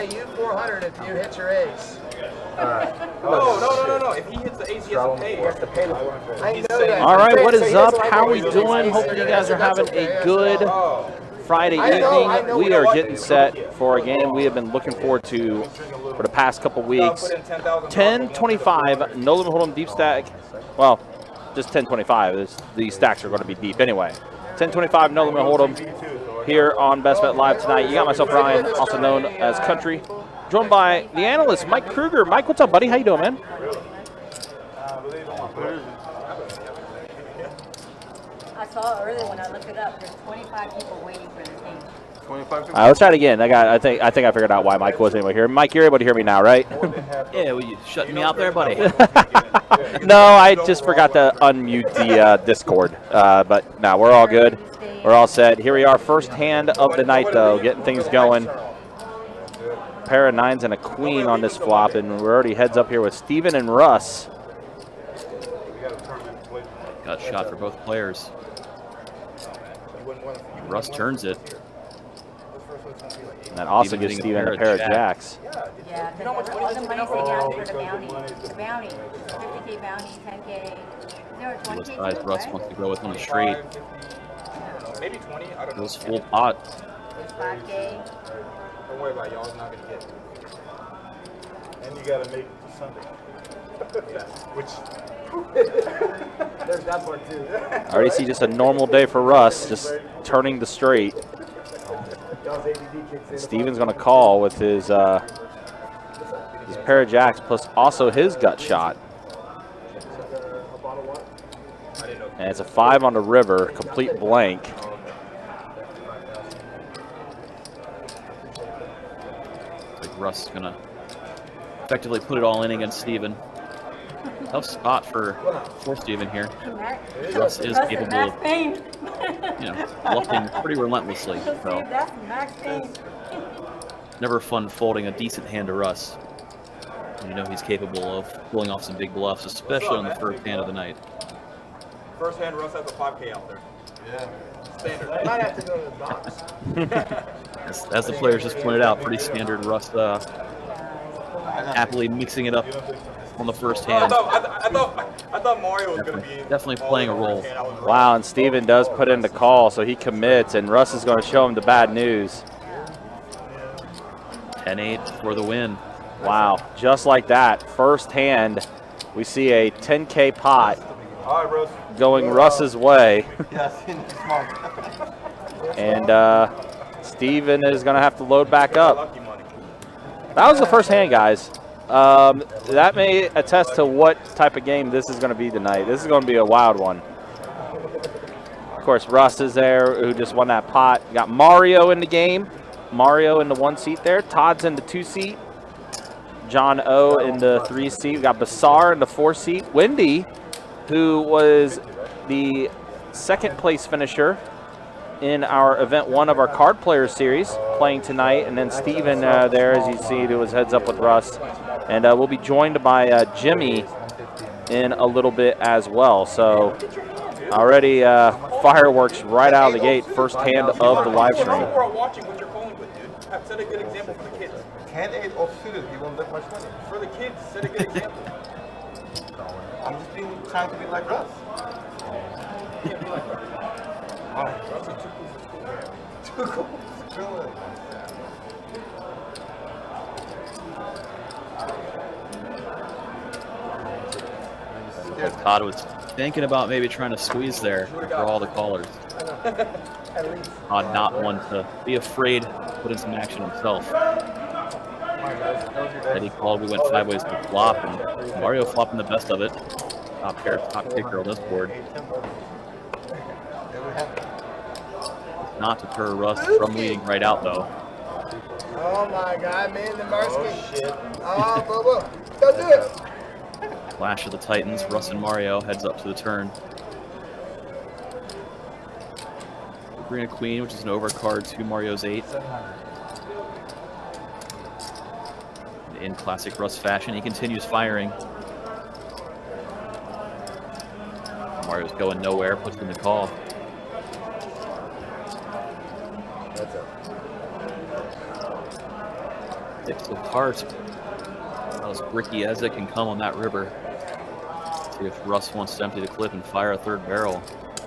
pay you $400 if you hit your ace. No. If he hits the ace, he has to pay. He has to pay the $400. I know that. All right, what is up? How are we doing? Hoping you guys are having a good Friday evening. We are getting set for a game we have been looking forward to for the past couple weeks. 10-25, no limit hold'em deep stack. Well, just 10-25. The stacks are going to be deep anyway. 10-25, no limit hold'em here on Best Bet Live tonight. You got myself, Ryan, also known as Country, joined by the analyst, Mike Kruger. Mike, what's up, buddy? How you doing, man? I saw earlier when I looked it up, there's 25 people waiting for their team. 25 people? Let's try it again. I think I figured out why Mike wasn't able to hear. Mike, you're able to hear me now, right? Yeah, well, you shutting me out there, buddy? No, I just forgot to unmute the Discord. But no, we're all good. We're all set. Here we are, first hand of the night, though, getting things going. Pair of nines and a queen on this flop, and we're already heads up here with Steven and Russ. Got shot for both players. Russ turns it. And that also gives Steven a pair of jacks. Yeah, all the money's they got for the bounty. The bounty, 50K bounty, 10K. There are 20K. Size Russ wants to go with on a straight. Maybe 20. I don't know. Goes full pot. 5K. Don't worry about it. Y'all's not gonna get it. And you gotta make it to Sunday. Which There's that part too. I already see just a normal day for Russ, just turning the straight. Steven's going to call with his pair of jacks plus also his gut shot. And it's a 5 on the river, complete blank. Like Russ is going to effectively put it all in against Steven. Tough spot for Steven here. Russ is capable of, bluffing pretty relentlessly. So never fun folding a decent hand to Russ. And you know he's capable of pulling off some big bluffs, especially on the first hand of the night. First hand, Russ has a 5K out there. yeah. Standard. I might have to go to the box. As the players just pointed out, pretty standard Russ happily mixing it up on the first hand. I thought Mario was going to be definitely playing a role. Wow, and Steven does put in the call, so he commits, and Russ is going to show him the bad news. 10-8 for the win. Wow, just like that, first hand, we see a 10K pot All right, Russ. going Russ's way. Yes, smart. And Steven is going to have to load back up. That was the first hand, guys. That may attest to what type of game this is going to be tonight. This is going to be a wild one. Of course, Russ is there, who just won that pot. Got Mario in the game. Mario in the 1 seat there. Todd's in the 2 seat. John O in the 3 seat. We got Basar in the 4 seat. Wendy, who was the second place finisher in our event 1 of our card players series, playing tonight. And then Steven there, as you see, who was heads up with Russ. And we'll be joined by Jimmy in a little bit as well. So already fireworks right out of the gate, first hand of the live stream. People are watching what you're calling with, dude. Set a good example for the kids. 10-8 offsuited, he won't let much money. For the kids, set a good example. I'm just trying to be like Russ. Too cool. Todd was thinking about maybe trying to squeeze there for all the callers. Todd not one to be afraid to put in some action himself. Eddie called, we went 5 ways to flop, and Mario flopping the best of it. Top pair, top kicker on this board. Not deter Russ from leading right out, though. Oh my God, man, the Marsky. Oh, boo-boo. Don't do it. Flash of the Titans, Russ and Mario heads up to the turn. Bring a queen, which is an overcard to Mario's 8. In classic Russ fashion, he continues firing. Mario's going nowhere, puts in the call. Six of hearts. About as bricky as it can come on that river. See if Russ wants to empty the clip and fire a third barrel,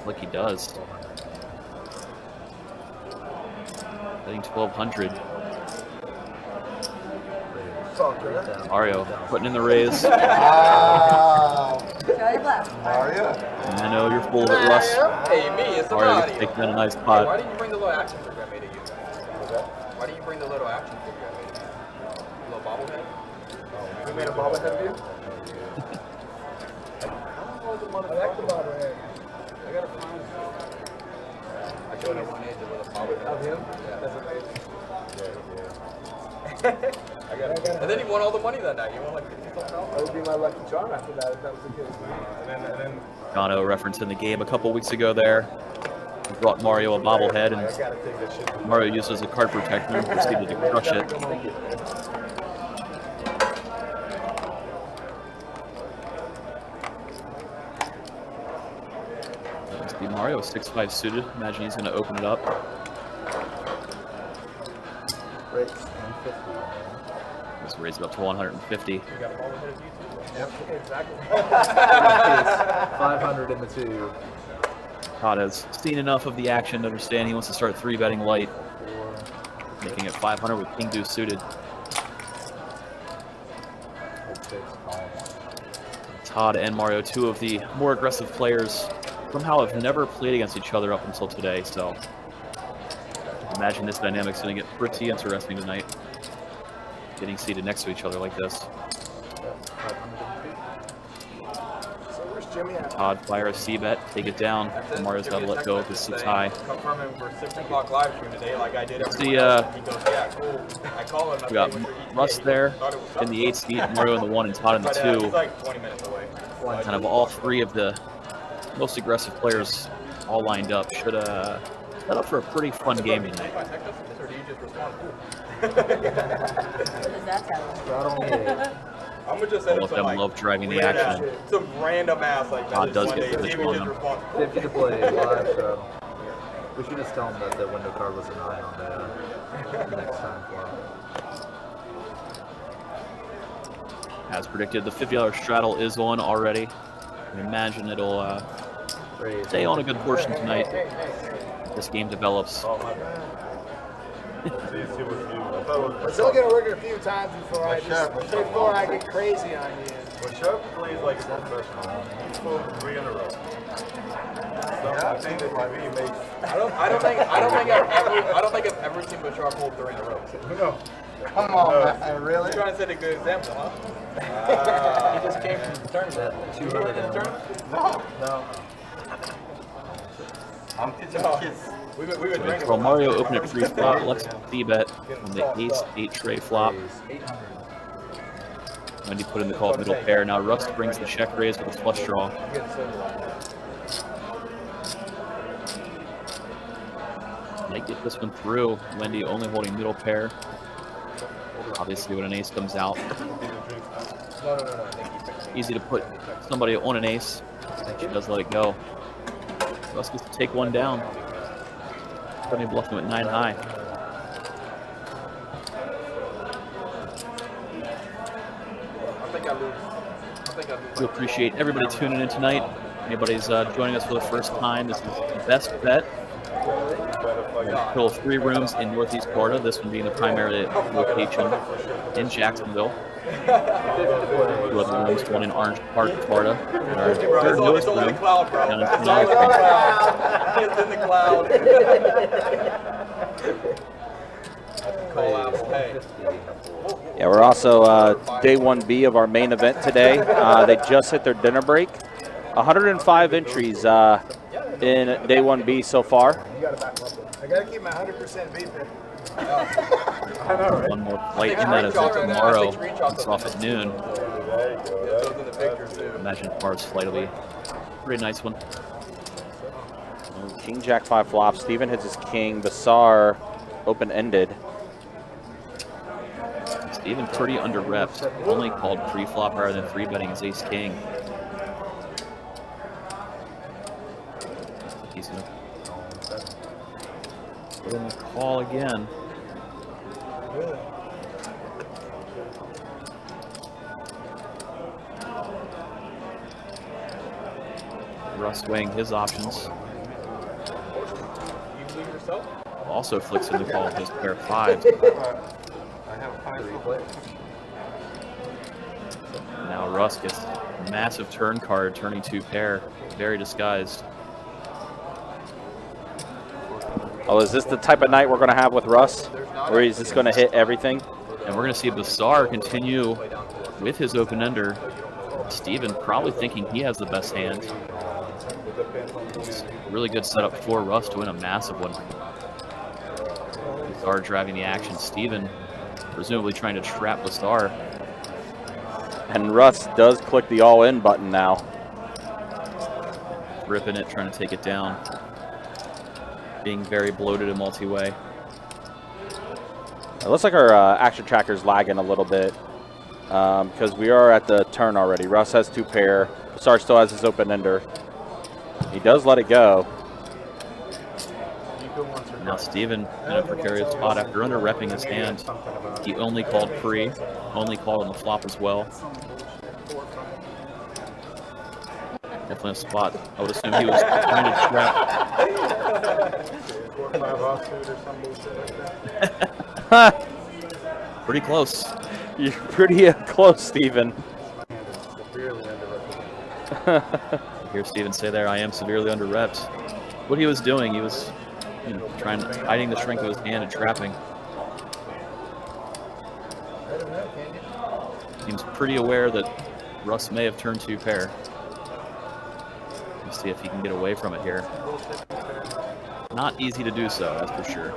like he does. Hitting 1,200. Mario putting in the raise. Wow. Mario. I know you're full of it, Russ. Hey, me, it's Mario about gets taking in a nice Hey, pot. why didn't you bring the little action figure I made of you? Why didn't you bring the little action figure I made of you? The little bobblehead? We made a bobblehead of you? I like the bobblehead. I gotta find I showed him one age of a bobblehead. Of him? Yeah. That's amazing. And then he won all the money that night. He won like $50,000. That would be my lucky charm after that if that was the case. And then Gano referencing the game a couple weeks ago there. He brought Mario a bobblehead, I and gotta take that shit. Mario used it as a card protector and proceeded to crush it. Let's be Mario, 6'5" suited. Imagine he's going to open it up. Let's raise it up to 150. You got a bobblehead of you too? Yep, exactly. 500 in the two. Todd has seen enough of the action to understand he wants to start 3-betting light, making it 500 with King Deuce suited. Todd and Mario, two of the more aggressive players, somehow have never played against each other up until today, so imagine this dynamic's going to get pretty interesting tonight, getting seated next to each other like this. So where's Jimmy at? Todd fire a C-bet, take it down. Mario's got to let go because it's high. Confirming for 6 o'clock live stream today, like I did every See, he goes, yeah, cool. I call him. We got Russ there in the 8 seat, Mario in the 1, and Todd in the 2. He's like 20 minutes away. Kind of all three of the most aggressive players all lined up. Should set up for a pretty fun game tonight. Or do you just respond? What does that tell you? I'm gonna just All send of him them some, love driving the action. some random ass like Todd does one get day. the See if pitch he on just them. responds. 50 to play live, so we should just tell them that the window card was an eye on the next time for them. As predicted, the $50 straddle is on already. I imagine it'll stay on a good portion tonight. This game develops. See what you. I thought it was It's only gonna work a few times before I get crazy on you. When Chuck plays like a professional, he's full 3 in a row. So I think that might be makes. I don't think I've ever seen Bashar pull 3 in a row. No. Come on, man. Really? You're trying to set a good example, huh? He just came from the tournament. 200 in the tournament? No. I'm teaching kids. We've been drinking. Well, Mario opened it pre-flop, lets C-bet on the ace-8 tray flop. Wendy put in the call middle pair. Now Russ brings the check raise with a flush draw. Might get this one through. Wendy only holding middle pair. Obviously when an ace comes out, No. easy to put somebody on an ace. She does let it go. Russ gets to take one down. Funny bluffing at 9 high. We appreciate everybody tuning in tonight. Anybody's joining us for the first time, this is Best Bet. Total of 3 rooms in Northeast Florida, this one being the primary location in Jacksonville. 2 other rooms, one in Orange Park, Florida. And our third newest room down in Tenaya. It's in the cloud. Yeah, we're also day 1B of our main event today. They just hit their dinner break. 105 entries in day 1B so far. You gotta back up. I gotta keep my 100% beat there. One more flight in that is tomorrow. It's off at noon. Imagine tomorrow's flight will be a pretty nice one. King Jack 5 flop. Steven hits his king. Basar open-ended. Steven pretty under reps. Only called pre-flop rather than 3-betting his ace king. He's gonna put in the call again. Russ weighing his options. Also flicks in the call his pair of 5. Now Russ gets a massive turn card, turning 2 pair, very disguised. Oh, is this the type of night we're going to have with Russ? Or is this going to hit everything? And we're going to see Basar continue with his open ender. Steven probably thinking he has the best hand. It's a really good setup for Russ to win a massive one. Basar driving the action. Steven presumably trying to trap Basar. And Russ does click the all-in button now. Ripping it, trying to take it down. Being very bloated in multi-way. It looks like our action tracker's lagging a little bit because we are at the turn already. Russ has 2 pair. Basar still has his open ender. He does let it go. Now Steven in a precarious spot after under-repping his hand. He only called pre, only called on the flop as well. Definitely a spot. I would assume he was trying to trap. Pretty close. You're pretty close, Steven. I hear Steven say there, I am severely under-repped. What he was doing, he was hiding the shrink of his hand and trapping. Seems pretty aware that Russ may have turned 2 pair. Let's see if he can get away from it here. Not easy to do so, that's for sure.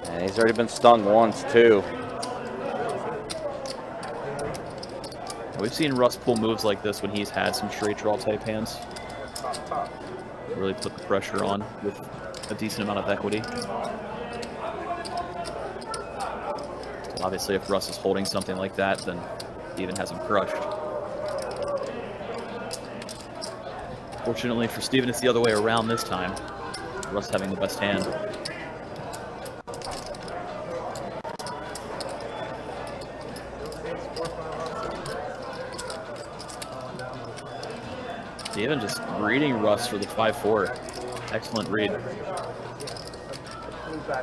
And he's already been stung once, too. We've seen Russ pull moves like this when he's had some straight draw type hands. Really put the pressure on with a decent amount of equity. Obviously, if Russ is holding something like that, then he even has him crushed. Fortunately for Steven, it's the other way around this time. Russ having the best hand. Steven just reading Russ for the 5-4. Excellent read.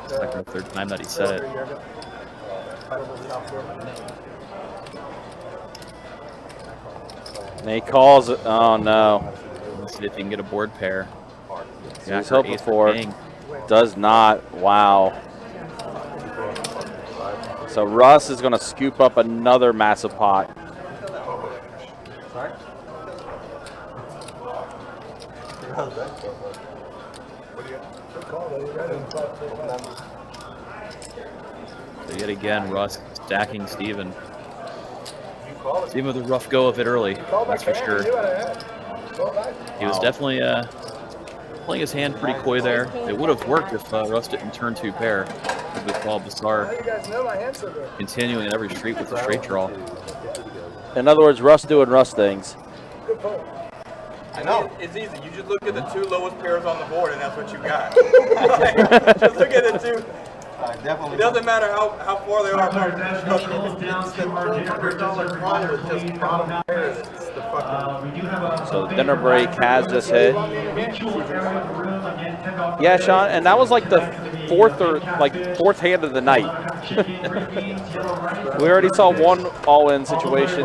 Second or third time that he said it. And he calls it. Oh, no. Let's see if he can get a board pair. So he's hoping for. Does not. Wow. So Russ is going to scoop up another massive pot. So yet again, Russ stacking Steven. Steven with a rough go of it early, that's for sure. He was definitely playing his hand pretty coy there. It would have worked if Russ didn't turn 2 pair. As we call Basar continuing in every street with a straight draw. In other words, Russ doing Russ things. I know. It's easy. You just look at the 2 lowest pairs on the board, and that's what you got. Just look at the 2. It doesn't matter how far they are apart. So the dinner break has this hit. Yeah, Sean, and that was like the fourth hand of the night. We already saw one all-in situation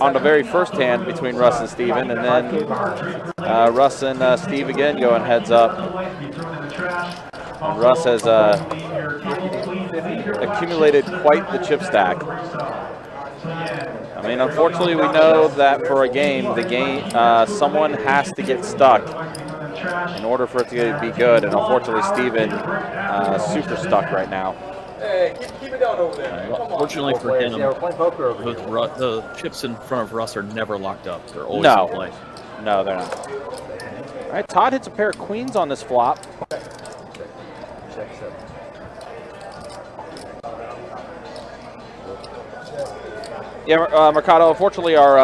on the very first hand between Russ and Steven, and then Russ and Steve again going heads up. And Russ has accumulated quite the chip stack. I mean, unfortunately, we know that for a game, someone has to get stuck in order for it to be good. And unfortunately, Steven super stuck right now. Hey, keep it down over there. Fortunately for him, the chips in front of Russ are never locked up. They're always in play. No, they're not. All right, Todd hits a pair of queens on this flop. Yeah, Mercado, unfortunately our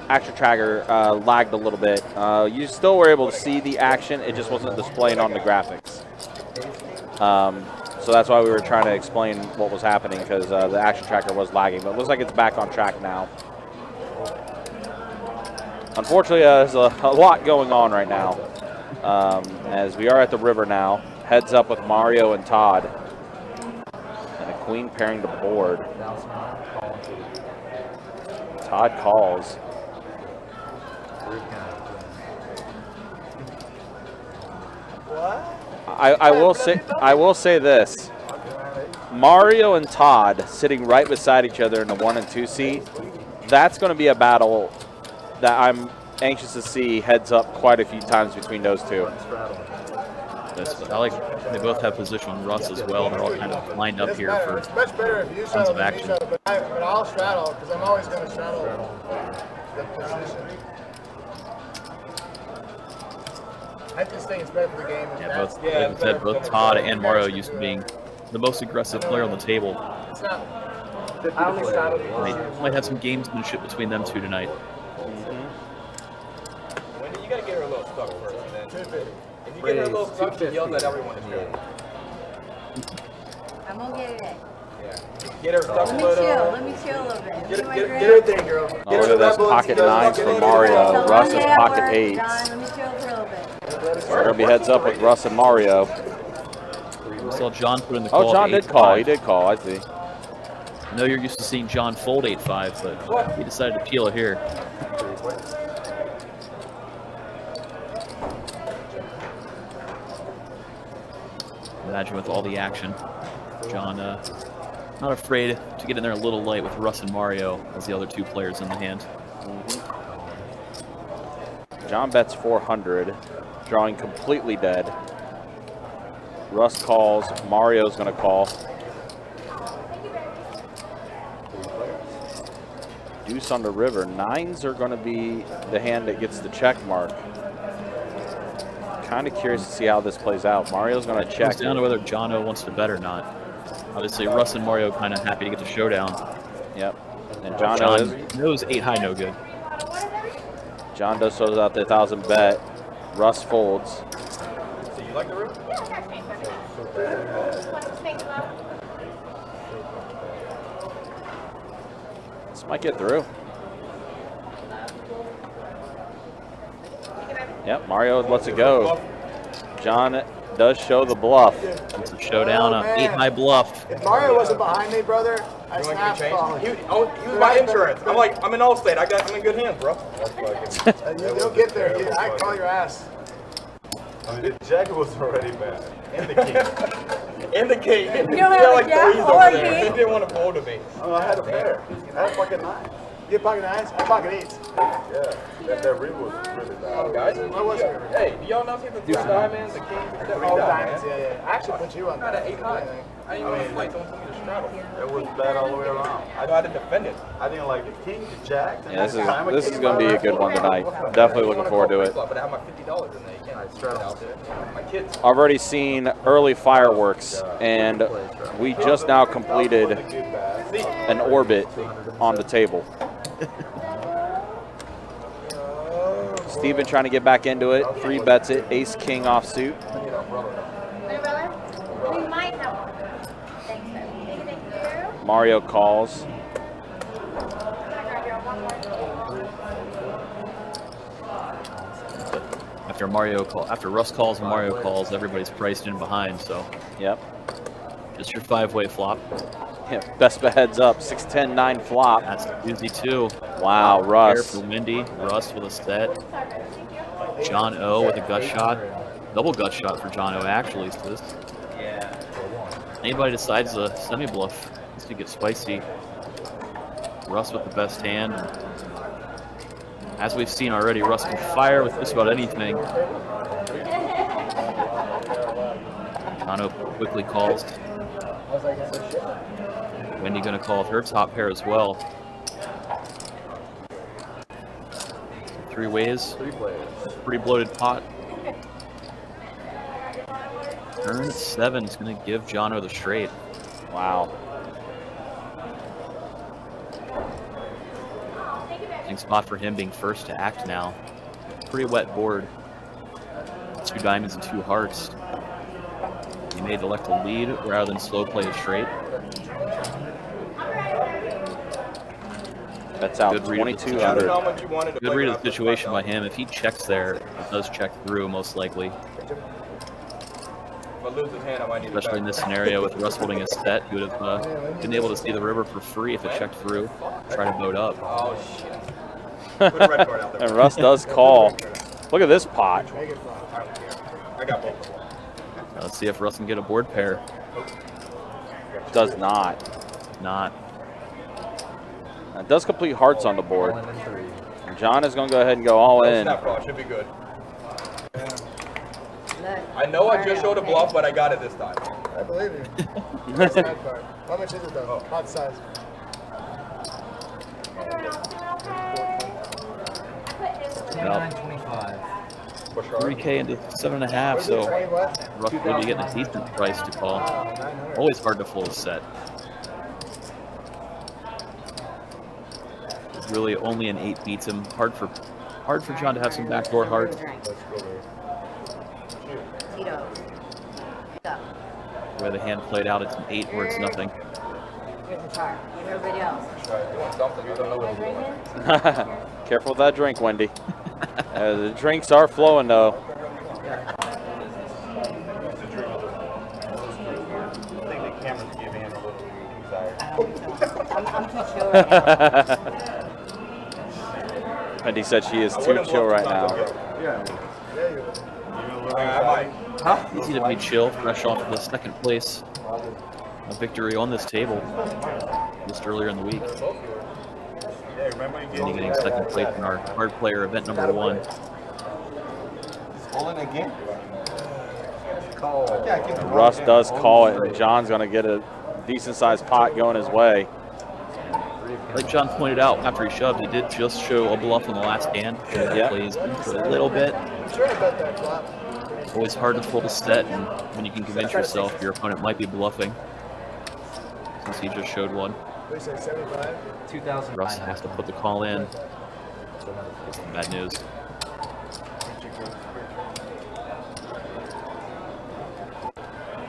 action tracker lagged a little bit. You still were able to see the action, it just wasn't displaying on the graphics. So that's why we were trying to explain what was happening, because the action tracker was lagging, but it looks like it's back on track now. Unfortunately, there's a lot going on right now. As we are at the river now. Heads up with Mario and Todd. And a queen pairing to board. Todd calls. What? I will say this. Mario and Todd sitting right beside each other in the 1 and 2 seat. That's going to be a battle that I'm anxious to see heads up quite a few times between those two. I like they both have position on Russ as well. They're all kind of lined up here for It's much better if you tons straddle of than me action. straddle, but I'll straddle because I'm always going to straddle the position. I just think it's better for the game. Yeah, both, like I said, both Todd and Mario used to being the most aggressive player on the table. It's not. I only straddle Might have some gamesmanship between them two tonight. Wendy, you gotta get her a little stuck first, and then if you get her a little stuck, she yells at everyone. I'm gonna get it in. Yeah. Get her stuck, Let me but chill. Let me chill a little bit. get Give me my her drink. thing, girl. Oh, look at this pocket 9s for Mario. So Russ long is day at pocket work, 8s. John, let me chill for a little bit. We're going to be heads up with Russ and Mario. We saw John put in the call. Oh, John did call. He did call. I see. I know you're used to seeing John fold 8-5, but he decided to peel it here. Imagine with all the action, John not afraid to get in there a little light with Russ and Mario as the other two players in the hand. John bets 400, drawing completely dead. Russ calls. Mario's going to call. Deuce on the river. 9s are going to be the hand that gets the check mark. Kind of curious to see how this plays out. Mario's going to check. It's down to whether Jono wants to bet or not. Obviously, Russ and Mario kind of happy to get the showdown. Yep. And John John knows 8 high no good. John does throws out the 1,000 bet. Russ folds. So you like the room? This might get through. Yep, Mario lets it go. John does show the bluff. It's a showdown, Oh, man. 8 high bluff. If Mario wasn't behind me, brother, I You want snapped to change? calling. He was my insurance. I'm like, I'm in Allstate. I'm in good hands, bro. You'll get there. I call your ass. I mean, the jacket was already bad. And the king. And the king. You don't have a jack threes or over a there. king? He didn't want to fold to me. Oh, I had a pair. I had a pocket 9. You pocket 9s? I pocket 8s. Yeah. That ring was really bad. Guys, What was it? hey, do y'all not see the three diamonds, the king, Oh, diamonds, yeah. I actually put you on I had that. an 8 high. I didn't even play. Someone told me to straddle. It was bad all the way around. I know how to defend it. I didn't like the king, the jack. Yeah, this is going to be a good one tonight. Definitely looking forward to it. But I have my $50 in there. You can't straddle out there. My kids. I've already seen early fireworks, and we just now completed an orbit on the table. Steven trying to get back into it. 3 bets it. Ace king offsuit. We might have one. Thanks, sir. Thank you. Mario calls. After Russ calls and Mario calls, everybody's priced in behind. So, Yep. just your 5-way flop. Yeah, best bet heads up. 6-10, 9 flop. That's easy too. Wow, Pair Russ. for Wendy. Russ with a set. John O with a gut shot. Double gut shot for John O actually. So this. Anybody decides a semi bluff, this could get spicy. Russ with the best hand. As we've seen already, Russ can fire with just about anything. John O quickly calls. Wendy gonna call with her top pair as well. 3 ways. Pretty bloated pot. Turn 7 is going to give Jono the straight. Wow. Interesting spot for him being first to act now. Pretty wet board. 2 diamonds and 2 hearts. He may elect to lead rather than slow play a straight. That's out Good read of the 2,200. How much you wanted to Good play read when of I the was situation by talking him. If he checks there, it does check through most likely. about. If I lose his hand, I might need to Especially in this scenario with Russ holding his set, he would have been able to see the river for free if it checked through. Try to boat up. Oh, shit. Put a red card out there. And Russ does call. Look at this pot. I don't care. I got both of them. Now let's see if Russ can get a board pair. Does not. Not. It does complete hearts on the board. All in 3. And John is going to go ahead and go all in. Snap draw should be good. Look, I know I just Mario, showed a bluff, but I got it this time. I believe you. That's a bad card. How much is it though? Pot size. About 29.25. 3K into 7.5, so 20 what? Russ would be getting a decent price to call. Wow, 900. Always hard to fold a set. Really, only an 8 beats him. Hard for John to have some backdoor hearts. Tito's. Go. The way the hand played out, it's an 8 where it's nothing. Here's the chart. Give everybody else. Doing something. I don't know what Wanna he's drink doing. it? Careful with that drink, Wendy. The drinks are flowing, though. I think the camera's giving him a little anxiety. I don't think so. I'm too chill right now. Wendy said she is too chill right now. I might. Easy to be chill, fresh off of the second place. A victory on this table just earlier in the week. Yeah, remember you And getting second place in our card player event number 1. All in again? And Russ does call it, and John's going to get a decent-sized pot going his way. Like John pointed out, after he shoved, he did just show a bluff on the last hand. Yeah. Plays for a little bit. I'm sure I bet that flop. Always hard to fold a set, and when you can convince yourself your opponent might be bluffing, since he just showed one. What do you say, 75? 2,000. Russ has to put the call in. That's some bad news.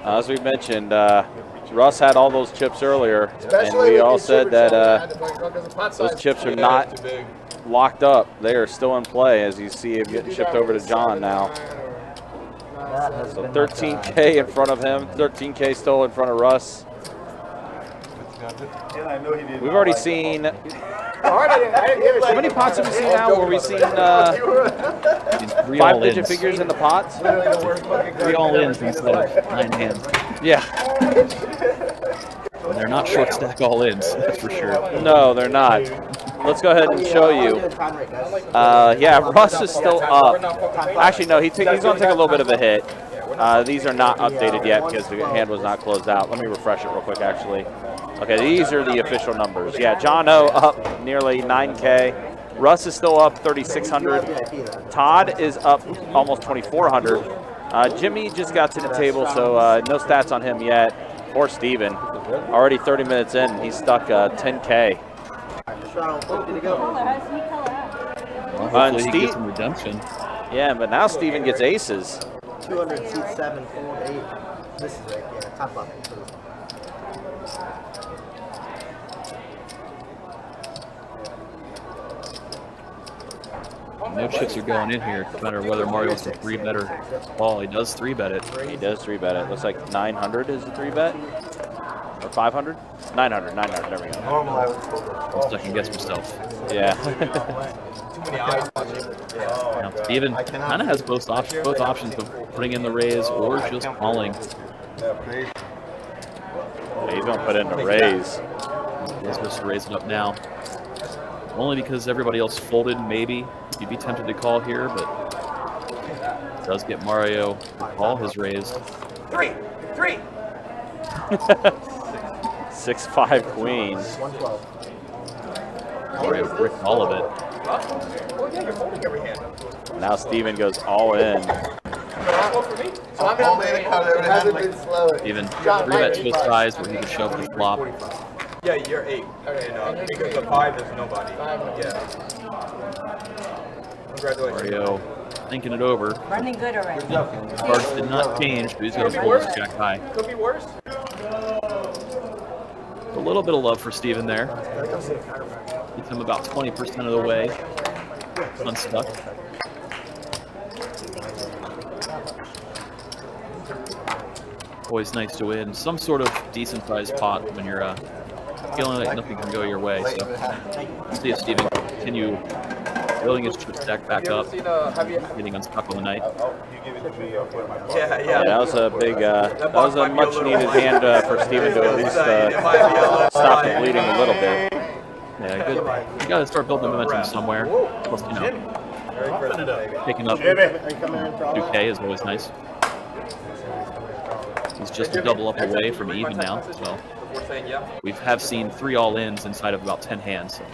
As we mentioned, Russ had all those chips earlier, and Especially we with all these said super that chips, I had to fucking go 'cause the pot those size- chips are Yeah, not too big. locked up. They are still in play, as you see him You getting do shipped that over to with John 7, now. 9, or That 9, has So been 13K in front of him, 13K still in front of Russ. And I know he didn't. We've already seen, I didn't give a how shit. many pots have we seen now where we've seen These 3 all 5-digit ins. figures in the pots? Literally the worst fucking 3 all ins instead of 9 hands. Yeah, And they're not short stack all ins, that's for sure. no, they're not. Let's go ahead and show you. Yeah, Russ is still up. Actually, no, he's going to take a little bit of a hit. These are not updated yet because the hand was not closed out. Let me refresh it real quick, actually. Okay, these are the official numbers. Yeah, John O up nearly 9K. Russ is still up 3,600. Todd is up almost 2,400. Jimmy just got to the table, so no stats on him yet. Or Steven. Already 30 minutes in, he's stuck 10K. Color, how sweet color out. Well, And hopefully he Steve- gets some redemption. Yeah, but now Steven gets aces. 200 seats, 7, 4, 8. This is right, yeah, top bucket. No chips are going in here, no matter whether Mario wants to 3-bet or call. He does 3-bet it. He does 3-bet it. Looks like 900 is a 3-bet. Or 500? 900, there we go. Normal, I would fold it. Don't second guess yourself. Yeah. Too many eyes watching. Now, Steven kind of has both options of putting in the raise or just calling. Yeah, please. He's going to put in the raise. He's supposed to raise it up now. Only because everybody else folded, maybe. You'd be tempted to call here, but it does get Mario to call his raise. 3. 6-5 queen. 112. Mario bricked all of it. Oh, yeah, you're folding every hand. Now Steven goes all in. Vote for me. So I'm gonna say it hasn't been slow. Even John, 3-bet to 985. his size where he could shove the flop. Yeah, you're 8. And because the 5 is nobody. Yeah. Congratulations. Mario thinking it over. Running good already. Cards did not change, but he's going to fold his jack high. Could be worse. A little bit of love for Steven there. Gets him about 20% of the way. Unstuck. Always nice to win some sort of decent-sized pot when you're feeling like nothing can go your way. So let's see if Steven can continue building his chip stack back up, getting unstuck on the night. Yeah, that was a big, that was a much-needed hand for Steven to at least stop the bleeding a little bit. Yeah, good. You got to start building momentum somewhere. Plus, you know, picking up 2K is always nice. He's just a double up away from even now, so we have seen 3 all-ins inside of about 10 hands. So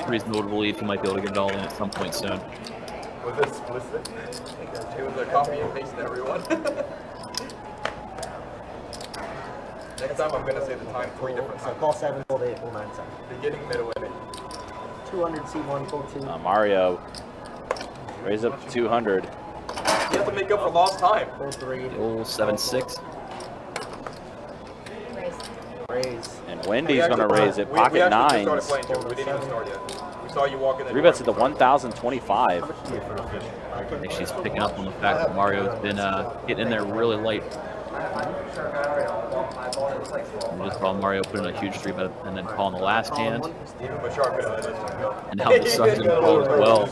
reasonable to believe he might be able to get it all in at some point soon. Was it explicit? It was a copy and paste to everyone. Next time I'm gonna say the time 3 different times. Call 7, fold 8, fold 9, 7. Beginning, middle, ending. 200 C1, fold 2. Mario raise up to 200. You have to make up for lost time. Fold 3. Old 7-6. Raise. And Wendy's going to raise it. Pocket nines. We didn't even start yet. We saw you walk in the 3 bets at the 1,025. I think she's picking up on the fact that Mario's been getting in there really late. We just saw Mario put in a huge 3 bet and then call in the last hand. And now the Suns in call as well.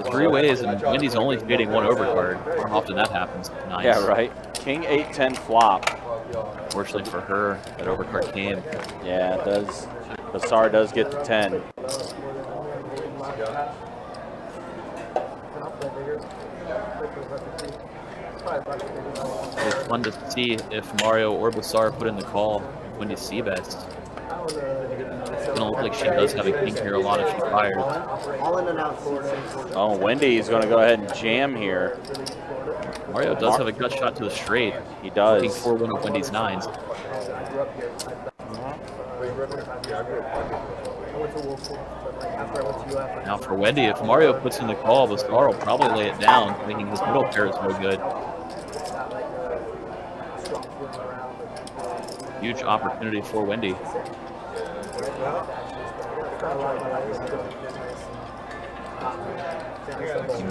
3 ways, and Wendy's only fading 1 overcard. How often that happens. Nice. Yeah, right. King 8-10 flop. Fortunately for her, that overcard came. Yeah, it does. Basar does get the 10. It's fun to see if Mario or Basar put in the call when you see bets. It's gonna look like she does have a king here a lot if she fires. Oh, Wendy's going to go ahead and jam here. Mario does have a gut shot to the straight. He does. King 4-1 of Wendy's 9s. Now for Wendy, if Mario puts in the call, Basar will probably lay it down, thinking his middle pair is no good. Huge opportunity for Wendy.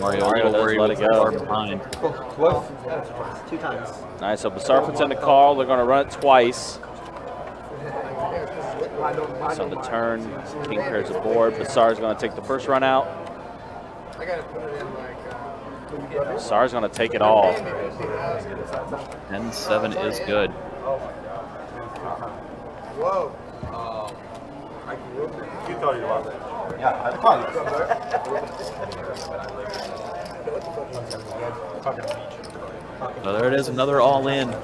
Mario a little worried with Basar behind. 2 times. Nice. So Basar puts in the call. They're going to run it twice. So the turn, King pairs a board. Basar's going to take the first run out. Basar's going to take it all. 10-7 is good. Whoa. You told you about that. Yeah, I thought So there it is, another all-in. I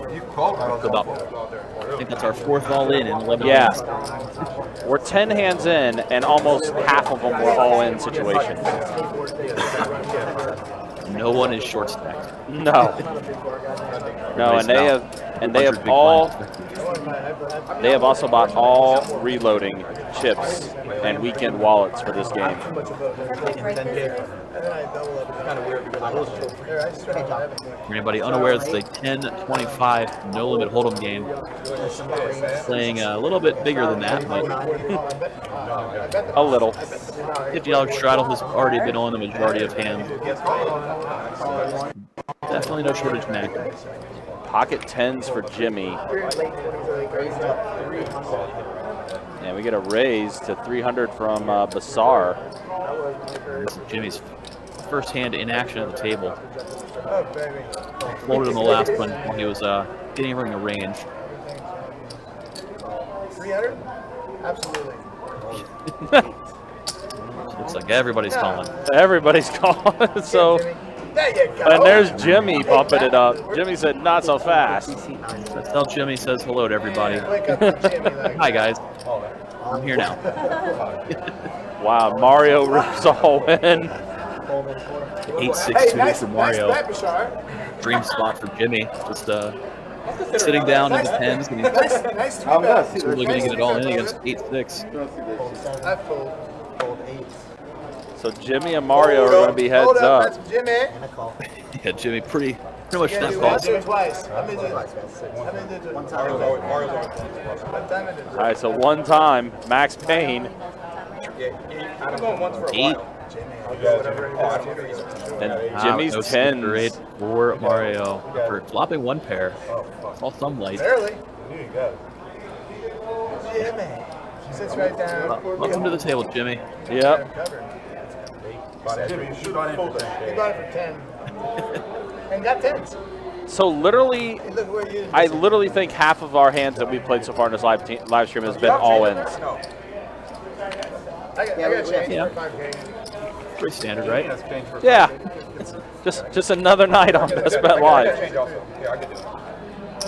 think that's our 4th all-in in 11 Yeah. minutes. We're 10 hands in, and almost half of them were all-in situations. No one is short stacked. No. No, and they have also bought all reloading chips and weekend wallets for this game. For anybody unaware, it's a 10-25 no limit hold'em game. Playing a little bit bigger than that, but a little. $50 straddle has already been on the majority of hands. Definitely no shortage in action. Pocket 10s for Jimmy. And we get a raise to 300 from Basar. This is Jimmy's first hand in action at the table. Folded in the last one when he was getting her in the range. 300? Absolutely. Looks like everybody's calling. Everybody's calling. So, and there's Jimmy bumping it up. Jimmy said, "Not so fast." That's how Jimmy says hello to everybody. Hi guys, I'm here now. Wow, Mario rips all in. 8-6-2 for Mario. Dream spot for Jimmy. Just sitting down in the 10s, and he's really going to get it all in against 8-6. So Jimmy and Mario are going to be heads up. That's Jimmy. Yeah, Jimmy pretty Pretty much Yeah, snap do calls. once or twice. How many did you? One Mario's time. always once. One time I did. All right, so one time, Max Payne Yeah, I've been going once for a 8. while. and Wow, Jimmy's no super 8 10s. for Mario for flopping one pair. Saw some light. Barely. You got it. Jimmy. Sits right down. Welcome to the table, Jimmy. Yep. Covered. Jimmy, you shoot on He bought it for 10. And got 10s. So literally, Hey, look where you. I literally think half of our hands that we played so far in this live stream has been all ins. No. I got change Yeah. for 5K. Pretty standard, right? Yeah. Just another night on Best Bet I got Live. change also. Yeah, I get this.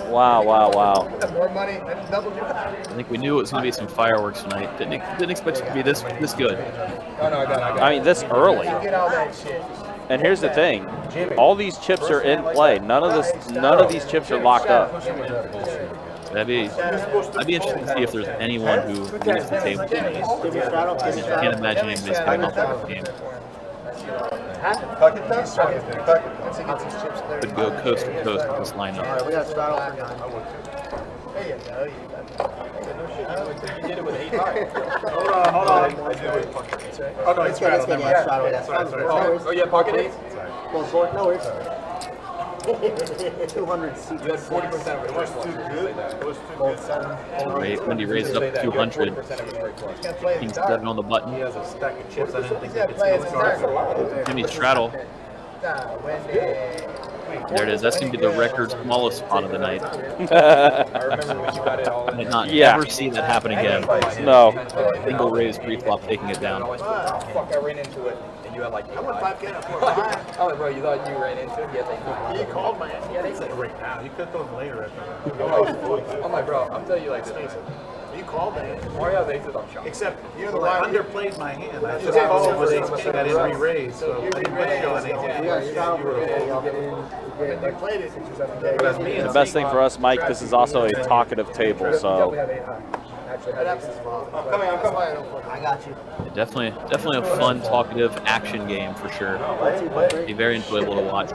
Wow, wow, wow. More money. I doubled your. I think we knew it was going to be some fireworks tonight. Didn't expect it to be this good. No, I got it. I mean, this early. Get all that shit. And here's the thing: all these chips are in play. None of these chips are locked up. I'd be interested to see if there's anyone who leaves the table. I can't imagine anybody's coming off that game. Could go coast to coast with this lineup. Alright, we got to start off for 9. There you go. You got You did it with 8 high. Hold on. Oh, no, Let's get yeah, start with that. Oh, yeah, pocket 8? Close board, no worries. 200 seats. You had 40% of it. It was too good. It was too good. Wendy raised up 200. to play King it dark. 7 on the button. He has a stack of chips. I didn't think He's got to play it dark. Jimmy straddle. Wendy. There it is. That's going to be the record smallest spot of the night. I remember when you got it all I in. did not Yeah. ever see that happen again. No. Single raise pre-flop taking it down. Fuck, I ran into it, and you had like 8 I went high. 5K up 4 high. I'm like, bro, you thought you ran into it? He had like 8 high. You called my ass. Yeah, they said Right now. You could throw them later. I'm like, bro, I'm telling you like this. You called me. Mario has aces on shot. Except you're the Well, I one. underplayed my hand. I You just did. called with So a king. I didn't re-raise, so I didn't show We got anything. to start off with They played it. But that's me and The best thing for us, Mike, this is also a talkative table, so That happens as well. That's why I don't fuck. I got you. Definitely a fun, talkative action game for sure. Be very enjoyable to watch.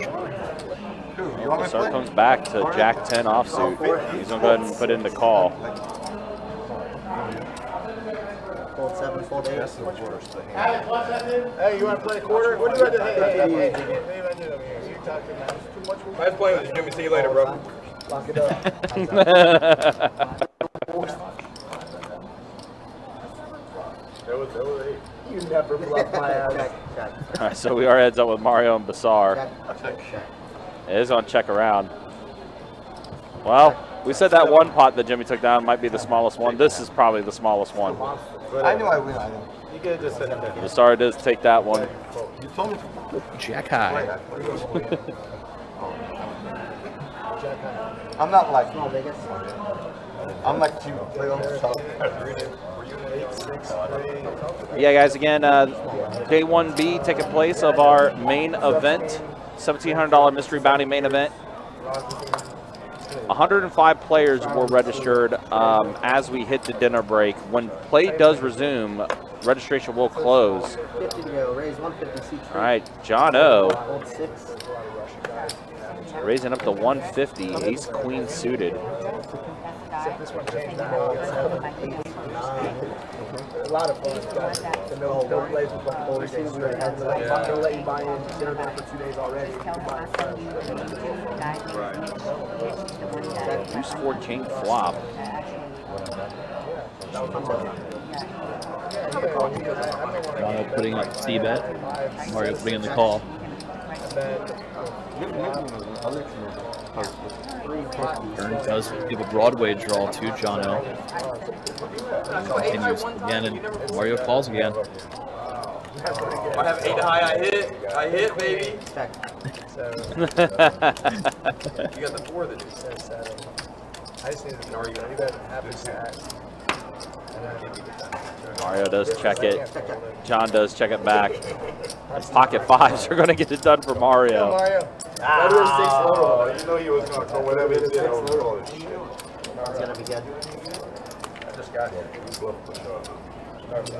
Basar comes back to Jack 10 offsuit. He's going to go ahead and put in the call. Fold 7, fold 8. Hey, you want to play a quarter? What do you want to do? Hey, what do you want to do over here? You talk to me. Too much. I was playing with Jimmy. See you later, bro. Lock it up. You never bluff my ass. Check. All right, so we are heads up with Mario and Basar. Check. It is going to check around. Well, we said that one pot that Jimmy took down might be the smallest one. This is probably the smallest one. I knew I would win. You could have just said it. Basar does take that one. You told me. Jack high. I'm not like Small Vegas. I'm like you. Yeah, guys, again, day 1B taking place of our main event, $1,700 mystery bounty main event. 105 players were registered as we hit the dinner break. When play does resume, registration will close. 50 to go. Raise 150 seats. All right, John O. Fold 6. raising up to 150, ace queen suited. This one changed now. A lot of fun. No plays with like boys. They'll let you buy in dinner there for 2 days already. Deuce 4 king flop. Mario putting up C-bet. Mario putting in the call. Turn does give a Broadway draw to Jono. Continues again, and Mario calls again. I have 8 high, I hit, baby. You got the 4 that just says 7. I just need to know you got happy stacks. Mario does check it. John does check it back. Pocket fives are going to get it done for Mario. Mario. Oh, you know he was going to throw whatever he did over. It's going to be good. I just got here.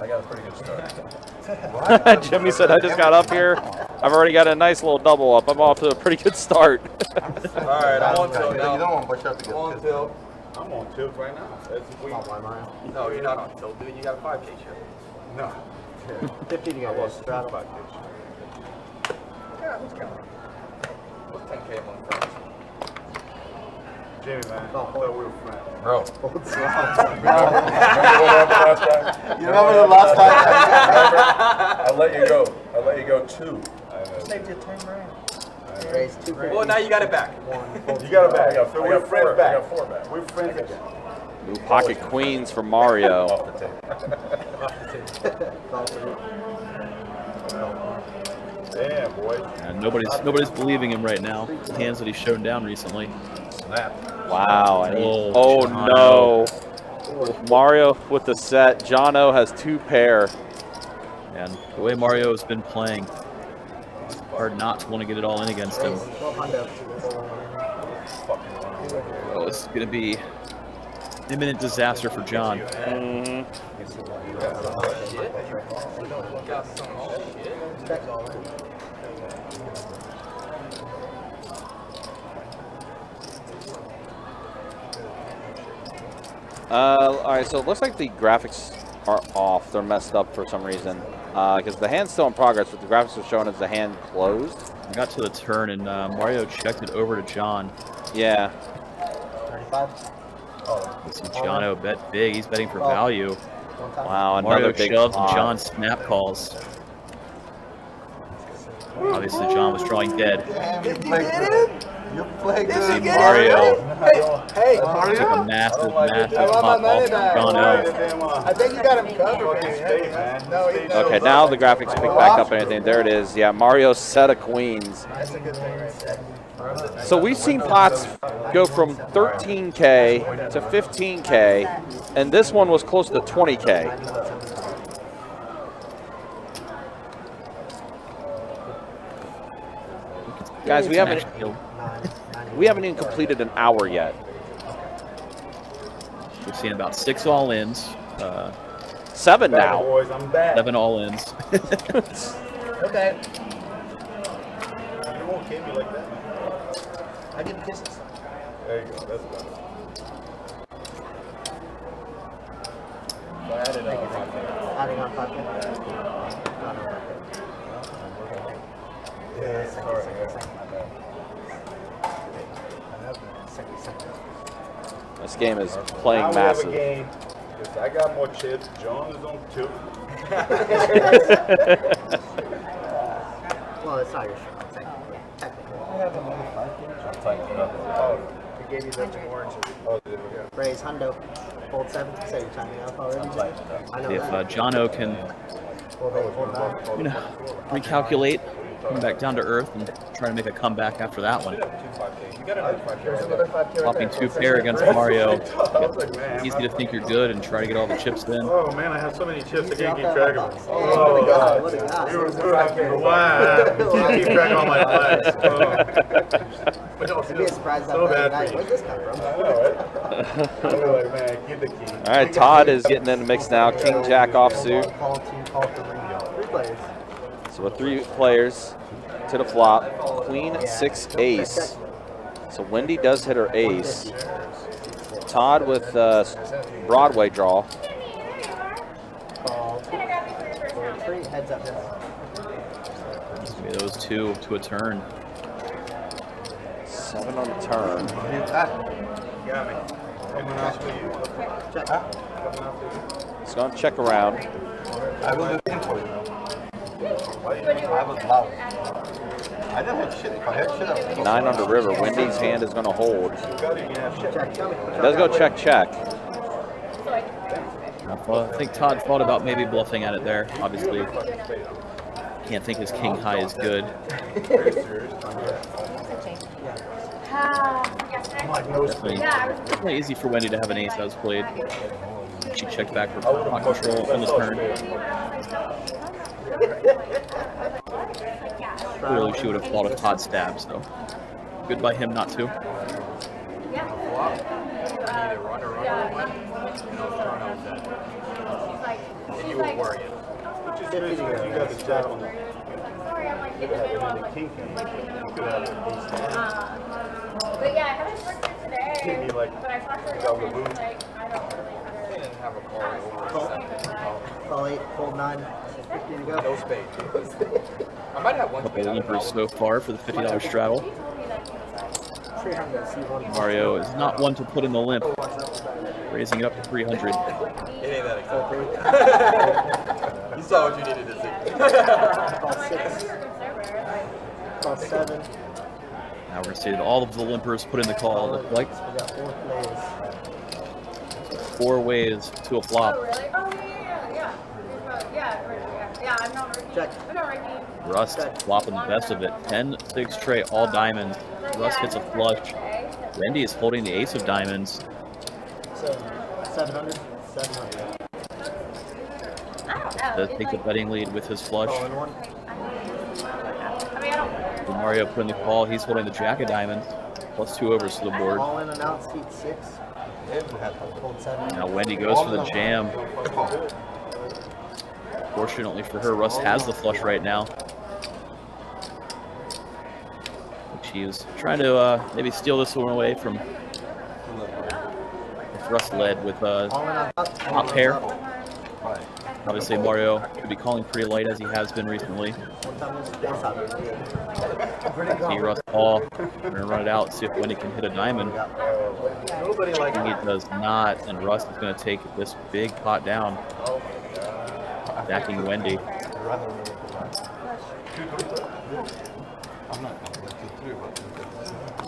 I got a pretty good start. Jimmy said, I just got up here. I've already got a nice little double up. I'm off to a pretty good start. All right, I'm on tilt now. You don't want to push up to get On tilt. I'm on tilt right now. That's we. No, you're not on tilt, dude. You got a 5K chip. No. 50 to go. Straddle. Yeah, who's counting? What's 10K among friends? Jimmy, man. I thought we were friends. Bro. You remember the last time? I let you go. I let you go 2. Saved you 10 grand. Raise 2 grand. Well, now you got it back. You got it back. So I we're got friends 4 back. I got 4 back. We're friends again. Ooh, pocket queens for Mario. Off the table. Damn, boy. And nobody's believing him right now. The hands that he's shown down recently. Snap. Wow. And Oh, no. Mario with the set. Jono has 2 pair. And the way Mario has been playing, it's hard not to want to get it all in against him. Oh, this is going to be imminent disaster for John. All right, so it looks like the graphics are off. They're messed up for some reason. Because the hand's still in progress, but the graphics are showing as the hand closed. We got to the turn, and Mario checked it over to John. Yeah. 35. See Jono bet big. He's betting for value. Wow, Mario another big shoves, and pot. John snap calls. Obviously, John was drawing dead. You play good. See Mario Hey, took a massive I pop want my off money back. Jono. I think you got him covered, baby. No, Okay, now the graphics pick back up and everything. There it is. Yeah, Mario's set of queens. That's a good thing right there. So we've seen pots go from 13K to 15K, and this one was close to 20K. Guys, we haven't even completed an hour yet. We've seen about 6 all-ins, 7 now. Boys, I'm back. 7 all-ins. Okay. You won't kill me like that. I give you kisses. There you go. That's better. Adding on 5K. Yeah, sorry. This game is playing Now we have a massive. game. Yes, I got more chips. John is on 2. Well, it's not your shirt. Technically. We gave you the orange. Oh, there we go. Raise hundo. Hold 7. Say you're timing up already. I know If that. Jono can, Hold 8, hold 9. you know, recalculate, come back down to earth, and try to make a comeback after that one. You got another 5K. There's another 5K right Popping there. 2 pair against Mario. I was like, man. Easy to think you're good and try to get all the chips in. Oh man, I have so many chips I can't keep Drop track that of box. them. Oh, Oh God. god. What a guy. We were good. Wow. Can't keep track of my flags. It'd be a surprise that So Friday bad night. for you. Where'd this come from? I know, right? I was like, man, keep the key. All right, Todd is getting in the mix now. King Jack offsuit. Call 2, call 3. 3 players. So with 3 players to the flop, Queen 6 ace. So Wendy does hit her ace. Todd with Broadway draw. Call 2. Call 3. Heads up. Maybe those 2 to a turn. 7 on the turn. Got me. Coming out for you. Check. It's going to check around. I was looking for you. I was loud. I didn't have shit. If I had shit, I would 9 on the river. Wendy's hand is going to hold. Check. It does go check, check. Well, I think Todd thought about maybe bluffing at it there. Obviously, can't think his king high is good. Definitely easy for Wendy to have an ace as played. She checked back for pot control on the turn. Clearly, she would have thought of Todd stab, so good by him not to. I need a runner, and I was trying out that. And you were worrying. You got the jack on the. where I'm like in the middle of like in the middle of but yeah, I haven't worked it today. But I talked to her girlfriend, like I don't really have a call Call 8, fold 9, 50 to go. No spade. I might have one. Couple leapers so far for the $50 straddle. Mario is not one to put in the limp, raising it up to 300. It ain't that exciting. You saw what you needed to see. Call 6. Call 7. Now we're going to see that all of the limpers put in the call. Look like We got 4 plays. 4 ways to a flop. Oh, really? Oh, yeah, I'm not Ricky. Check. I'm not Ricky. Rust flopping the best of it. 10-6 tray, all diamonds. Rust hits a flush. Wendy is holding the ace of diamonds. So, 700. 700. Does take the betting lead with his flush. Call in 1. Mario put in the call. He's holding the jack of diamonds. Plus 2 overs to the board. Call in and out, seat 6. Hold 7. Now Wendy goes for the jam. Fortunately for her, Russ has the flush right now. She was trying to maybe steal this one away from if Russ led with top pair. Obviously Mario could be calling pretty light as he has been recently. See Russ call. We're gonna run it out, see if Wendy can hit a diamond. He does not, and Russ is gonna take this big pot down. Backing Wendy.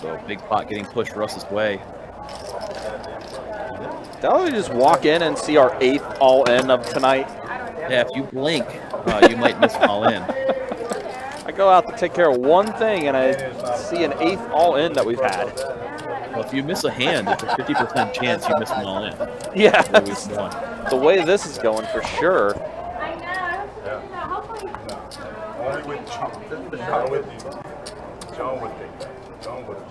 So big pot getting pushed Russ's way. Don't we just walk in and see our 8th all-in of tonight? Yeah, if you blink, you might miss an all-in. I go out to take care of one thing and I see an 8th all-in that we've had. Well, if you miss a hand, it's a 50% chance you miss an all-in. Yeah, the way this is going for sure. Only with John. John with you. John with you. John with you.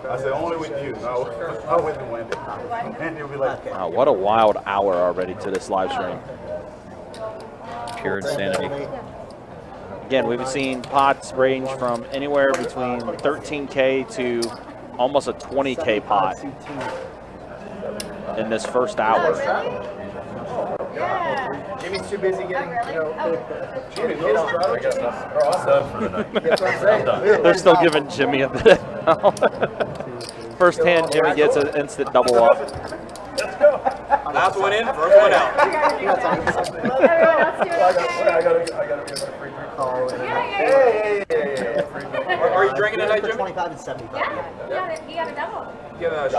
I said only with you. No, not with the Wendy. And you'll be like, Wow, what a wild hour already to this live stream. Pure insanity. Again, we've seen pots range from anywhere between 13K to almost a 20K pot in this first hour. Jimmy's too busy getting, Jimmy, They're still giving Jimmy a bit. First hand, Jimmy gets an instant double up. Last one in, first one out. I gotta give it a free drink. Hey. Are you drinking tonight, Jimmy? 25 and 75. Yeah, he got a double. Get a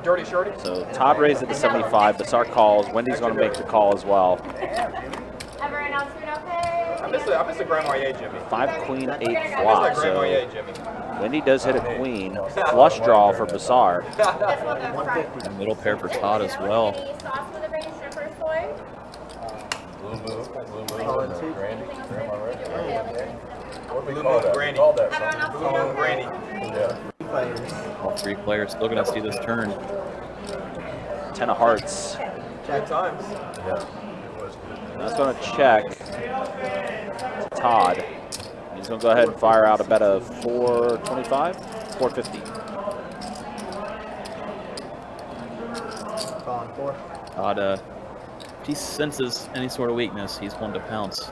dirty shorty. So Todd raised it to 75. Basar calls. Wendy's going to make the call as well. Ever announcement okay? I miss the Grand Marnier, Jimmy. 5 queen 8 I miss flop. that Grand Marnier, So Jimmy. Wendy does hit a queen. Flush draw for Basar. And middle pair for Todd as well. Any sauce for the British Shepherd's toy? Blue moon, Granny. What do we Blue call moon that? Granny. Call that Everyone something. else Blue moon Granny. Yeah. All 3 players still going to see this turn. 10 of hearts. Good times. Yeah. That's going to check Todd. He's going to go ahead and fire out a bet of 425, 450. Call in 4. Todd, if he senses any sort of weakness, he's one to pounce.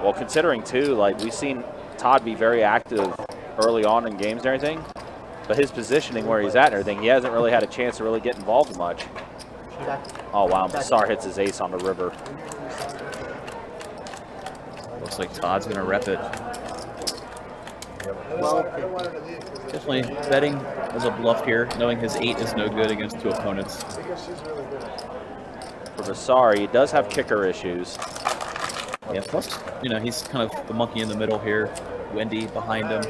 Well, considering too, like we've seen Todd be very active early on in games and everything, but his positioning where he's at and everything, he hasn't really had a chance to really get involved much. Oh wow, Basar hits his ace on the river. Looks like Todd's going to rep it. Definitely betting as a bluff here, knowing his 8 is no good against 2 opponents. For Basar, he does have kicker issues. Yeah, plus, he's kind of the monkey in the middle here. Wendy behind him.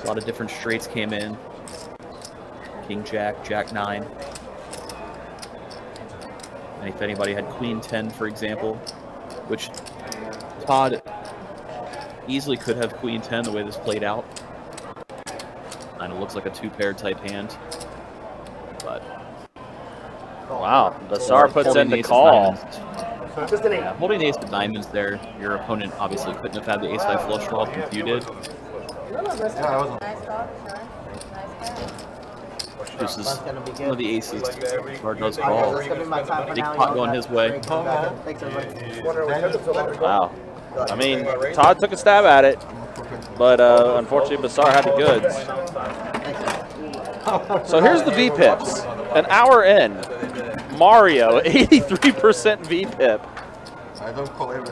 A lot of different straights came in. King Jack, Jack 9. And if anybody had Queen 10, for example, which Todd easily could have Queen 10 the way this played out. Kind of looks like a 2-pair type hand, but Wow, Basar puts in the call. Just an 8. Yeah, holding the ace of diamonds there, your opponent obviously couldn't have had the ace high flush draw since you did. Nice call, sure. Nice This is That's gonna be one good. of the aces Basar does call. That's gonna be my time for Big now. pot Y'all going got his way. break. Thanks, everybody. Wow. I mean, Todd took a stab at it, but unfortunately Basar had the goods. So here's the VPIPs. An hour in, Mario, 83% VPIP.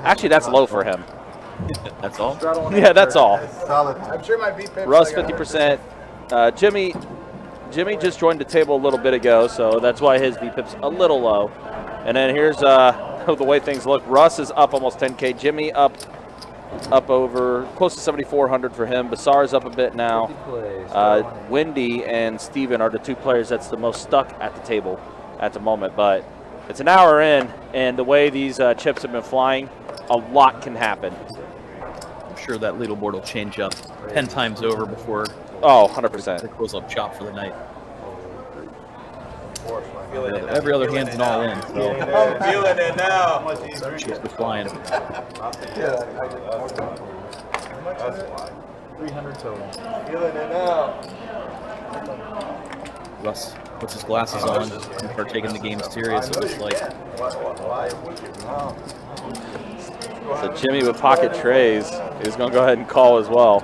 Actually, that's low for him. That's all? Yeah, that's all. I'm sure my VPIP. Russ, 50%. Jimmy just joined the table a little bit ago, so that's why his VPIP's a little low. And then here's the way things look. Russ is up almost 10K. Jimmy up over close to 7,400 for him. Basar is up a bit now. Wendy and Steven are the two players that's the most stuck at the table at the moment. But it's an hour in, and the way these chips have been flying, a lot can happen. I'm sure that leaderboard will change up 10 times over before Oh, 100%. they close up shop for the night. Every other hand's an all in, so I'm feeling it now. chips are flying. 300 total. Feeling it now. Russ puts his glasses on and start taking the game serious. It looks like So Jimmy with pocket trays is going to go ahead and call as well.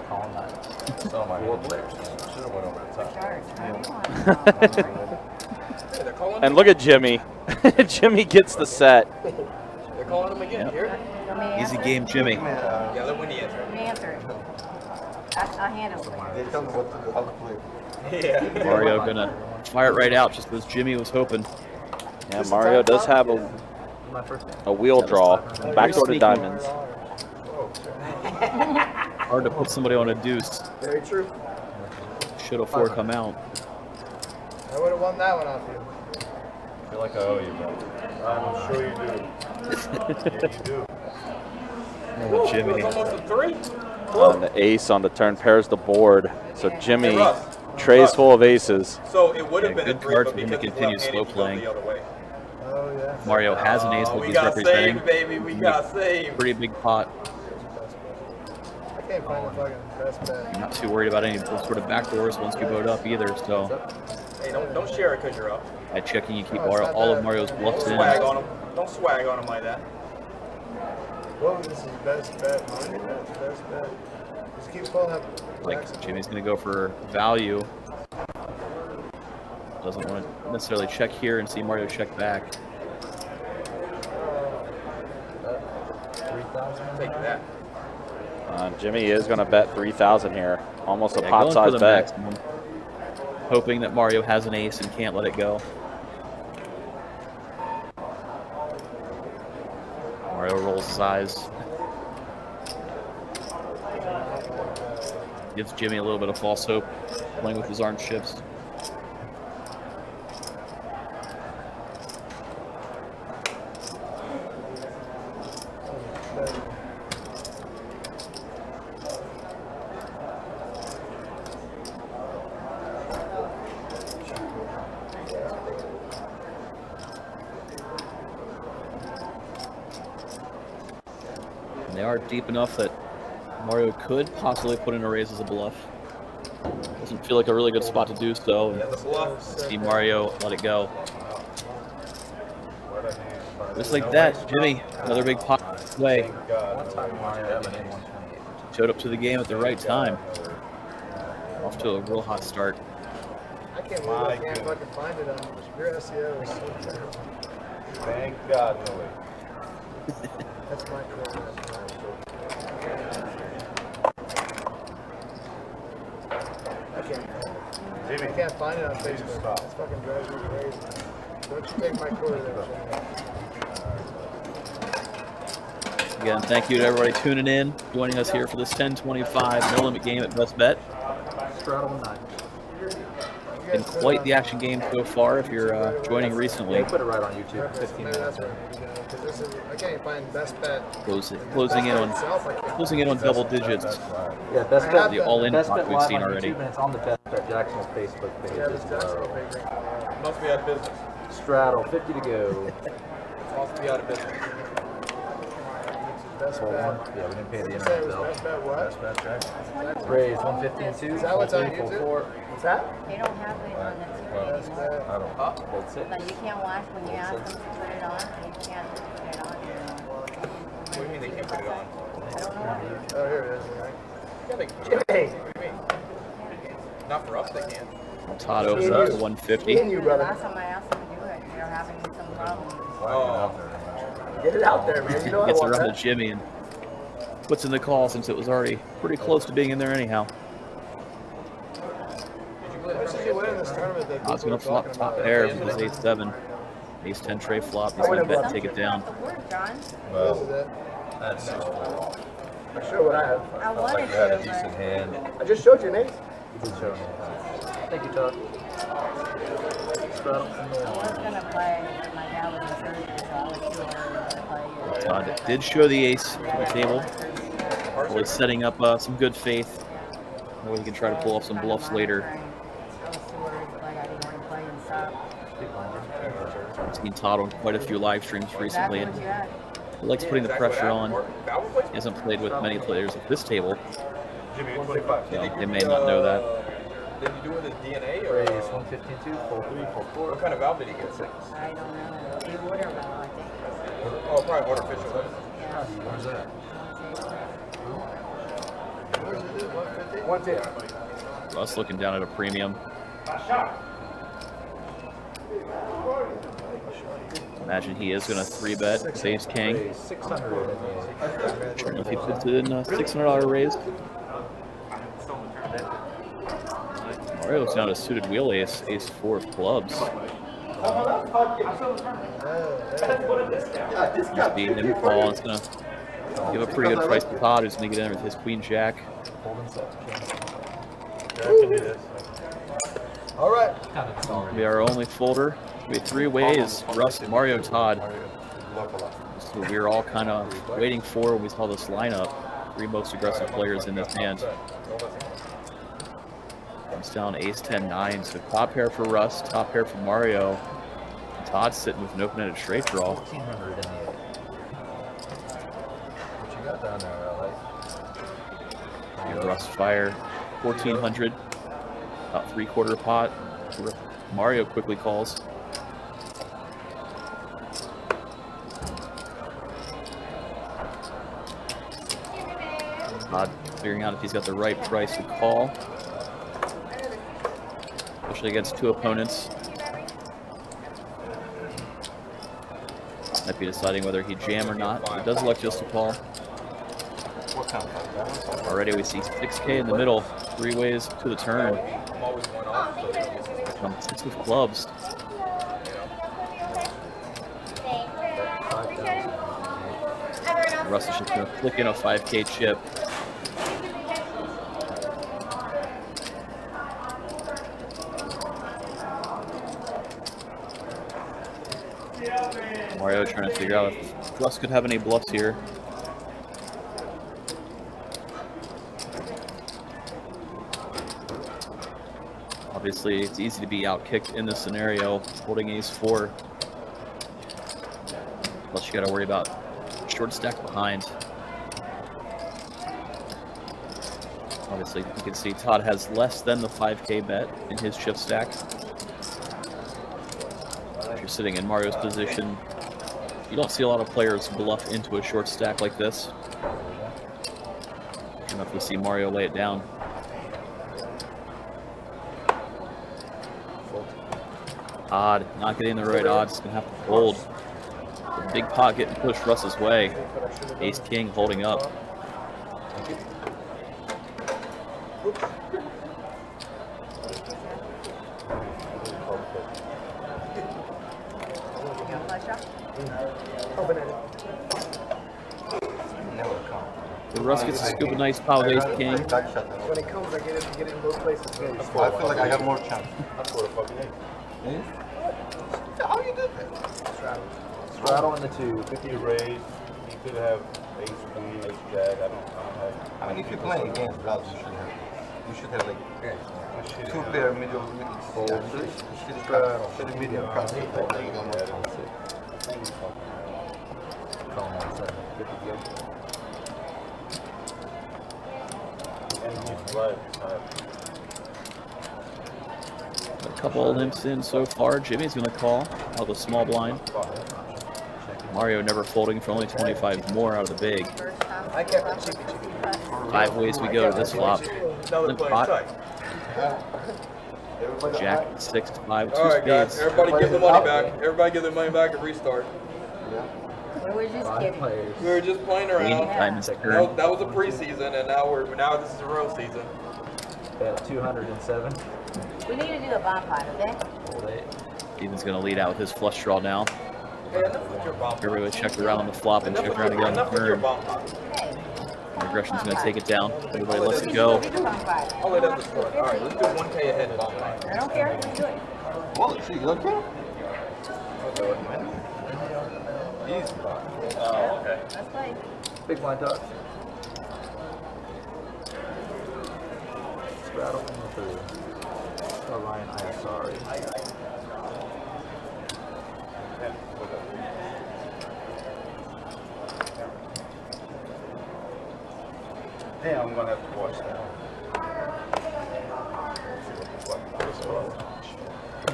They're calling And look at Jimmy. Jimmy gets the set. They're calling him again. Here. easy game, Jimmy. Yeah, let Wendy answer. Let me answer it. I'll handle it. Yeah. Mario gonna fire it right out, just as Jimmy was hoping. Yeah, Mario does have a wheel draw. Backdoor to diamonds. Hard to put somebody on a deuce. Very true. Should a 4 come out? I would have won that one off you. I feel like I owe you, bro. I'm sure you do. Yeah, you do. Oh, Jimmy. It's almost a 3. On the ace on the turn pairs the board. So Jimmy trays full of aces. So it would have been a Good 3, card but for him to because he's continue left-handed, slow he goes playing. the other way. Oh, yeah. Mario has an ace, but We he's got representing. saved, baby. We got saved. Pretty big pot. I can't find the fucking best bet. I'm not too worried about any sort of backdoors once you vote up either. So Hey, don't share it because you're up. by checking, you keep Oh, it's not all of bad. Mario's bluffs Don't in. swag on him. Don't swag on him like that. Well, this is best bet. Mine is best bet. Just keep pulling up. Like Jimmy's gonna go for value. Doesn't want to necessarily check here and see Mario check back. Take that. Jimmy is going to bet 3,000 here. Almost a Yeah, pot going for size the bet. maximum, hoping that Mario has an ace and can't let it go. Mario rolls his eyes. Gives Jimmy a little bit of false hope, playing with his orange chips. And they are deep enough that Mario could possibly put in a raise as a bluff. Doesn't feel like a really good spot to do so. Yeah, the bluff. See Mario let it go. Just like that, Jimmy, another big pot play. Showed up to the game at the right time. Off to a real hot start. I can't believe I can't fucking find it on your SEO. Is so terrible. Thank God, no way. That's my fault. I can't find it on Facebook. It's fucking drives me crazy. Don't you take my quarter there, Shane. Again, thank you to everybody tuning in, joining us here for this 10-25 no limit game at Best Bet. Straddle 9. Been quite the action game so far if you're joining recently. They put it right on YouTube. 15 Maybe minutes. that's what I'm doing, 'cause this is, I can't find best bet. Closing in on double digits. Yeah, best I bet. have The all-in Best pot bet we've live seen on already. YouTube, and it's on the Best Bet Jacksonville Facebook page Yeah, as that's well. what I'm Must be out of business. Straddle, 50 to go. Wants to be out of business. Best bet. Yeah, we didn't pay the internet bill. Best bet what? Best bet, right? Raise 150 and 2. Is that what's on 3, YouTube? 4. What's that? They don't have it on the TV Best anymore. bet. I don't know. Hold 6. Like you can't watch when you ask them to put it on. You can't put it on anymore. What do you mean they can't put it on? I don't know. Oh, here it is. Yeah, they Jimmy. What do you mean? Not for us, they can't. Todd opens up to 150. In you, The brother. last time I asked them to do it, they're having some problems. Oh. Get it out there, man. You know I Gets want around to that. Jimmy and puts in the call since it was already pretty close to being in there anyhow. Todd's going to flop top pair with his ace-7. Ace-10 tray flop. He's going to bet and take it down. The word, John. That's 6-4. I showed what I have. I wanted You had a to, decent but hand. I just showed you an ace. You did show me. Thank you, Todd. Straddle. I was gonna play. My dad was in surgery, so I was too early to play it. Todd did show the ace to the table. Always setting up some good faith. That way he can try to pull off some bluffs later. I was too early to play. I didn't want to play and stop. I've seen Todd on quite a few live streams recently, Exactly and what you had. he likes putting the pressure on. He hasn't played with many players at this table, Jimmy, 25. so they may not know that. Did you do it with his DNA or Raise 150 and 2. 4, 3, 4, 4. what kind of valve did he get? I don't know. The order about, I think. Oh, probably artificial. Yeah. Where's that? 150. Russ looking down at a premium. Imagine he is going to 3-bet with ace king. Raise 600. I don't know if he puts it in a $600 raise. Mario's down to suited wheel ace, ace-4 of clubs. Just beat him call. It's going to give a pretty good price to Todd, who's going to get in with his queen-jack. All right. Be our only folder. We have 3 ways: Russ, Mario, Todd. So we were all kind of waiting for when we saw this lineup. 3 most aggressive players in this hand. Comes down ace-10, 9. So top pair for Russ, top pair for Mario. And Todd's sitting with an open-ended straight draw. 1,400 in the 8. What you got down there, LA? Give Russ fire 1,400. About 3/4 pot. Mario quickly calls. Todd figuring out if he's got the right price to call, especially against 2 opponents. Might be deciding whether he jam or not. He does elect just to call. Already we see 6K in the middle, 3 ways to the turn. I'm always one off. 6 of clubs. Russ is just going to flick in a 5K chip. Mario trying to figure out if Russ could have any bluffs here. Obviously, it's easy to be outkicked in this scenario, holding ace-4. Plus, you got to worry about short stack behind. Obviously, you can see Todd has less than the 5K bet in his chip stack. If you're sitting in Mario's position, you don't see a lot of players bluff into a short stack like this. I don't know if we see Mario lay it down. Odd, not getting the right odds, gonna have to fold. The big pot getting pushed Russ's way. Ace King holding up. The Russ gets to scoop a nice pot with Ace King. When it comes, I get it in both places. I feel like I have more chance. That's what a fucking name. How you do that? Straddle in the 2. 50 raise. He could have ace queen, ace jack. I don't have. I mean, if you're playing against gloves, you should have. You should have like 2 pair medium. Should medium cut. A couple of limps in so far. Jimmy's going to call out of the small blind. Mario never folding for only 25 more out of the big. I kept it chippy. 5 ways we go to this flop. Limp pot. Jack 6, 5, 2 All right, guys. spades. Everybody give the money back. Everybody give their money back and restart. We were just kidding. We were just playing around. Diamond's turn. That was a preseason, and now this is a real season. Bet 207. We need to do a bomb pot, okay? Fold 8. Steven's going to lead out with his flush draw now. Hey, enough with your bomb pot. Everybody check around on the flop and check around again on the Enough with your turn. bomb pot. Hey. Aggression's going to take it down. Everybody lets it go. Do the bomb pot. I'll let that start. All right, let's do 1K ahead bomb pot. I don't care. Do it. Well, see, you don't care? Easy. Oh, okay. Let's play. Big blind dot. Straddle in the 3. Oh, Ryan, I am sorry. Yeah, I'm gonna have to watch that.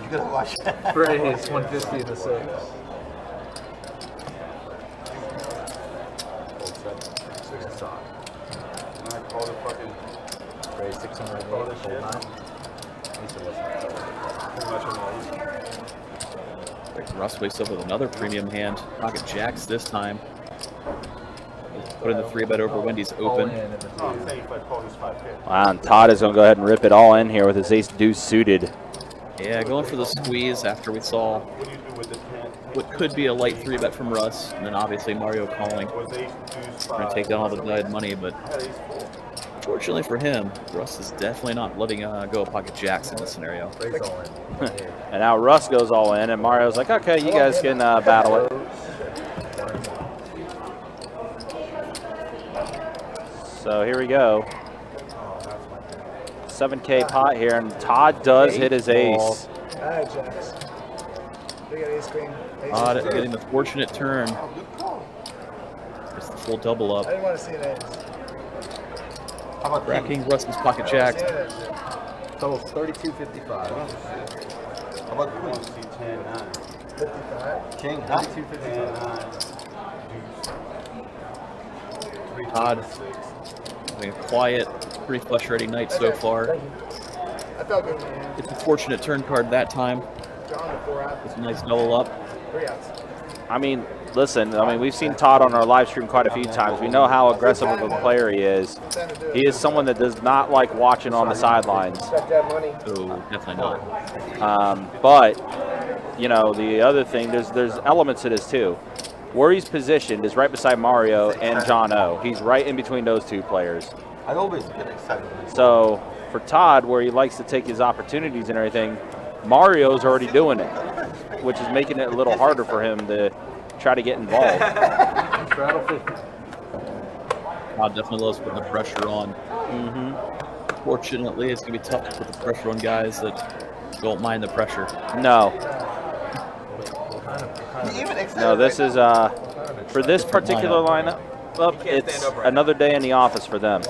You gotta watch that. Raise 150 in the 6. Fold 7. 6 sock. And I call the fucking Raise 608. Fold 9. At least it wasn't. pretty much on Russ wakes up with another premium hand. Pocket jacks this time. Put in the 3-bet over Wendy's All open. in the 2. No, I'm saying if I call this 5 pair. Wow, and Todd is going to go ahead and rip it all in here with his ace deuce suited. Yeah, going for the squeeze after we saw What do you do with this hand? what could be a light 3-bet from Russ, and then obviously Mario calling. Was ace, deuce, Trying to 5. take down all the dead money, but I had ace 4. fortunately for him, Russ is definitely not letting go of pocket jacks in this scenario. Raise all in. And now Russ goes all in, and Mario's like, okay, you guys can battle it. So here we go. 7K pot here, and Todd does hit his ace. All right, Jacks. We got ace queen. Todd getting the fortunate turn. It's the full double I up. didn't want to see an ace. How about Cracking Russ's pocket jacks. Totals 32.55. How about queen? See 10, 9. 55. King, 32.55. Todd having a quiet, pretty flush-ready night so far. Thank you. I felt good in the hand. It's a fortunate turn card that time. John with 4 outs. It's a nice double up. 3 outs. I mean, listen, we've seen Todd on our live stream quite a few times. We know how aggressive of a player he is. Time to do it. He is someone that does not like watching on the sidelines. Got that money. So definitely not. But, you know, the other thing, there's elements to this too. Where he's positioned is right beside Mario and John O. He's right in between those two players. I always get excited. So for Todd, where he likes to take his opportunities and everything, Mario's already doing it, which is making it a little harder for him to try to get involved. Straddle 50. Todd definitely loves putting the pressure on. Fortunately, it's going to be tough to put the pressure on guys that don't mind the pressure. No, He even excited. no, this is for this particular lineup. It's another day in the office for them.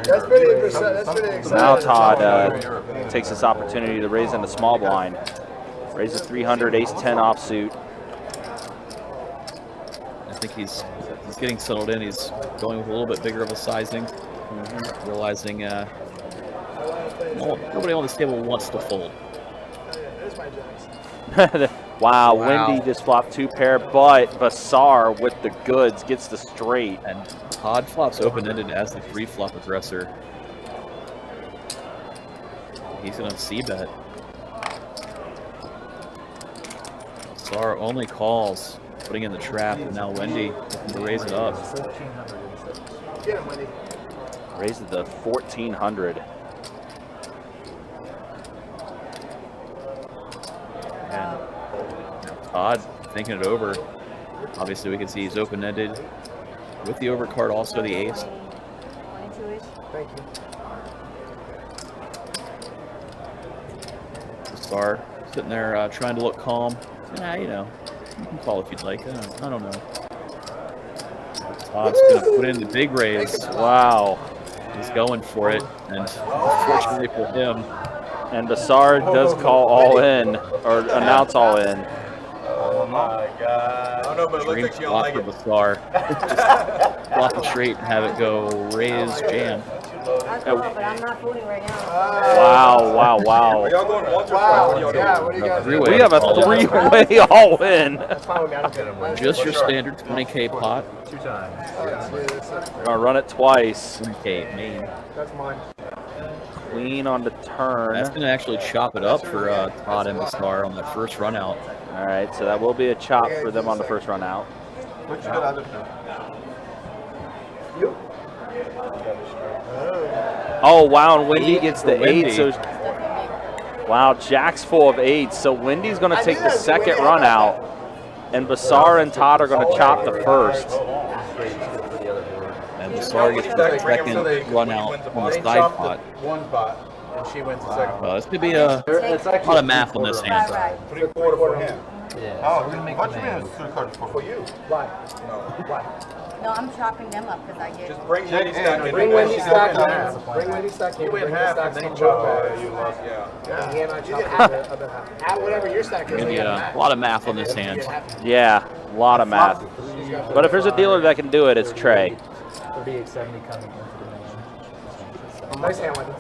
That's pretty interesting. That's pretty exciting. Now Todd takes this opportunity to raise in the small blind. Raises 300, ace 10 offsuit. I think he's getting settled in. He's going with a little bit bigger of a sizing, realizing nobody on this table wants to fold. There's my Jacks. Wow, Wendy just flopped 2 pair, but Basar with the goods gets the straight. And Todd flops open-ended as the 3-flop aggressor. He's going to c-bet. Basar only calls, putting in the trap, and now Wendy looking to raise it up. 1,400 in the 6. Get him, Wendy. Raised it to 1,400. And Todd thinking it over. Obviously, we can see he's open-ended with the overcard, also the ace. 22-ish. Thank you. Basar sitting there trying to look calm. Yeah, you know, you can call if you'd like. I don't know. Todd's going to put in the big raise. Wow. He's going for it, and unfortunately for him. And Basar does call all in, or announce all in. Oh my God. I don't know, but it looks like you don't like it. Basar. Just block the straight and have it go raise jam. I call, but I'm not fooling right now. Wow. Are y'all going once or twice? What are y'all doing? Yeah, what do you guys do? We have a three-way all in. That's fine with me. I don't get him. Just your standard 20K pot. 2 times. We're gonna run it twice. 20K main. That's mine. Queen on the turn. That's going to actually chop it up for Todd and Basar on that first run out. All right, so that will be a chop for them on the first run out. What you got other thing? Oh, wow, and Wendy gets the Wendy. 8. So, wow, Jack's full of 8. So Wendy's going to take the second run out, and Basar and Todd are going to chop the first. And Basar gets the second run out on the side pot. One pot, and she wins the second pot. This could be a lot of math on this hand. Right. 3/4 for him. Yeah. Oh, we're gonna make what the you main. mean 3/4 for you? Why? No. Why? No, I'm chopping them up because I get. Just bring Wendy stack in. Bring Wendy stack in. Yeah. Bring Wendy stack in. You went Bring half the and stacks then on chop both it. You lost. Yeah. He and I chopped the other half. At whatever your stack is. Gonna be a lot of math on this hand. Yeah, a lot of math. But if there's a dealer that can do it, it's Trey. 3870 coming into the main. Nice hand, Wendy.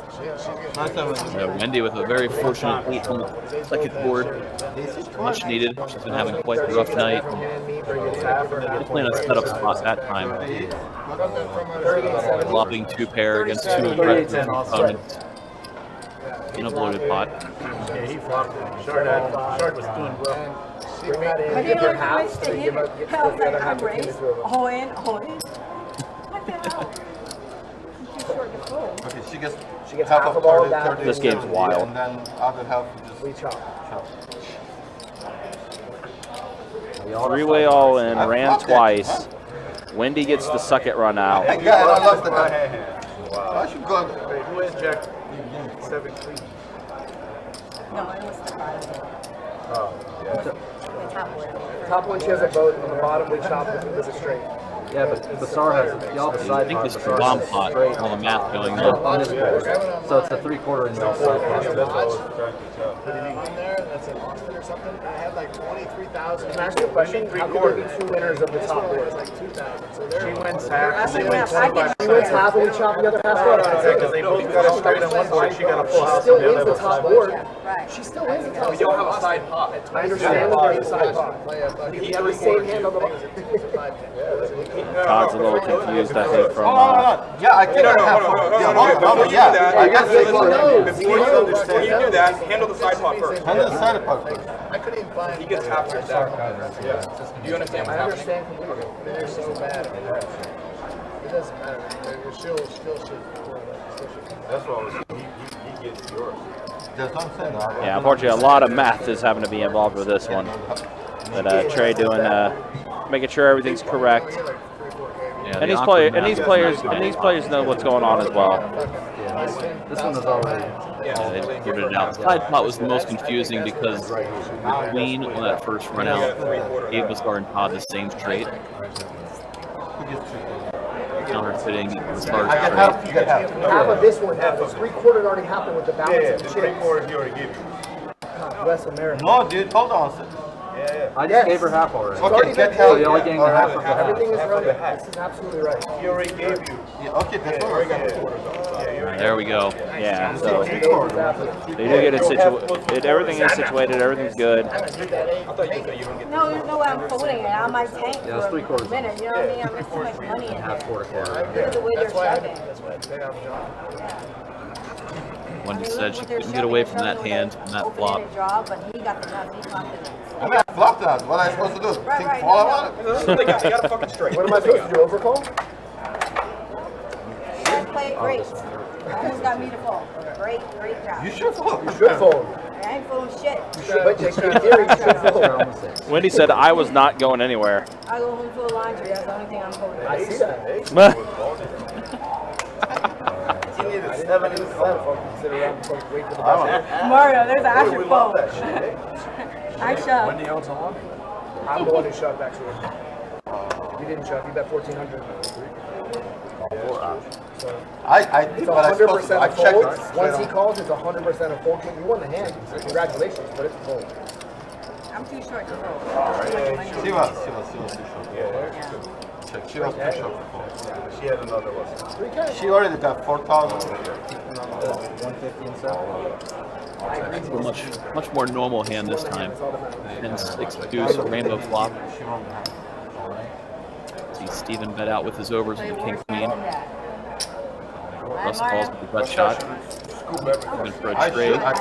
Wendy with a very fortunate 8 on the second board. Much needed. She's been having quite a rough night. Definitely in a setup spot that time. Flopping 2 pair against 2 aggressive opponents. In a bloated pot. Yeah, he flopped it. Shard was doing well. Bring that in. But Give you your know, half. I So to you give him. up. Give I was the like, other I'm half between the raised. two of them. All in. What the hell? I'm too short to fold. Okay, She gets half of all of that. This game's wild. And then other half you just We chop. chop. 3-way all in, ran twice. Wendy gets the second run out. Hey, guy, I love the guy. I should go. Who is Jack? 7-3. No, it was the bottom. Oh, yeah. The top one. Top one, she has a boat. On the bottom, we chop it with a straight. Yeah, but Basar has y'all have a I side think pot. this is Basar bomb has pot, straight all the math going on on. this board. So it's a 3/4 in y'all side pot. On there, that's in Austin or something. I had like 23,000. Can I ask you a question? How could there be 2 winners of the top board? It's like 2,000. So they're She wins half. She wins She wins half and we chop the other half up. Because they both got a straight on one board. She got a She plus. still wins the top board. Right. She still wins the top You don't board. have a side pot. I understand that there's a side pot. You have the same hand on the bottom. Todd's a little confused, I think, from. Yeah, I think No, I have. Before you do that, I guess they before understand. you do that, handle the side pot first. Handle the side part first. I couldn't even find. He gets half your stack. Do you understand I what's happening? understand completely. They're so bad. It doesn't matter. They're still should. That's what he gets yours. That's what I'm saying. Yeah, unfortunately, a lot of math is having to be involved with this one. But Trey doing, making sure everything's correct. Yeah, And the these awkward players know what's going on as well. This one was already. Yeah, they figured it out. The side pot was the most confusing because the queen on that first run out gave Basar and Todd the same straight. Counterfeiting Basar's straight. You get half. Half of this one, half of 3/4 already happened with the balance Yeah, of the chips. 3/4 he already gave you. God bless America. No, dude, hold on. I just gave her half already. Okay, get So half. you're only getting the half of the half. Everything is right. This is absolutely right. He already gave you. Yeah, okay, that's what we're gonna. There we go. Yeah, so they do get it situated. Everything is situated. Everything's good. No, there's no way I'm folding it. I might tank Yeah, it's for 3/4. a minute. You know what I mean? I'm just too much money in Half there. quarter. Look at the way they're shoving. Wendy said she couldn't get away from that hand and that flop. Draw, but he got the nuts. He flopped the nuts. I mean, I flopped that. What am I supposed to do? Right, Think right, fall no, out of it? They got a fucking straight. What am I supposed to do? Overcall? Don't play it great. Almost got me to fold. Great job. You should fold. You should fold. I ain't full of shit. But in theory, you should fold. Wendy said I was not going anywhere. I go home full of laundry. That's the only thing I'm folding. I see that. You need a 7 and 7. Sit around and wait for the Mario, there's an actual fold. that shit. I shove. Wendy owns a laundry. I'm the one who shoved, actually. You didn't shove. You bet 1,400. I did It's what I supposed 100% to. I a checked fold. it. Once he calls, it's 100% a fold. You won the hand. So congratulations, but it's a fold. I'm too short to fold. She was too short to fold. She had another one. She already got 4,000. 150 and stuff. Much more normal hand this time. And 6 deuce rainbow flop. See Steven bet out with his overs with the king queen. Russ calls with the gut shot. Looking for a trade. I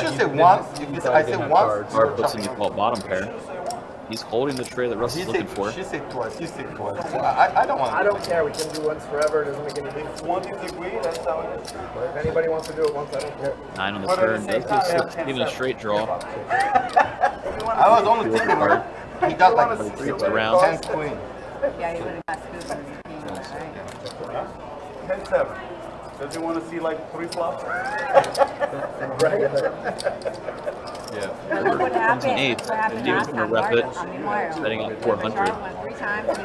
should say one. I said once. Bar puts in the bottom pair. He's holding the tray that Russ is looking for. She said twice. He said twice. I don't want to. I don't care. We can do once forever. It doesn't make any difference. Once you agree, that's how it is. But if anybody wants to do it once, I don't care. 9 on the turn. Does give Steven a straight draw. I was only thinking about it. He got like It's around. 10 queen. Yeah, you would have got scooped on the king, right? 10-7. Does he want to see like 3 flops? Yeah. But look what Comes in happened. 8. What happened Steven's last going to time, rep Mario. it. I mean, Mario. Betting on 400. Charlotte won 3 times. And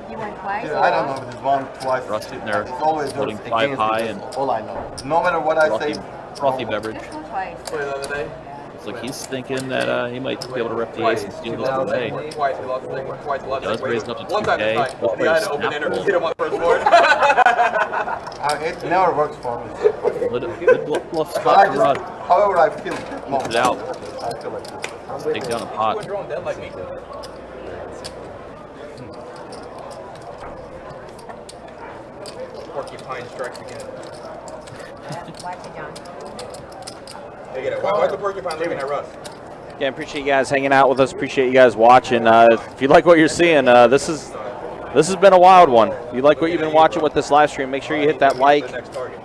he won twice. I don't know if it's one, twice. Russ sitting there It's always holding just 5 against high it, and that's all I know. No matter what I say. frothy beverage. This one twice. Played the other day. It's like he's thinking that he might be able to rep the ace and steal this away. Twice, he lost the thing. Twice, he lost He does the raise it up to One time 2K. it's like, He'll the play guy a had to open snap enter, roll. hit him on first board. It never works for me. Good bluff But spot I for just, Rod. however I feel. Put it out. I feel like this. Take down a You pot. were drawn dead like me. Porcupine strikes again. Watch it, John. They get it. Why's the porcupine looking at Russ? Again, appreciate you guys hanging out with us. Appreciate you guys watching. If you like what you're seeing, this has been a wild one. If you like what you've been watching with this live stream, make sure you hit that like.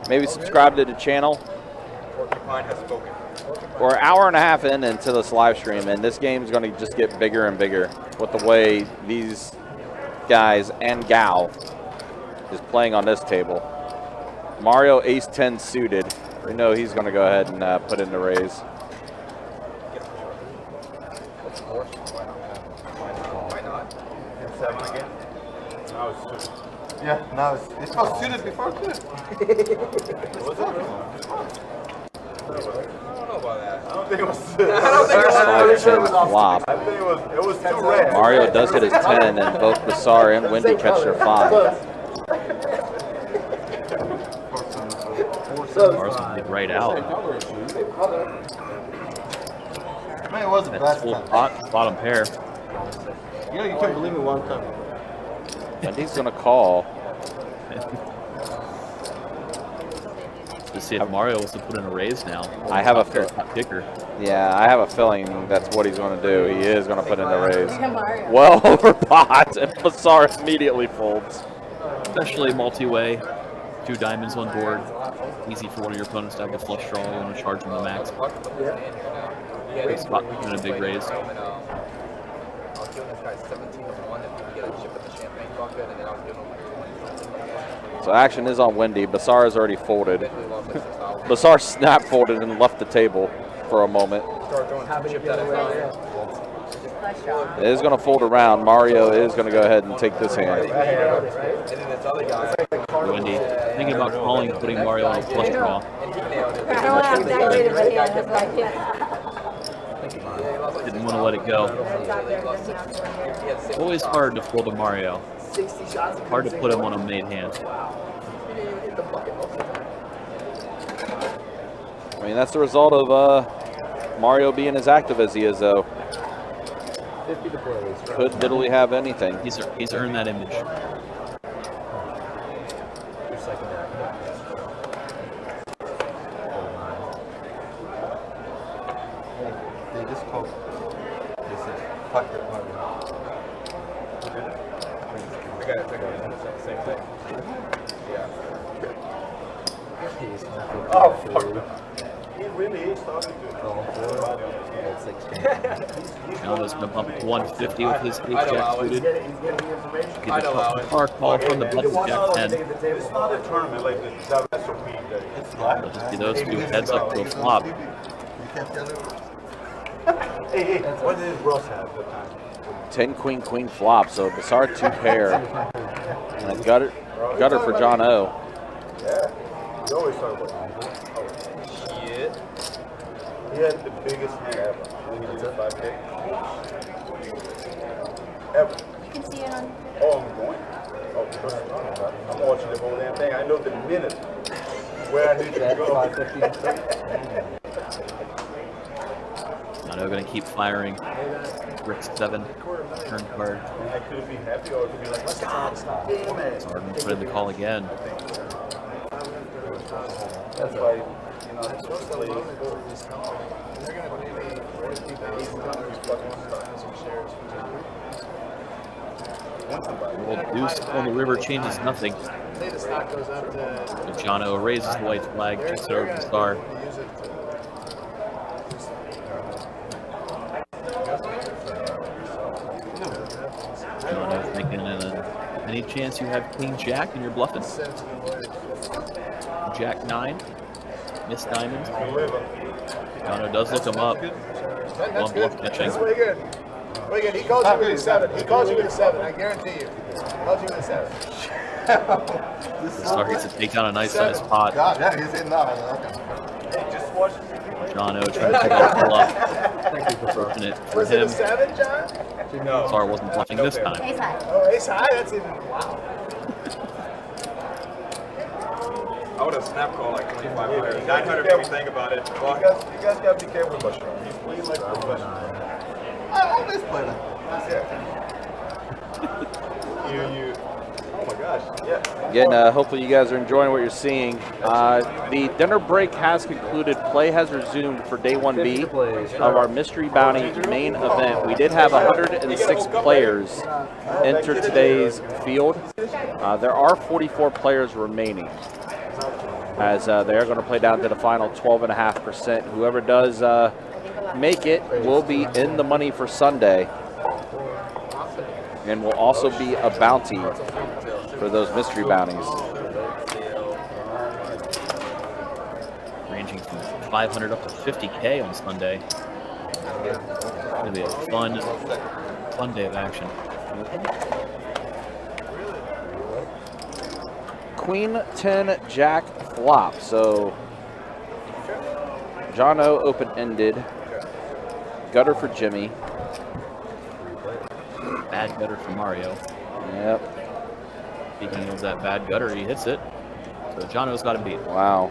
Maybe subscribe to the channel. Porcupine has spoken. We're an hour and a half into this live stream, and this game's going to just get bigger and bigger with the way these guys and gal is playing on this table. Mario ace-10 suited. We know he's going to go ahead and put in the raise. Why not? 7 again. Now it's suited. Yeah, now it's was suited before too. Was it? I don't know about that. I don't think it was suited. I don't think it was. 5-10 flop. I think it was too rare. Mario does hit his 10, and both Basar and Wendy catch their 5. Mars can get right out. Man, it was the That's best full time. pot, bottom pair. You know, you can't believe me one time. Wendy's going to call. To see if Mario was to put in a raise now. I have a top kicker. Yeah, I have a feeling that's what he's going to do. He is going to put in the raise. Look at Mario. Well over pot, and Basar immediately folds. Especially multi-way. 2 diamonds on board. Easy for one of your opponents to have a flush draw. You want to charge him the max. Big spot in a big raise. I was doing this guy 17 of 1 if we could get a chip at the champagne bucket, and then I was doing him So action is on Wendy. Basar has already folded. like $6,000. Basar snap folded and left the table for a moment. Start throwing 2 chips at a time. Flush draw. It is going to fold around. Mario is going to go ahead and take this hand. And then this other guy, Wendy thinking about calling, putting Mario on a flush draw. and he nailed it. I don't want to have that great of a hand. That's why I can't. Didn't want to let it go. Always hard to fold a Mario. Hard to put him on a made hand. I mean, that's the result of Mario being as active as he is, though. 50 to play. Could literally have anything. He's earned that image. Your second act. They just called. They said, fuck it, Mario. I got it. Same thing. Oh, fuck. He really is talking to Jono's going to bump it to 150 with his ace jack suited. I'd allow it. Car call from the button jack 10. It's not a tournament like the WSOP. It's not. It'll just be those two heads up to a flop. Hey, what did Russ have at the time? 10 queen queen flop, so Basar 2 pair. And a gutter for John O. Yeah. You always talk about Shit. He had the biggest hand ever. When he did 5K. Ever. You can see it on. Oh, I'm going. Oh, I'm watching the whole damn thing. I know the minute where I need to go. Jono going to keep firing. Rick 7, turn card. I could be happy or I could be like, stop. Damn it. Sargent put in the call again. That's why, you know, it's supposed to play. They're going to pay me $50,000 Old deuce on the river changes nothing. Say the stock goes up to. So Jono raises the white flag, kicks it over to Basar. Jono thinking, any chance you have King Jack and you're bluffing? Jack 9, Miss Diamond. Jono does look him up. One bluff catching. That's way good. Way good. He calls you with a 7. He calls you with a 7. I guarantee you. He calls you with a 7. Basar gets to take down a nice sized pot. God, yeah, he's in now. Just watch. Jono trying to take off the bluff. Fortunate for Was it him. a 7, John? Basar wasn't bluffing this time. Ace high. Oh, ace high? That's even. Wow. I would have snap called like 2,500. 900 if you think about it. You guys gotta be careful with Basar. He's playing like professional. I always play like that. Yeah. you. Oh my gosh. Yeah. Again, hopefully you guys are enjoying what you're seeing. The dinner break has concluded. Play has resumed for day 1B of our Mystery Bounty main event. We did have 106 players enter today's field. There are 44 players remaining, as they are going to play down to the final 12.5%. Whoever does make it will be in the money for Sunday, and will also be a bounty for those mystery bounties. Ranging from 500 up to 50K on Sunday. It's going to be a fun day of action. Queen 10 Jack flop. So John O open-ended. Gutter for Jimmy. Bad gutter for Mario. Yep. Speaking of that bad gutter, he hits it. So Jono's got him beat. Wow.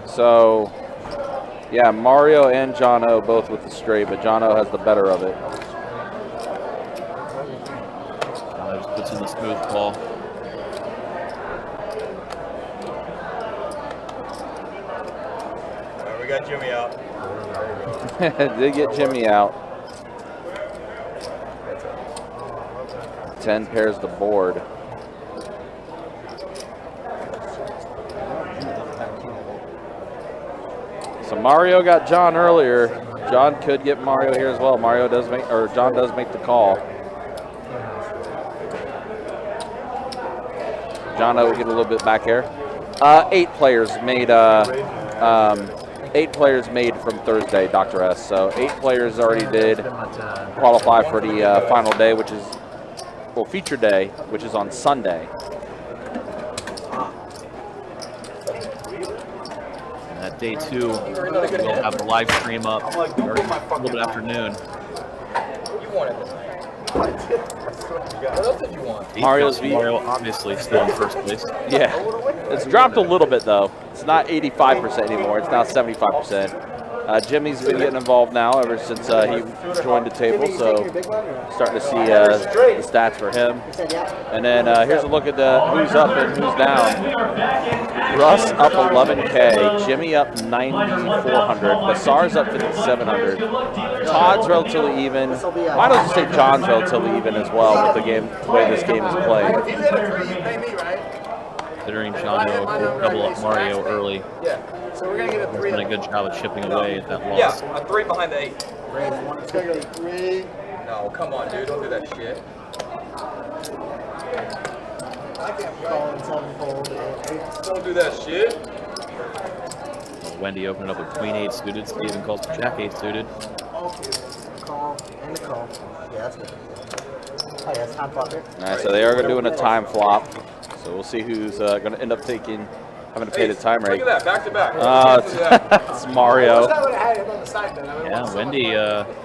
So, yeah, Mario and John O both with the straight, but John O has the better of it. Jono just puts in the smooth ball. We got Jimmy out. Did get Jimmy out. 10 pairs the board. So Mario got John earlier. John could get Mario here as well. Mario does make, or John does make the call. John will get a little bit back here. 8 players made. 8 players made from Thursday, Dr. S. So 8 players already did qualify for the final day, which is, well, feature day, which is on Sunday. And that day 2, we'll have the live stream up a little bit after noon. You wanted this. What else did you want? Mario's V. Mario obviously still in first place. Yeah, it's dropped a little bit though. It's not 85% anymore. It's now 75%. Jimmy's been getting involved now ever since he joined the table, so starting to see the stats for him. And then here's a look at who's up and who's down. Russ up 11K, Jimmy up 9,400, Basar's up 5,700. Todd's relatively even. Why don't you say John's relatively even as well with the way this game is played? If you hit a 3, you pay me, right? Considering John will double up Mario early. Yeah. So we're gonna get a 3. He's done a good job of chipping away at that loss. Yeah, a 3 behind the 8. It's gonna go 3. No, come on, dude. Don't do that shit. I can't call in 7-fold. Don't do that shit. Wendy opening up with Queen 8 suited. Steven calls for Jack 8 suited. Call and the call. Yeah, that's good. Oh yeah, it's time flopper. All right, so they are doing a time flop. So we'll see who's going to end up having to pay the time rate. Look at that, back to back. It's Mario. Yeah, Wendy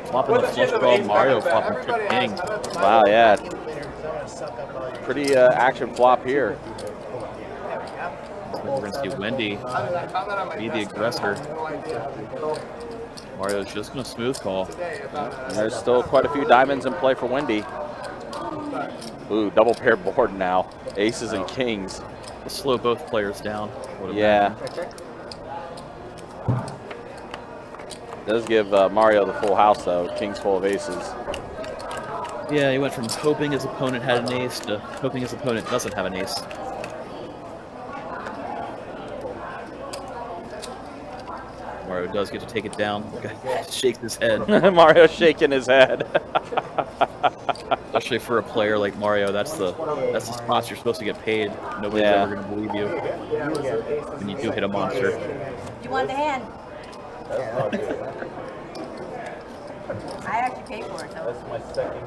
flopping the flush draw, Mario flopping trip king. Wow, yeah. Pretty action flop here. We're going to see Wendy be the aggressor. Mario's just going to smooth call. And there's still quite a few diamonds in play for Wendy. Ooh, double pair board now. Aces and kings. We'll slow both players down. Yeah. Does give Mario the full house though. Kings full of aces. Yeah, he went from hoping his opponent had an ace to hoping his opponent doesn't have an ace. Mario does get to take it down. Shakes his head. Mario's shaking his head. Especially for a player like Mario, that's the spots you're supposed to get paid. Nobody's ever going to believe you when you do hit a monster. You want the hand? I actually paid for it, so. That's my second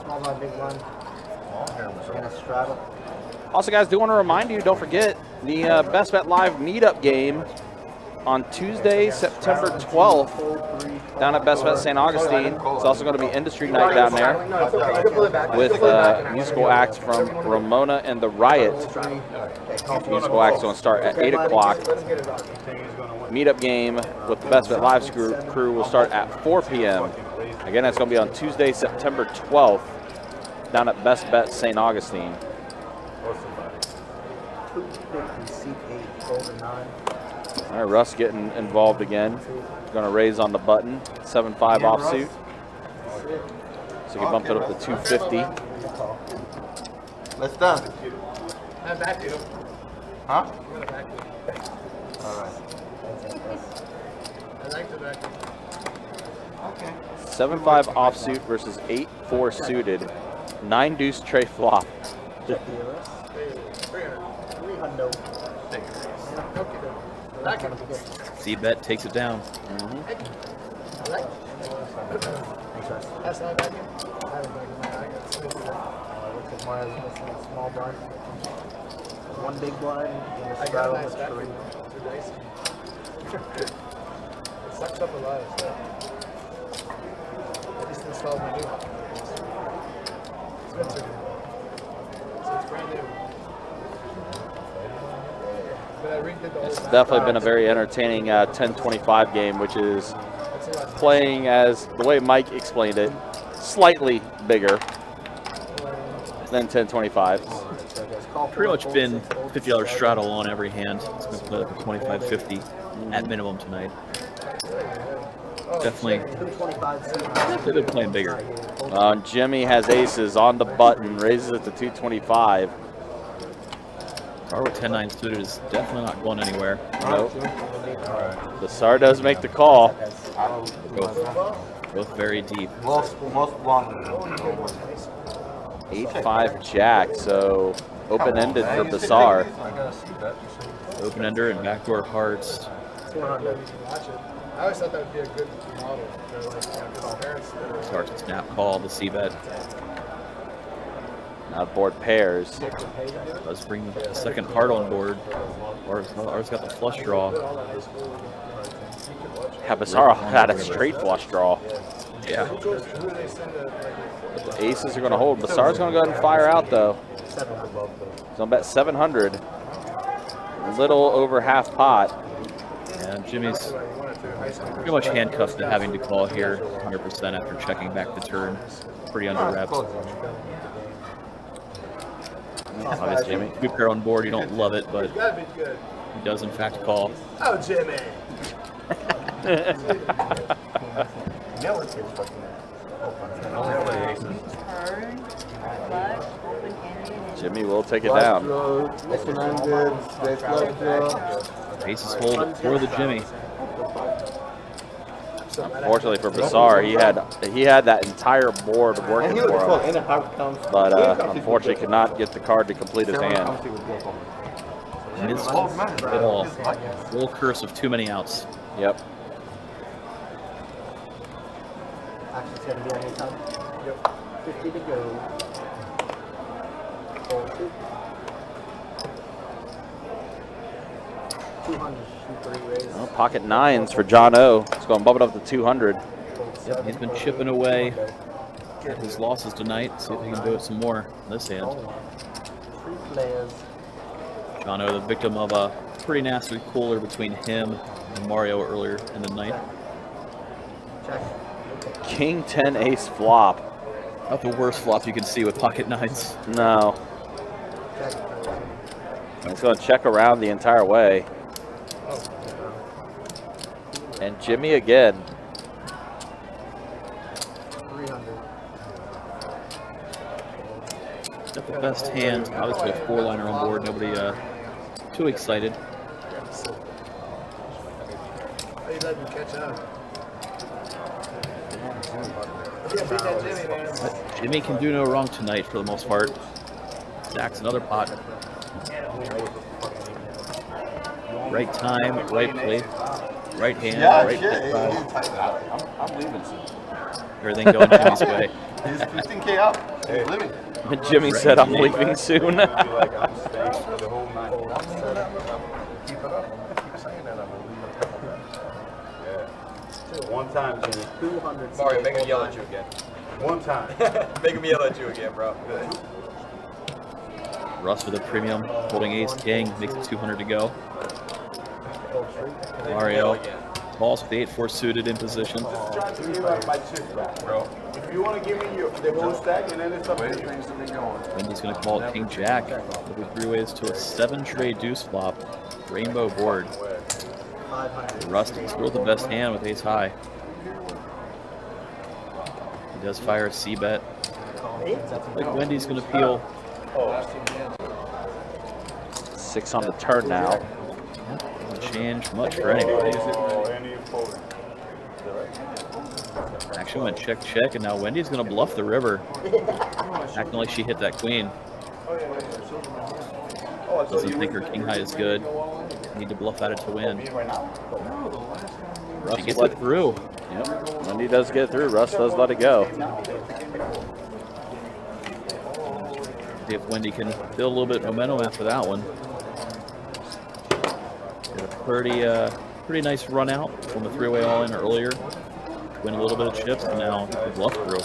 Small blind, big blind. Gonna straddle. Also, guys, do want to remind you, don't forget the Best Bet Live meetup game on Tuesday, September 12th, down at Best Bet St. Augustine. It's also going to be industry night down there with musical acts from Ramona and the Riot. Musical acts going to start at 8 o'clock. Meetup game with the Best Bet Live crew will start at 4 p.m. Again, that's going to be on Tuesday, September 12th, down at Best Bet St. Augustine. All right, Russ getting involved again. Going to raise on the button. 7-5 offsuit. So he bumped it up to 250. Let's done. I'm back, dude. Huh? All right. I like the back. Okay. 7-5 offsuit versus 8-4 suited. 9 deuce tray flop. C-bet takes it down. That's not back in. I have Small blind. One big blind. I got a nice back in. 2 dice. It sucks up a lot of stuff. I just installed my new. It's brand new. But I redid the whole It's definitely been a very entertaining 10-25 game, which is playing as, the way Mike explained it, slightly bigger than 10-25. Pretty much been $50 straddle on every hand. It's going to play like a 25-50 at minimum tonight. Definitely they've been playing bigger. Jimmy has aces on the button, raises it to 225. Our 10-9 suited is definitely not going anywhere. Nope. Basar does make the call. Both very deep. Most blonde. 8-5 jack, so open-ended for Basar. Open-ender and backdoor hearts. I always thought that would be a good model. Starts with snap call, the C-bet. Now board pairs. Does bring the second heart on board. Ours got the flush draw. Yeah, Basar had a straight flush draw. Yeah. The aces are going to hold. Basar's going to go ahead and fire out, though. He's going to bet 700. A little over half pot. And Jimmy's pretty much handcuffed to having to call here 100% after checking back the turn. Pretty under wraps. Obviously, Jimmy. 2 pair on board, you don't love it, but he does in fact call. Oh, Jimmy. Jimmy will take it down. Aces hold for the Jimmy. Unfortunately for Basar, he had that entire board working for him, but unfortunately could not get the card to complete his hand. And it's it all. Little curse of too many outs. Yep. Actually, 70 on his time. Yep. 50 to go. 200. Shoot 3 raise. Well, pocket 9s for John O. It's going to bump it up to 200. Yep, he's been chipping away at his losses tonight. See if he can do it some more in this hand. 3 players. John O, the victim of a pretty nasty cooler between him and Mario earlier in the night. Check. King 10 ace flop. Not the worst flop you can see with pocket 9s. No. Check. It's going to check around the entire way. And Jimmy again. 300. Got the best hand. Obviously a 4-liner on board. Nobody too excited. How you let me catch up? Yeah, beat that Jimmy, man. But Jimmy can do no wrong tonight for the most part. Stacks another pot. Right time, right place, right hand, right side. I'm leaving soon. Everything going Jimmy's way. He's 15K up. He's living. Jimmy said, I'm leaving soon. Like I'm staying for the whole night. Keep it up. I'm gonna keep saying that. I'm gonna leave it. Yeah. One time, Jimmy. 200. Mario, make him yell at you again. One time. Make him yell at you again, bro. Russ with a premium, holding ace king, makes it 200 to go. Mario calls with the 8-4 suited in position. Just trying to give me my chips back, bro. If you want to give me the whole stack, and then it's up to you. Wendy's going to call it king jack. Over 3 ways to a 7-tray deuce flop. Rainbow board. 500. Russ is still the best hand with ace high. He does fire a C bet. Like Wendy's going to peel. 6 on the turn now. Doesn't change much for anybody. Actually went check, check, and now Wendy's going to bluff the river. Acting like she hit that queen. Doesn't think her king high is good. Need to bluff at it to win. She gets it through. Yep. Wendy does get through. Russ does let it go. See if Wendy can build a little bit of momentum after that one. Did a pretty nice run out from the 3-way all-in earlier. Win a little bit of chips, and now the bluff through.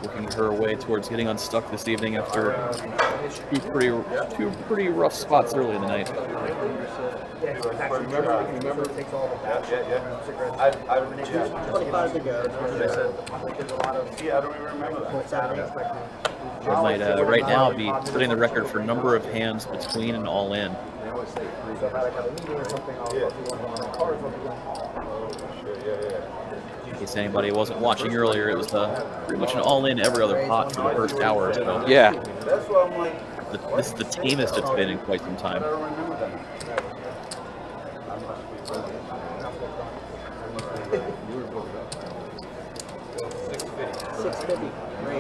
Working her way towards getting unstuck this evening after two pretty rough spots early in the night. Remember, it takes all the back. 25 to go. Yeah, I don't even remember that. She might right now be putting the record for number of hands between and all in. In case anybody wasn't watching earlier, it was pretty much an all in every other pot for the first hour or so. Yeah. That's why I'm like, This is the tamest it's been in quite some time. I don't remember that.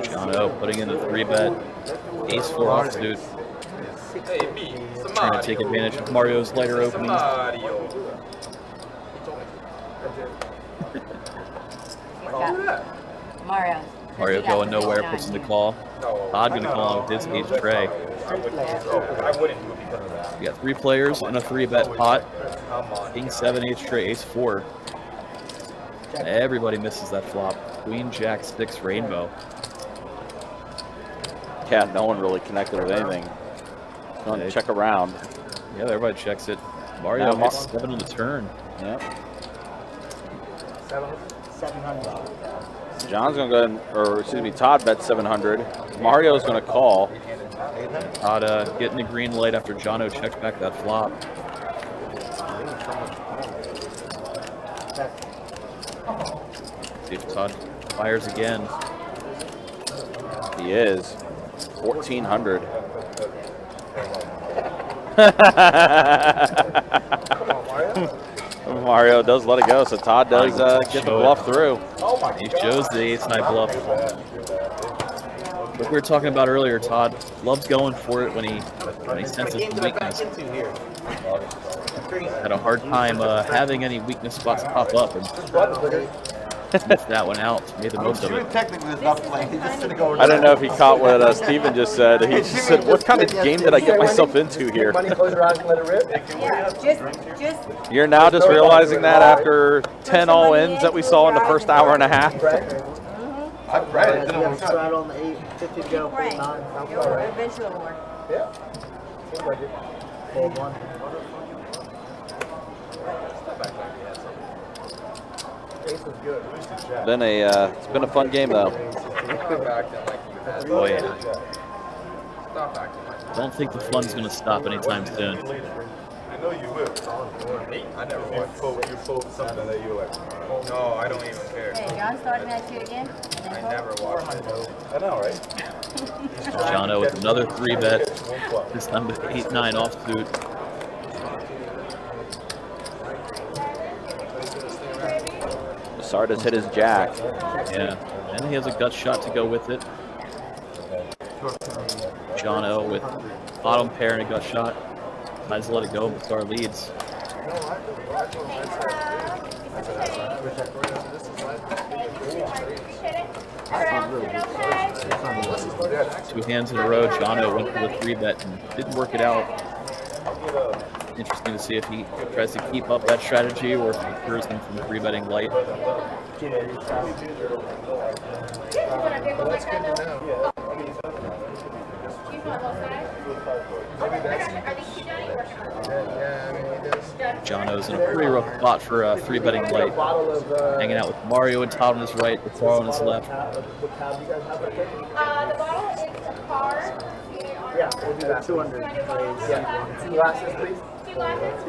John O putting in the 3-bet, ace-4 offsuit, Hey, me. trying to take advantage of Mario's lighter opening. Mario. Mario. Mario going nowhere, puts in the call. Todd going to call out with his ace tray. I wouldn't do it because of that. We got 3 players and a 3-bet pot. King 7, ace tray, ace 4. Everybody misses that flop. Queen, Jack, 6, rainbow. Yeah, no one really connected with anything. Going to check around. Yeah, everybody checks it. Mario hits 7 on the turn. Yep. 700. John's going to go ahead, or excuse me, Todd bet 700. Mario's going to call. Todd getting the green light after Jono checks back that flop. See if Todd fires again. He is. 1,400. Mario does let it go, so Todd does get the bluff through. He shows the ace-high bluff. What we were talking about earlier, Todd loves going for it when he senses the weakness. Had a hard time having any weakness spots pop up and missed that one out. Made the most of it. I don't know if he caught what Steven just said. He just said, "What kind of game did I get myself into here?" Money, close your eyes and let it rip. Yeah, just. You're now just realizing that after 10 all-ins that we saw in the first hour and a half. I've read it. Right on the 850 to go. Right. Your visual work. Yeah. Seems like it. Hold one. Ace was good. It's been a fun game though. Oh yeah. Don't think the fun's gonna stop anytime soon. I know you will. I never You watched. post something that you're like, No, I don't even care. Hey, John starting that shit again? I never watched it. I know, right? Jono with another 3-bet. This time with 8-9 offsuit. Basar has hit his jack. Yeah, and he has a gut shot to go with it. Jono with bottom pair and a gut shot. Tries to let it go, Basar leads. 2 hands in a row, Jono went for the 3-bet and didn't work it out. Interesting to see if he tries to keep up that strategy or if he clears him from 3-betting light. Jono's in a pretty rough spot for 3-betting light. Hanging out with Mario and Todd on his right, Basar on his left. The bottle is a card. Yeah, we'll do that. 200. Yeah. 2 glasses, please. 2 glasses.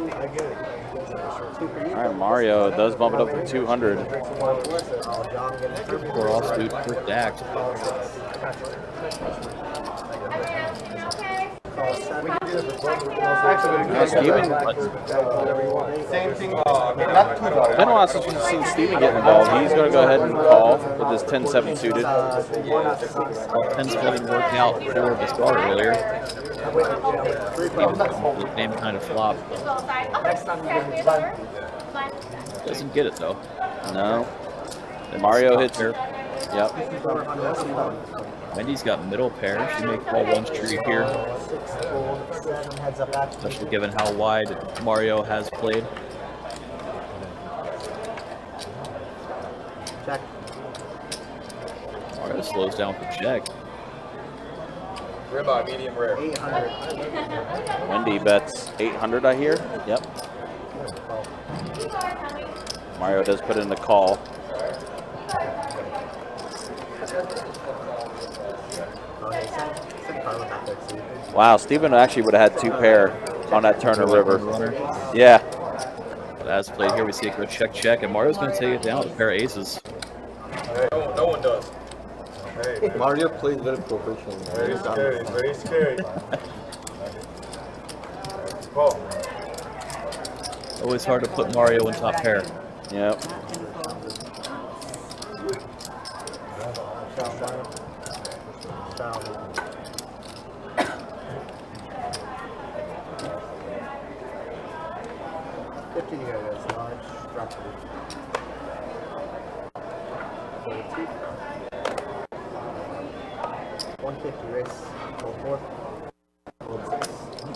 All right, Mario does bump it up to 200. Poor offsuit, first act. Steven, Same thing. been a while since we've seen Steven get involved. He's going to go ahead and call with his 10-7 suited. 10-7 worked out for Basar earlier. The same kind of flop. Doesn't get it though. No. Mario hits her. Yep. Wendy's got middle pair. She may call one street here, especially given how wide Mario has played. Mario slows down for check. Ribeye, medium rare. 800. Wendy bets 800, I hear. Yep. Mario does put in the call. Wow, Steven actually would have had 2 pair on that Turner River. Yeah. But as played here, we see it go check, check, and Mario's going to take it down with a pair of aces. No one does. Hey, Mario plays very professional. very scary, very scary. Paul. Always hard to put Mario in top pair. Yep.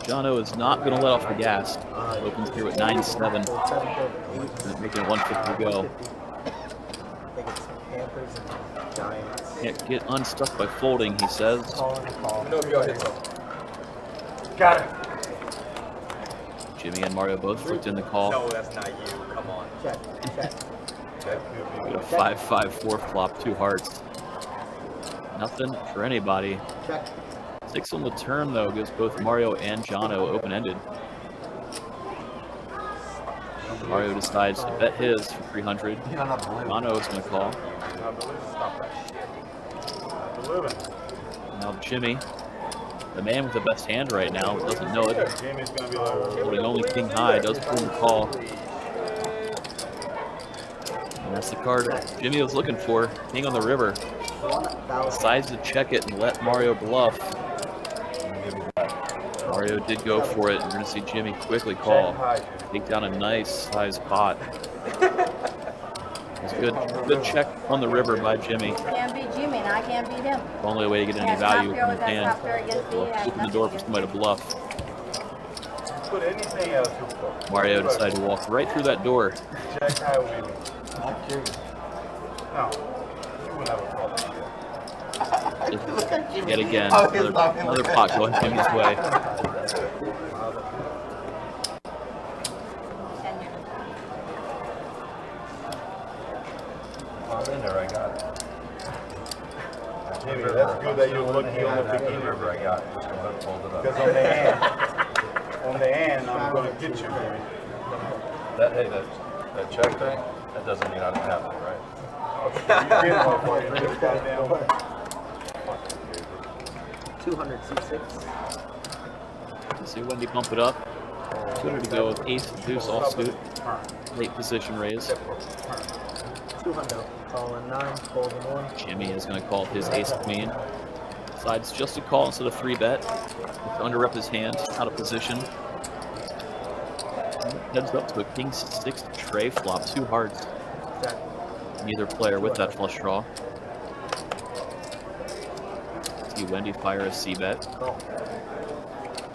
Jono is not going to let off the gas. Opens here with 9-7. Making 150 go. Panthers and Giants. Can't get unstuck by folding, he says. Calling a call. No, you hit them. Got it. Jimmy and Mario both flipped in the call. No, that's not you. Come on. Check. Check. Got a 5-5-4 flop, 2 hearts. Nothing for anybody. Check. 6 on the turn, though, gives both Mario and Jono open-ended. Mario decides to bet his for 300. Jono is going to call. Now Jimmy, the man with the best hand right now, doesn't know it. Holding only king high, does pull the call. And that's the card Jimmy was looking for. King on the river. Decides to check it and let Mario bluff. Mario did go for it. We're going to see Jimmy quickly call. Take down a nice sized pot. It's good check on the river by Jimmy. Can't beat Jimmy, and I can't beat him. The only way to get any value from his hand. Open the door for somebody to bluff. Put anything else. Mario decided to walk right through that door. Check high with me. No. You will have a problem. Yet again, another pot going Jimmy's way. In there, I got it. Jimmy, that's good that you're lucky on the beginning. I got it. Just go ahead and fold it up. Because on the end, I'm going to get you, Jimmy. That check thing, that doesn't mean I don't have it, right? You get one for you. Just goddamn. 200 C6. See Wendy bump it up. 200 to go with ace, deuce offsuit. Late position raise. 200. Calling 9, folding 1. Jimmy is going to call his ace queen. Decides just to call instead of 3-bet. Underrep his hand, out of position. Heads up to a king 6 tray flop, 2 hearts. Neither player with that flush draw. See Wendy fire a c-bet.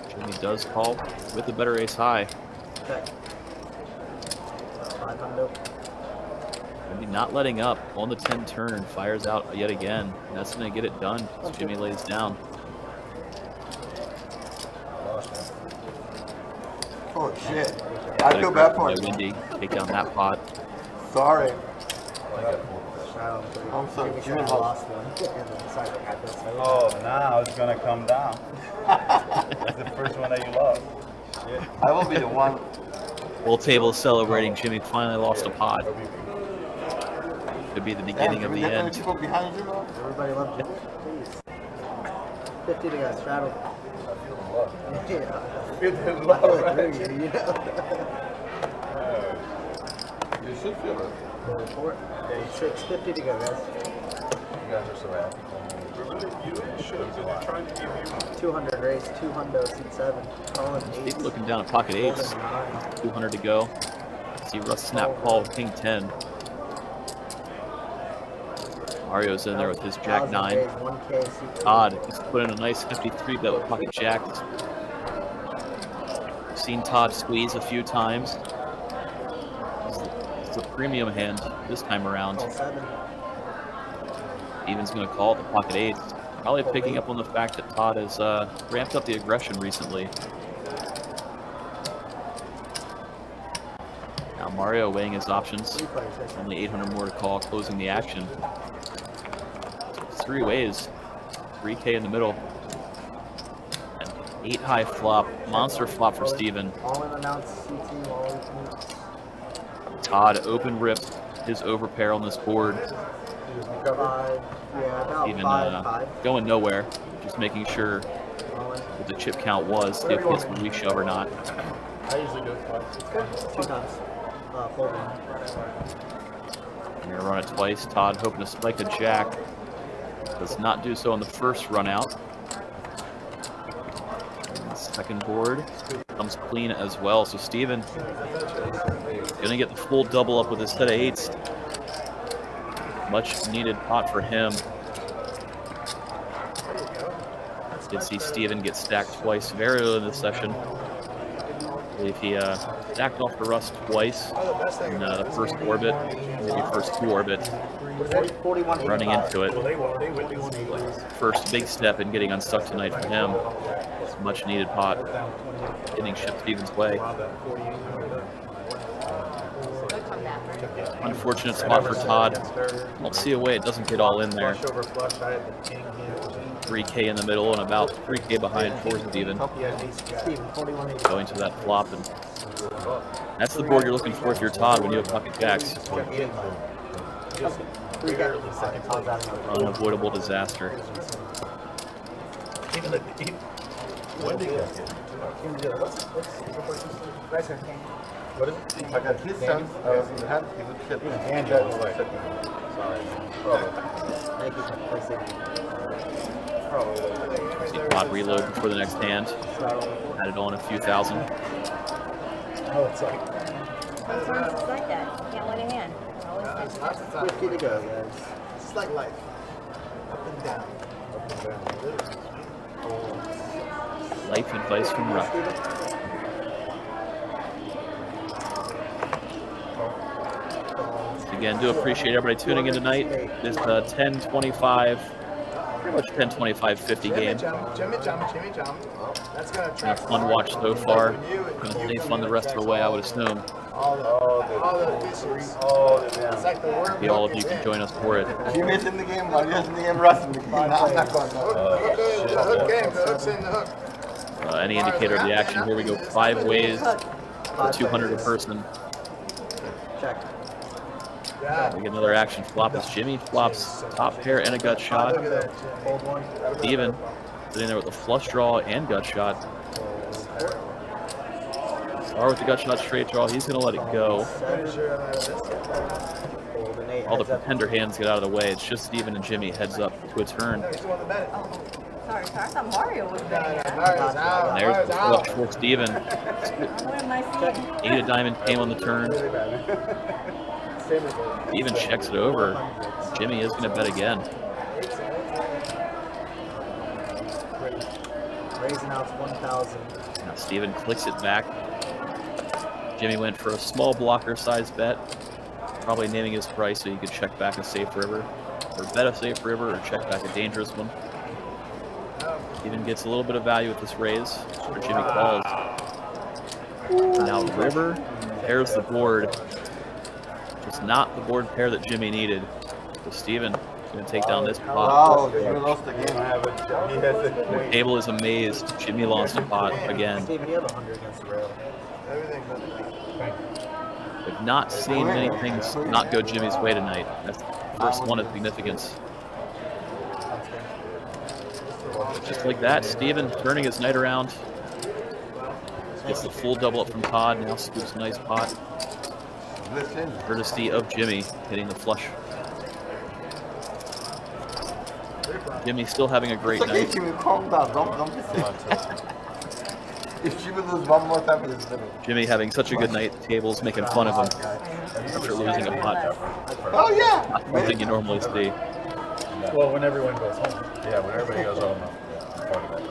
Jimmy does call with the better ace high. Check. 500. Wendy not letting up on the 10 turn, fires out yet again. And that's going to get it done as Jimmy lays down. Oh shit. I feel bad for by you. Wendy, take down that pot. Sorry. I'm sorry. You lost one. Oh, now it's going to come down. It's the first one that you lost. I will be the one. Whole table is celebrating. Jimmy finally lost a pot. Could be the beginning of the end. People behind you, bro? Everybody loves you. Please. 50 to go, straddle. Yeah. Feel the I feel love, it right? through you, you know? You should feel it. The report. 650 to go, guys. You guys are so happy. You should have been trying to give you 200 raise, 200 seat 7. Calling 8. He's looking down at pocket eights. 200 to go. See Russ snap call with king 10. Mario's in there with his jack 9. Todd he's put in a nice hefty 3-bet with pocket jacks. We've seen Todd squeeze a few times. It's a premium hand this time around. Steven's going to call at the pocket eights. Probably picking up on the fact that Todd has ramped up the aggression recently. Now Mario weighing his options. Only 800 more to call, closing the action. 3 ways. 3K in the middle. An 8 high flop. Monster flop for Steven. Todd open ripped his overpair on this board. Even going nowhere. Just making sure what the chip count was. See if he gets the reshove or not. I usually do it twice. 2 times. Folding. We're gonna run it twice. Todd hoping to spike a jack. Does not do so on the first run out. And the second board comes clean as well. So Steven gonna get the full double up with his set of 8s. Much needed pot for him. Did see Steven get stacked twice very early in the session. I believe he stacked off the Russ twice in the first orbit. maybe first 4, but 41. running into it. They win. First big step in getting unstuck tonight for him. It's a much needed pot getting shipped Stevens' way. Unfortunate spot for Todd. Don't see a way it doesn't get all in there. 3K in the middle and about 3K behind for Steven. Going to that flop, and that's the board you're looking for if you're Todd when you have pocket jacks. Unavoidable disaster. Wendy gets it. What is it? I got his son. He would ship it. And See Todd reload before the next hand. Added on a few thousand. Oh, it's like. Sometimes it's like that. You can't win a hand. Always touch it. 50 to go, guys. It's like life. Up and down. Life advice from Russ. Again, do appreciate everybody tuning in tonight. This 10-25, pretty much 10-25-50 game. That's gonna Been a fun watch so far. Gonna stay fun the rest of the way, I would assume. all the fisheries. It's like the worm. Maybe all of you can join us for it. You missing the game, Mario's in the game, Russ in the game. No, I'm not going to. The hook game, the hook's in the hook. Any indicator of the action, here we go 5 ways for 200 a person. Check. Yeah. We get another action flop as Jimmy flops top pair and a gut shot. Look at that. Hold one. Steven sitting there with a flush draw and gut shot. Star with the gut shot straight draw, he's going to let it go. Pretty sure I'm out of this. Hold an 8. All the Heads up. pretender hands get out of the way. It's just Steven and Jimmy heads up to a turn. No, you still want to bet it? Oh, sorry. I thought Mario was betting that. Mario's out. And there's Mario's the out. flush for Steven. What am I seeing? 8 of diamond came on the turn. Steven checks it over. Jimmy is going to bet again. Raising out to 1,000. Now Steven clicks it back. Jimmy went for a small blocker size bet. Probably naming his price so he could check back a safe river. Or bet a safe river or check back a dangerous one. Steven gets a little bit of value with this raise. Or Jimmy calls. Now river pairs the board. Just not the board pair that Jimmy needed. So Steven is going to take down this pot. Oh, you lost the game. He has it. The table is amazed. Jimmy lost a pot again. Steven, you have 100 against the rail. Everything but We've not seen many things not go Jimmy's way tonight. That's the first one of significance. Just like that, Steven turning his night around. Gets the full double up from Todd. Now scoops a nice pot. Listen. Courtesy of Jimmy hitting the flush. Jimmy still having a great It's okay, night. Jimmy, calm down. Don't be sick. If Jimmy loses one more time, it's finished. Jimmy having such a good night. The table's making fun of him after losing a pot. Oh, yeah. Not something you normally see. Well, when everyone goes home. Yeah, when everybody goes home. Part of it.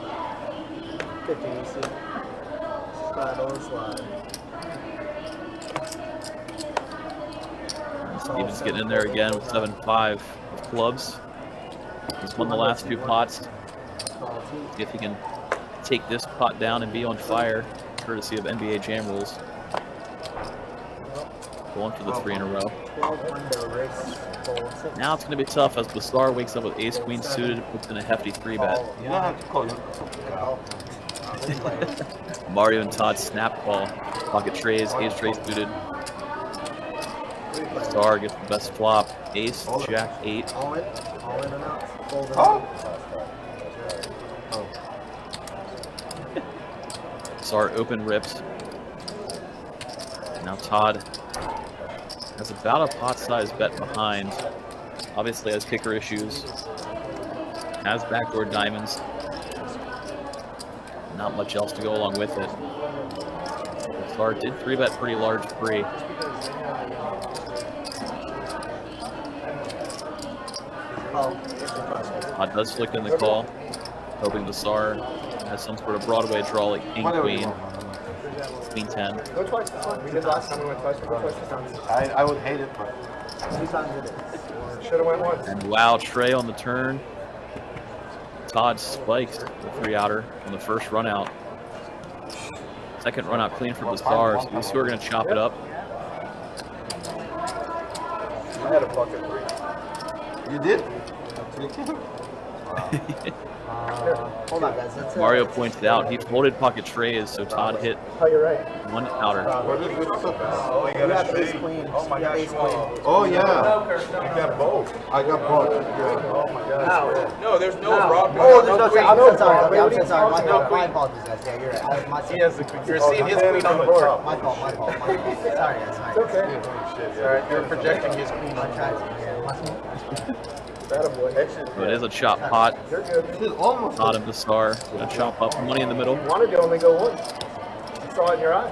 50 EC. Slide on slide. Steven's getting in there again with 7-5 of clubs. He's won the last 2 pots. See if he can take this pot down and be on fire, courtesy of NBA Jam rules. Going for the 3 in a row. 12 window race. Fold 6. Now it's going to be tough as Basar wakes up with ace queen suited, puts in a hefty 3-bet. You don't have to call him. Mario and Todd snap call. Pocket trays, ace tray suited. Basar gets the best flop. Ace, jack 8. All in and out. Fold and Oh. Basar open rips. Now Todd has about a pot size bet behind. Obviously has kicker issues. Has backdoor diamonds. Not much else to go along with it. Basar did 3-bet pretty large free. Todd does flick in the call, hoping Basar has some sort of Broadway draw like King Queen. Queen 10. Go twice. We did last time. We went twice. We go twice this time. I would hate it, but Should have went once. And wow, Trey on the turn. Todd spikes the 3-outer on the first run out. Second run out clean for Basar. So these two are going to chop it up. I had a bucket 3. You did? Hold on, guys. That's Mario points out he folded pocket trays, so Todd hit Oh, you're right. 1 outer. What is it? Oh, you You got have a ace spade. queen. Oh my You have gosh. ace queen. Oh yeah. You got both. I got both. Oh my gosh. No, there's no rock. Oh, there's no queen. I'm so sorry. Okay, No I'm queen. so sorry. My No fault. queen. My apologies, guys. Yeah, you're right. My He has the queen. You're seeing his queen on the board. My fault. My fault. My fault. Sorry, guys. Sorry. It's okay. Alright, you're projecting his queen I on the tried. board. Yeah. So it is a chop pot. You're good. This is almost. Todd and Basar going to chop up money in the middle. You wanted to only go once. I saw it in your eye.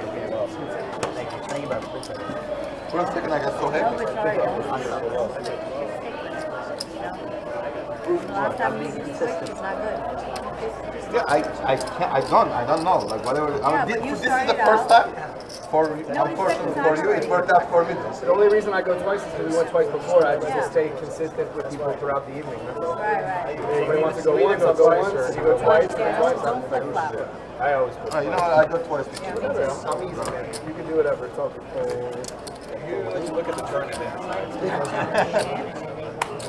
Thank you. Thank you, brother. Appreciate it. For a second, I got so heavy. Last time you used this quick, it's not good. Yeah, I can't. I don't know. Like whatever. Yeah, but you This is the started first out- time. Unfortunately for you, it worked out for me. The only reason I go twice is because we went twice before. I just Yeah. stay consistent with people throughout the evening. That's all. Right. If somebody wants to go once, I'll go once. If you go twice, Yeah, go twice. don't flip flop. I always go. You know what? I go twice. Yeah, Before. me too. I'm easy, man. You can do whatever. It's all good. You let you look at the turn and then.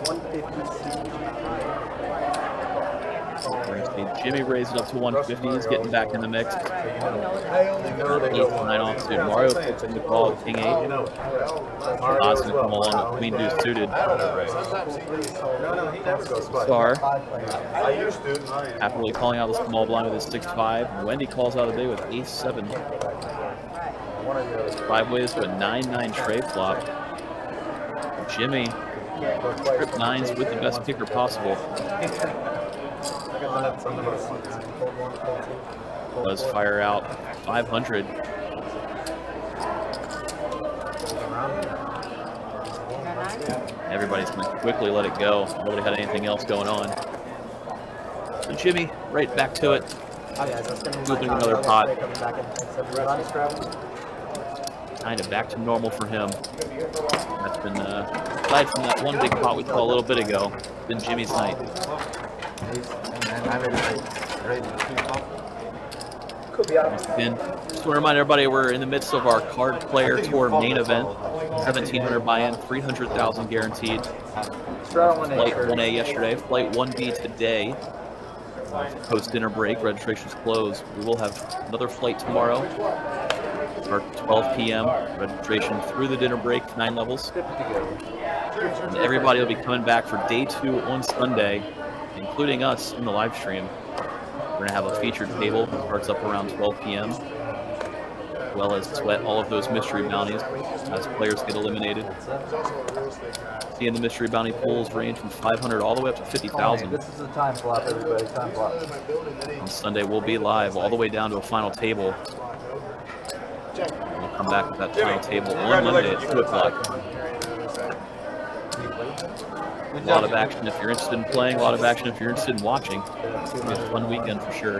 150. Jimmy raised it up to 150. He's getting back in the mix. I only know they Ace 9 offsuit. Mario puts in the call at King 8. Todd's going to come along with Queen Deuce suited. Star I used to. happily calling out the small blind with his 6-5. Wendy calls out the day with Ace 7. 5 ways to a 9-9 tray flop. Jimmy trip 9s with the best kicker possible. Does fire out 500. Everybody's going to quickly let it go. Nobody had anything else going on. So Jimmy, right back to it. Opening another pot. Kind of back to normal for him. That's been, aside from that one big pot we saw a little bit ago, been Jimmy's night. Again, just want to remind everybody we're in the midst of our card player tour main event. 1,700 buy-in, 300,000 guaranteed. Flight 1A yesterday, flight 1B today. Post dinner break, registration's closed. We will have another flight tomorrow. Start at 12 p.m. Registration through the dinner break, 9 levels. And everybody will be coming back for day 2 on Sunday, including us in the live stream. We're going to have a featured table that starts up around 12 p.m. as well as sweat all of those mystery bounties as players get eliminated. Seeing the mystery bounty pools range from 500 all the way up to 50,000. This is the time flop, everybody. Time flop. On Sunday, we'll be live all the way down to a final table. We'll come back with that final table on Monday at 2 o'clock. A lot of action if you're interested in playing, a lot of action if you're interested in watching. It's going to be a fun weekend for sure.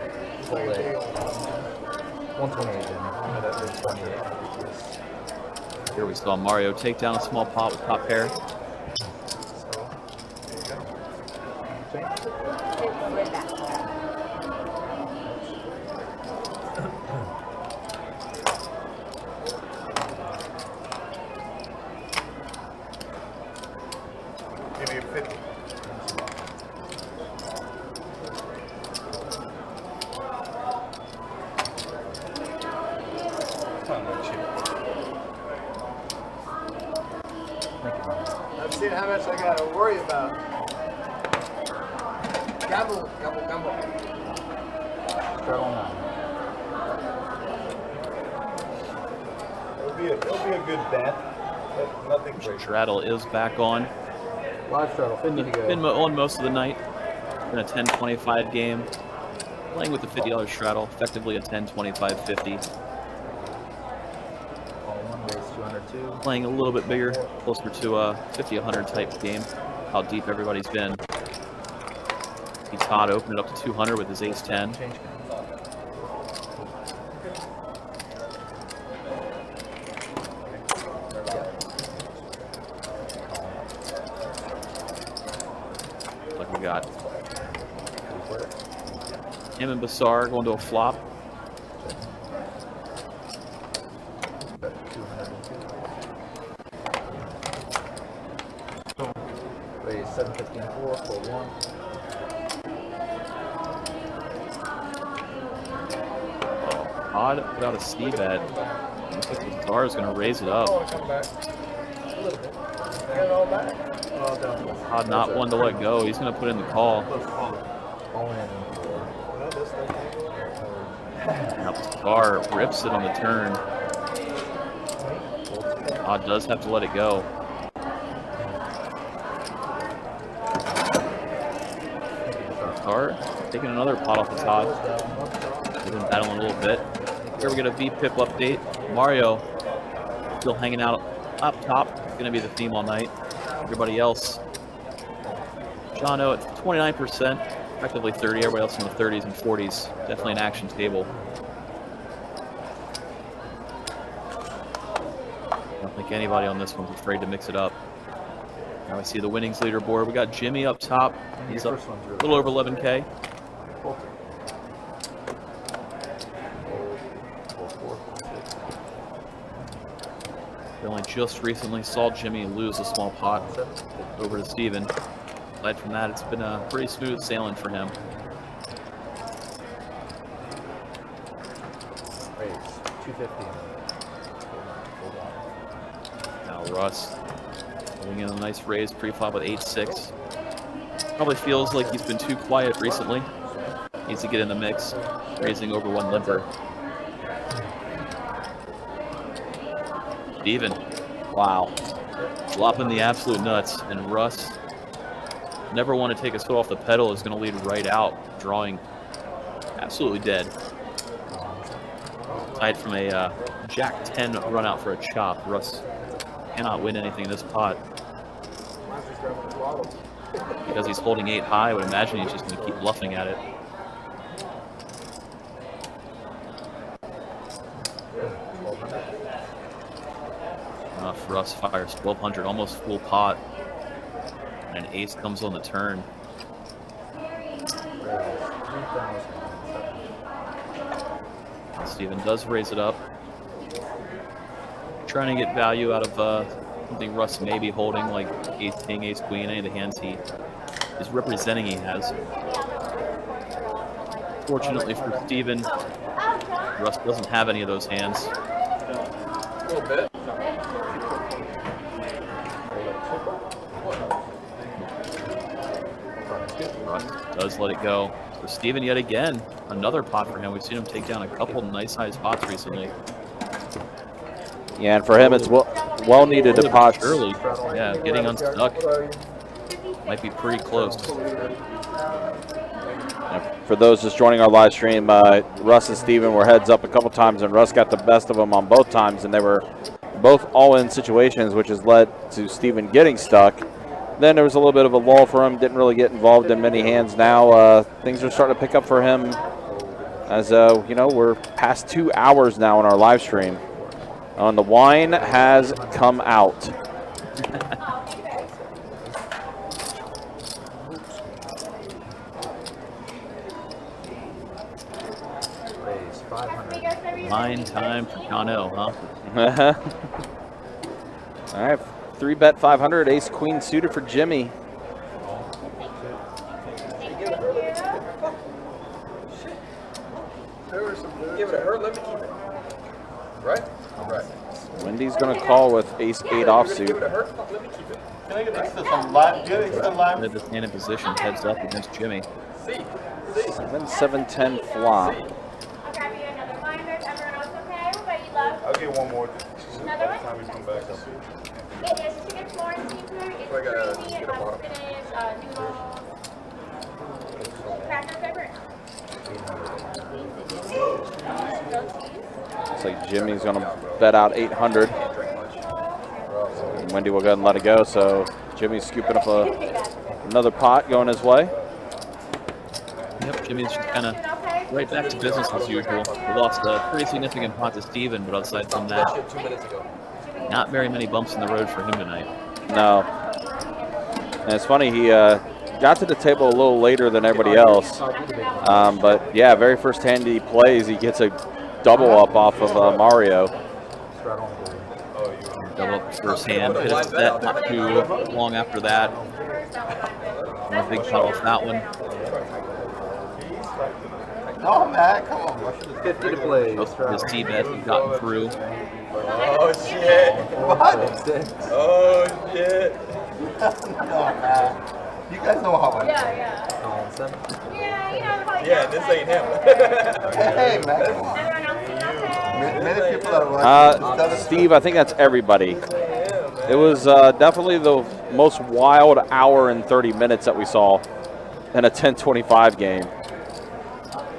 128. Here we saw Mario take down a small pot with top pair. Give me a 50. I've seen how much I gotta worry about. Gamble, gamble, gamble. It'll be a good bet, but nothing crazy. Straddle is back on. Live straddle, 50 to go. Been on most of the night. Been a 10-25 game. Playing with the $50 straddle, effectively a 10-25-50. Call one, raise 202. Playing a little bit bigger, closer to a 50-100 type game. How deep everybody's been. See Todd open it up to 200 with his ace-10. got him and Basar going to a flop. Raise 754 for 1. Odd put out a C bet. I think Basar is going to raise it up. Odd not one to let go. He's going to put in the call. Now Basar rips it on the turn. Odd does have to let it go. Basar taking another pot off the top. We've been battling a little bit. Here we get a V-Pip update. Mario still hanging out up top. It's going to be the theme all night. Everybody else, Jono at 29%, effectively 30. Everybody else in the 30s and 40s. Definitely an action table. I don't think anybody on this one's afraid to mix it up. Now I see the winnings leaderboard. We got Jimmy up top. He's up a little over 11K. We only just recently saw Jimmy lose a small pot over to Steven. Aside from that, it's been a pretty smooth sailing for him. Raise 250. Now Russ putting in a nice raise pre-flop with 8-6. Probably feels like he's been too quiet recently. Needs to get in the mix, raising over one limper. Steven. Wow. Flopping the absolute nuts, and Russ, never want to take his foot off the pedal, is going to lead right out, drawing absolutely dead. Aside from a Jack 10 run out for a chop, Russ cannot win anything in this pot. Because he's holding 8 high, I would imagine he's just going to keep bluffing at it. Russ fires 1200, almost full pot, and an ace comes on the turn. Steven does raise it up, trying to get value out of something Russ may be holding, like ace king, ace queen, any of the hands he is representing he has. Fortunately for Steven, Russ doesn't have any of those hands. A little bit. Russ does let it go. So Steven yet again, another pot for him. We've seen him take down a couple nice sized pots recently. Yeah, and for him it's well needed to pot early. Yeah, getting unstuck might be pretty close. For those just joining our live stream, Russ and Steven were heads up a couple times, and Russ got the best of them on both times, and they were both all-in situations, which has led to Steven getting stuck. Then there was a little bit of a lull for him, didn't really get involved in many hands. Now things are starting to pick up for him as, you know, we're past 2 hours now on our live stream. And the wine has come out. Line time for Jono, huh? All right, 3-bet 500, ace queen suited for Jimmy. Give it a her, let me keep it. Right? Right. Wendy's going to call with ace-8 offsuit. Give it a her, let me keep it. Can I get some live? Get it some live. This hand in position, heads up against Jimmy. 7-7-10 flop. I'll grab you another binder. Everyone else okay? What about you, love? I'll get one more. Another one? Time we come back up. It is chicken Florence seafood. It's creamy. It has spinach, noodles, cracker pepper. Looks like Jimmy's going to bet out 800. And Wendy will go ahead and let it go, so Jimmy's scooping up another pot going his way. Yep, Jimmy's just kind of right back to business as usual. We lost a pretty significant pot to Steven, but aside from that, 2 minutes ago. not very many bumps in the road for him tonight. No. And it's funny, he got to the table a little later than everybody else. But yeah, very first hand he plays, he gets a double up off of Mario. Double up the first hand, hit a set not too long after that. One big shot off that one. No, man, come on. 50 to play. His C-bet has gotten through. Oh shit! What? Oh shit! No, man. You guys know how I Yeah, this ain't him. Hey, man. Many people are like, Steve, I think that's everybody. It was definitely the most wild hour and 30 minutes that we saw in a 10-25 game.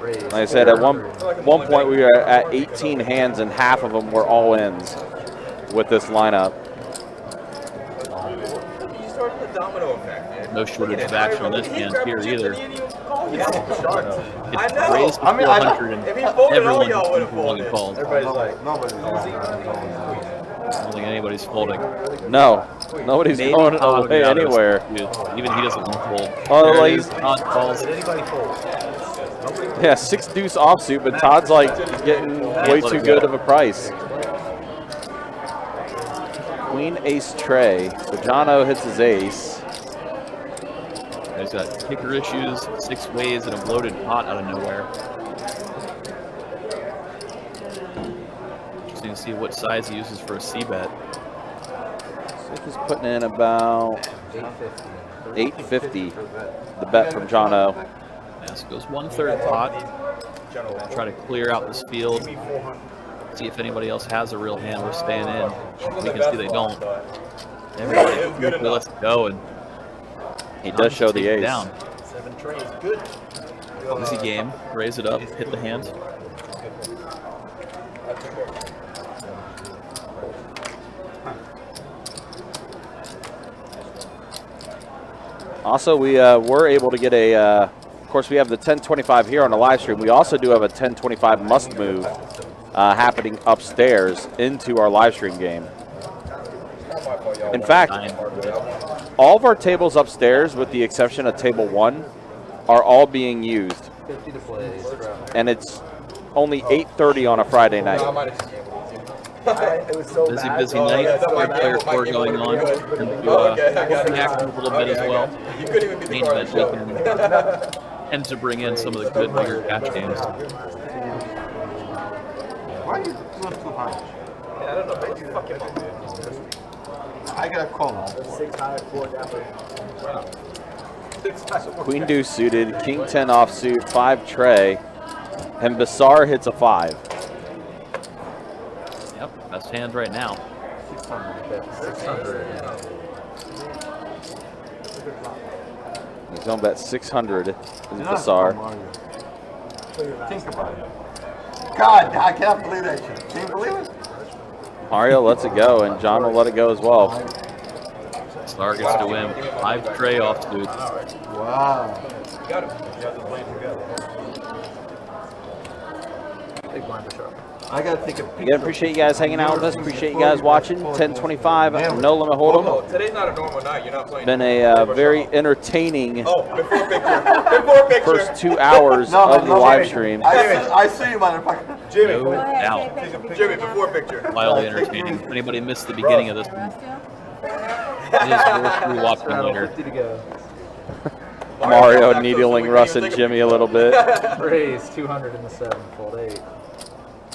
Like I said, at one point we were at 18 hands and half of them were all ins with this lineup. You started the domino effect, man. No shortage of action on this hand here either. I It's know. raised to I mean, 400 and if he folded, all everyone y'all would have fucking folded. called. everybody's like, nobody's I don't think anybody's folding. No, nobody's Maybe going Todd will away get out of this anywhere. too. Even he doesn't want to fold. Oh, There like it is. Todd calls. Yeah, 6 deuce offsuit, but Todd's like getting way too good of a price. Queen ace tray. So Jono hits his ace. He's got kicker issues, 6 ways, and a bloated pot out of nowhere. Interesting to see what size he uses for a C-bet. So he's putting in about 850. The bet from Jono. Yeah, so goes 1/3 pot. Try to clear out this field. See if anybody else has a real hand we're staying in. We can see they don't. Everybody lets it go, and he does show the ace. Down. 7 trays, good. Easy game. Raise it up, hit the hand. Also, we were able to get a, of course, we have the 1025 here on the live stream. We also do have a 1025 must move happening upstairs into our live stream game. In fact, all of our tables upstairs, with the exception of table 1, are all being used. And it's only 8:30 on a Friday night. Busy night. Player 4 going on. And action a little bit as well. Main event weekend tends to bring in some of the good bigger catch games. Why are you doing too high? I don't know, maybe fucking I got a call. Queen deuce suited, king 10 offsuit, 5 tray, and Basar hits a 5. Yep, best hand right now. 600. He's going to bet 600 is Basar. Think about it. God, I can't believe that shit. Can you believe it? Mario lets it go, and John will let it go as well. Star gets to win 5 tray offsuit. Wow. Got him. Big blind for sure. I gotta take a picture. Again, appreciate you guys hanging out with us. Appreciate you guys watching. 1025, no limit hold'em. Oh, today's not a normal night. You're not playing. Been a very entertaining Oh, before picture. Before picture. first 2 hours of the live stream. I see you, motherfucker. Jimmy. No doubt. Jimmy, before picture. Wildly entertaining. If anybody missed the beginning of this one, it is worth rewatching later. 50 to go. Mario needling Russ and Jimmy a little bit. Raise 200 in the 7, fold 8.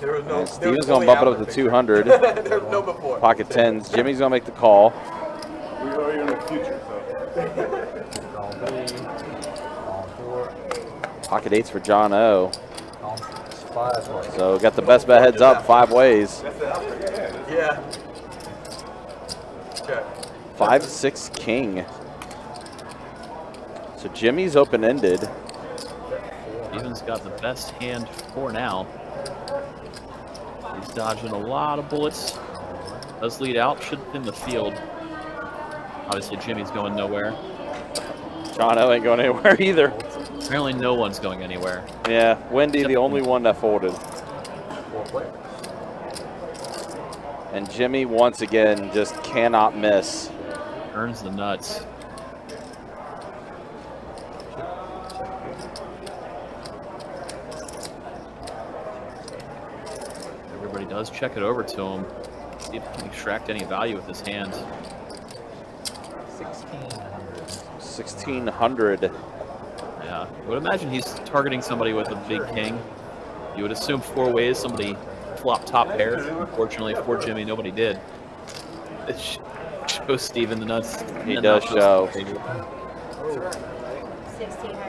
There was no. Steven's going to bump it up to 200. There was no before. Pocket 10s. Jimmy's going to make the call. We are in the future, so. Column 3, column 4, Pocket 8s for John O. column 5. So got the best bet heads up 5 ways. Yeah. Check. 5-6 king. So Jimmy's open-ended. Steven's got the best hand for now. He's dodging a lot of bullets. Does lead out, should thin the field. Obviously, Jimmy's going nowhere. John O ain't going anywhere either. Apparently, no one's going anywhere. Yeah, Wendy, the only one that folded. 4 players. And Jimmy, once again, just cannot miss. Earns the nuts. does check it over to him. See if he can extract any value with his hand. 1,600. Yeah, I would imagine he's targeting somebody with a big king. You would assume 4 ways somebody flopped top pair. Unfortunately for Jimmy, nobody did. It shows Steven the nuts. He does show.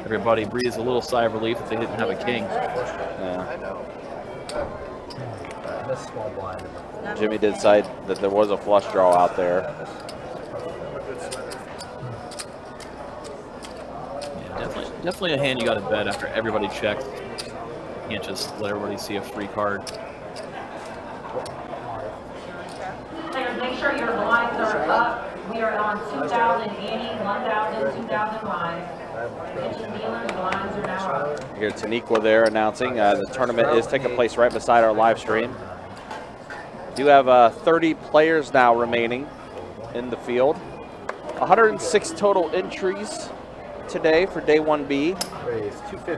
Everybody breathes a little sigh of relief if they didn't have a king. Yeah. Missed small blind. Jimmy did cite that there was a flush draw out there. Yeah, definitely a hand you got to bet after everybody checked. You can't just let everybody see a free card. Players, make sure your blinds are up. We are on 2,000 Annie, 1,000, 2,000 blinds. Attention dealers, blinds are now up. You hear Taniqua there announcing the tournament is taking place right beside our live stream. Do have 30 players now remaining in the field. 106 total entries today for day 1B.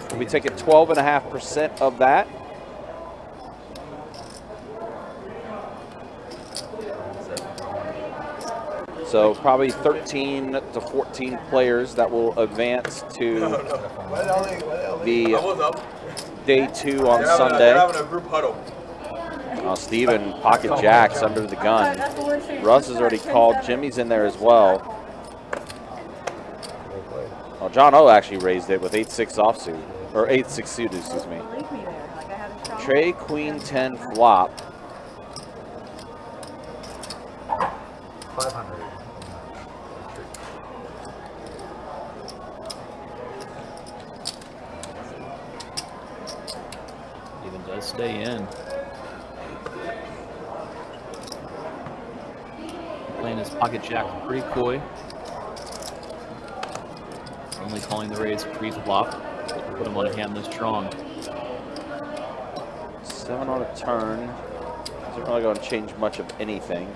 We'll be taking 12.5% of that. So probably 13 to 14 players that will advance to the day 2 on Sunday. They're having a group huddle. Steven pocket jacks under the gun. Russ has already called. Jimmy's in there as well. Well, John O actually raised it with 8-6 offsuit, or 8-6 suited, excuse me. Trey, Queen 10 flop. 500. Steven does stay in. Playing his pocket jack pretty coy. Only calling the raise pre-flop. Put him on a hand this strong. 7 on a turn. Isn't really going to change much of anything.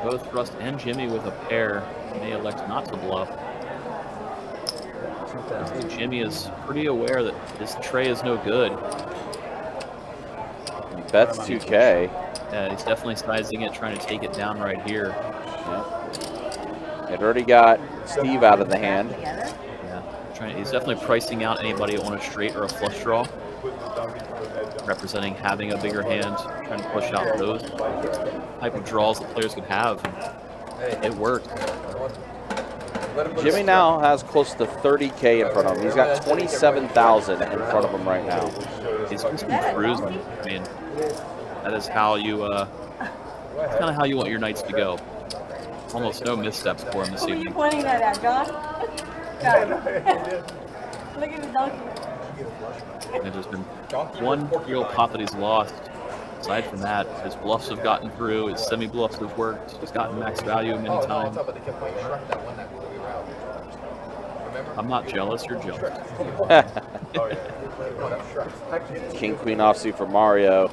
Both Rust and Jimmy with a pair may elect not to bluff. I think Jimmy is pretty aware that his tray is no good. He bets 2K. Yeah, he's definitely sizing it, trying to take it down right here. Yep. It already got Steve out of the hand. Yeah, he's definitely pricing out anybody on a straight or a flush draw, representing having a bigger hand, trying to push out those type of draws that players could have. It worked. Jimmy now has close to 30K in front of him. He's got 27,000 in front of him right now. He's just been cruising. I mean, that is how you, that's kind of how you want your nights to go. Almost no missteps for him this evening. Who are you pointing that at, John? Look at the donkey. And there's been one real pot that he's lost. Aside from that, his bluffs have gotten through, his semi-bluffs have worked, he's gotten max value many times. I'm not jealous, you're jealous. King Queen offsuit for Mario.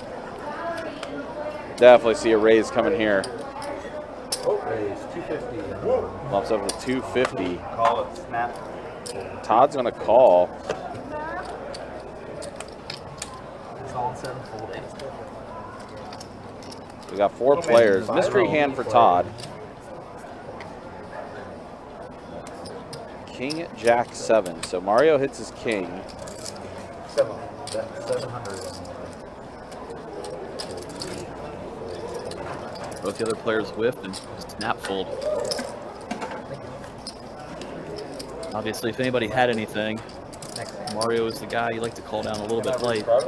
Definitely see a raise coming here. Raise 250. Bumps over to 250. Call it, snap. Todd's gonna call. It's all 7 fold 8. We got 4 players. Mystery hand for Todd. King, Jack, 7. So Mario hits his king. 700. Both the other players whiffed and snap fold. Obviously, if anybody had anything, Mario is the guy you like to call down a little bit late. I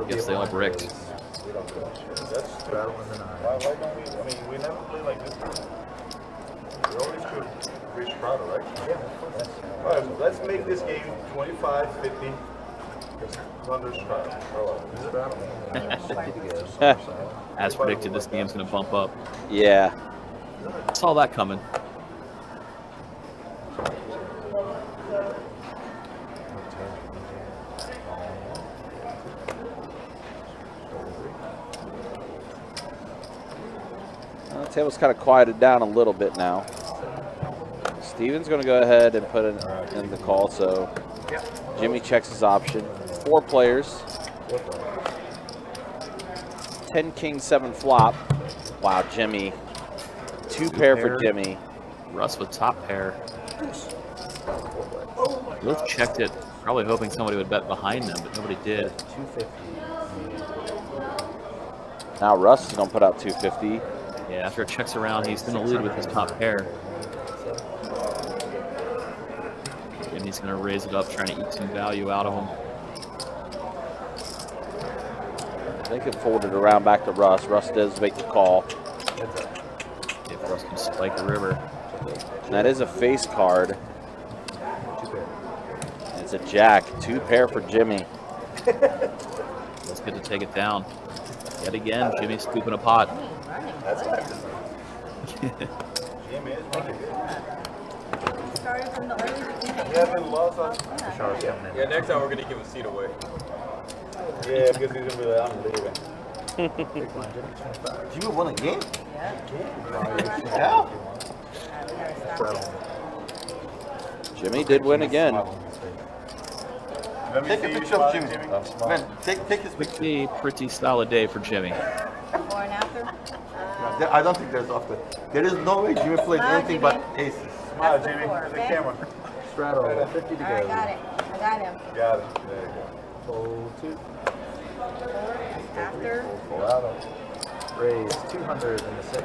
guess they all bricked. Why don't we, I mean, we never play like this. We always should reach Prado, right? Yeah. All right, so let's make this game 25, 50. Under Strata. As predicted, this game's going to bump up. Yeah. Saw that coming. The table's kind of quieted down a little bit now. Steven's going to go ahead and put it in the call, so Jimmy checks his option. 4 players. 10 king 7 flop. Wow, Jimmy. 2 pair for Jimmy. Russ with top pair. Both checked it, probably hoping somebody would bet behind them, but nobody did. 250. Now Russ is going to put out 250. Yeah, after it checks around, he's going to lead with his top pair. And he's going to raise it up, trying to eat some value out of him. They can fold it around back to Russ. Russ does make the call. If Russ can spike the river. And that is a face card. It's a jack. 2 pair for Jimmy. Let's get to take it down. Yet again, Jimmy's scooping a pot. Started from the early beginning. Yeah, next time we're going to give a seat away. Yeah, because he's going to be like, I'm leaving. Jimmy won a game? Yeah. Jimmy did win again. Take a picture of Jimmy. Man, take his picture. Pretty solid day for Jimmy. Before and after. I don't think there's after. There is no way Jimmy plays anything but aces. Smile, Jimmy. Before, To the okay? camera. Straddle, 50 to go. All right, got it. I got him. Got it. There you go. Fold 2. Before, after. Full out. Raise 200 and a 6.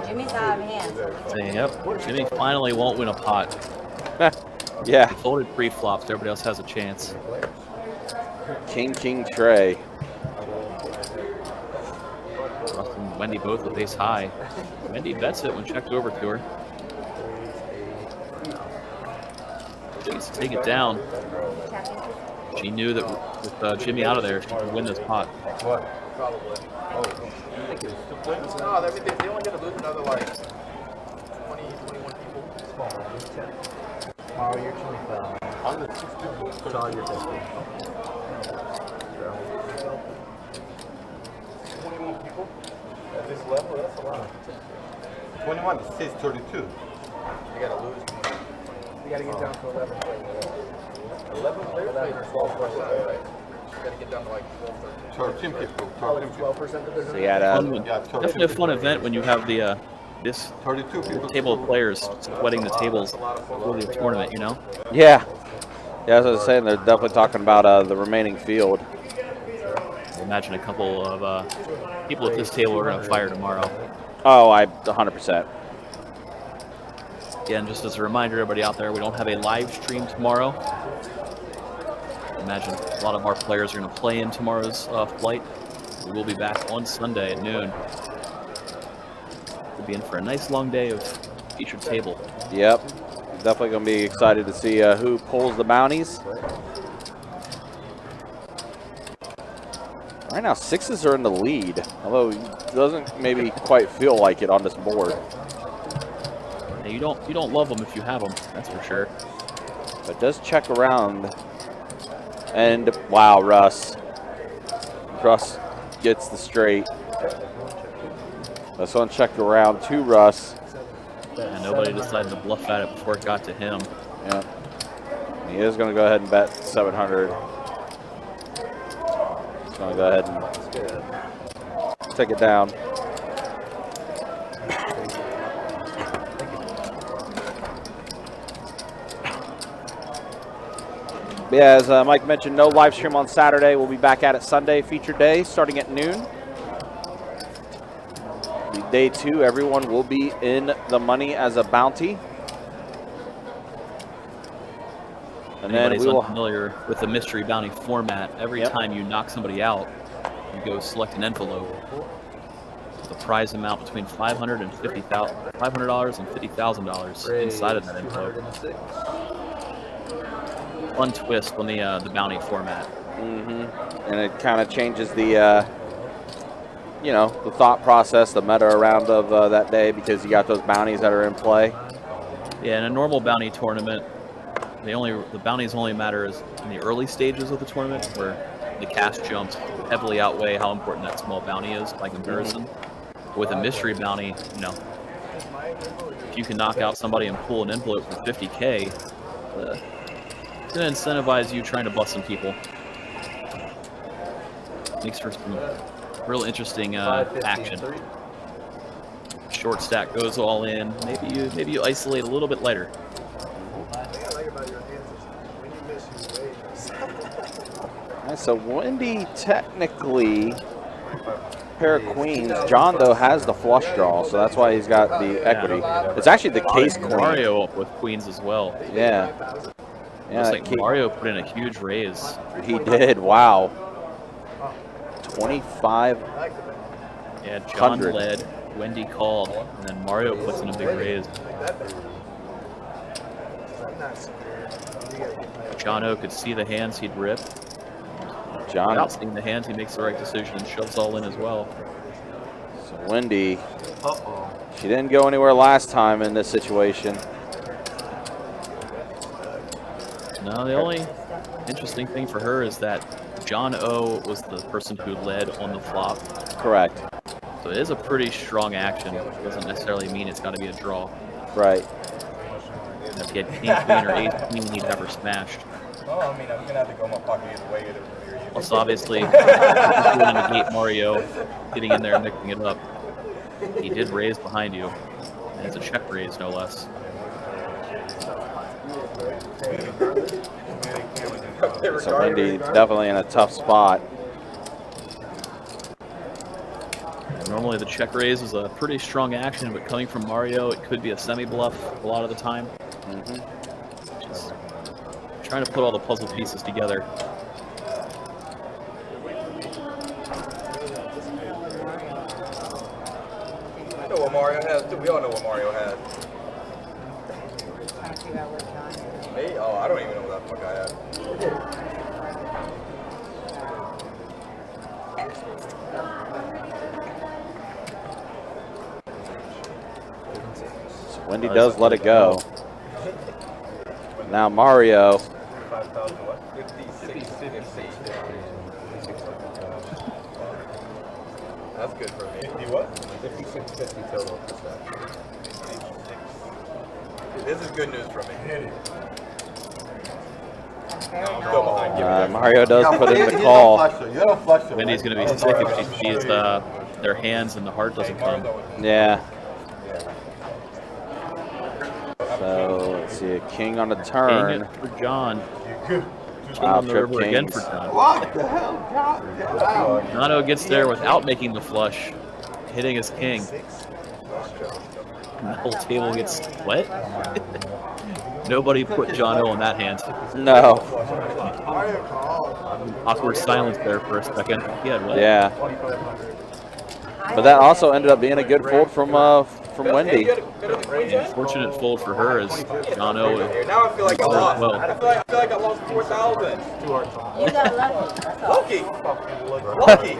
Jimmy's out of hand. Saying, yep, Jimmy finally won't win a pot. Yeah. He folded pre-flops, everybody else has a chance. King, king, tray. Russ and Wendy both with ace high. Wendy bets it when checked over to her. Jimmy's to take it down. She knew that with Jimmy out of there, she could win this pot. What? Probably. No, they only got to lose another like 20, 21 people. Mario, you're 25. Shaw, you're 50. 21 people at this level, that's a lot. 21, it says 32. They got to lose. We got to get down to 11. 11 players played 12 players. You got to get down to like 12, 13. 13 people. 13 people. 12% of the So you had Definitely a fun event when you have the this 32 people. table of players sweating the tables for the tournament, you know? yeah. Yeah, as I was saying, they're definitely talking about the remaining field. Imagine a couple of people at this table are going to fire tomorrow. Oh, 100%. Again, just as a reminder, everybody out there, we don't have a live stream tomorrow. Imagine a lot of our players are going to play in tomorrow's flight. We will be back on Sunday at noon. We'll be in for a nice long day of featured table. Yep. Definitely going to be excited to see who pulls the bounties. Right now, 6s are in the lead, although it doesn't maybe quite feel like it on this board. Hey, you don't love them if you have them, that's for sure. But it does check around. And, wow, Russ. Russ gets the straight. This one checked around to Russ. And nobody decided to bluff at it before it got to him. Yeah. He is going to go ahead and bet 700. He's going to go ahead and take it down. But yeah, as Mike mentioned, no live stream on Saturday. We'll be back at it Sunday, feature day, starting at noon. Day 2, everyone will be in the money as a bounty. And Anybody's then we will unfamiliar with the mystery bounty format, every Yep. time you knock somebody out, you go select an envelope. The prize amount between $500 and $50,000 inside of that envelope. Fun twist on the bounty format. And it kind of changes the, you know, the thought process, the meta around of that day, because you got those bounties that are in play. Yeah, in a normal bounty tournament, the bounties only matter in the early stages of the tournament, where the cash jumps heavily outweigh how important that small bounty is by comparison. With a mystery bounty, you know, if you can knock out somebody and pull an envelope for 50K, it's going to incentivize you trying to bust some people. Makes for some real interesting action. Short stack goes all in. Maybe you isolate a little bit lighter. So Wendy technically pair of queens. John though has the flush draw, so that's why he's got the equity. It's actually the case queen. Mario up with queens as well. Yeah. Looks like Mario put in a huge raise. He did. Wow. 25. Yeah, John led, Wendy called, and then Mario puts in a big raise. John O could see the hands he'd rip. John, without seeing the hands, he makes the right decision and shoves all in as well. So Wendy, she didn't go anywhere last time in this situation. No, the only interesting thing for her is that John O was the person who led on the flop. Correct. So it is a pretty strong action. It doesn't necessarily mean it's got to be a draw. Right. And if he had king, queen, or ace, queen, he'd have her smashed. Oh, I mean, I'm going to have to go in my pocket either way. Plus, obviously, going to negate Mario getting in there and mixing it up. He did raise behind you. And it's a check raise, no less. So Wendy definitely in a tough spot. Normally the check raise is a pretty strong action, but coming from Mario, it could be a semi-bluff a lot of the time. Just trying to put all the puzzle pieces together. I know what Mario has, too. We all know what Mario has. Me? Oh, I don't even know what the fuck I have. So Wendy does let it go. Now Mario. That's good for me. 50 what? 56.50 total. This is good news for me. I'm still behind. Mario does put in the call. Wendy's going to be sick if she sees their hands and the heart doesn't come. Yeah. So let's see, a king on the turn. King for John. King Wow, on the river again for John. What the hell? Jono gets there without making the flush, hitting his king. And the whole table gets wet. Nobody put Jono on that hand. No. Awkward silence there for a second. Yeah. But that also ended up being a good fold from Wendy. Unfortunate fold for her is Jono. Now I feel like I lost. I feel like I lost 4,000. You got lucky. Lucky.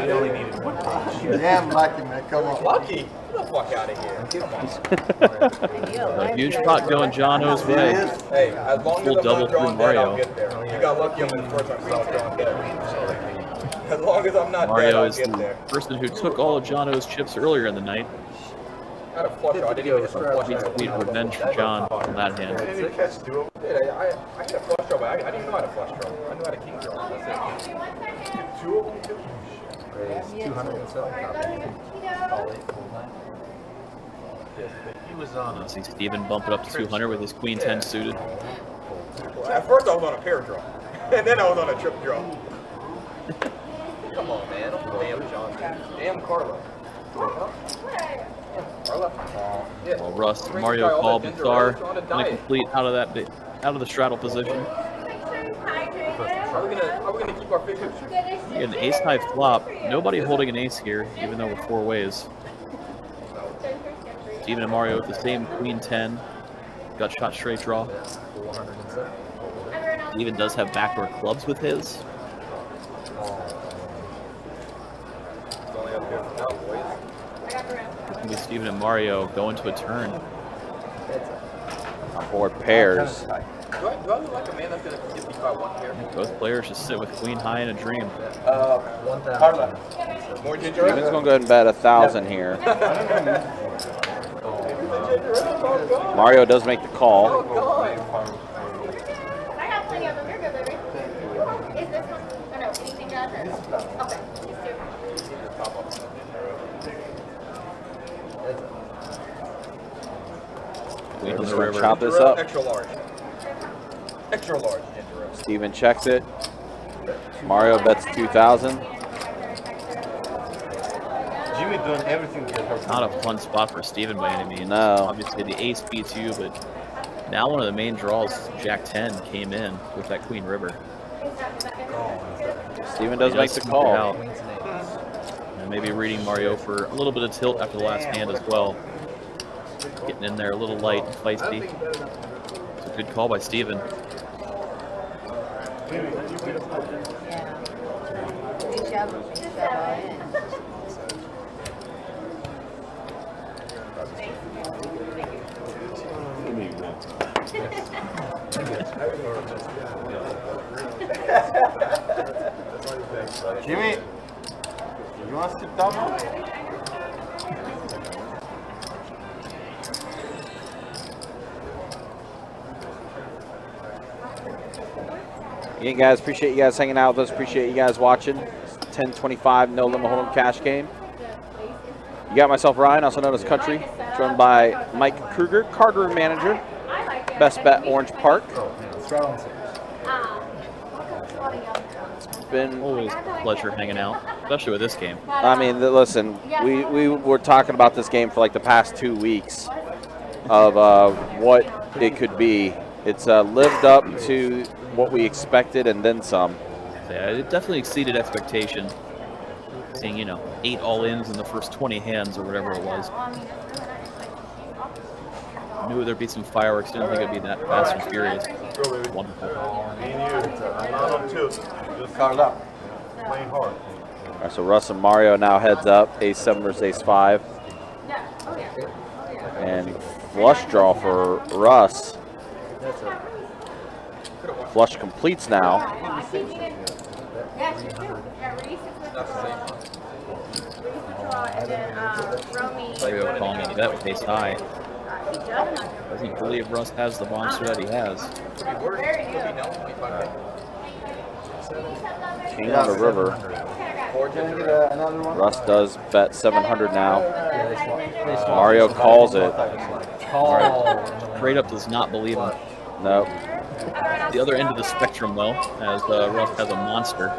We only needed one page. Damn lucky, man. Come on. Lucky. Get the fuck out of here. Come on. A huge pot going Jono's way. Hey, as long as Full I'm double not through drawing dead, I'll Mario. get there. You got lucky on the first time, so I was drawing dead. As long as I'm not dead, Mario I'll is get the there. person who took all of Jono's chips earlier in the night. I had a flush draw. I didn't even hit the flush draw. Need revenge for John on that hand. I hit a flush draw, but I didn't even know how to flush draw. I knew how to king draw. That's it. Raise 207 He was on. See Steven bump it up to 200 with his queen 10 suited. Well, at first I was on a pair draw, and then I was on a trip draw. Come on, man. Damn John. Damn Carlo. Carlo. Yeah. Well, Russ, Mario called Basar, gonna complete out of the straddle position. Are we gonna keep our fixture? You get an ace high flop. Nobody holding an ace here, even though we're four ways. Steven and Mario with the same queen 10. Gut shot straight draw. Steven does have backdoor clubs with his. Maybe Steven and Mario go into a turn. On board pairs. Do I look like a man that's going to get beat by one pair? Both players just sit with queen high in a dream. Carla. More ginger ale? Steven's going to go ahead and bet 1,000 here. Mario does make the call. I got plenty of them. You're good, baby. Is this one? Oh, no, anything else? Okay, these two. Queen on Just the gonna river. chop this up. Extra large. Extra large ginger ale. Steven checks it. Mario bets 2,000. Jimmy doing everything to her. Not a fun spot for Steven by any means. No. Obviously the ace beats you, but now one of the main draws, Jack 10, came in with that Queen River. Steven does make the call. Out. And maybe reading Mario for a little bit of tilt after the last hand as well. Getting in there a little light and feisty. It's a good call by Steven. Yeah. Good job. Good job. Jimmy, you want to sit down? Again, guys, appreciate you guys hanging out with us. Appreciate you guys watching. It's 10:25 No Limit Hold'em Cash Game. You got myself, Ryan, also known as Country, joined by Mike Kruger, card room manager. Best bet Orange Park. It's been Always a pleasure hanging out, especially with this game. I mean, listen, we were talking about this game for like the past 2 weeks of what it could be. It's lived up to what we expected and then some. Yeah, it definitely exceeded expectation. Seeing, 8 all-ins in the first 20 hands or whatever it was. Knew there'd be some fireworks. Didn't think it'd be that fast and furious. Wonderful. Me and you, not on tilt, just caught up. Playing hard. All right, so Russ and Mario now heads up. Ace-7 versus Ace-5. And flush draw for Russ. Flush completes now. Mario calling it that with ace high. Doesn't believe Russ has the monster that he has. King on the river. Russ does bet 700 now. Mario calls it. Straight up does not believe him. Nope. The other end of the spectrum, though, as Russ has a monster.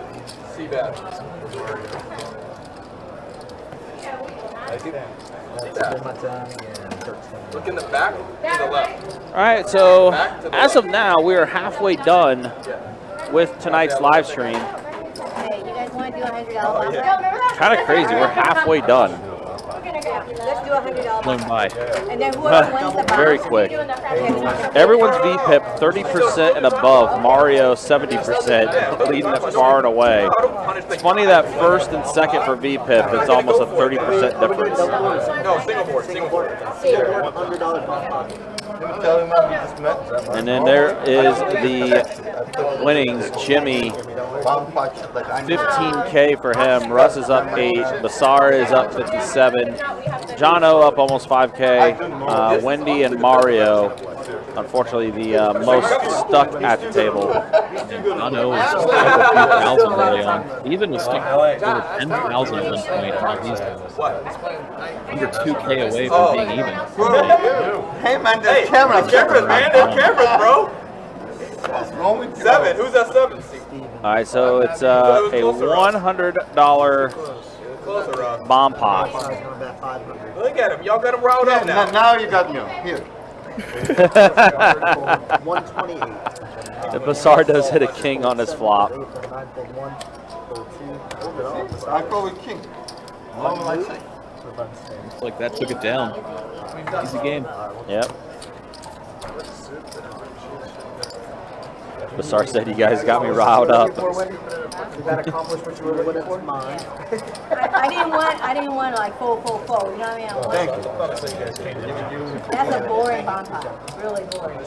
Look in the back to the left. All right, so as of now, we are halfway done with tonight's live stream. Hey, you guys want to do $100? Kind of crazy. We're halfway done. Let's do $100. Blown by. And then whoever wins the box. Very quick. Everyone's VPIP 30% and above. Mario 70%, leading it far and away. It's funny that first and second for VPIP, it's almost a 30% difference. No, single board, single board. And then there is the winnings. Jimmy, 15K for him. Russ is up 8. Basar is up 57. Jono up almost 5K. Wendy and Mario, unfortunately, the most stuck at the table. Jono was just over 2,000 early on. Even was stuck over 10,000 at one point. He's under 2K away from being even. Hey man, there's cameras. Cameras, man. There's cameras, bro. What's wrong with you? 7. Who's that 7? All right, so it's a $100 Closer, Ross. bomb pot. Look at him. Y'all got him riled up now. Now you got me. Here. 128. The Basar does hit a king on his flop. I go with king. Long as I say. Looks like that took it down. Easy game. Yep. Basar said you guys got me riled up. Did that accomplish what you were looking for? I didn't want like full. You know what I mean? I want, that's a boring bomb pot. Really boring.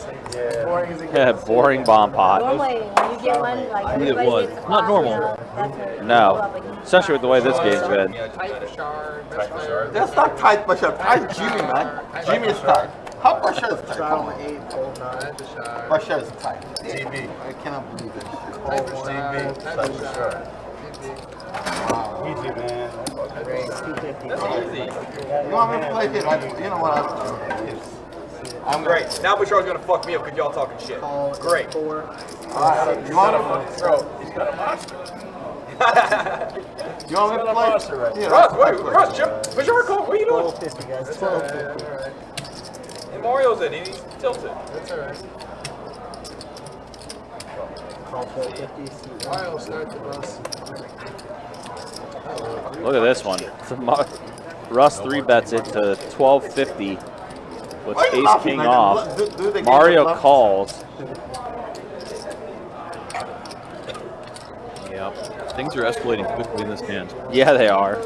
Boring as it Yeah, gets. boring bomb pot. Normally, when you get one, like knew it everybody was. gets a Not pot, normal. you know, that's what No, you go up especially with the way this game's been. That's not tight, Basar. Tight Jimmy, man. Jimmy is tight. How Basar is tight? Come on. 8, hold 9. Basar is tight. TB. I cannot believe this shit. TB. Wow. Easy, man. You want me to play here? You know what? I'm great. Now Bashar's gonna fuck me up because y'all talking shit. Great. You want to throw? He's got a monster. You want me to play? Yeah, Russ, wait, Russ, Chip. Bashar, come on. What are you doing? 1250, guys. 1250. And Mario's in. He's tilted. That's all right. Call 1250. Mario starts the bus. Look at this one. Russ 3-bets it to 1250 with Why are you ace laughing king like off. that? Do the game Mario laugh. calls. Yep. Things are escalating quickly in this hand. Yeah, they are.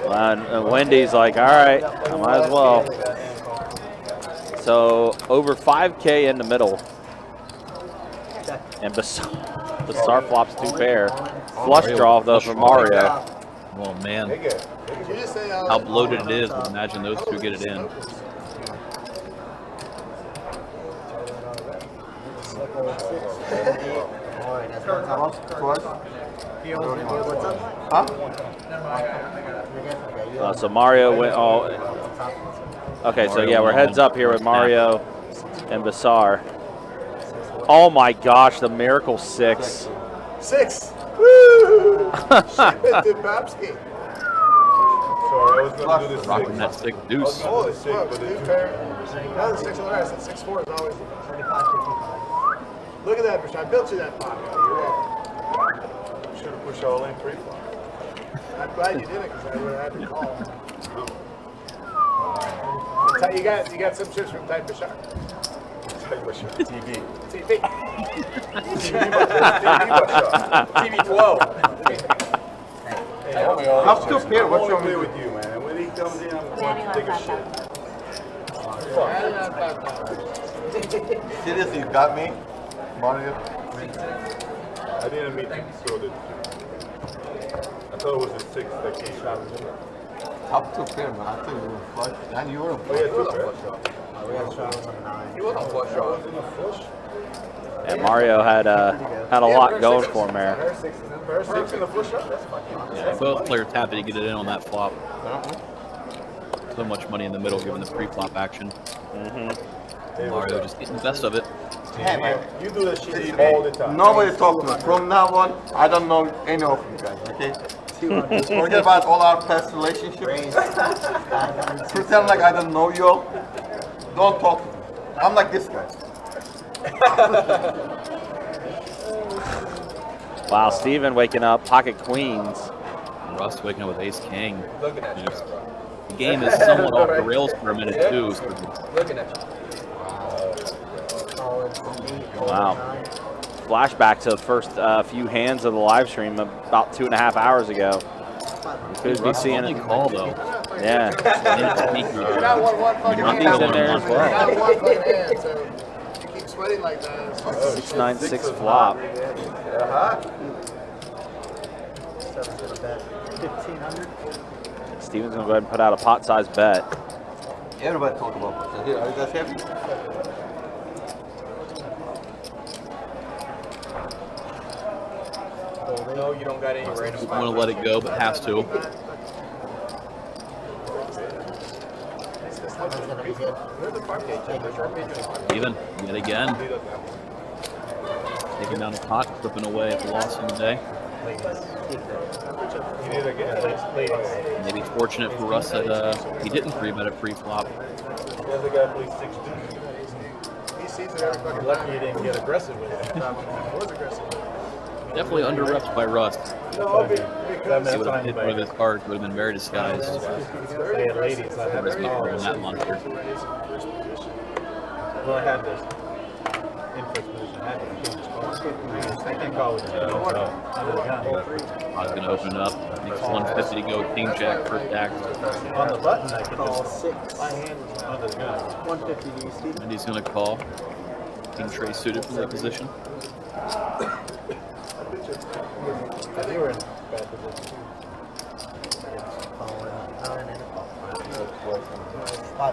And Wendy's like, all right, I might as well. So over 5K in the middle. And Basar flops 2 pair. Flush draw though for Mario. Oh man, Did you just say how bloated it is. But imagine those two get it in. So Mario went all. Okay, so yeah, we're heads up here with Mario and Basar. Oh my gosh, the Miracle 6. 6. Woo! Shit, Babsky. Sorry, I was going to do this. Rocking that sick deuce. Holy smokes, 2 pair. That was 6 on the rest. 6-4 is always 35.55. Look at that, Bush. I built you that pot. You're welcome. Should have pushed all in 3 flop. I'm glad you did it because I would have had to call. You got some chips from Type Bashar. TV. TV. TV 12. I'm still scared. What's wrong with you, man? When he comes in, I'm going Standing to on take a that shit. Seriously, you got me, Mario? I didn't mean to throw the 2. I thought it was the 6 that came out. Up to pair, man. I thought you were flush. And you were a flush. Oh, yeah, 2 pair. We got shot on 9. He was on flush draw. And Mario had a lot going for him there. Pair 6 in the flush shot. That's fucking Yeah, both players happy to get it in on that flop. So much money in the middle given the pre-flop action. Mario just getting the best of it. Hey, man, you do that shit all the time. Nobody talk to me. From now on, I don't know any of you guys, okay? Forget about all our past relationships. Pretend like I don't know you all. Don't talk to me. I'm like this guy. Wow, Steven waking up, pocket queens. Russ waking up with ace king. Looking at you. The game is somewhat off the rails for a minute too. So Looking at you. Wow. Flashback to the first few hands of the live stream about 2.5 hours ago. You could be Russ seeing only it. call though. Yeah. You got one fucking hand. Monty's in there as You well. got one fucking hand, so you keep sweating like that. It's fucking 696 flop. Seven's gonna bet 1,500. Steven's gonna go ahead and put out a pot-sized bet. Everybody talk about this. Here, are you guys happy? No, you don't got any random Doesn't want to let it go, but has to. Seven's gonna be good. Even yet again. Taking down a pot, flipping away at the loss of the day. Maybe fortunate for Russ that he didn't 3-bet a pre-flop. The other guy plays 6-2. He sees it every fucking Lucky time. you didn't get aggressive with it. He was aggressive. Definitely under-repped by Russ. No, He because would have hit one of his cards, would have been very disguised. They had ladies. There was no on that monster. Well, I had this. in first position happy. I can't call with under the gun. Todd's going to open it up. Makes 150 to go. King Jack first act. On the button, I can Call just 6. under the gun. 150 to you, Steve. Wendy's going to call. King Trey suited for that position. You were in bad position.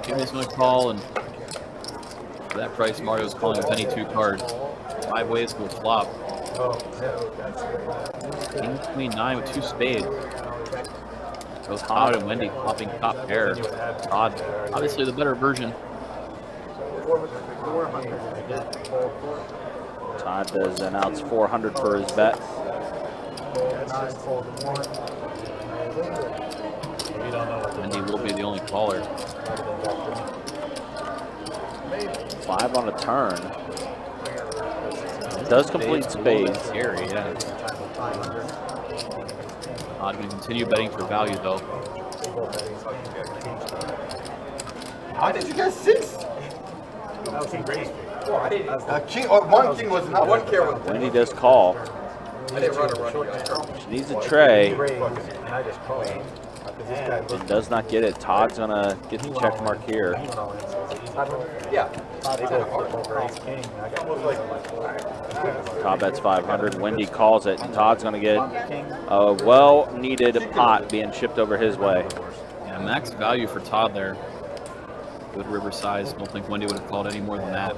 Jimmy's going to call, and for that price, Mario's calling with any 2 cards. 5 ways to a flop. King Queen 9 with 2 spades. Goes Todd and Wendy popping top pair. Todd, obviously the better version. Todd does announce 400 for his bet. Wendy will be the only caller. 5 on a turn. Does complete spades. Scary, yeah. Todd going to continue betting for value, though. How did you get 6? Oh, I didn't. King or one king was not. One care was. Wendy does call. I didn't run a run. She needs a tray. And I just called. And does not get it. Todd's gonna get the check mark here. Yeah. Todd bets 500. Wendy calls it. Todd's gonna get a well-needed pot being shipped over his way. Yeah, max value for Todd there. Good river size. Don't think Wendy would have called any more than that.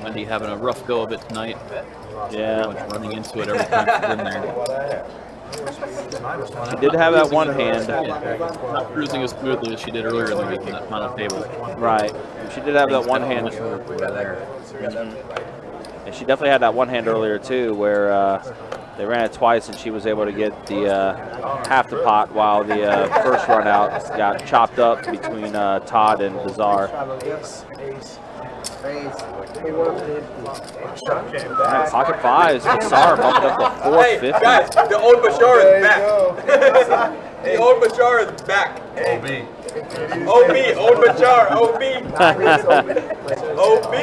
Wendy having a rough go of it tonight. Yeah. Pretty much running into it every time she's in there. She did have that one hand. Not cruising as smoothly as she did earlier in the week in that final table. Right. She did have that one hand. And she definitely had that one hand earlier too, where they ran it twice and she was able to get the half the pot, while the first run out got chopped up between Todd and Basar. Right, pocket 5s. Basar bumped up to 450. Hey, guys, the old Basar is back. The old Basar is back. OB, old Basar, OB. OB.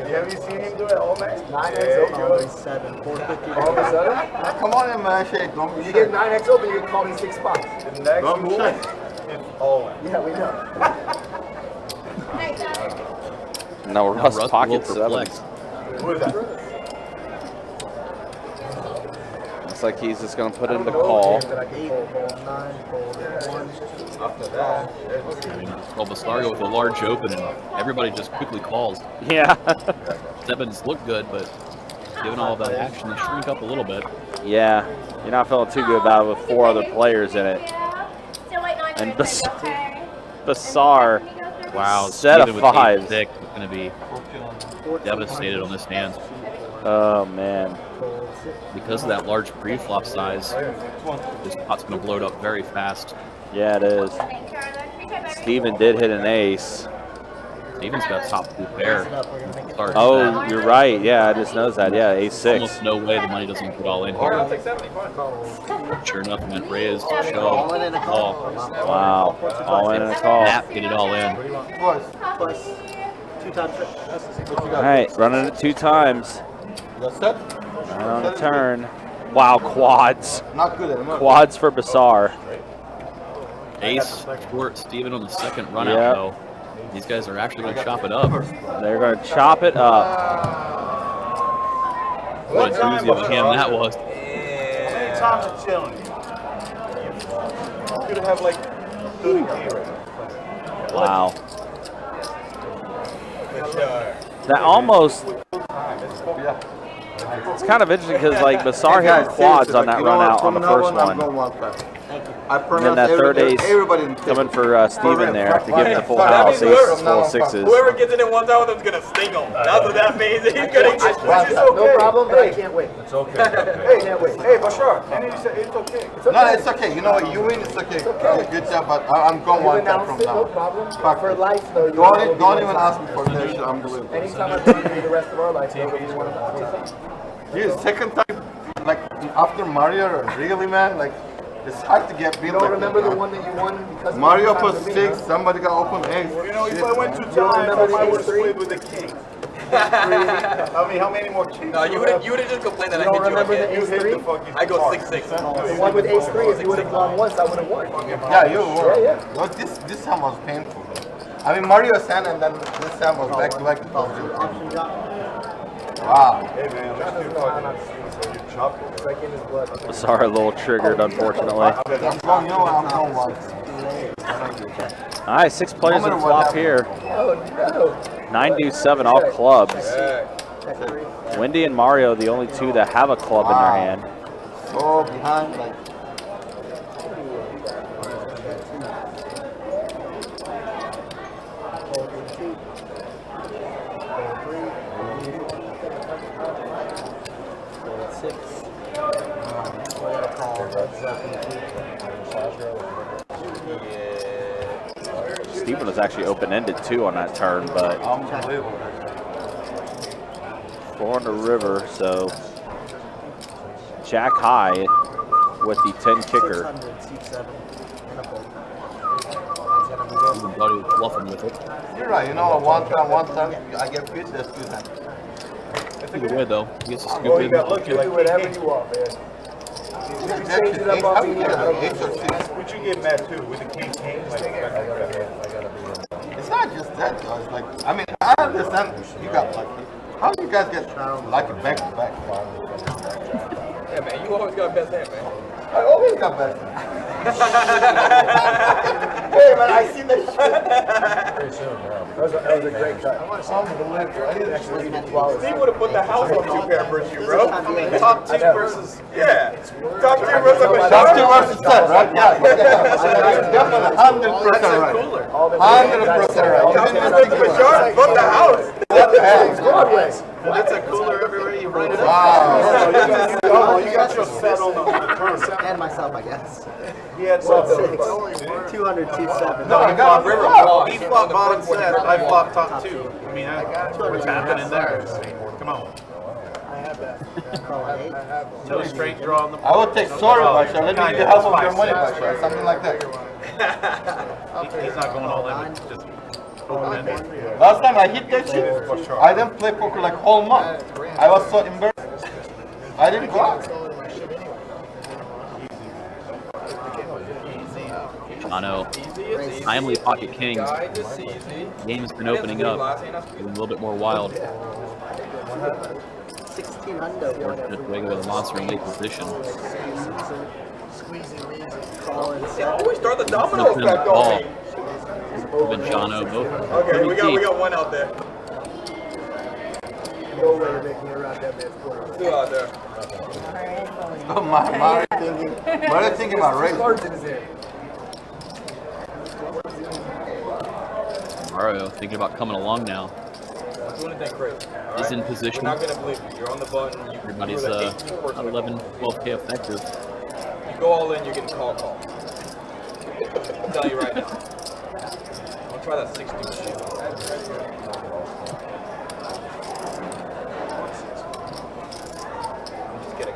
Have you seen him do it all night? 9x 7, 450. All of a sudden? Come on, man, shake. Don't be You get 9x open, you can call me 6 spots. The next move is all. Yeah, we know. No, Russ pocket 7. Who is that? Looks like he's just going to put in the call. After that, Well, Basar go with a large open, and everybody just quickly calls. Yeah. Sevens look good, but given all that action, they shrink up a little bit. Yeah. You're not feeling too good about it with 4 other players in it. And Basar, Wow, set of Steven with 5s. 8-6 is going to be devastated on this hand. Oh, man. Because of that large pre-flop size, this pot's going to blow it up very fast. Yeah, it is. Steven did hit an ace. Steven's got top 2 pair. Oh, you're right. Yeah, I just noticed that. Yeah, ace 6. Almost no way the money doesn't get all in here. Sure enough, it went raised, shove, call. Wow. All in and a call. Snap, get it all in. All right, running it 2 times. Right On the turn. Wow, quads. Not good anymore. Quads for Basar. Ace for Steven on the second run Yep. out, though. These guys are actually going to chop it up. They're going to chop it up. What a doozy of a hand that was. How many times are chilling? You could have like 30 right now. Wow. That almost, it's kind of interesting because like Basar hit quads on that run out on the first one. And then that third ace coming for Steven there to give him the full house. Aces full of 6s. Whoever gets in at one time with him is gonna sting him. That's what that means. He's gonna get. No problem, but I can't wait. It's okay. Hey, can't wait. Hey, Bashar, and you said it's okay. No, it's okay. You know what? You win, it's okay. Good job, but I'm going one time from No now. problem. Fuck For it. life, though. Don't even ask me for this. I'm doing Anytime I do the rest of our life, though, if you want to Dude, second time, like after Mario, really, man, like it's hard to get beat. You don't remember the one that you won because Mario put 6, somebody got open 8. You know, if I went 2 times, I might would have split with the king. I mean, how many more kings? No, you would have just complained that I hit you remember again. the You hit the ace-3? fucking I go target. 6-6. The one with ace-3, if you would have gone once, I would have won. Yeah, you were. Yeah. Well, this time was painful. I mean, Mario San and then this time was back to back. Wow. Hey, man, let's do fucking so you chop it. It's like in his blood. Basar a little triggered, unfortunately. I'm going, you know what, I'm going once. All right, 6 players in flop here. Oh, no. 9 do 7 all clubs. Wendy and Mario, the only 2 that have a club in their hand. So behind, like. Steven was actually open-ended too on that turn, but Unbelievable. 4 on the river, so Jack high with the 10 kicker. Everybody was bluffing with it. You're right, you know, one time, I get beat, there's 2 times. Either way, though, he gets to scoop Oh, you in. got lucky, like Whatever you want, man. Change it up on me. Would you get mad too with the king? Like, It's not just that, though. It's like, I mean, I understand you got lucky. How do you guys get lucky back to back? Yeah, man, you always got best hand, man. I always got best. Hey, man, I see that shit. That was a great cut. Steve would have put the house on 2 pair versus you, bro. Top 2 versus, yeah. Top 2 versus a Top 2 versus 10, right? Yeah. Definitely 100% right. 100% right. Top 2 versus Bashar, put the house. What the heck? Broadway. That's a cooler everywhere you write it up. Wow. You got your set on the turn. And myself, I guess. He had something. 200, 270. No, I got River river. flop. He flopped bottom set, I flopped top 2. I mean, what's happening there? Come on. No straight draw on the I would take sorry, Bashar. Let me give you half of your money, Bashar. Something like that. He's not going all in. Just open-ended. Last time I hit that shit, I didn't play poker like whole month. I was so embarrassed. I didn't go out. Jono, timely pocket kings. Game's been opening up, getting a little bit more wild. 1600. Fortunate way with a monster in late position. They always start the domino effect on me. Even Jono, both. Okay, we got one out there. No way you're making it around that man's corner. 2 out there. Oh my, Mario thinking about race. Cards in his hand. Mario thinking about coming along now. I'm doing anything crazy. He's in position. We're not gonna believe you. You're on the button. You Everybody's you're the 18th about person. 11, 12K effective. You go all in, you're getting call. I'll tell you right now. I'll try that 6 dude shit. I'm just kidding.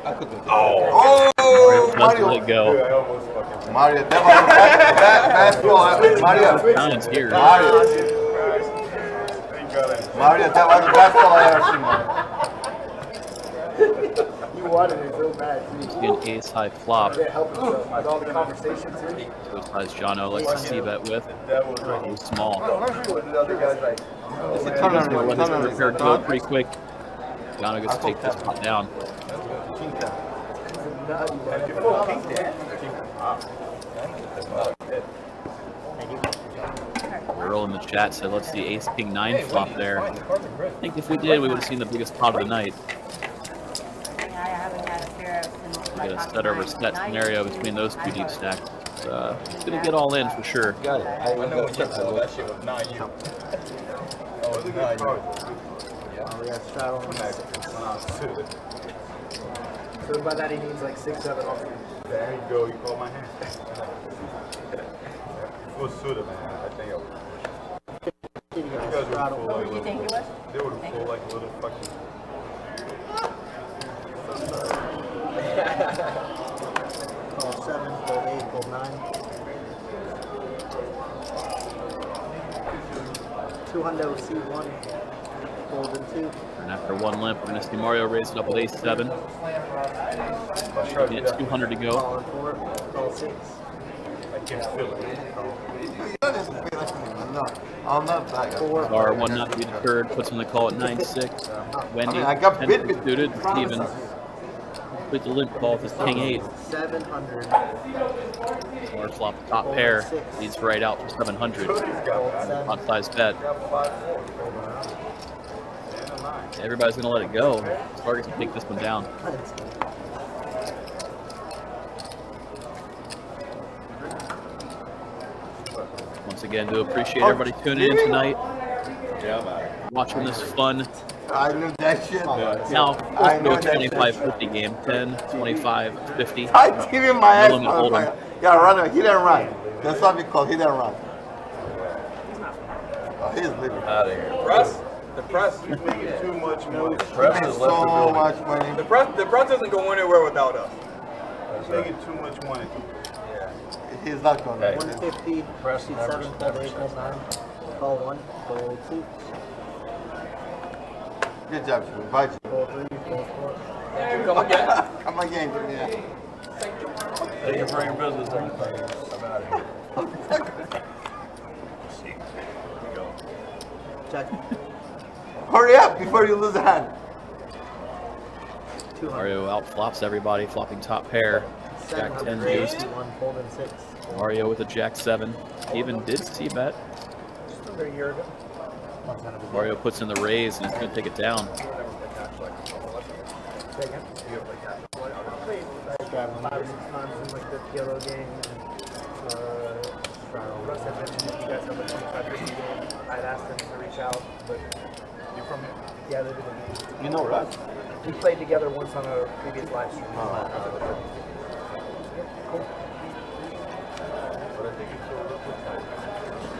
I could do that. Oh! Let's Mario. let it go. Mario, that was bad ball. Mario. Counts here. Mario, that was the best ball I ever seen, man. You wanted it so bad, too. An ace high flop. Can't help himself with all the conversation, too. Those guys Jono likes to see bet with. It's small. The other guy's like, Let his prepared go pretty quick. Jono gets to take this pot down. Earl in the chat said, let's see ace king 9 flop there. I think if we did, we would have seen the biggest pot of the night. We get a set over set scenario between those 2 deep stacks. It's gonna get all in for sure. Got it. I know what you said. That shit was not you. Oh, it was not you. so by that he means like 6, 7 off. There you go, you call my hand. It was suited, man. I think I was. You guys would full What like did you think it was? they would have full like a little fucking. Call 7, fold 8, fold 9. 200 C1, fold in 2. And after one limp, we're going to see Mario raise it up with ace-7. Get 200 to go. Call in 4, call 6. I can't feel it. I'm not back. Our one not to be deterred puts him in the call at 9-6. Wendy, I got 10 bit with suited. Steven with the limp call with his king 8. 700. Or flop top pair. He's right out for 700. Pot size bet. Everybody's going to let it go. Target's going to take this one down. Once again, do appreciate everybody tuning in tonight. Watching this fun. I knew that shit. Now, let's go 25-50 game. 10, 25, 50. I give him my ass. No limit hold'em. Yeah, run him. He didn't run. That's what we call. He didn't run. Oh, he's leaving. Out of here. Press? The press. He's making too much money. He made so much money. The press doesn't go anywhere without us. He's making too much money. He's not going to. 150, Press seat never 7, fold 8, fold 9. Call 1, fold 2. Good job, Jimmy. Bye, Jimmy. Fold 3, fold 4. Come again. Come again, Jimmy. Yeah. Thank you for your business, everybody. I'm out of here. Check. Hurry up before you lose a hand. 200. Mario out flops everybody, flopping top pair. Jack 10 deuce. 1, fold in 6. Mario with a Jack 7. Even did see bet. Just over a year ago. Mario puts in the raise and he's going to take it down. Like 5 or 6 times in like the yellow game. Russ had mentioned if you guys have a 25-50 game, I'd asked them to reach out, but You from here? yeah, they didn't. You know Russ? We played together once on a previous live stream. Cool.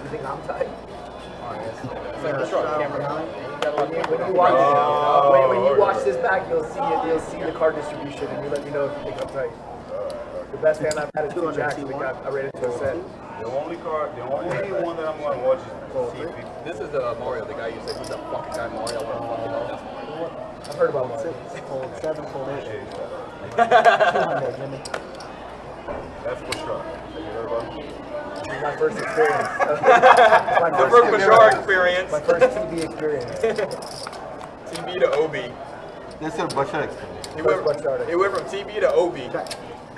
You think I'm tight? When you watch this back, you'll see it. You'll see the card distribution, and you let me know if you think I'm tight. The best hand I've had is 2 jacks. I rated to a set. The only one that I'm going to watch is CP. This is Mario, the guy you said he's a fucking guy Mario. I've heard about one. 6, fold 7, fold 8. 200, Jimmy. That's for sure. Have you heard about it? My first experience. The first Bashar experience. My first TV experience. TB to OB. This is Bashar experience. He went from TB to OB.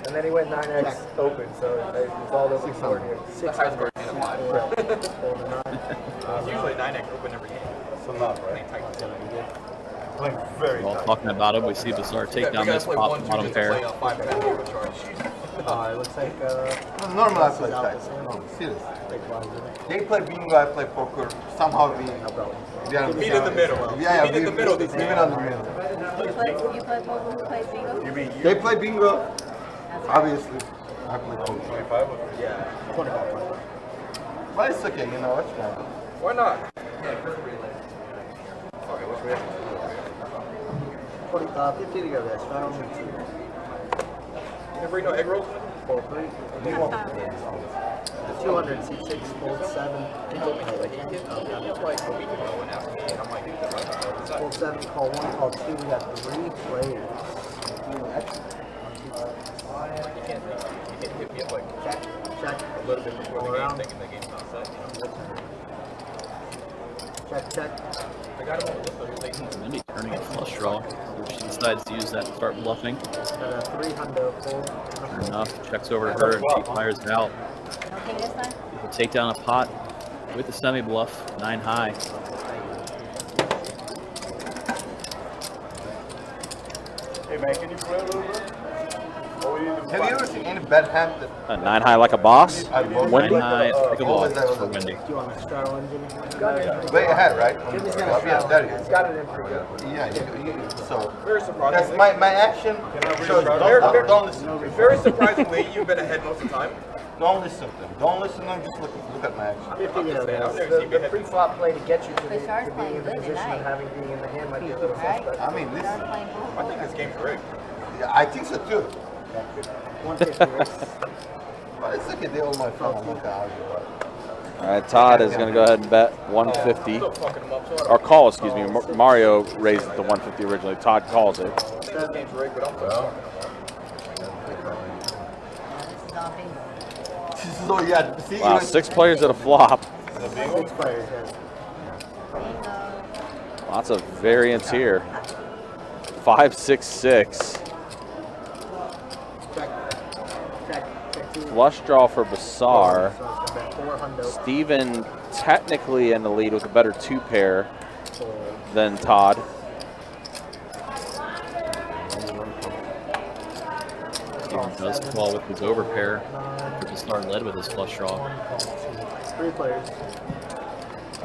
And then he went 9x open, so it's all open for here. The highest score in a 5. Fold 9. It's usually 9x open every game. That's a lot, right? Playing very We're all tight. talking about it. We see Basar take down this bottom pair. It looks like Normal I this is play out tight. the same. No, serious. Big blinds in it. They play bingo, I play poker. Somehow we are Meet in the middle. Yeah, Meet in the middle this we game. meet on the middle. You play poker, who plays bingo? They play bingo. Obviously, I play poker. 25 or Yeah. 25. But it's okay, you know what? Why not? 50 to go, guys. Try on me. You never eat no egg rolls? Fold 3. 200, C6, fold 7. Fold 7, call 1, call 2. We got 3 plays. You can hit me up like Check. a little bit before the All game, around. thinking the game's not set. You know? Check, check. I got him on the late. Wendy turning a flush draw. So she decides to use that to start bluffing. Got a 300 fold. Sure enough, checks over to her and she fires it out. Okay, this time? We'll take down a pot with the semi bluff, 9 high. Hey man, can you play a little bit? All we need to Have you ever seen any bad hand that A 9 high like a boss. Wendy. 9 high, like a ball always that for was Wendy. Do you want to straddle in, Jimmy? way ahead, right? Jimmy's Well, gonna yeah, that He's is. got it in pretty good. Yeah, so Very that's surprisingly. my action. Shows don't listen. Very surprisingly, you've been ahead most of the time. Don't listen to them. Don't listen to them. Just look at my action. I've never seen you The ahead. pre-flop play to get you to, But Shar's to being playing in the good position of tonight. having being in the hand might be a little Right? suspect. I mean, this. Shar's playing I pool. think this game's rigged. I think so too. 150 race. But it's like a deal with my phone. I'm not gonna argue about it. All right, Todd is going to go ahead and bet 150. Still fucking them up, so I don't Or call, excuse me. Mario raised it to 150 originally. Todd calls it. think this game's rigged, but I'm sorry. This is all bingo. So yeah, see, Wow, 6 players at a flop. 6 players, yes. Bingo. Lots of variance here. 5, 6, 6. Check. Check. Check 2. Flush draw for Basar. So it's gonna bet 400. Steven technically in the lead with a better 2 pair Fold. than Todd. Steven does call with his overpair. Basar led with his flush draw. 3 players.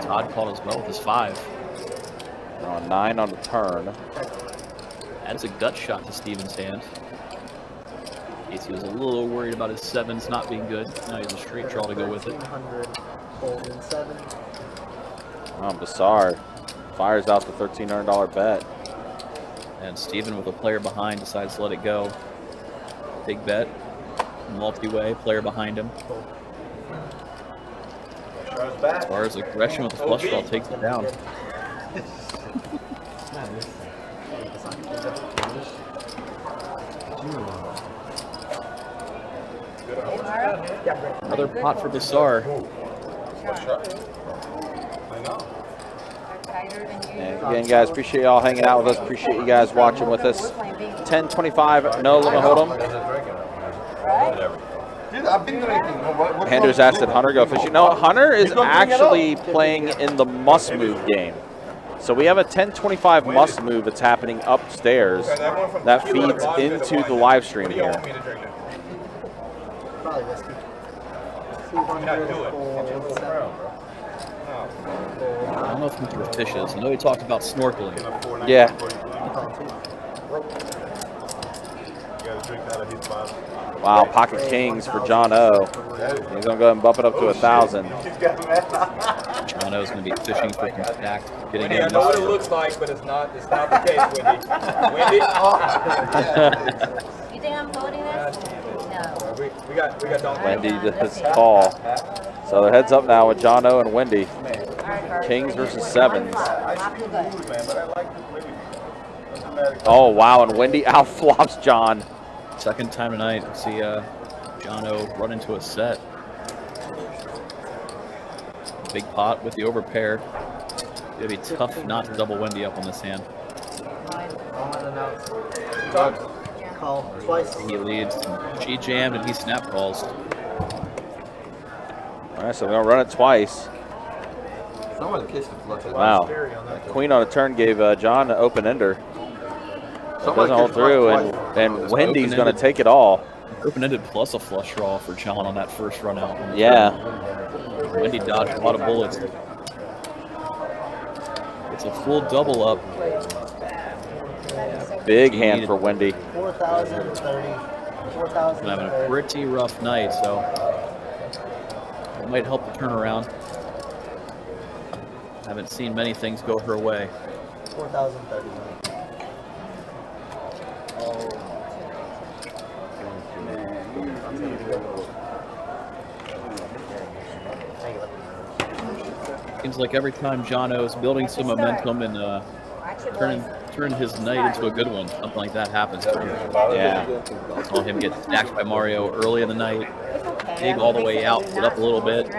Todd called as well with his 5. They're on 9 on the turn. Adds a gut shot to Steven's hand. Casey was a little worried about his 7s not being good. Now he has a straight draw to go with it. 1,300. Fold in 7. Oh, Basar fires out the $1,300 bet. And Steven with a player behind decides to let it go. Big bet. Multi-way, player behind him. As far as aggression with the flush draw takes it down. Another pot for Basar. And again, guys, appreciate y'all hanging out with us. Appreciate you guys watching with us. 10:25, no limit hold'em. Dude, I've been drinking. Anders asked if Hunter go fishing. No, Hunter is actually playing in the must move game. So we have a 10:25 must move that's happening upstairs that feeds into the live stream What do y'all here. want me to drink now? Probably risky. 200. Fold 7. I don't know if Hunter fishes. I know he talked about snorkeling. Yeah. Wow, pocket kings for John O. He's gonna go ahead and bump it up to 1,000. John O's going to be fishing for some stacks. Getting Wendy, I in. know what it looks like, but it's not the case, Wendy. Wendy? You think I'm folding this? No. We got Donkey. Wendy does call. So they're heads up now with John O and Wendy. Kings versus 7s. Oh, wow, and Wendy outflops John. Second time tonight, we'll see John O run into a set. Big pot with the overpair. It'll be tough not to double Wendy up on this hand. Call twice. He leads. She jammed and he snap calls. All right, so we're gonna run it twice. Someone kissed the flush. Wow. Queen on a turn gave John an open ender. It doesn't hold through, and Wendy's gonna take it all. Open-ended plus a flush draw for John on that first run out. Yeah. Wendy dodged a lot of bullets. It's a full double up. Big hand for Wendy. 4,030. Been having a pretty rough night, so it might help the turnaround. Haven't seen many things go her way. 4,030. Seems like every time John O's building some momentum and turning his night into a good one, something like that happens. Yeah. Saw him get stacked by Mario early in the night. Dig all the way out, put up a little bit. It's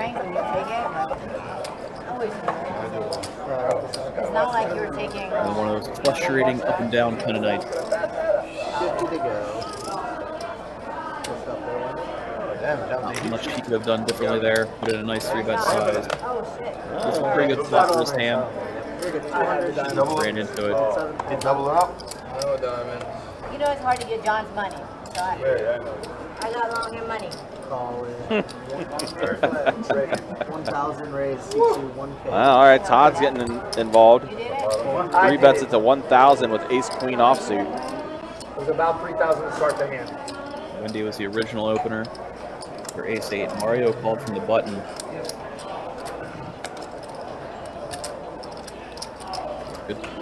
not like you were taking. And one of those frustrating up and down kind of nights. 50 to go. Not much he could have done differently there. Put in a nice 3-bet size. Oh shit. It's a pretty good spot for his hand. Ran into it. Double it up. No diamond. You know it's hard to get John's money. Sorry. Yeah, I know. I got long hair money. Call in. 1,000 raise, C2, 1K. Wow, all right, Todd's getting involved. You did it? 3 bets it to 1,000 with ace queen offsuit. It was about 3,000 to start the hand. Wendy was the original opener for ace-8. Mario called from the button.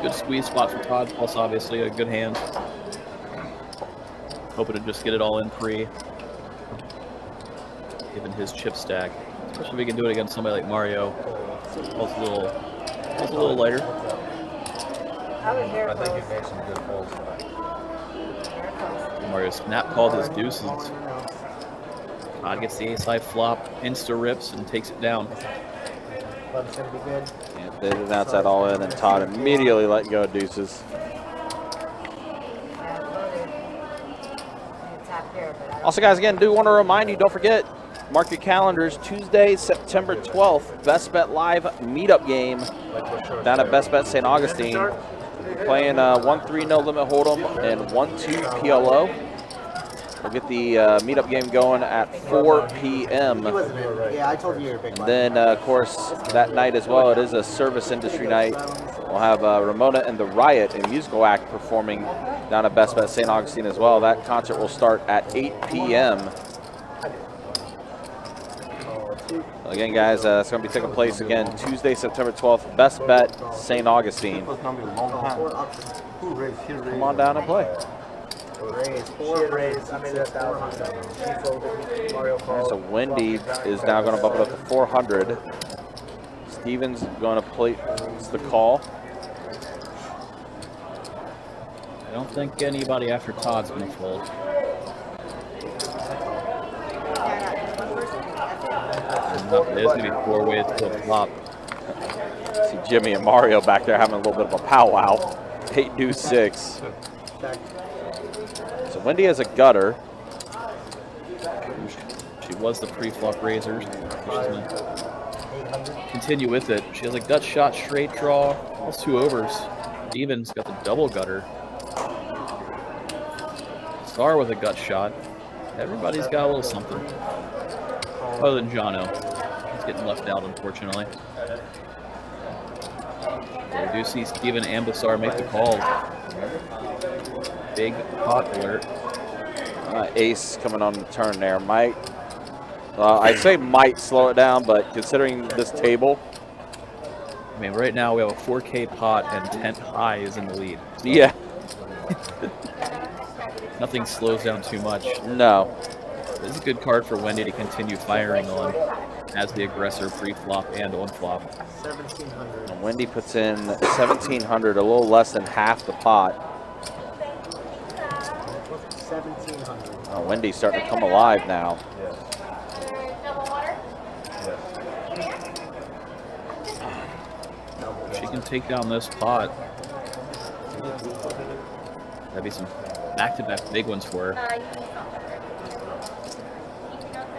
Good squeeze spot for Todd, plus obviously a good hand. Hoping to just get it all in free, given his chip stack. Especially if we can do it against somebody like Mario. It's a little lighter. I was very I think close. you made some good folds. Mario snap called his deuces. Todd gets the ace-high flop, insta rips, and takes it down. Button's gonna be good. Yeah, they announced that all in, and Todd immediately let go of deuces. Also, guys, again, do want to remind you, don't forget, mark your calendars, Tuesday, September 12th, Best Bet Live meetup game down at Best Bet St. Augustine. Playing 1-3 no limit hold'em and 1-2 PLO. We'll get the meetup game going at 4 p.m. He wasn't in. Yeah, I told you you're a big And then, of course, that night as well, it is a service industry night. We'll have Ramona and the Riot, a musical act, performing down at Best Bet St. Augustine as well. That concert will start at 8 p.m. Again, guys, it's going to be taking place again Tuesday, September 12th, Best Bet St. Augustine. Come on down and play. Raise, She had raised, I made it 1,000. She folded, Mario called. So Wendy is now going to bump it up to 400. Steven's going to play the call. I don't think anybody after Todd's going to fold. There's going to be 4 ways to a flop. See Jimmy and Mario back there having a little bit of a powwow. 8-6. So Wendy has a gutter. She was the pre-flop raiser. She's going to continue with it. She has a gut shot, straight draw, plus 2 overs. Steven's got the double gutter. Star with a gut shot. Everybody's got a little something. Other than Jono. He's getting left out, unfortunately. So we do see Steven and Basar make the calls. Big pot alert. Ace coming on the turn there. Might, I'd say might slow it down, but considering this table. I mean, right now we have a 4K pot and 10 high is in the lead. So Yeah. nothing slows down too much. No. This is a good card for Wendy to continue firing on as the aggressor pre-flop and on-flop. 1,700. And Wendy puts in 1,700, a little less than half the pot. 1,700. Wendy's starting to come alive now. She can take down this pot. That'd be some back-to-back big ones for her.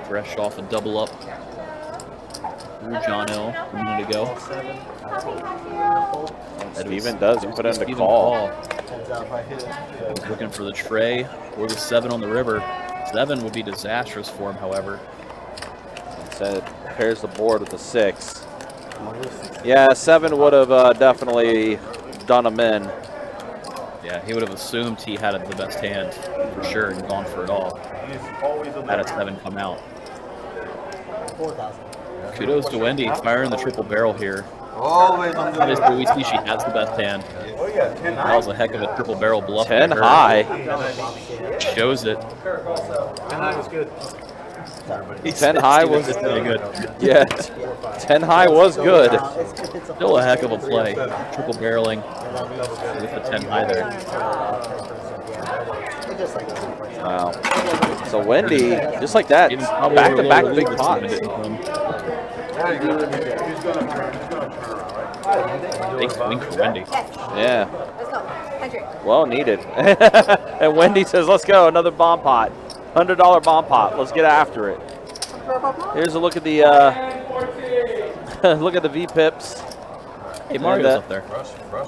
Fresh off a double up through Jono a minute ago. Steven does put in the call. He's looking for the tray or the 7 on the river. 7 would be disastrous for him, however. So it pairs the board with the 6. Yeah, 7 would have definitely done him in. Yeah, he would have assumed he had the best hand for sure and gone for it all. Had a 7 come out. 4,000. Kudos to Wendy firing the triple barrel here. Always on the Obviously, we see she has the best hand. Oh yeah, 10 That was a heck of a triple barrel bluff. 10 by her. high. Shows it. 10 high was good. 10 high was really good. Yeah, 10 high was good. Still a heck of a play. Triple barreling with the 10 high there. Wow. So Wendy, just like that, back-to-back big pots. Big swing for Wendy. Yeah, Let's go. Country. well needed. And Wendy says, let's go, another bomb pot. $100 bomb pot, let's get after it. Here's a look at the look at the V-pips. Hey, Mario's up there.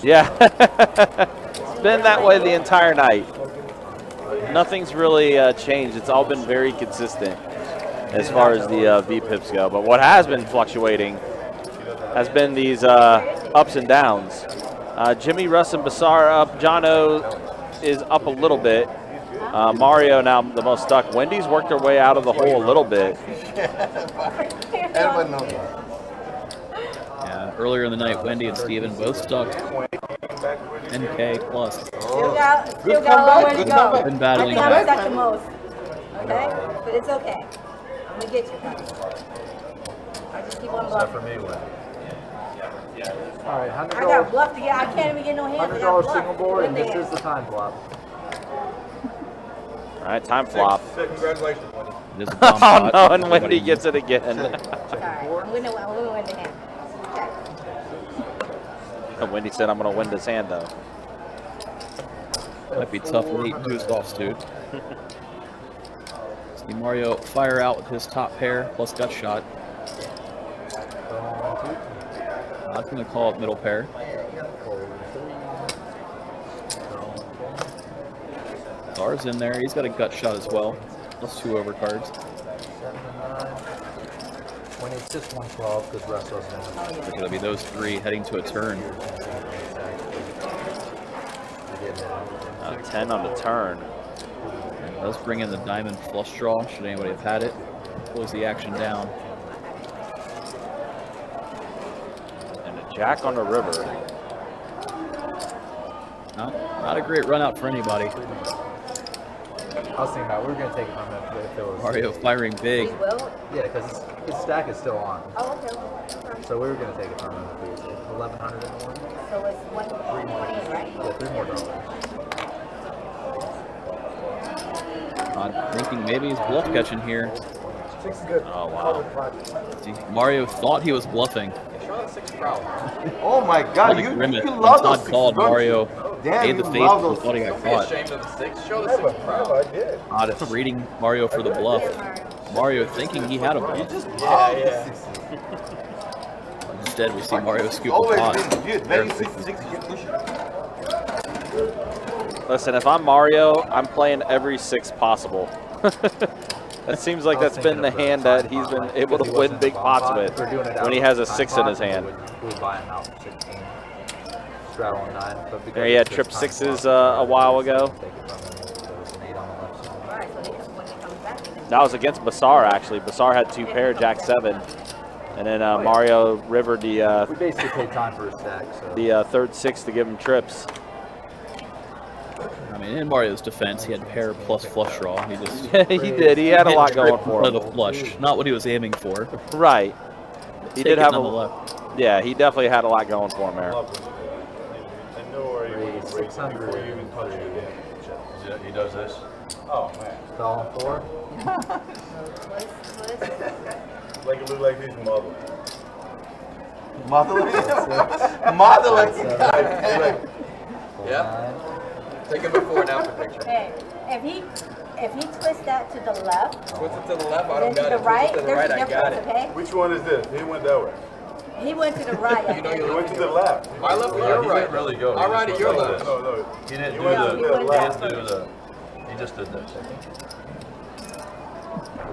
Yeah, it's been that way the entire night. nothing's really changed. It's all been very consistent as far as the VPIPs go. But what has been fluctuating has been these ups and downs. Jimmy, Russ, and Basar up. Jono is up a little bit. Mario now the most stuck. Wendy's worked her way out of the hole a little bit. Everyone knows. Yeah, earlier in the night, Wendy and Steven both stuck 10K plus. Still got a long way to go. Been battling I think I'm back. stuck the most. Okay? But it's okay. I'm going to get you. I just keep on Except for bluffing. me, Wendy. All right, I got bluff to get. I can't even get no hands. I got $100 bluff. single board, and Win this the is the time flop. All right, time flop. Congratulations, Wendy. It is a bomb Oh shot. no, and Wendy gets it again. Sorry. I'm going to win the hand. Okay. Wendy said, I'm going to win this hand, though. Might be tough late boost offs, dude. See Mario fire out with his top pair plus gut shot. Not going to call it middle pair. Star's in there. He's got a gut shot as well. Plus 2 overcards. 26, 112, because Russ wasn't in. It's going to be those 3 heading to a turn. 10 on the turn. And does bring in the diamond flush draw, should anybody have had it. Close the action down. And a jack on the river. Not a great run out for anybody. I was thinking about we were going to take it from him if it was. Mario firing big. Yeah, because his stack is still on. Oh, okay. So we were going to take it from him if we was 1,100 in the morning. So it's 120, right? Yeah, $3 more. I'm thinking maybe he's bluff catching here. 6 is good. Oh, wow. See, Mario thought he was bluffing. Oh my God, you Grimace. love Todd those called don't you? Mario. Damn, Gave you the face love and those thought he got Don't be caught. ashamed of the 6. Show the 6 proud. I did. Odd, it's reading Mario for the bluff. Mario thinking he had a bluff. Yeah. Instead, we see Mario scoop the Always pot. been good. Very 6 you push it. Listen, if I'm Mario, I'm playing every 6 possible. That seems like that's been the hand that he's been able to win big pots with when he has a 6 in his hand. We would buy him out for 16. Straddle on 9. But because There he had it's trip time 6s flop, a while ago. take it from him. There was an 8 on the left side. Alright, so when he comes back, That was against Basar, actually. Basar had 2 pair, jack 7. And then Mario rivered We basically paid time for his stack. So. the third 6 to give him trips. I mean, in Mario's defense, he had pair plus flush draw. He just He did. He had a lot going for of him. the flush, not what he was aiming for. Right. He Take did it have nonetheless. Yeah, he definitely had a lot going for him there. I know where you Raise 600. before you even touch it. Yeah, he does this. Oh man. Call him 4. Like it look like his mother. Mother. Mother. Yeah. Take it before and after picture. hey, if he twists that to the left, Twist it to the left, I then don't to got the it. right, Twist it to the there's right, a I got difference, it. okay? Which one is this? He went that way. He went to the right. You know He you're went to the left. My left or your right? really go. My right or your left? No, no. He didn't He do went the. to He the went left. down. He didn't do the. He just did this. Is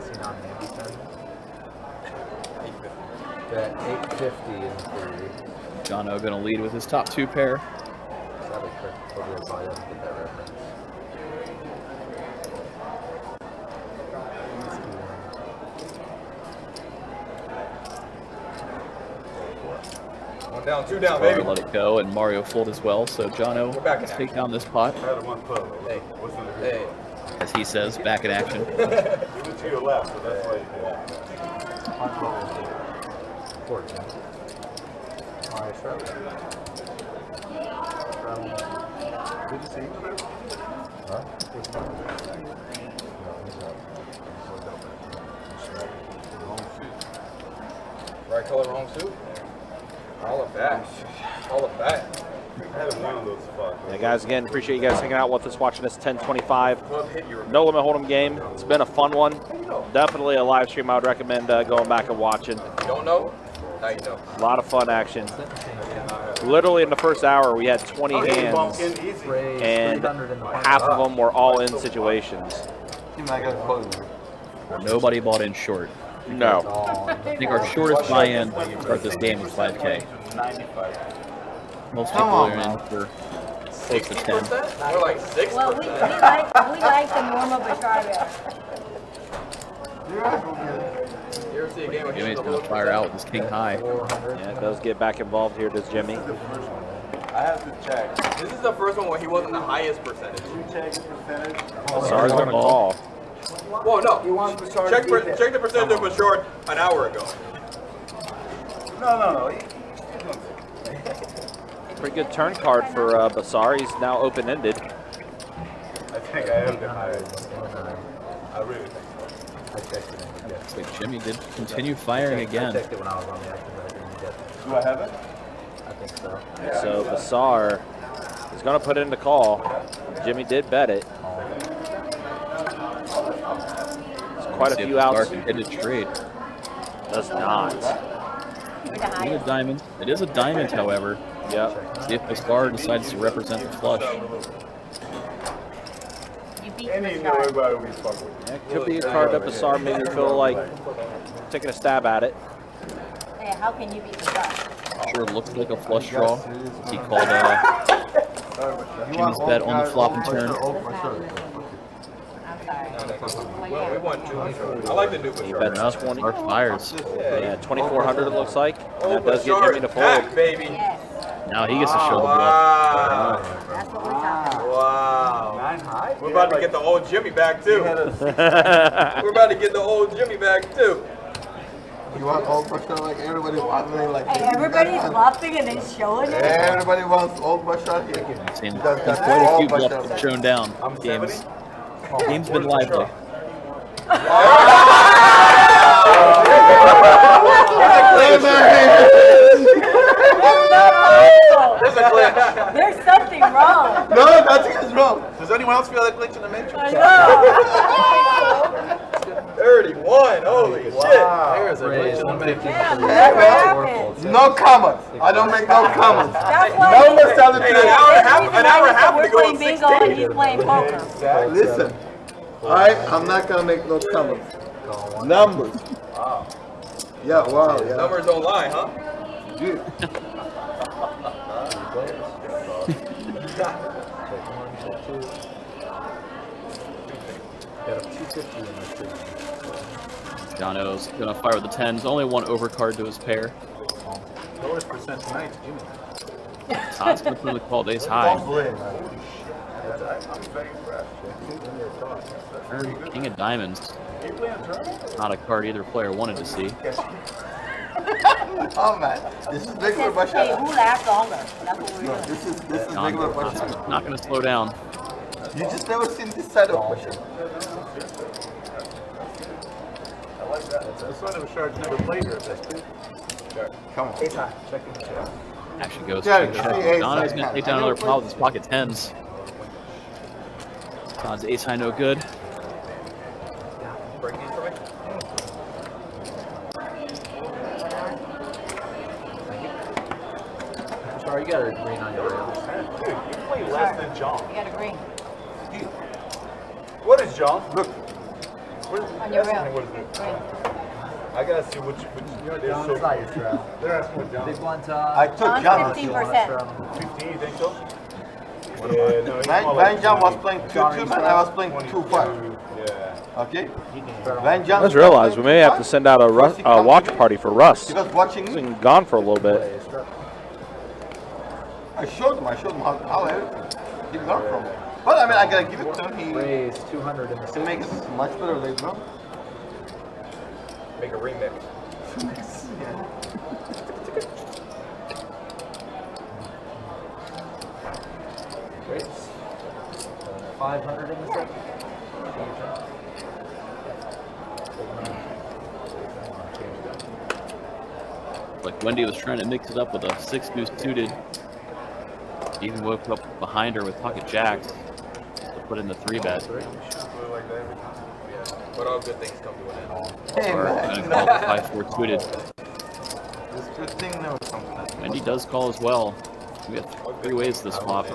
he not maybe 10? Got 850 in 3. Jono going to lead with his top 2 pair. Probably doesn't get that reference. One down, 2 down, Mario baby. let it go, and Mario fold as well. So Jono, We're back in let's action. take down this pot. I had one puzzle. Hey. What's in the Hey. As he says, back in action. He went to your left, so that's why you did. 14. Alright, straddle. Did you see? Huh? Right color, wrong suit. All of that. All of that. I had one of those spots. Yeah, guys, again, appreciate you guys hanging out with us, watching this 1025 Club hit you. No Limit Hold'em game. It's been a fun one. Definitely a live stream I would recommend going back and watching. You don't know? Now you know. A lot of fun action. Literally in the first hour, we had 20 hands, Raise and 300 in the half of them were all-in situations. Nobody bought in short. No. I think our shortest buy-in to start this game was 5K. Most people are in for close to 10. We're like 6%. Well, we like the normal Basar better. You ever see a game where Jimmy's gonna fire out with his king high. Yeah, it does get back involved here, does Jimmy. I have to check. This is the first one where he wasn't the highest percentage. Check the percentage. Basar's going to call. Well, no. Check the percentage of Basar an hour ago. No. Pretty good turn card for Basar. He's now open-ended. I think I am the highest. I really think so. I checked it. Wait, Jimmy did continue firing I again. checked it when I was on the action, but I didn't get it. Do I have it? I think so. So Basar is going to put in the call. Jimmy did bet it. There's quite a few outs. Hit a trade. Does not. It is a diamond. It is a diamond, however. Yep. See if Basar decides to represent the flush. You beat Any Basar. everybody we fuck with. Yeah, could be a card that Basar maybe feel like taking a stab at it. Hey, how can you beat Basar? Sure looks like a flush draw. He called Jimmy's bet on the flop and turn. I'm sorry. Well, we won 2. I like the new He Basar. bets Enough. 20. Mark fires. Yeah, 2,400 it looks like. Oh, That does get Basar Jimmy is to back, fold. baby. Yes, Now he gets to show the bluff. Wow. that's what we're talking about. Wow. 9 high? We're about to get the old Jimmy back, too. We're about to get the old Jimmy back, too. You want old Basar like everybody wants me like Hey, everybody's bluffing and then showing it. everybody wants old Basar here. Seen That's quite a all few Basar. bluffs shown down. Game's been lively. There's something wrong. No, nothing is wrong. Does anyone else feel that glitch in the matrix? I know. 31. Holy shit. There's a glitch in the matrix. Yeah, never happens. No comments. I don't make no comments. That's why No more sound Hey, an hour and a half we're to go playing at bingo 16. and he's playing poker. Listen, I'm not gonna make no comments. Numbers. Yeah, wow, yeah. Numbers don't lie, huh? Dude. Jono's gonna fire with the 10s. Only one overcard to his pair. Lowest percent tonight, Jimmy. Todd's gonna put in the call ace high. King of diamonds. Not a card either player wanted to see. Oh man, this is big for Hey, Basar. who lasts longer? That's what we're No, doing. this is big for John, Basar. not gonna slow down. You just never seen this side of Basar. I like that. This one of Basar's never played here. That's good. Come on. Ace high. Checking the check. Action goes. Yeah, to see, check. ace Jono's high. gonna take down another pile with his pocket 10s. Todd's ace high no good. Break these for me. Sorry, you got a green on your rails. Dude, you play less than John. You got a green What is John? Look. on your rail. What is it? Green. I gotta see which they're so They're asking what John. Big one, I Todd. took John's John. 15%. 15, you think so? Yeah, no, he's more Van like John was 20. playing 2-2 and I was playing 2-5. Yeah. Okay? Van John. I just realized we may have to send out a watch party for Russ. He was watching He's me. been gone for a little bit. I showed him how everything he learned from it. But I mean, I gotta give it to him. He Raise 200 in the can make it much better later on. Make a remix. Raise 500 in the second. Like Wendy was trying to mix it up with a 6 deuce suited. Even woke up behind her with pocket jacks to put in the 3-bet. But all good things come to an end. Hey Or man, gonna call it 5-4 suited. this good thing never comes. Wendy does call as well. We have 3 ways to swap.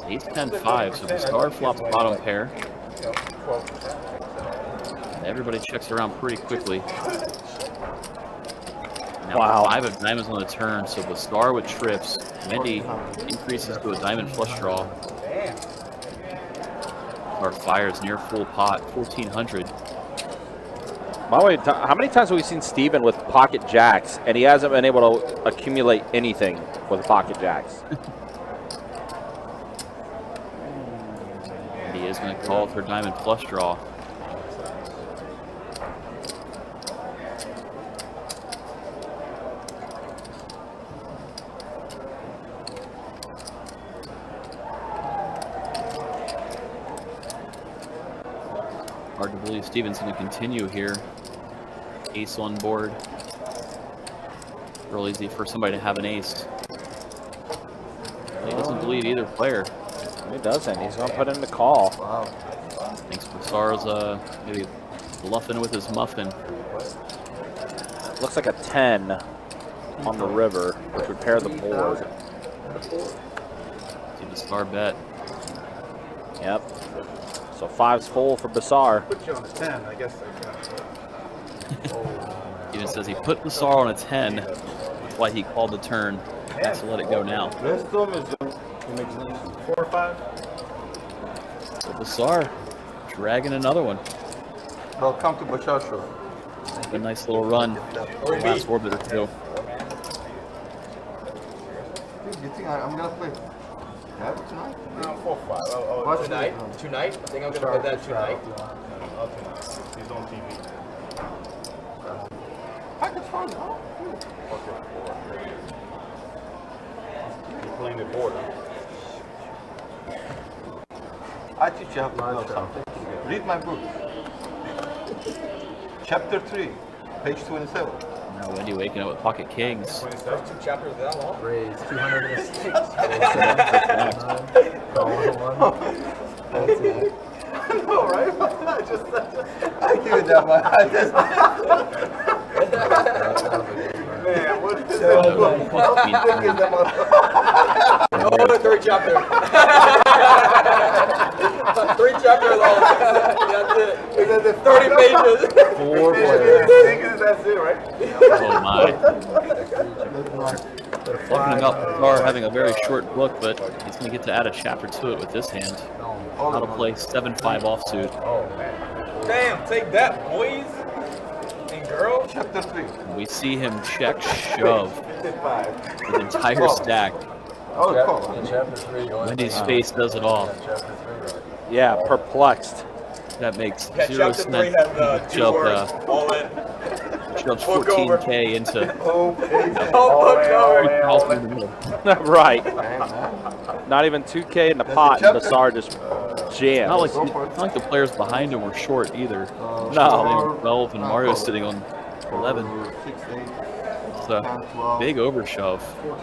Ace 10 5, so the star flops bottom pair. Everybody checks around pretty quickly. Now Wow. 5 of diamonds on the turn, so the star with trips. Wendy increases to a diamond flush draw. Our fires near full pot, 1400. By the way, how many times have we seen Steven with pocket jacks, and he hasn't been able to accumulate anything with pocket jacks? And he is going to call for diamond flush draw. Hard to believe Steven's going to continue here. Ace on board. Real easy for somebody to have an ace. He doesn't believe either player. He doesn't. He's going to put in the call. Wow. Thinks Basar's maybe bluffing with his muffin. Looks like a 10 on the river, which would pair the board. See the star bet. Yep. So 5's full for Basar. Put you on a 10, I guess. Steven says he put Basar on a 10. That's why he called the turn. Has to let it go now. Brainstorm is imagination. 4 or 5. So Basar dragging another one. Welcome to Basar Show. A nice little run. Last orbit or two. You think I'm gonna play? Have it tonight? No, 4 5. Watch Tonight? it. Tonight? I think I'm going to put that tonight. He's on TV. Package fun, huh? He's playing the border. I teach you how to know something. Read my book. Chapter 3, page 27. Now Wendy waking up with pocket kings. Those 2 chapters that long? Raise 206. I know, right? I give it that much. Man, what is that book? How thick is that motherfucker? Oh, 3 chapters. 3 chapters long. That's it. Is that the 30 pages. 4 As players. thick as that's it, right? Oh my. Opening up Basar having a very short book, but he's going to get to add a chapter to it with this hand. How to play 7-5 offsuit. Damn, take that, boys and girls. Chapter 3. We see him check shove 55. the entire stack. Oh, call. Chapter 3 going. Wendy's face does it all. Chapter 3 right. Yeah, perplexed. That makes Yeah, 0 chapter 3 cents. has 2 words. All in. Shoves Book over. 14K into Oh, book over. in the middle. Right. Not even 2K in the pot, and Basar just jams. Not like the players behind him were short either. No. 12 and Mario sitting on 11. 6, 8, It's a big overshove.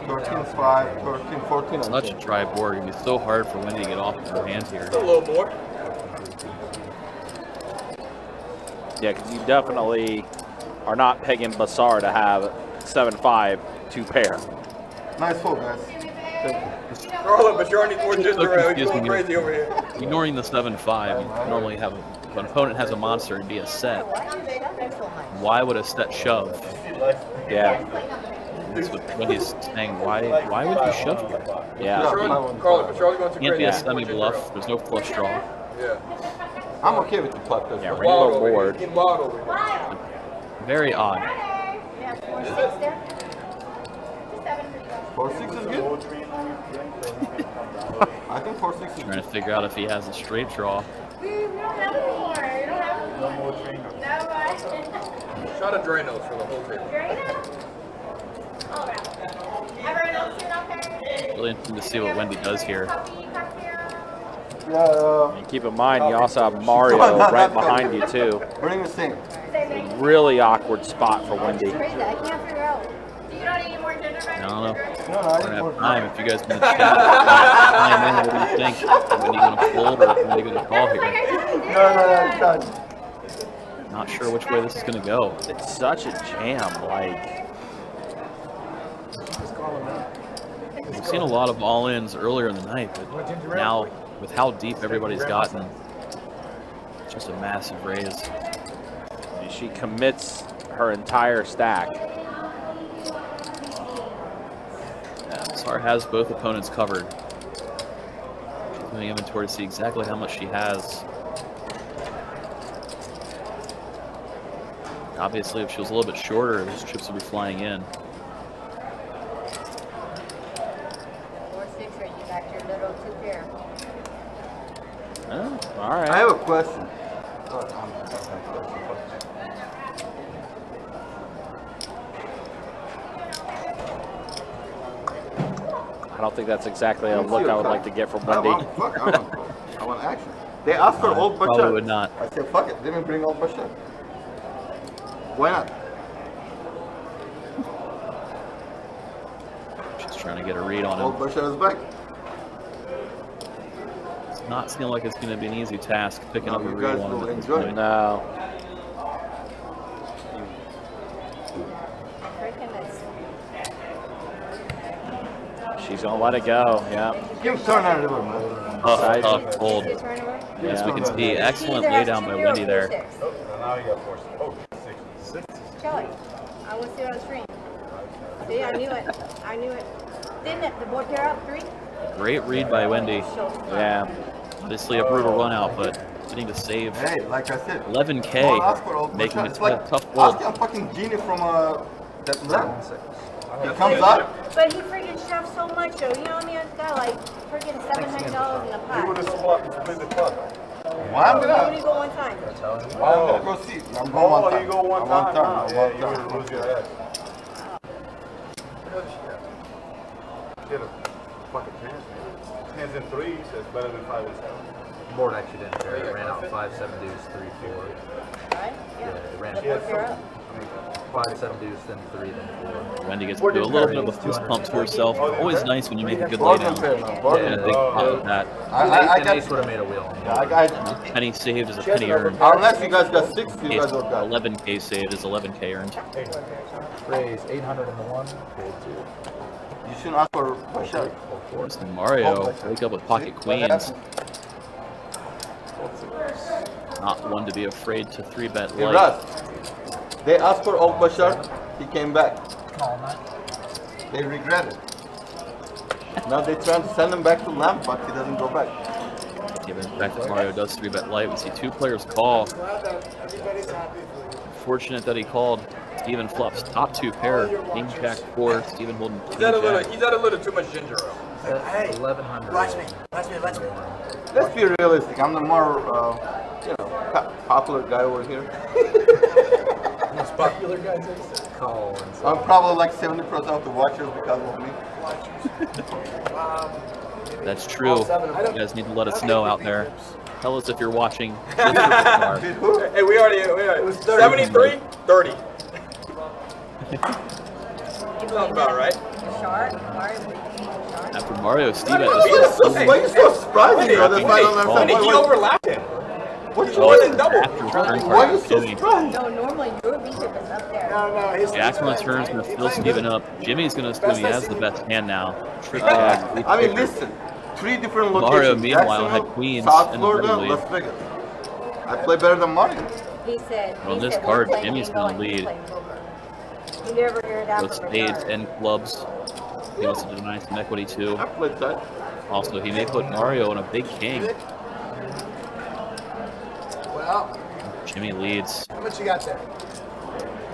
13, 5, 13, 14. Such a dry board. It'd be so hard for Wendy to get off of her hands here. A little more. Yeah, because you definitely are not pegging Basar to have 7-5 2 pair. Nice fold, guys. Carlo, but you're only 4 just So around. You're confusing. going crazy over here. Ignoring the 7-5, you normally have if an opponent has a monster, it'd be a set. Why would a set shove? Yeah. That's what Wendy's saying. Why would you shove here? Yeah. Carlo, but Charlie's going too Can't be crazy. a semi-bluff. There's no flush draw. Yeah. I'm okay with the plot. Yeah, Wild rainbow over here. board. Getting wild over here. Very odd. Yeah, 4 6 there. 4-6 is good. I think 4-6 is Trying to figure out if he has a straight draw. Shot of Drainos for the whole table. Really interesting to see what Wendy does here. And keep in mind, you also have Mario right behind you, too. Bring the same. Really awkward spot for Wendy. I can't figure out. I don't know. No, We're gonna have time if you guys can chat. Chime in. What do you think? When you gonna fold or when you gonna call here? No, it's done. Not sure which way this is gonna go. It's such a jam. Like, We've seen a lot of all-ins earlier in the night, but now with how deep everybody's gotten, it's just a massive raise. She commits her entire stack. Basar has both opponents covered. She's doing inventory to see exactly how much she has. Obviously, if she was a little bit shorter, those chips would be flying in. 4-6, or you got your little 2 pair. Oh, all right. I have a question. I don't think that's exactly a look I would like to get from Wendy. I want action. They asked for old Bashar. Probably would not. I said, fuck it. Let me bring old Bashar. Why not? She's trying to get a read on Old him. Bashar is back. It's not seeming like it's going to be an easy task picking up a you read guys on him will at this enjoy it. point. No. She's going to let it go, yeah. Give him turn out of it, man. Tough hold. As we can see, excellent lay down by Wendy there. Now you got 4. Oh, 6. Kelly, I want to see it on screen. See, I knew it. I knew it. Didn't it? The board pair up 3? Great read by Wendy. Yeah. Obviously a brutal run out, but getting to save Hey, like I said, 11K, making it it's like tough hold. asking a fucking genie from that land. He comes up. But he freaking shoves so much, though. You know what I mean? It's got like freaking $700 in the pot. You would have split the club. Why I'm You gonna only go one time. go see. I'm going one time. You go one time. Yeah, You would lose your ass. Get a fucking chance. Hands in 3s is better than 5 and 7. Board actually didn't pair. It ran out 5-7 deuce, 3-4. Right? Yeah, it ran The board pair up. 5-7 deuce, then 3, then 4. Wendy gets to do a little bit of a fist pump to herself. Always nice when you make a good lay down. And a big pop of that. I And Ace would have made a wheel. Penny saved is a penny earned. Unless you guys got 6, you guys will got 11K saved is 11K earned. Raise 800 in the 1, fold 2. You shouldn't ask for Bashar. And Mario wake up with pocket queens. Not one to be afraid to 3-bet Hey, light. Russ, they asked for old Bashar, he came back. They regret it. Now they try to send him back to lamp, but he doesn't go back. Given the fact that Mario does 3-bet light, we see 2 players call. Fortunate that he called. Steven fluffs top 2 pair. King Jack 4. Steven holding King Jack. He's had a little too much ginger ale. Hey, 1100. Watch me. Let's be realistic. I'm the more, popular guy over here. Most popular guys. Call and I'm probably like 70% of the watchers because of me. That's true. You guys need to let us know out there. Tell us if you're watching. Hey, we already it was 73, 30. Sounds about right. After Mario, Steven Why are you so surprised, brother? He overlapped him. What you wasn't double. Why are you so surprised? No, normally your beater is up there. No, Jackson turns going to fill Steven up. Jimmy's going to assume he has the best hand now. Trick I mean, listen. 3 different locations. Mario, meanwhile, had queens South in Florida, the lead. Las Vegas. I play better than Mario. He said. On this card, Jimmy's going to lead. You never hear that Both from spades and clubs. He wants to deny some equity too. I played that. Also, he may put Mario on a big king. Well, Jimmy leads. how much you got there?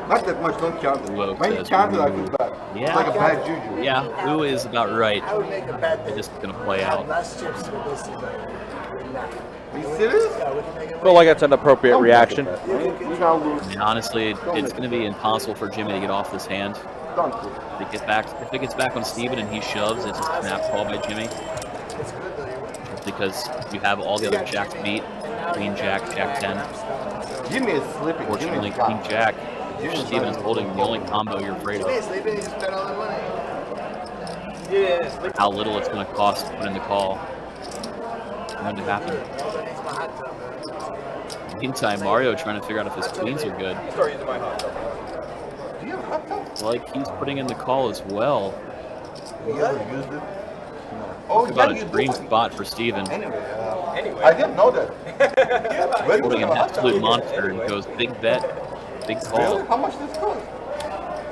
Not that much, don't count it. Whoa, When you says count it, I ooh. feel bad. Yeah. It's like a bad juju. Yeah, Ooh is about right. I would make a bet that It's just going to play have out. less chips with this than that. Are you serious? Yeah, we can make it. Feel like it's an appropriate reaction. You gotta lose. And honestly, it's going to be impossible for Jimmy to get off this hand. Don't. If it gets back on Steven and he shoves, it's just a snap call by Jimmy. It's good though. You win. Because you have all the other jacks beat. Queen Jack, Jack 10. Jimmy is slipping. Fortunately, Jimmy's King gone. Jack. Steven is holding the only combo you're afraid Jimmy of. is leaving. He just spent all the money. Yeah. How little it's going to cost to put in the call. When to happen. It's my hot tub. Meantime, Mario trying to figure out if his queens are good. Start using my hot tub. Do you have a hot tub? Like he's putting in the call as well. We ever used it? Oh, about a dream spot for Steven. Anyway, I didn't know that. Holding an absolute monster and goes big bet, big call. How much does this cost?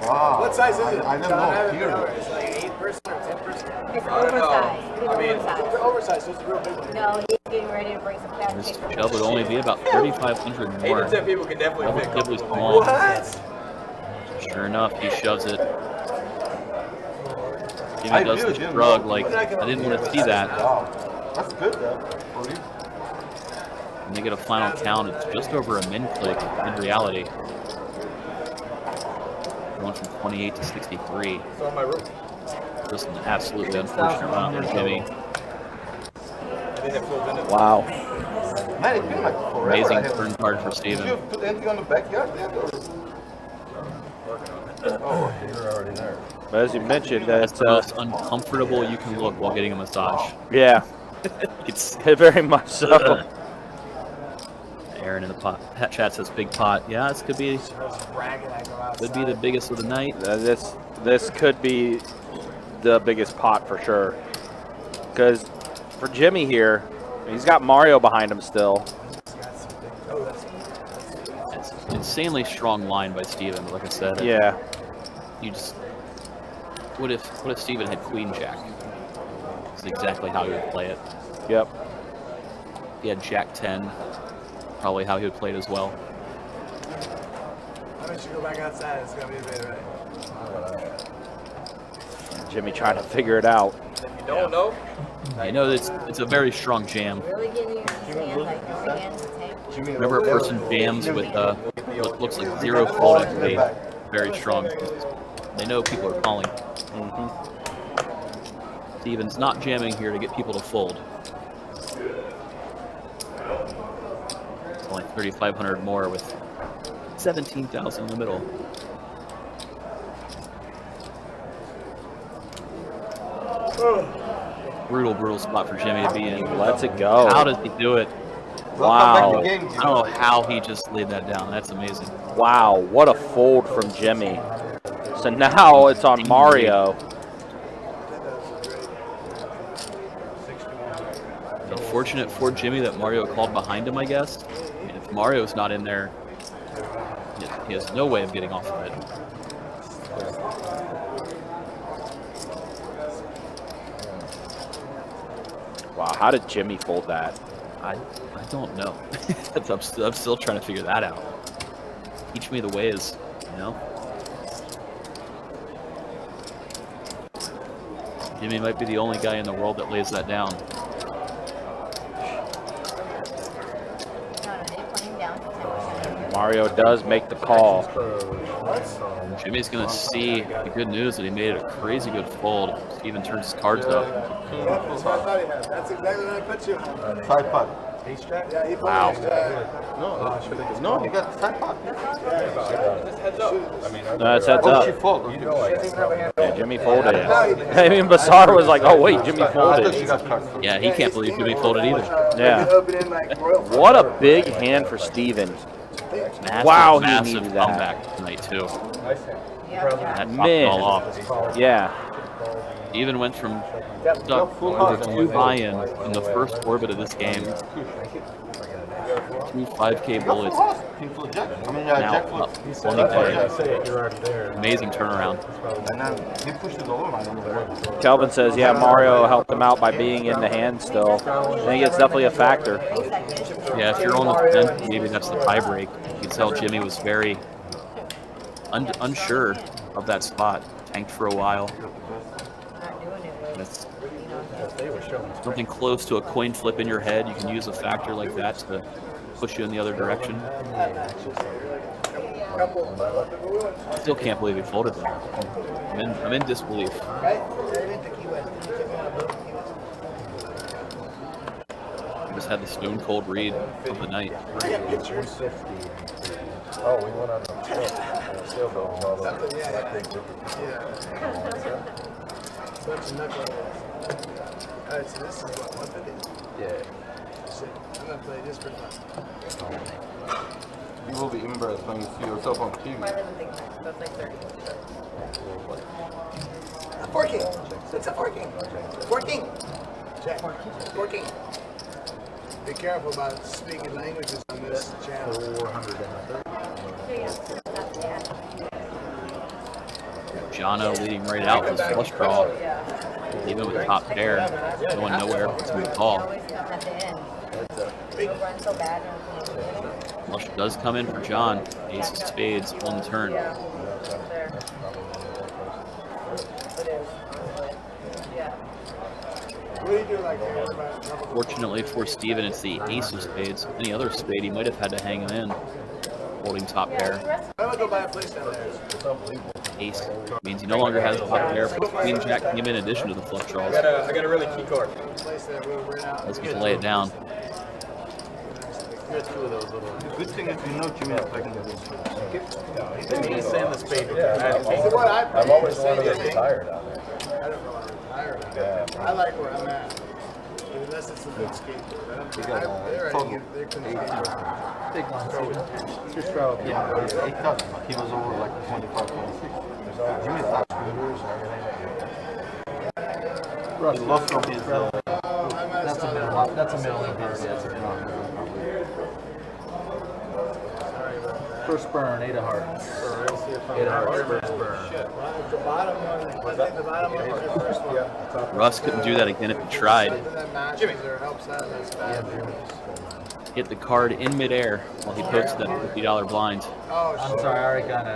Wow. What size is it? I didn't John, know. I haven't Here. been over. It's like 8% or 10%. It's oversized. It's oversized. It's oversized, so it's a real big one. No, he's getting ready to bring some fast This kick. shove would only be about 3,500 8 more. to 10 people can definitely Double fit. Dibley's small. What? Sure enough, he shoves it. I Jimmy does really the didn't shrug know. like, I didn't want to see that. Wow. That's good, though. For you. And they get a final count. It's just over a min click in reality. Going from 28 to 63. It's on my roof. Just an absolutely unfortunate round for Jimmy. I didn't have full minutes. Wow. Man, it's been like forever. Amazing I haven't- turn card for Did Steven. you put anything on the backyard yet? Oh, You're already there. But as you mentioned, That's that the most uncomfortable you can look while getting a massage. yeah, It's very much so. Aaron in the pot. Chat says big pot. Yeah, this could be the biggest of the night. This could be the biggest pot for sure. Because for Jimmy here, he's got Mario behind him still. It's an insanely strong line by Steven, but like I said. Yeah. You just what if Steven had Queen Jack? That's exactly how he would play it. Yep. If he had Jack 10, probably how he would play it as well. Why don't you go back outside? It's gonna be a bit, right? Jimmy trying to figure it out. If you don't know, You know, it's a very strong jam. Really getting your hands, like your hands to tank. Whenever a person jams with what looks like zero fold activity, very strong. They know people are calling. Steven's not jamming here to get people to fold. It's only 3,500 more with 17,000 in the middle. Brutal spot for Jimmy to be in. Lets it go. How does he do it? Wow. I don't know how he just laid that down. That's amazing. Wow, what a fold from Jimmy. So now it's on Mario. Unfortunate for Jimmy that Mario called behind him, I guess. I mean, if Mario's not in there, he has no way of getting off of it. Wow, how did Jimmy fold that? I don't know. I'm still trying to figure that out. Teach me the ways, you know? Jimmy might be the only guy in the world that lays that down. Mario does make the call. Jimmy's gonna see the good news that he made a crazy good fold. Steven turns his cards up. That's what I thought he had. That's exactly what I put you on. Side pot. Ace jack? Yeah, he put Wow. ace jack. No, he got side pot. heads up. No, it's heads Oh, she up. folded. Yeah, Jimmy folded it. I mean, Basar was like, oh wait, Jimmy I thought she folded. got cards. Yeah, he can't believe Jimmy folded either. Yeah. What a big hand for Steven. Massive, Wow, he massive needed that. comeback tonight too. That topped Man. it all off. Yeah. Steven went from stuck over 2 buy-in in the first orbit of this game. 2 5K bullets. People jack. I mean, Now jack flip. up 20K. You're already there. Amazing turnaround. And then he pushed it over. I don't know where. Kelvin says, yeah, Mario helped him out by being in the hand still. I think it's definitely a factor. Yeah, if you're on the fence, maybe that's the tie break. You can tell Jimmy was very unsure of that spot. Tanked for a while. That's something close to a coin flip in your head. You can use a factor like that to push you in the other direction. Still can't believe he folded that. I'm in disbelief. Just had the stone cold read of the night. Oh, we went on the sailboat and all that. Alright, so this is what, 150? Yeah. Shit, I'm gonna play this pretty much. You will be embarrassed when you see yourself on TV. Forking. It's a forking. Forking. Check. Forking. Be careful about speaking languages on this channel. 430. Jono leading right out this flush draw. Even with the top pair, going nowhere. It's a good call. Flush does come in for John. Ace of spades on the turn. Fortunately for Steven, it's the ace of spades. Any other spade, he might have had to hang him in, holding top pair. Ace means he no longer has top pair, but queen jack came in addition to the flush draws. I got a really key card. Let's get to lay it down. Good thing is you know Jimmy is playing the He's saying the spade. I've always wanted to retire down there. I don't know I'm retired. I like where I'm at. Unless it's a good skateboard. They're constrained. Big one. It's your stroke. Yeah, he's 8,000. He was over like 25, 26. Jimmy's not scooters and everything. He lost from his. That's a middle. That's a middle inverse. That's a middle. First burn, 8 of hearts. 8 of hearts, first burn. The bottom one, I think the bottom one was the first one. Russ couldn't do that again if he tried. Jimmy helps out this bad. Hit the card in midair while he posted that $50 blind. Oh, I'm sorry, I already got a.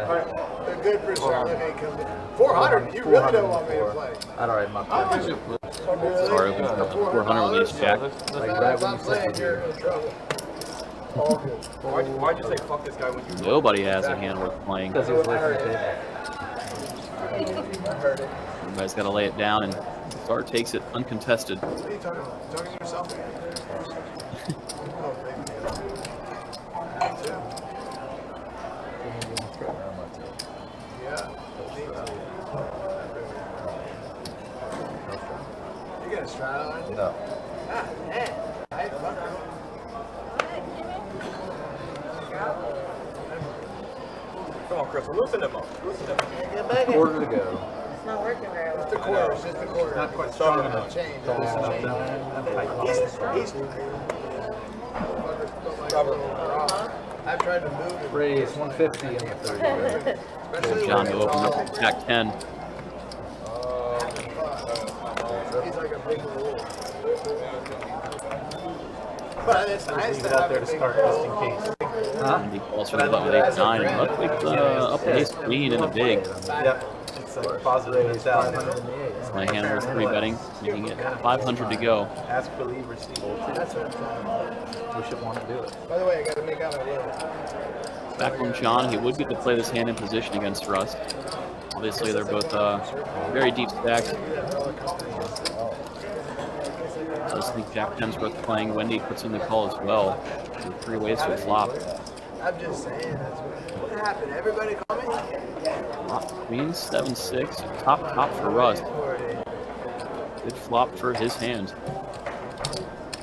The good percent living comes in. 400, you really don't want me to play. I'd already my play. Sorry, opens up to 400 with ace jack. Like right when you said you're in trouble. Why'd you say fuck this guy when you... Nobody has a hand worth playing. Because he was late for the table. Everybody's got to lay it down, and Basar takes it uncontested. What are you talking about? Talking to yourself? Yeah. You got a straddle on you? No. Ah, man. I fuck her. Come on, Chris, loosen them up. Loosen them up. Quarter to go. It's not working very well. Just a quarter, just a quarter. Not quite strong enough. Change. I've tried to move it. Raise 150 in the 30. John will open up attack 10. He's like a big rule. But it's nice to have there to start just in case. And he calls for the button with ace 9, and luckily up ace queen in a big. Yep. It's like positive 8,000. My hand worth 3 betting, making it 500 to go. Ask, believe, receive. That's what I'm talking about. We should want to do it. By the way, I got to make out my will. Back on John, he would get to play this hand in position against Russ. Obviously, they're both very deep stacks. I just think Jack 10's worth playing. Wendy puts in the call as well. 3 ways to a flop. I'm just saying, that's what happened. Everybody call me? Queen 7-6, top for Russ. Good flop for his hand.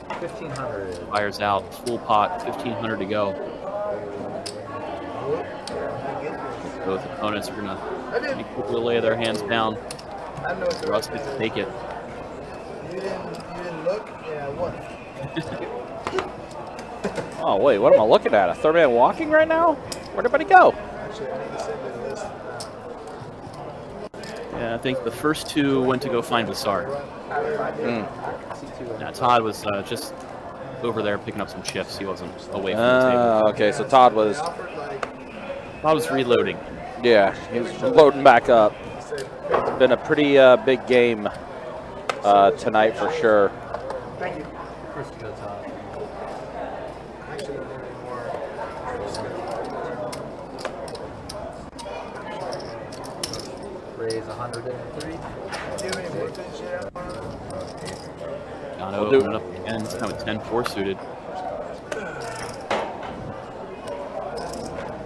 1,500. Fires out, full pot, 1,500 to go. Both opponents are gonna quickly lay their hands down. Russ gets to take it. You didn't look? Yeah, what? Oh, wait, what am I looking at? A third man walking right now? Where'd everybody go? Actually, I need to send you this. Yeah, I think the first 2 went to go find Basar. Now, Todd was just over there picking up some chips. He wasn't away from the table. Okay, so Todd was reloading. Yeah, he was loading back up. Been a pretty big game tonight for sure. Thank you. First to go, Todd. Raise 103. John opened up again. It's kind of 10-4 suited.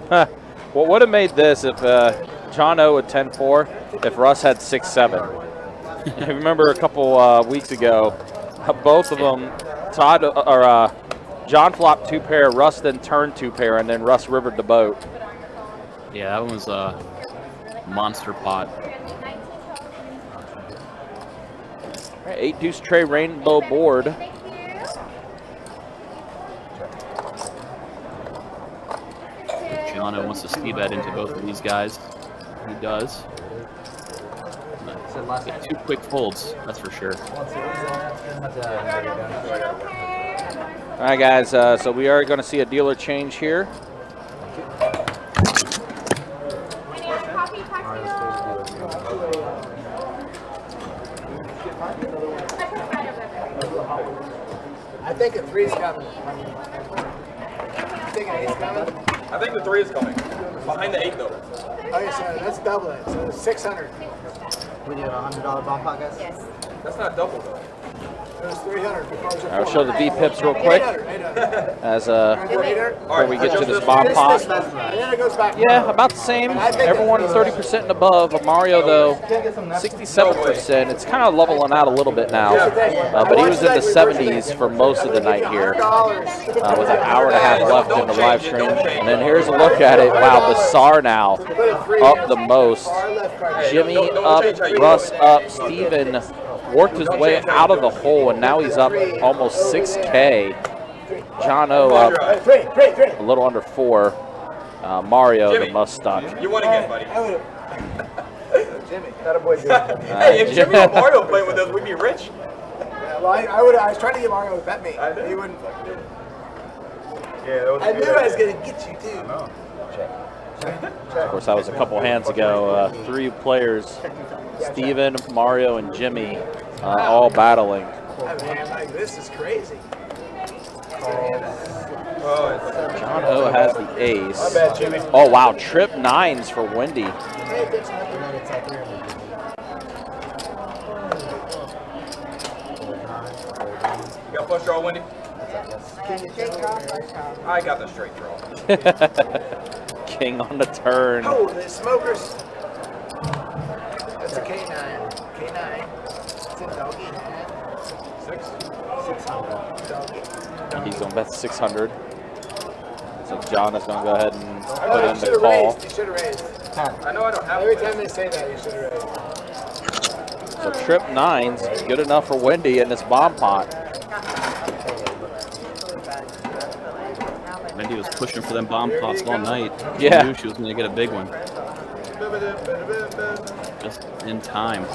Huh. What would have made this if John O at 10-4 if Russ had 6-7? I remember a couple weeks ago, both of them, John flopped 2 pair, Russ then turned 2 pair, and then Russ rivered the boat. Yeah, that one was a monster pot. All right, 8 deuce tray rainbow board. Gianno wants to see bet into both of these guys. He does. Get 2 quick folds, that's for sure. All right, guys, so we are going to see a dealer change here. I think a 3's coming. You think an 8's coming? I think the 3 is coming. Behind the 8 though. Okay, so let's double it. So 600. We do a $100 bomb pot, guys? Yes. That's not double though. It was 300. I'll show the V-pips real quick. 800. As before we get to this bomb And pot. then it goes back. Yeah, about the same. Everyone 30% and above. Mario, though, 67%. It's kind of leveling out a little bit now. But he was in the 70s for most of the night here. With an hour and a half left in the live stream. And then here's a look at it. Wow, Basar now up the most. Jimmy up, Russ up, Steven worked his way out of the hole, and now he's up almost 6K. Jono up a little under 4. Mario, the must stuck. You won again, buddy. Jimmy, that a boy. Hey, if Jimmy and Mario played with us, we'd be rich. Well, I was trying to get Mario to bet me. He wouldn't. Yeah, that was I knew I was going to get you, too. Of course, that was a couple hands ago. 3 players, Steven, Mario, and Jimmy, all battling. Oh, man, like, this is crazy. Jono has the ace. Oh, wow, trip 9s for Wendy. You got flush draw, Wendy? I got the straight draw. King on the turn. Oh, the smokers. That's a K9. K9. It's a doggy. 600. Doggy. And he's going to bet 600. So John is going to go ahead and put in the You call. should have raised. I know I don't have Every it. time they say that, you should have raised. So trip 9s, good enough for Wendy in this bomb pot. Wendy was pushing for them bomb pots all night. Yeah. She knew she was going to get a big one. Just in time.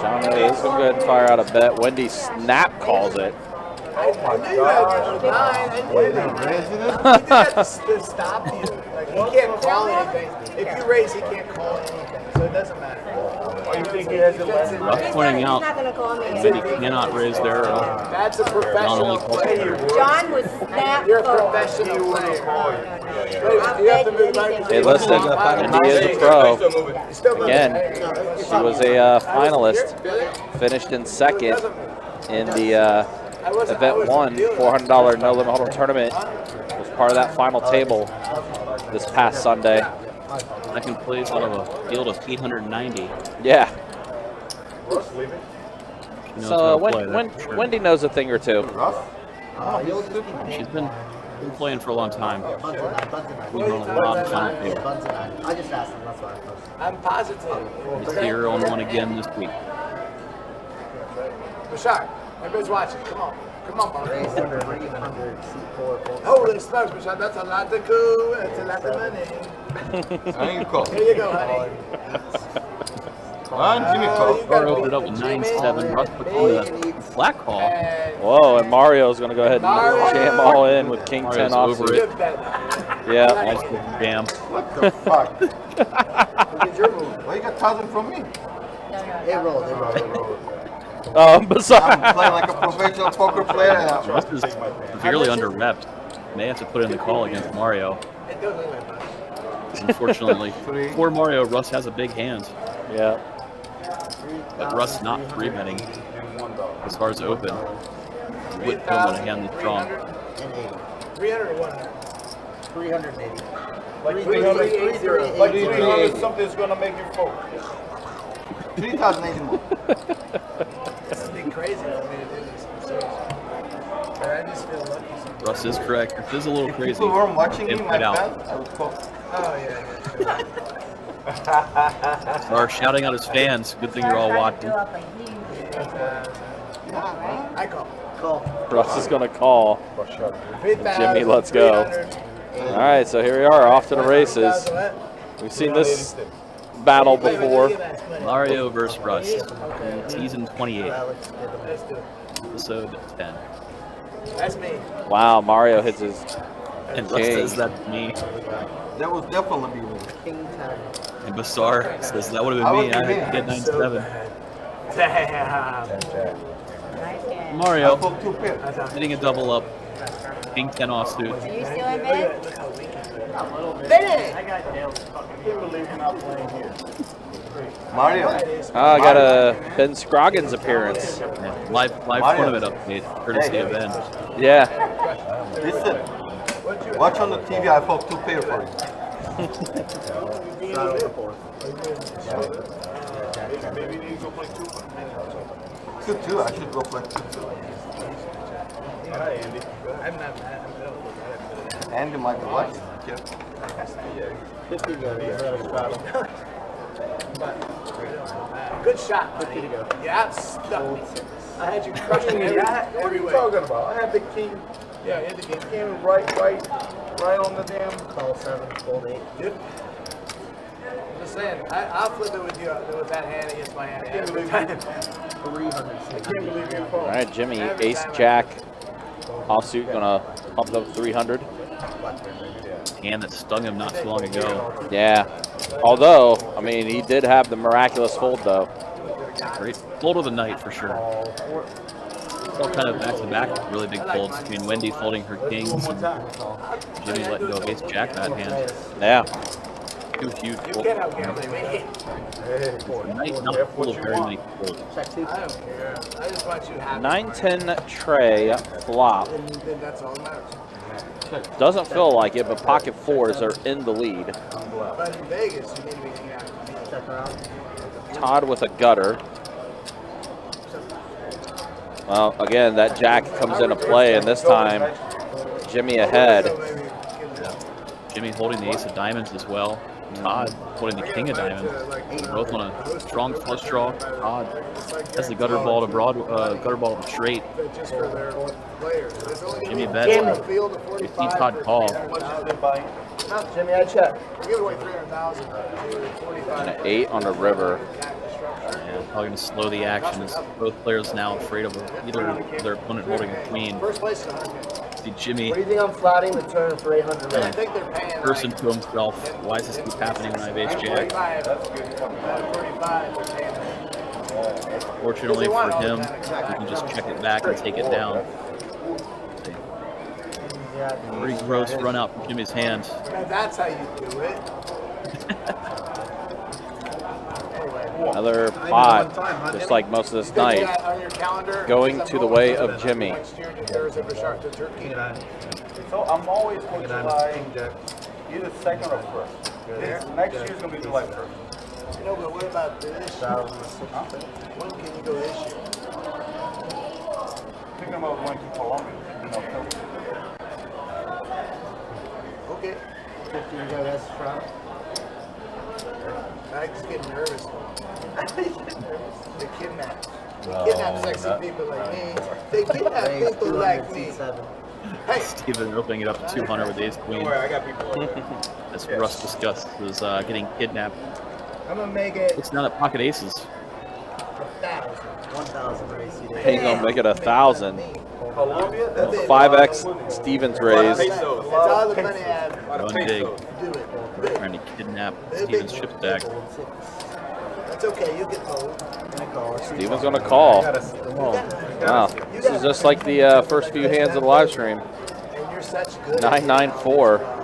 John is going to go ahead and fire out a bet. Wendy snap calls it. I knew you had 9. I knew that. He did that to stop you. Like, he can't call anything. If you raise, he can't call anything. So it doesn't matter. You think he has it left? Russ pointing out He's not going to call me. Wendy cannot raise their That's a professional player. John was snap. You're a professional player. You have to move back. Hey, listen, Wendy is a pro. Again, she was a finalist. Finished in second in the Event 1 $400 no limit hold'em tournament. Was part of that final table this past Sunday. second place out of a field of 890. Yeah. She knows So how to play, that's for sure. Wendy knows a thing or two. She's been playing for a long time. We've run a lot of final tables. I just asked him, that's why I posted. I'm positive. He's here on one again this week. Bashar, everybody's watching. Come on. Come on, Raise Bob. 300, C4, Holy smokes, Bashar. That's a lot of cool. That's a lot of money. There you go. Here you go, honey. One, Jimmy call. Or opened it up with 9-7. Russ put on the black call. Whoa, and Mario's going to go ahead and jam all in with King 10 Mario's off. over it. Yeah. Nice little jam. What the fuck? Why you got 1,000 from me? It rolled, it rolled. Basar. I'm playing like a professional poker player. Russ is severely under-repped. May have to put in the call against Mario. Unfortunately, for Mario, Russ has a big hand. Yeah. But Russ not free-betting as far as open. Would put him on a hand that's strong. 300 or 100? 380. Like 300, like 300 something's gonna make you fold. 3,080 more. This is crazy for me to do this. I just feel lucky. Russ is correct. It is a little crazy. People weren't watching me, my Inside out. fans. I would call. Oh, yeah. Are shouting out his fans. Good thing you're all watching. Up a huge I call. Russ is going to call. Jimmy, 3,000, let's go. 300. All right, so here we are off to the races. We've seen this battle before. Mario versus Russ. Season 28. Episode 10. That's me. Wow, Mario hits his And Russ says that's me. That was definitely me. And Basar says that would have been me. I had 9-7. Damn. Mario hitting a double up. King 10 offsuit. Are you still in bed? Mario. Oh, I got a Ben Scroggins appearance. Yeah, live tournament update, courtesy of Ben. Yeah. Listen, watch on the TV. I fought 2 pair for you. Maybe you need to go play 2. 2-2. I should go play 2-2. Hi, Andy. I'm not mad. Andy might be right. Careful. Good shot, buddy. Yeah, stuck me. I had you crushing it What are every you way. talking about? I had the king. Yeah, in the game. Came right on the damn. Call 7, fold 8. Yep. Just saying, I'll flip it with you with that hand against my hand every time. 300. I can't believe you're All right, Jimmy, ace jack. Offsuit going to pump it up 300. Hand that stung him not too long ago. Yeah. Although, I mean, he did have the miraculous fold, though. Great fold of the night for sure. All kind of back to back, really big folds between Wendy folding her kings and Jimmy letting go of ace jack that hand. Yeah. 2 huge folds. Get out, Gambling. Night not full of very many folds. I don't care. I just want you happy. 9-10 tray flop. Then that's all that matters. Doesn't feel like it, but pocket fours are in the lead. But in Vegas, you need to be hanging out with me. Check around. Todd with a gutter. Well, again, that jack comes into play, and this time, Jimmy ahead. Jimmy holding the ace of diamonds as well. Todd holding the king of diamonds. Both on a strong flush draw. Todd has the gutter ball to straight. Just for their players. Jimmy bets. We see Todd call. Jimmy, I check. We're giving away 300,000. And an 8 on the river. And probably going to slow the action as both players now afraid of either their opponent holding a queen. First place. See Jimmy What do you think I'm flatting the turn for 800? I think they're paying. person to himself, why does this keep happening when I have ace jack? 45. Fortunately for him, he can just check it back and take it down. Pretty gross run out from Jimmy's hand. Now that's how you do it. Another pot, just like most of this night, going to the way of Jimmy. So I'm always going to like either second or first. Next year's going to be July 1st. You know, but what about this? When can you go this year? Thinking about going to Colombia in October. Okay. 50 you go this front. I just get nervous. They kidnap. They kidnap sexy people like me. They kidnap people like me. Hey. Steven opening it up to 200 with ace queen. I got people. As Russ discussed, is getting kidnapped. I'm gonna make it It's not at pocket aces. 1,000 race. He's going to make it 1,000. Colombia? 5x Stevens raise. It's all the money I have. Going big, Do it. trying to kidnap Steven's chip stack. That's okay. You get both. Stevens going to call. Wow. This is just like the first few hands of the live stream. And you're such good. 994.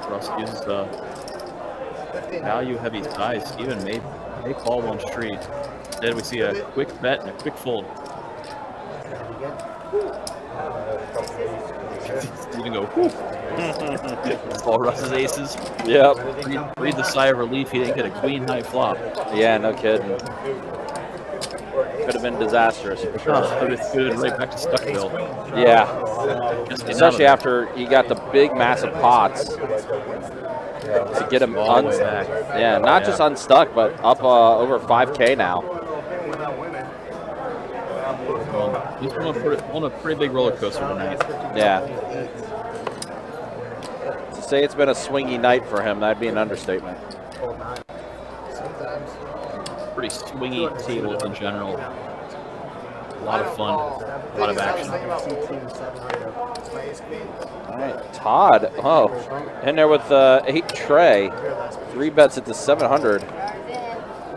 Russ uses the value heavy size. Steven may call one street. Instead, we see a quick bet and a quick fold. Steven go, whoo. That's all Russ's aces. Yep. Breathe the sigh of relief. He didn't get a queen high flop. Yeah, no kidding. Could have been disastrous for sure. It's good right back to Stuckville. Yeah. Just Especially after you got the big, massive pots to get him not just unstuck, but up over 5K now. He's on a pretty big roller coaster tonight. Yeah. To say it's been a swingy night for him, that'd be an understatement. Pretty swingy tables in general. A lot of fun, a lot of action. All right, Todd. Oh, in there with 8 tray. 3 bets at the 700.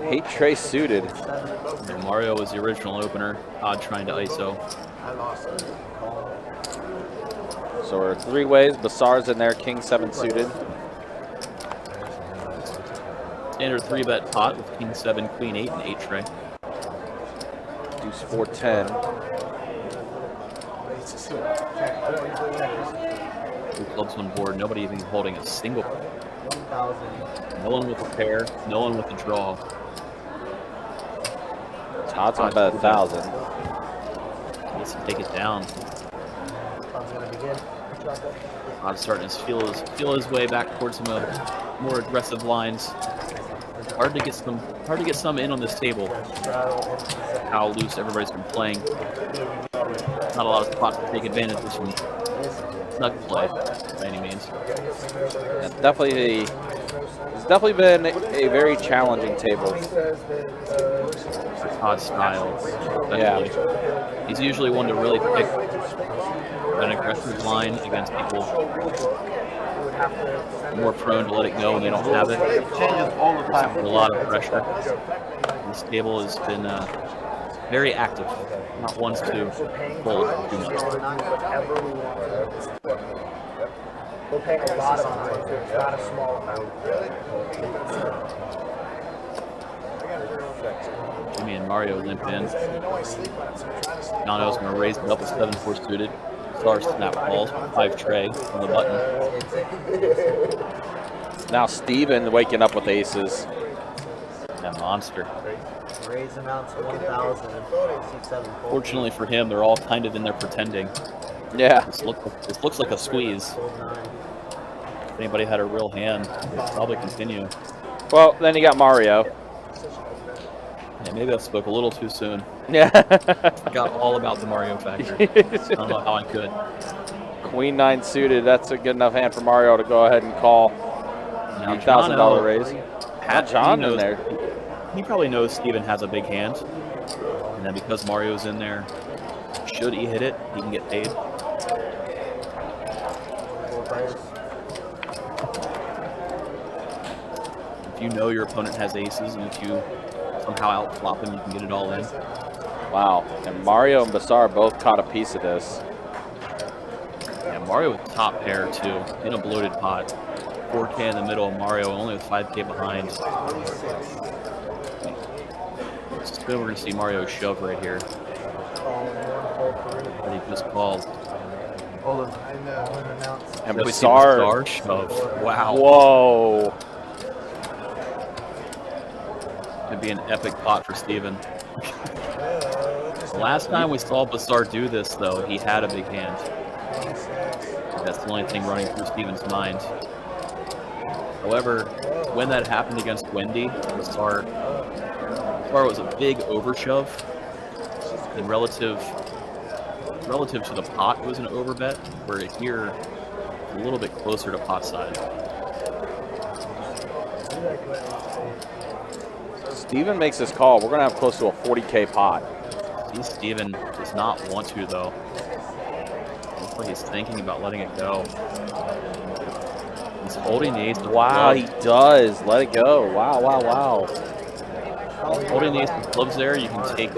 8 tray suited. And Mario was the original opener. Todd trying to ISO. So we're 3 ways. Basar's in there. King 7 suited. Standard 3-bet pot with King 7, Queen 8, and 8 tray. Deuce 4-10. 2 clubs on board. Nobody even holding a single. No one with a pair. No one with a draw. Todd's on about 1,000. Needs to take it down. Todd's starting to feel his way back towards some more aggressive lines. Hard to get some in on this table. How loose everybody's been playing. Not a lot of spots to take advantage of some snug play by any means. It's definitely been a very challenging table. Todd's style. Yeah. He's usually one to really pick an aggressive line against people more prone to let it go when they don't have it. It changes all the time. A lot of pressure. This table has been very active. Not ones to pull it too much. We're paying a lot of money, so it's not a small amount. Jimmy and Mario limp in. Nano's going to raise it up with 7-4 suited. Star snap balls, 5 tray on the button. Now Steven waking up with aces. That monster. Raise amounts 1,000. Fortunately for him, they're all kind of in there pretending. Yeah. This looks like a squeeze. If anybody had a real hand, they'd probably continue. Well, then you got Mario. Yeah, maybe I spoke a little too soon. Yeah. I got all about the Mario factor. I don't know how I could. Queen 9 suited. That's a good enough hand for Mario to go ahead and call. Now, $1,000 raise. Pat John knows, in there. He probably knows Steven has a big hand. And then because Mario's in there, should he hit it, he can get paid. If you know your opponent has aces, and if you somehow outflop him, you can get it all in. Wow. And Mario and Basar both caught a piece of this. Yeah, Mario with top pair, too, in a bloated pot. 4K in the middle, Mario only with 5K behind. It's good we're going to see Mario shove right here. But he just called. And Basar Basar shove. Wow. Whoa. Could be an epic pot for Steven. The last time we saw Basar do this, though, he had a big hand. That's the only thing running through Steven's mind. However, when that happened against Wendy, Basar was a big overshove. And relative to the pot, it was an overbet, where here, a little bit closer to pot side. Steven makes this call. We're going to have close to a 40K pot. See, Steven does not want to, though. Looks like he's thinking about letting it go. He's holding the ace. Wow, he does. Let it go. Wow, wow, wow. Holding the ace of clubs there, you can take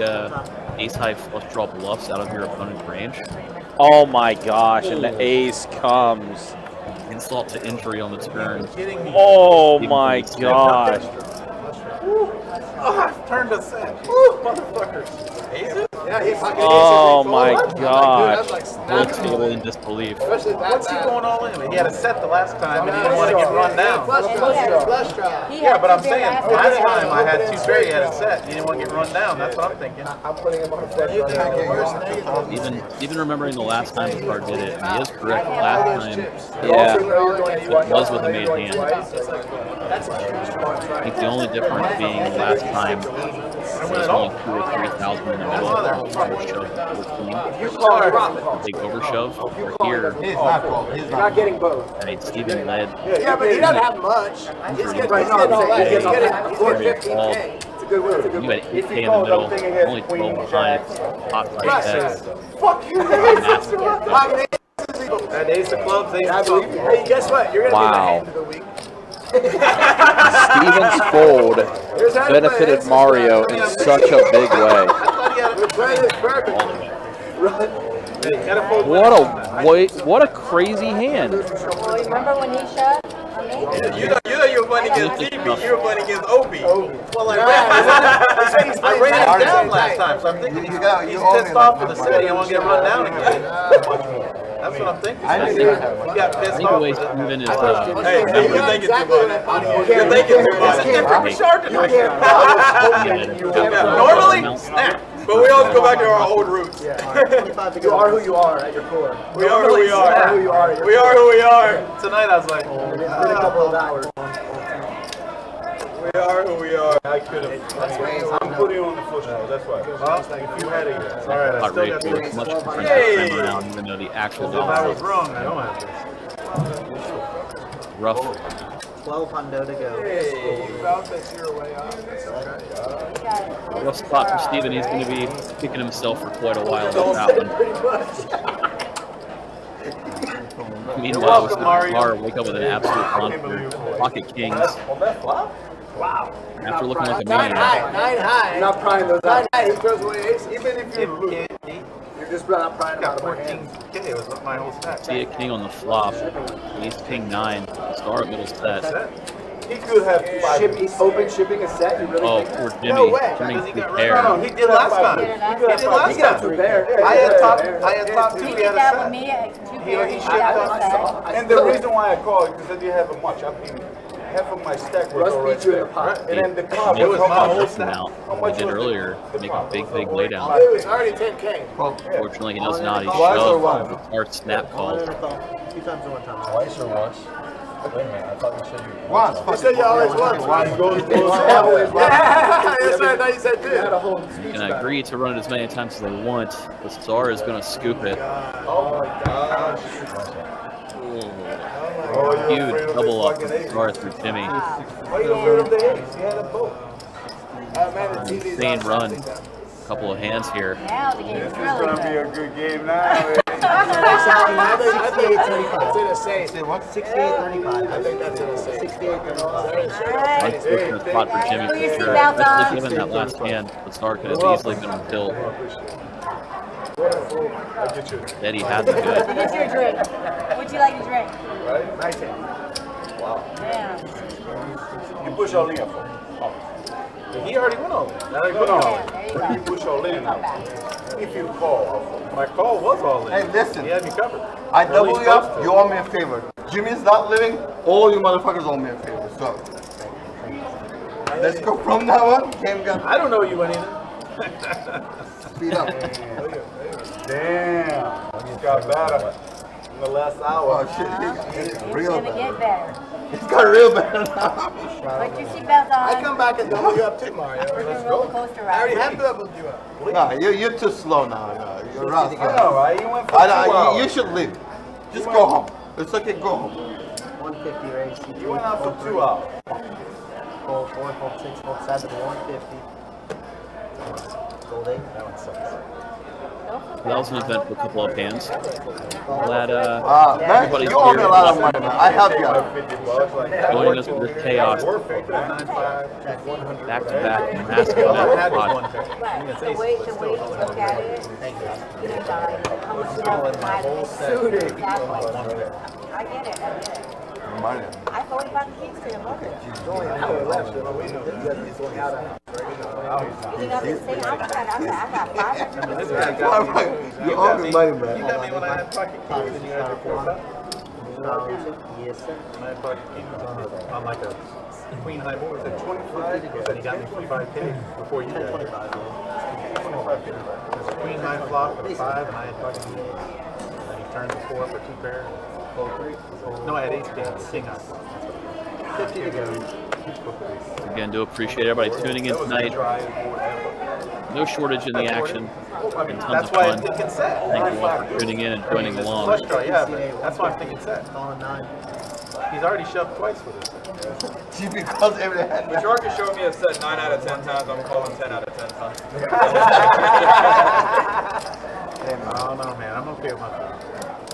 ace-high flush draw bluffs out of your opponent's range. Oh my gosh, and the ace comes. Insult to injury on the turn. Oh my gosh. Oh, I've turned a set. Woo, motherfuckers. Aces? Yeah, he fucking Oh is. my God. Full table in disbelief. What's he going all in? He had a set the last time and he didn't want to get run down. Flush draw. Yeah, but I'm saying last time I had 2 pair, he had a set. He didn't want to get run down. That's what I'm thinking. I'm putting him on a flush draw. Even remembering the last time the card did it, and he is correct. The last time Yeah. it was with a made hand. I think the only difference being last time there was only 2,000 or 3,000 in the middle of the overshove. Big overshove. Or here, He's not getting both. right, Steven led. Yeah, but he doesn't have much. He's getting all that. He's getting 15K. It's a good win. It's a good You win. had 8K in the middle, only 12 behind. Hot fight sets. Fuck you, And ace of clubs, ace of clubs. Hey, guess what? You're going to be the hand of the week. Steven's fold benefited Mario in such a big way. We're playing this perfect. What a crazy hand. Well, remember when he shot? You know you were playing against TB, you were playing against Obi. Well, like I ran him down last time, so I'm thinking he's pissed off with the set. He don't want to get run down again. That's what I'm thinking. He got pissed off. Way Steven is Hey, you're thinking too much. You're thinking too much. It's different for Shark tonight. Normally, snap. But we always go back to our old roots. You are who you are at your core. We are who we are. Who you are. We are who we are. Tonight I was like, In a couple of hours. We are who we are. I could have. I'm putting you on the flush draw. That's why. If you had it, all right. I hot still rate got was the. much different this time around, even though the actual If I was dollar wrong, I don't have this. rough. 12 hundo to go. Hey, you felt that you were way off. That's okay. Rough spot for Steven. He's going to be kicking himself for quite a while with that one. Pretty much. Meanwhile, Mario wake up with an absolute monster. Pocket kings. On that flop? Wow. After looking like a Nine maniac. high. You're not prying those Nine out. high. He throws away ace. Even if you lose. You're just not prying them out Got of my hands. 14K. It was my whole stack. See a king on the flop. Ace king 9. Star at middle set. He could have 5. Open shipping a set? You really Oh, think? poor Jimmy. No way. Jimmy He got pair. No, he did last time. He got two pair. I had top 2. He He did had a that with set. me at 2 He pairs. He shipped shot out. one set. And the reason why I called is because you have a much. I mean, half of my stack was Russ already beat you in there. the pot. And then the card It was was my not whole missing stack. out. How He much did was earlier the to make a card? big laydown. It was already 10K. Fortunately, he does not. He Twice or shoved once? the hard snap call. 2 times in 1 time. Twice or once? Wait a minute, I thought you said you. Once. You said you always won. Always Yeah, that's what I thought you said You had a too. whole You speech can about it. agree to run it as many times as they want. The star is going to scoop it. Oh my gosh. Huge double up with the star through Jimmy. Why you afraid of the ace? He had a both. Man, the TV's Insane on run. something. Couple of hands here. Now the game's really Gonna be good. a good game now. I think that's in a safe. Say what? 68-35. I think that's in a safe. 68-35. Unfortunate spot for Jimmy Who you for see sure. bounce on? Especially given that last hand, the star could have easily been a tilt. I get you. Eddie had the good. What's your drink? What'd you like to drink? Right? Nice hand. Yeah. You push all in for. He already went over. Now they put on. There you go. You push all in Come now. back. If you call. My call was all in. Hey, listen. He had me covered. I double you up, you owe me a favor. Jimmy's not living, all you motherfuckers owe me a favor. So, let's go from now on. Game got I don't know you anything. speed up. Damn. He's got better in the last hour. Oh shit, It's it's real gonna get bad. better. It's got real bad now. Put your seatbelts on. I come back and double you up too, Mario. We're doing roller coaster I already ride. have doubled you up. No, you're too slow now. You're rough. I know, right? You went for 2 hours. You should leave. Just go home. It's okay, go home. 150 race. You went out for 2 hours. Fold 4, fold 6, fold 7, 150. Fold 8. That one sucks. That was an eventful couple of hands. Glad Man, everybody's you owe me a here. lot of money, man. I help you out. Joining us with this chaos. Back to back, massive event spot. But the way to look at it, you know, how much love and mileage. Exactly. I get it. Money. I thought about the Kingston. I love it. He's only an hour left, so we know that he's going out. You got this thing, I got 5. This guy got me. You owe me money, man. You got me when I had pocket kings and you had your 4 bet. Yes, sir. When I had pocket kings on like a queen high board. At 25, and he got me 25K before you got here. 25K. There's a queen high flop with a 5, and I had pocket kings. And he turned the 4 for 2 pair. No, I had ace king high. 50 to go. Again, do appreciate everybody tuning in tonight. No shortage in the action. And tons That's of why fun. I'm thinking set. Thank you all for tuning in and joining along. Flush draw, yeah, but that's why I'm thinking set. He's already shoved twice with us. See, because every hand. But York is showing me a set 9 out of 10 times. I'm calling 10 out of 10 times. I don't know, man. I'm okay with my phone.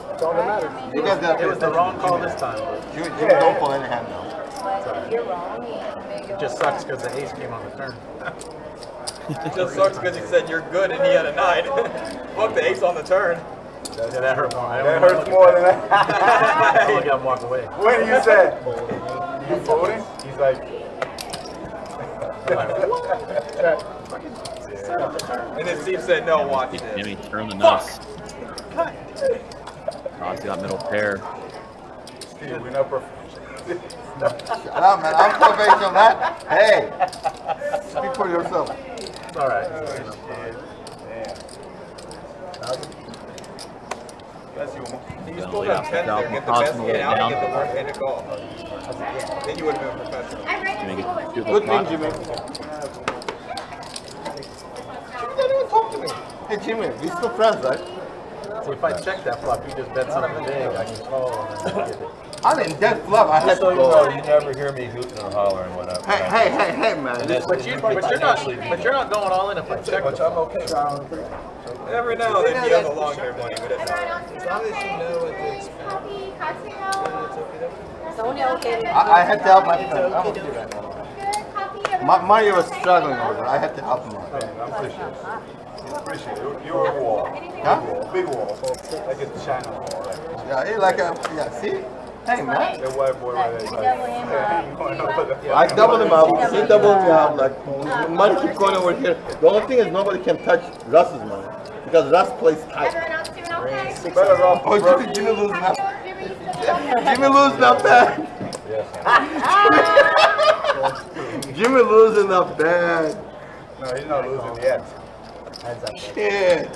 That's all that matters. You guys got It was the wrong call this time. You don't pull any hand now. But you're wrong. It just sucks because the ace came on the turn. It just sucks because he said you're good and he had a 9. Fuck the ace on the turn. Yeah, that hurt more. That hurts more than that. I only got him walk away. When you said, you folding? He's like, And then Steve said, no, watch this. Jimmy, turn the nuts. He's got middle pair. Steve, we're not perfect. Shut up, man. I'm probation on that. Hey, speak for yourself. It's all right. That's you. You Gonna still lead got off 10 the there. Get the toss best and hand get out down. and get the worst hand to call. Then you would have been professional. Jimmy gets to the Good thing, pot. Jimmy. Jimmy didn't even talk to me. Hey, Jimmy, we still friends, right? So if I check that flop, you just bet something big, I can call and then get it. I'm in dead flop. I had Just to so you go. know, you never hear me hooting or hollering when I'm. Hey, man. But you're not going all in if I check. Which I'm okay. Every now and then he has a long hair money, but it's As long as you know what to expect. It's only okay. I had to help my friend. I'm okay right now. Mario was struggling over there. I had to help him out. I appreciate it. You're a wall. Huh? Big wall. I get the shine on the wall. Right? Yeah, he like a, yeah, see? Hey, man. That white boy right there. I doubled him up. He doubled me up. Like, money keep going over here. The only thing is nobody can touch Russ's money. Because Russ plays tight. Better off. Oh, Jimmy losing up. Jimmy losing up bad. Jimmy losing up bad. No, he's not losing yet. Shit.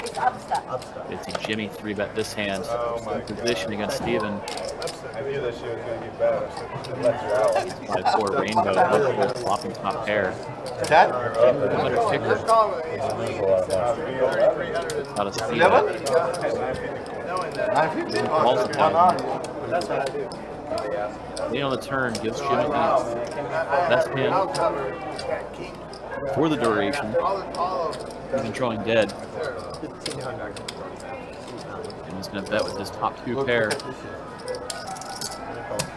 It's upset. It's a Jimmy 3-bet this hand. Oh my Position against Steven. I knew that shit was going to get bad. I said, let you out. 5-4 rainbow. Double flopping top pair. That? Another kicker. Not a steal. 11? 950? Balls Oh, down. 1 on. That's what I do. Lead on the turn gives Jimmy the best hand for the duration. Even drawing dead. And he's going to bet with his top 2 pair.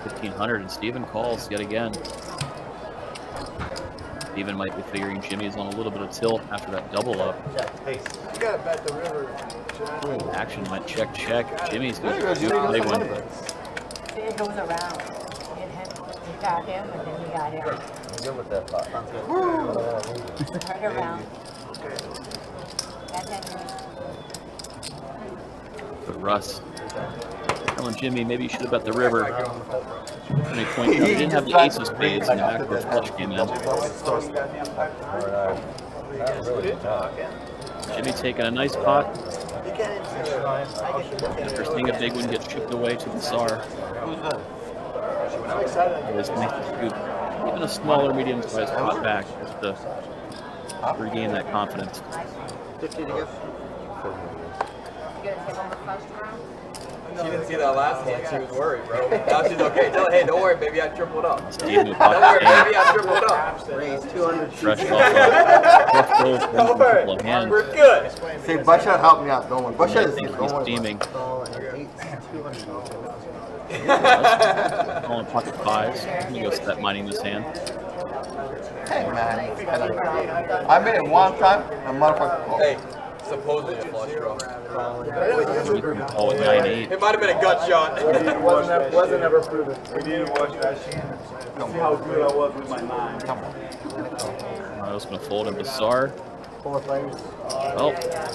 1500, and Steven calls yet again. Steven might be figuring Jimmy's on a little bit of tilt after that double up. You gotta bet the river. Action might check. Jimmy's going to do a big one. It goes around. You got him, and then you got him. I'm good with that pot. Turn around. And then But Russ telling Jimmy, maybe you should have bet the river. And he points out he didn't have the ace of spades and the backdoor flush came in. Jimmy taking a nice pot. After seeing a big one get chipped away to Basar. It was nice to scoop even a smaller, medium-sized pot back just to regain that confidence. 50 to go. She didn't see that last hand. She was worried, bro. Now she's okay. Tell her, hey, don't worry, baby. I tripled up. Steven Don't worry, baby. I tripled up. Raise 200. fresh off Don't worry. of hands. We're good. Say, Basar, help me out. Don't worry. Basar I is think here. he's Don't worry. steaming. Calling pocket 5s. He goes step mining this hand. Hey, man. I made it one time, and motherfucker called. Hey, Supposedly a flush draw. Oh, 9-8. It might have been a gut shot. Wasn't ever proven. We need to watch that shit. See how good I was with my 9. Come on. Mario's going to fold in Basar. Well,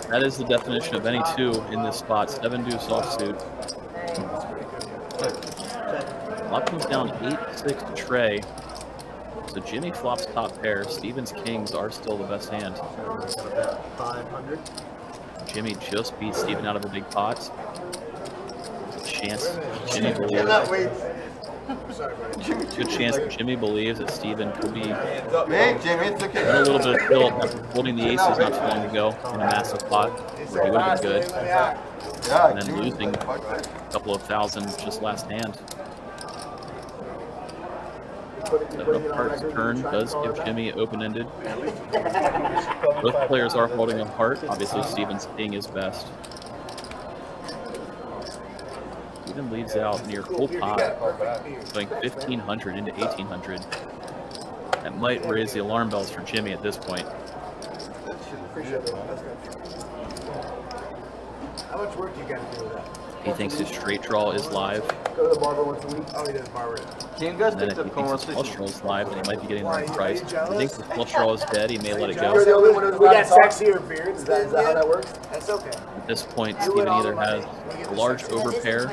that is the definition of any 2 in this spot. 7 deuce offsuit. Flop comes down 8-6 to Trey. So Jimmy flops top pair. Steven's kings are still the best hand. 500. Jimmy just beat Steven out of a big pot. There's a chance Jimmy believes. Good chance that Jimmy believes that Steven could be Hey, Jimmy, it's okay. a little bit of tilt after holding the aces not too long ago in a massive pot where he would have been good. Yeah, And then losing a couple of thousand just last hand. The heart's turn does give Jimmy open-ended. Both players are holding a heart. Obviously, Steven's king is best. Steven leads out near full pot, going 1,500 into 1,800. That might raise the alarm bells for Jimmy at this point. How much work you got to do with that? He thinks his straight draw is live. Go to the barber once a week. Oh, he does barber. Can you guys And then take if the he thinks his flush conversation? draw is live, then he might be getting the right price. If he thinks his flush draw is dead, he may let it You're go. the only one who's got sexier beards. Is that how that works? That's okay. At this point, Steven either has a large overpair.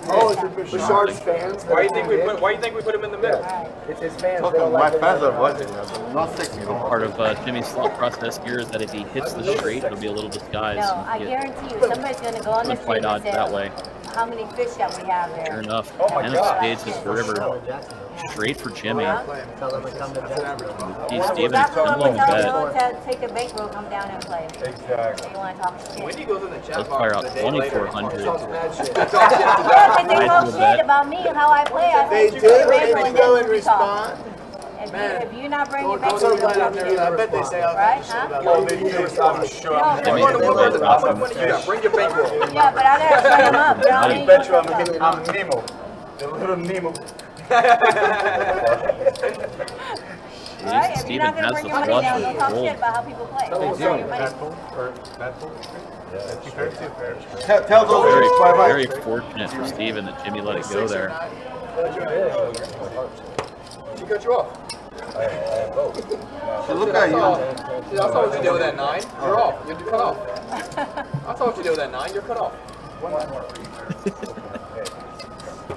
Oh, it's Bashard's fans. Why do you think we put him in the middle? It's his fans. My fans are watching. Not sexy. Part of Jimmy's thought process here is that if he hits the straight, it'll be a little disguised. No, I Get guarantee you, somebody's gonna go on the quite street and odds say, that way. how many fish that we have Sure there? enough, 10 of spades is the river. Straight for Jimmy. He's Steven That's the one tumbling we the tell bet. you to take a bankroll, come down and play. Exactly. You wanna talk shit. Wendy goes in the chat Let's box fire out the day later. 2,400. Yeah, but they I talk do shit that. about me and how I play. I They say, do. take a They bankroll and go then and we talk. respond. If you're not bringing your I'm bankroll, so you glad don't I've talk never. shit. I bet they say all Right, kinds of shit huh? about Oh, they do. I'm sure. No, Jimmy How much is money the you got? Bring your bankroll. yeah, but I gotta shut him up. You know what I I mean? bet you I'm Nemo. The little Nemo. Right? If you're Steven not gonna has bring the your money flush down, and don't talk fold. shit about how people play. Don't bring your money. Tell those Very, guys bye-bye. very fortunate for Steven that Jimmy let it go there. She cut you off. So look at you. I saw what you did with that 9. You're off. You're cut off. I saw what you did with that 9. You're cut off.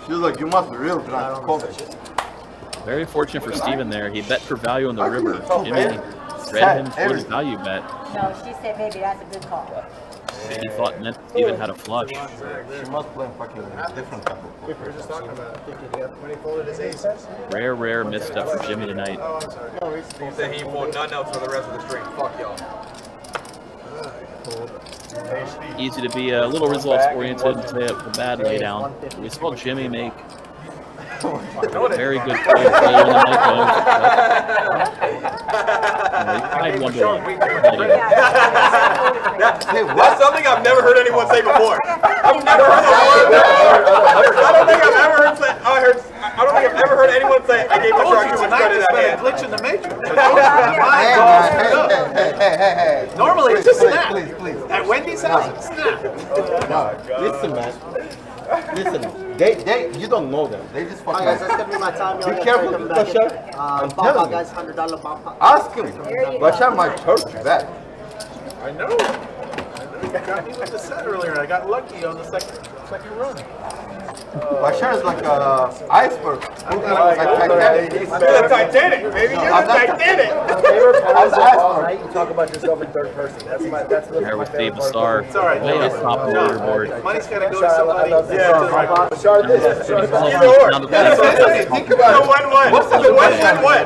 She was like, you must be real drunk to call that shit. Very fortunate for Steven there. He bet for value on the river. Jimmy read him for the value bet. No, she said maybe that's a good call. He thought meant Steven had a flush. She must play fucking different type of We were just talking about it. When he folded his aces. Rare misstep for Jimmy tonight. Oh, I'm sorry. He said he ain't pulled nothing else for the rest of the stream. Fuck y'all. Easy to be a little results oriented and say a bad laydown. We saw Jimmy make a very good play earlier in the night, though. He tied 1-1. That's something I've never heard anyone say before. I've never heard that. I don't think I've ever heard anyone say I gave Bashar too much credit at hand. Glitch in the matrix. Hey. Normally it's a snap. Please. At Wendy's house, snap. No, listen, man. Listen, they, you don't know them. They just fucking. Guys, that's gonna be my time. Be careful, Bashar. I'm telling you. Guys, $100 bomb. Ask him. Bashar might hurt you back. I know. You got me with the set earlier. I got lucky on the second run. Bashar is like a iceberg. Like Titanic. You're the Titanic, baby. You're the Titanic. All night you talk about yourself in third person. That's There my with favorite Dave Basar, It's all right, way up top of the leaderboard. Money's gotta go to somebody. Bashar, this is Jimmy Either Paul or. down the Think about it. It's a win-win.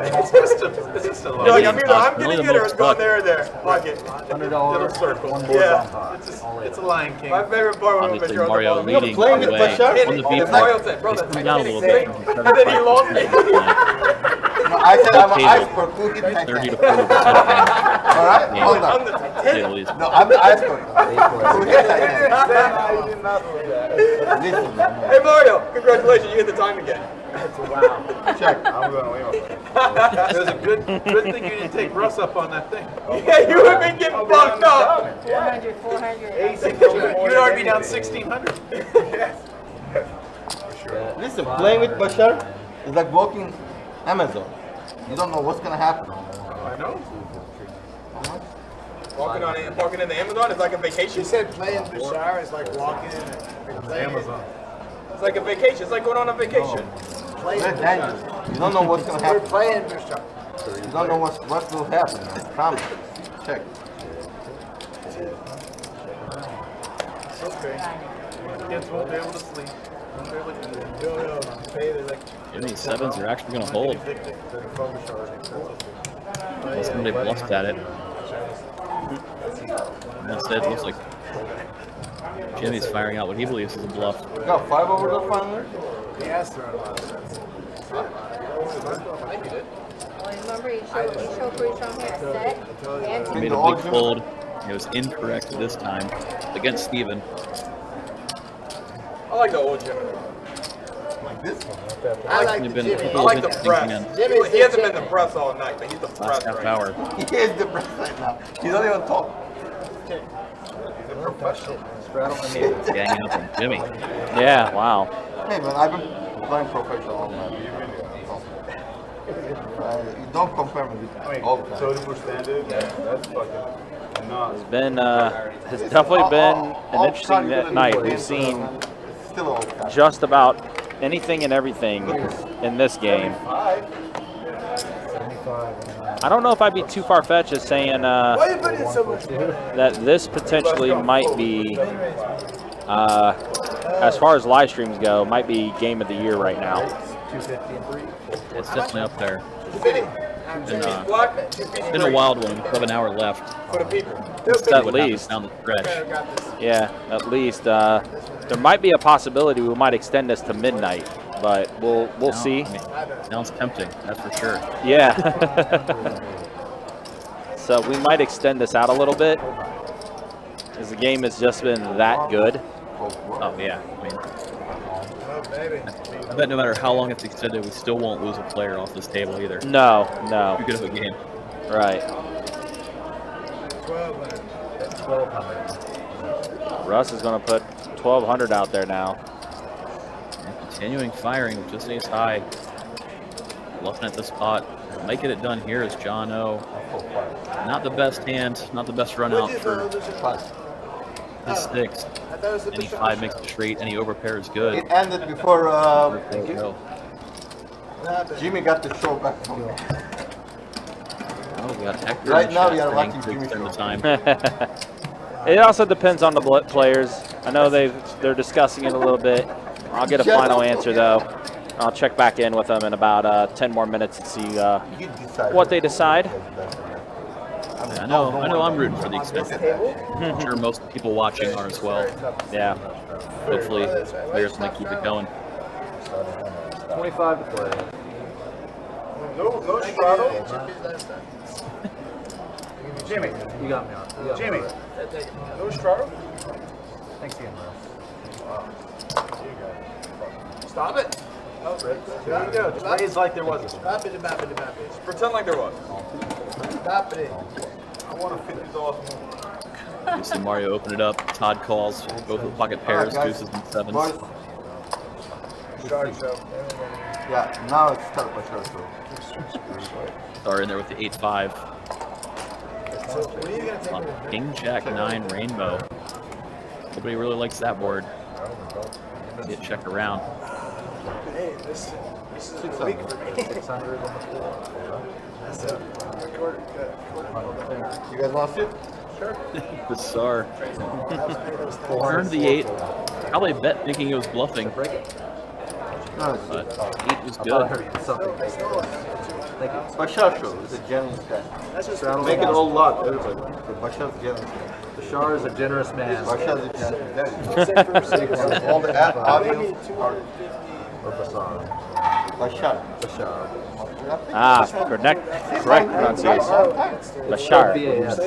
It's just a You're like, I'm Million getting it or it's bucks. going there or there. Fuck it. little circle. Yeah. It's a Lion King. My favorite part was when Obviously, Bashar Mario was leading playing all the with way Bashar? on the And V Mario said, bro, He's that's coming down a Titanic. little bit. And then he lost me. No, I said I'm an iceberg. Who hit 30 Titanic? to 40%. All right, hold I'm on. the Yeah, Titanic. at least. No, I'm the iceberg. Who hit Titanic? I did not know that. Listen, man. Hey Mario, congratulations, you hit the time again. Wow. Check. I'm going away with It was a good thing you didn't take Russ up on that thing. Yeah, you would have been getting fucked up. 400, 400. You'd already be down 1,600. Listen, playing with Basar is like walking Amazon. You don't know what's gonna happen. I know. Walking in the Amazon is like a She vacation. said playing Basar is like walking in Amazon. It's like a vacation. It's like going on a vacation. They're dangerous. You don't know what's gonna We're happen. playing Basar. You don't know what will happen. I promise. Check. Okay. Kids won't be able to sleep. Won't be able to eat. Jimmy sevens are actually going to hold. Unless somebody bluffs at it. Instead, it looks like Jimmy's firing out what he believes is a bluff. You got 5 over the final? He has thrown a lot of sets. Well, remember, you showed pretty strong here. Set and He made a big fold. It was incorrect this time against Steven. I like the old Jimmy. Like this one. I like There's the been a Jimmy. couple I of like the interesting press. hands. He hasn't been the press all night, but he's the press Last half right hour. He is the best right now. He don't even talk. Ganging up on Jimmy. Yeah, wow. Hey man, I've been playing professional all night. You don't compare me with all the time. 30% standard. That's fucking nuts. It's been, has definitely been an interesting night. We've seen Still all time. just about anything and everything in this game. I don't know if I'd be too far-fetched as saying Why you putting in so much money? that this potentially might be, as far as live streams go, might be game of the year right now. It's definitely up there. Jimmy's block. It's been a wild one. We have an hour left. For the people. At least. Down the stretch. Yeah, at least. There might be a possibility we might extend this to midnight, but we'll see. I mean, sounds tempting, that's for sure. Yeah. So we might extend this out a little bit, as the game has just been that good. Oh yeah, I mean, I bet no matter how long it's extended, we still won't lose a player off this table either. No. Too good of a game. Right. Russ is going to put 1,200 out there now. And continuing firing with just ace high. Bluffing at the spot. Might get it done here is John O. Not the best hand, not the best run out for this six. Any 5 makes it straight, any overpair is good. It ended before There we go. Jimmy got the show back from me. Oh, we got Hector Right in now chat we are saying watching to Jimmy extend the show. time. It also depends on the players. I know they're discussing it a little bit. I'll get a final answer though. I'll check back in with them in about 10 more minutes and see what they decide. I know I'm rooting for the extension. I'm sure most people watching are as well. Yeah. Hopefully, players can keep it going. 25 to play. No straddle. Jimmy, you got me on. Jimmy. No straddle. Thanks again, bro. Stop it. There you go. Just raise like there wasn't. Stop it. Pretend like there was. Stop it. I want to $50 more. You see Mario open it up. Todd calls. Both of the pocket pairs, deuces and sevens. Boys, yeah, now it's start by short throw. Star in there with the 8-5. So what are you going to On take? King Jack 9 Rainbow. Nobody really likes that board. Get check around. Hey, this is a week for me. 600 on the floor. That's a quarter. You guys want to sit? Basar. Turned the 8. Probably bet thinking he was bluffing. No, it's But 8 was I thought I good. heard something. Bashar show is a generous guy. Make it all lot, everybody. Bashar's generous guy. Bashar is a generous man. Bashar's a generous guy. All the audience are Or Basar. Bashar. Bashar. Ah, correct pronunciation. Bashar. BAS, so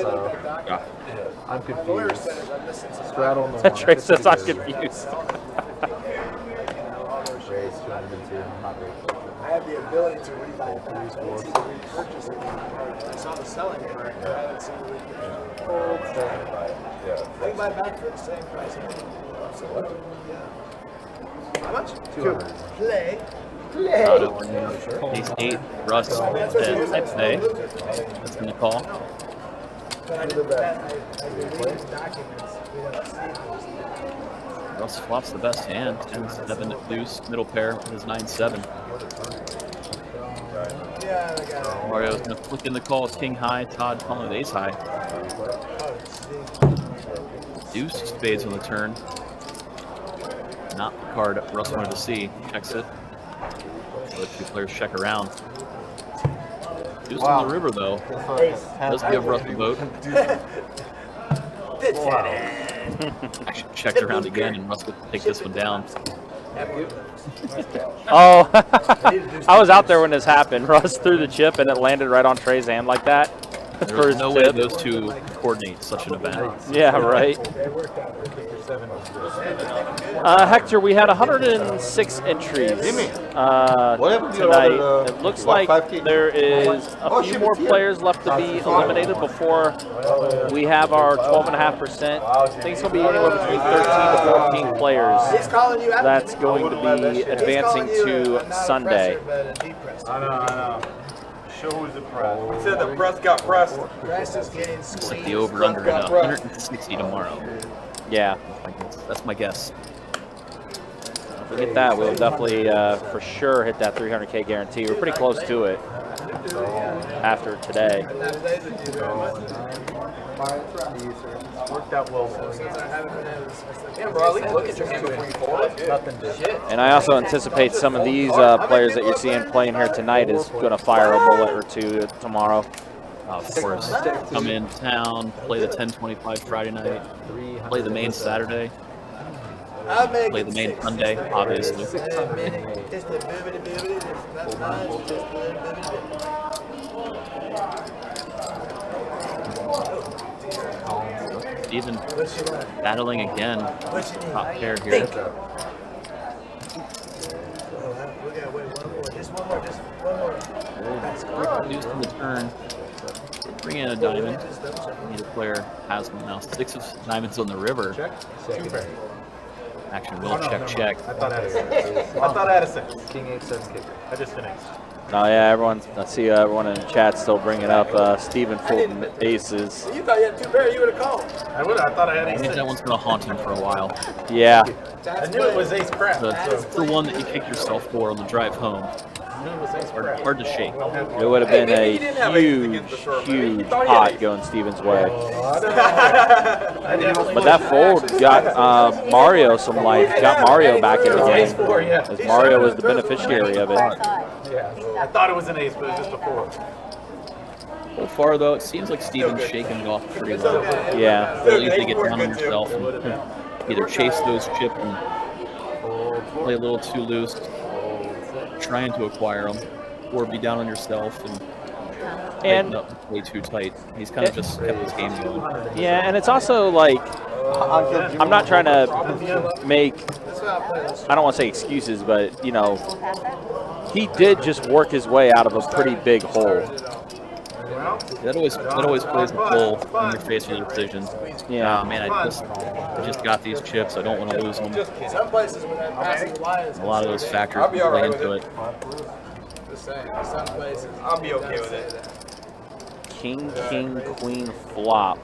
I'm confused. Straddle on the one. Trey says I'm confused. Raise 202. I'm not very ability to rebuy it back. I didn't see the repurchase it. I saw the selling part, but I haven't seen the repurchase. I can buy it back for the same price. Absolutely. Yeah. How much? 200. Play. He's 8. Russ 10. I'd say. That's going to call. But I did that. I read documents. Russ flops the best hand. 10-7 deuce. Middle pair with his 9-7. Yeah, I got it. Mario's going to flick in the call with king high. Todd calling with ace high. Deuce spades on the turn. Not the card Russ wanted to see. Checks it. The two players check around. Deuce on the river, though. Does give Russ a vote. Actually checked around again, and Russ would take this one down. Oh, I was out there when this happened. Russ threw the chip, and it landed right on Trey's hand like that. There's no way those two coordinate such an event. Yeah, right. Hector, we had 106 entries tonight. It looks like there is a few more players left to be eliminated before we have our 12.5%. I think it's going to be anywhere between 13 to 14 players that's going to be advancing to Sunday. I know. Show who's the press. He said the press got pressed. Looks like the over-under at 160 tomorrow. Yeah. That's my guess. If we get that, we'll definitely, for sure, hit that 300K guarantee. We're pretty close to it after today. Worked out well. Yeah, bro, at least look at your hand before you fold it. And I also anticipate some of these players that you're seeing playing here tonight is going to fire a bullet or two tomorrow. Of course, come in town, play the 10:25 Friday night, play the main Saturday, play the main Sunday, obviously. Steven battling again, top pair here. Deuce in the turn. Bring in a diamond. Neither player has one now. 6 of diamonds on the river. Action will check. I thought I had a 6. King 8-7 kicker. I just finished. Oh yeah, I see everyone in the chat still bringing up Steven Fulton aces. You thought you had 2 pairs, you would have called. I thought I had I ace. think that one's going to haunt him for a while. Yeah. I knew it was ace crap. It's the one that you kick yourself for on the drive home. Hard to shake. It would have been a huge pot going Steven's way. But that fold got Mario some life, got Mario back in the game, as Mario was the beneficiary of it. I thought it was an ace, but it was just a 4. So far, though, it seems like Steven's shaking it off pretty well. Yeah. Really easy to get down on yourself and either chase those chips and play a little too loose, trying to acquire them, or be down on yourself and up way too tight. He's kind of just kept his game going. Yeah, and it's also like, I'm not trying to make, I don't want to say excuses, but, you know, he did just work his way out of a pretty big hole. That always plays a role when you're facing your decisions. Yeah, man, I just got these chips. I don't want to lose them. Some places when that passing the line is A lot of those factors play into it. Just saying, some places. I'll be okay with it. King, queen, flop.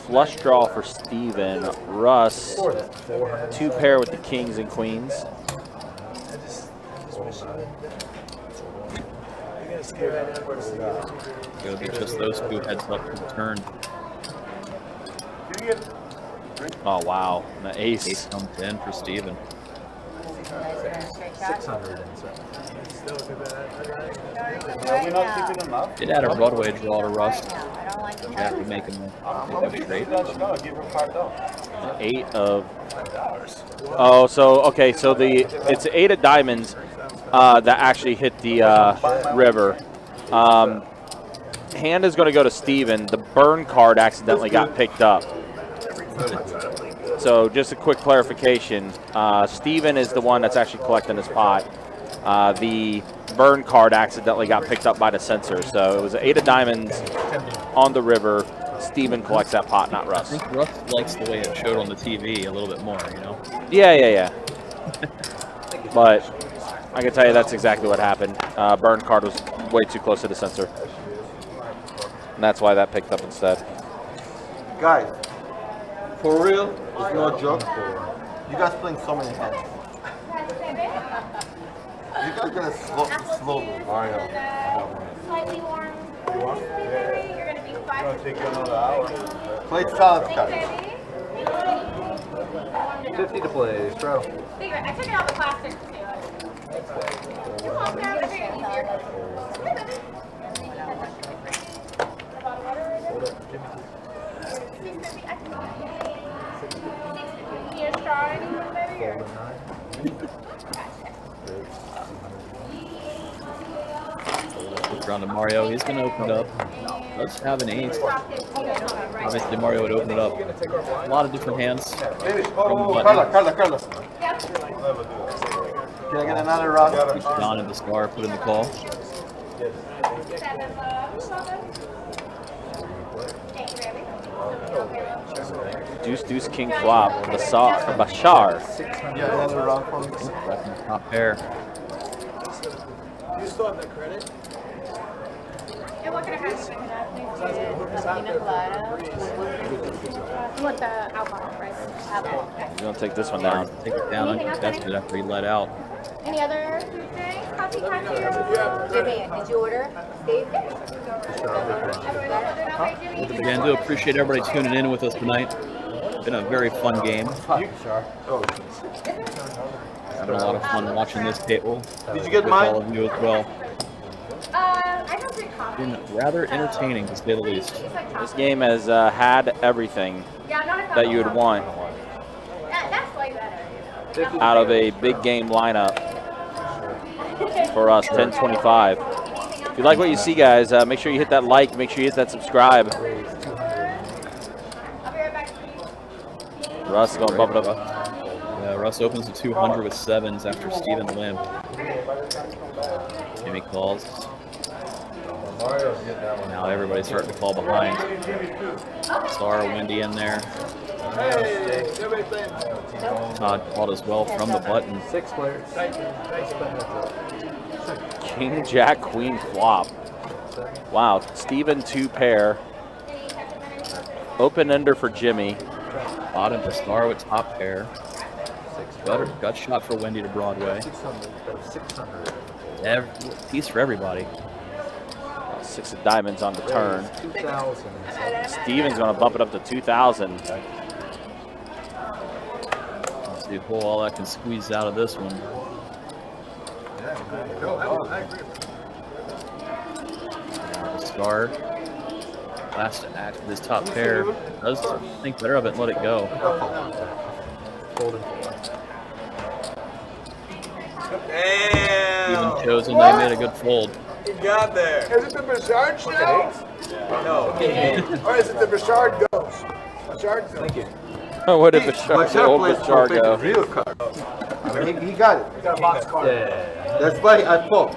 Flush draw for Steven. Russ, 2 pair with the kings and queens. It'll be just those 2 heads up to the turn. Oh wow, the ace. Ace comes in for Steven. 600. Did add a Broadway draw to Russ. Yeah, to make him straight. 8 of. Oh, so okay, so it's 8 of diamonds that actually hit the river. Hand is going to go to Steven. The burn card accidentally got picked up. So just a quick clarification. Steven is the one that's actually collecting his pot. The burn card accidentally got picked up by the sensor. So it was an 8 of diamonds on the river. Steven collects that pot, not Russ. I think Russ likes the way it showed on the TV a little bit more, you know? Yeah. But I can tell you that's exactly what happened. Burn card was way too close to the sensor. And that's why that picked up instead. Guys, for real, it's no joke. You guys playing so many hands. You guys gotta slow Mario. Slightly warm. You want? Yeah. You're gonna be It's 5 gonna take you another hour. Play salad cards. 50 to play, throw. I took out the plastic too. You're welcome. I figured it easier. Need a straw or anything, baby? Or? Round to Mario, he's going to open it up. Let's have an ace. Obviously, Mario would open it up. A lot of different hands. Carla. Can I get another round? Don and Basar put in the call. Deuce, king, flop. Basar. Yeah, another round for me. Top pair. You still have that credit? And what kind of house? Pina colada. You want the alcohol, right? Alcohol. He's going to take this one down. Take it down uncontested after he let out. Any other food things? Coffee, Jimmy, did you order? Steve? Again, do appreciate everybody tuning in with us tonight. Been a very fun game. Having a lot of fun watching this table. Did you get with mine? all of you as well. I don't drink coffee. Been rather entertaining to say the least. This game has had everything Yeah, I'm not a that you would want That's way better, you know. out of a big game lineup for us, 1025. If you like what you see, guys, make sure you hit that like, make sure you hit that subscribe. I'll be right back. Russ is going to bump it up. Russ opens the 200 with sevens after Steven limp. Jimmy calls. Now everybody's starting to call behind. Star, Wendy in there. Todd called as well from the button. 6 players. King, jack, queen, flop. Wow, Steven 2 pair. Open ender for Jimmy. Bottom to Star with top pair. Gut shot for Wendy to Broadway. 600. Piece for everybody. 6 of diamonds on the turn. 2,000. Steven's going to bump it up to 2,000. Let's see who all that can squeeze out of this one. Star. Last to act with his top pair. Does think better of it and let it go. Damn. Even chosen, they made a good fold. He got there. Is it the Bouchard show? No. Or is it the Bouchard goes? Bouchard goes. Thank you. What did old Bashar go? Real card. I mean, he got it. You got a box card. Yeah. That's why I called.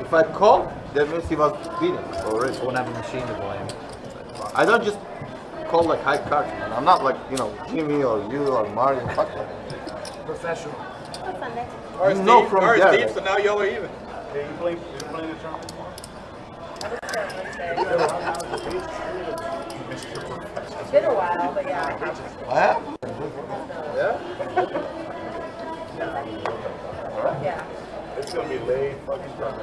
If I call, that means he was beaten already. Won't have a machine to blame. I don't just call like high cards, man. I'm not like, Jimmy or you or Mario. Fuck that. Professional. All right, You know Steve. from All right, there. Steve, so now y'all are even. Hey, you playing the tournament? It's been a while, but yeah. What? Yeah. It's gonna be late fucking time.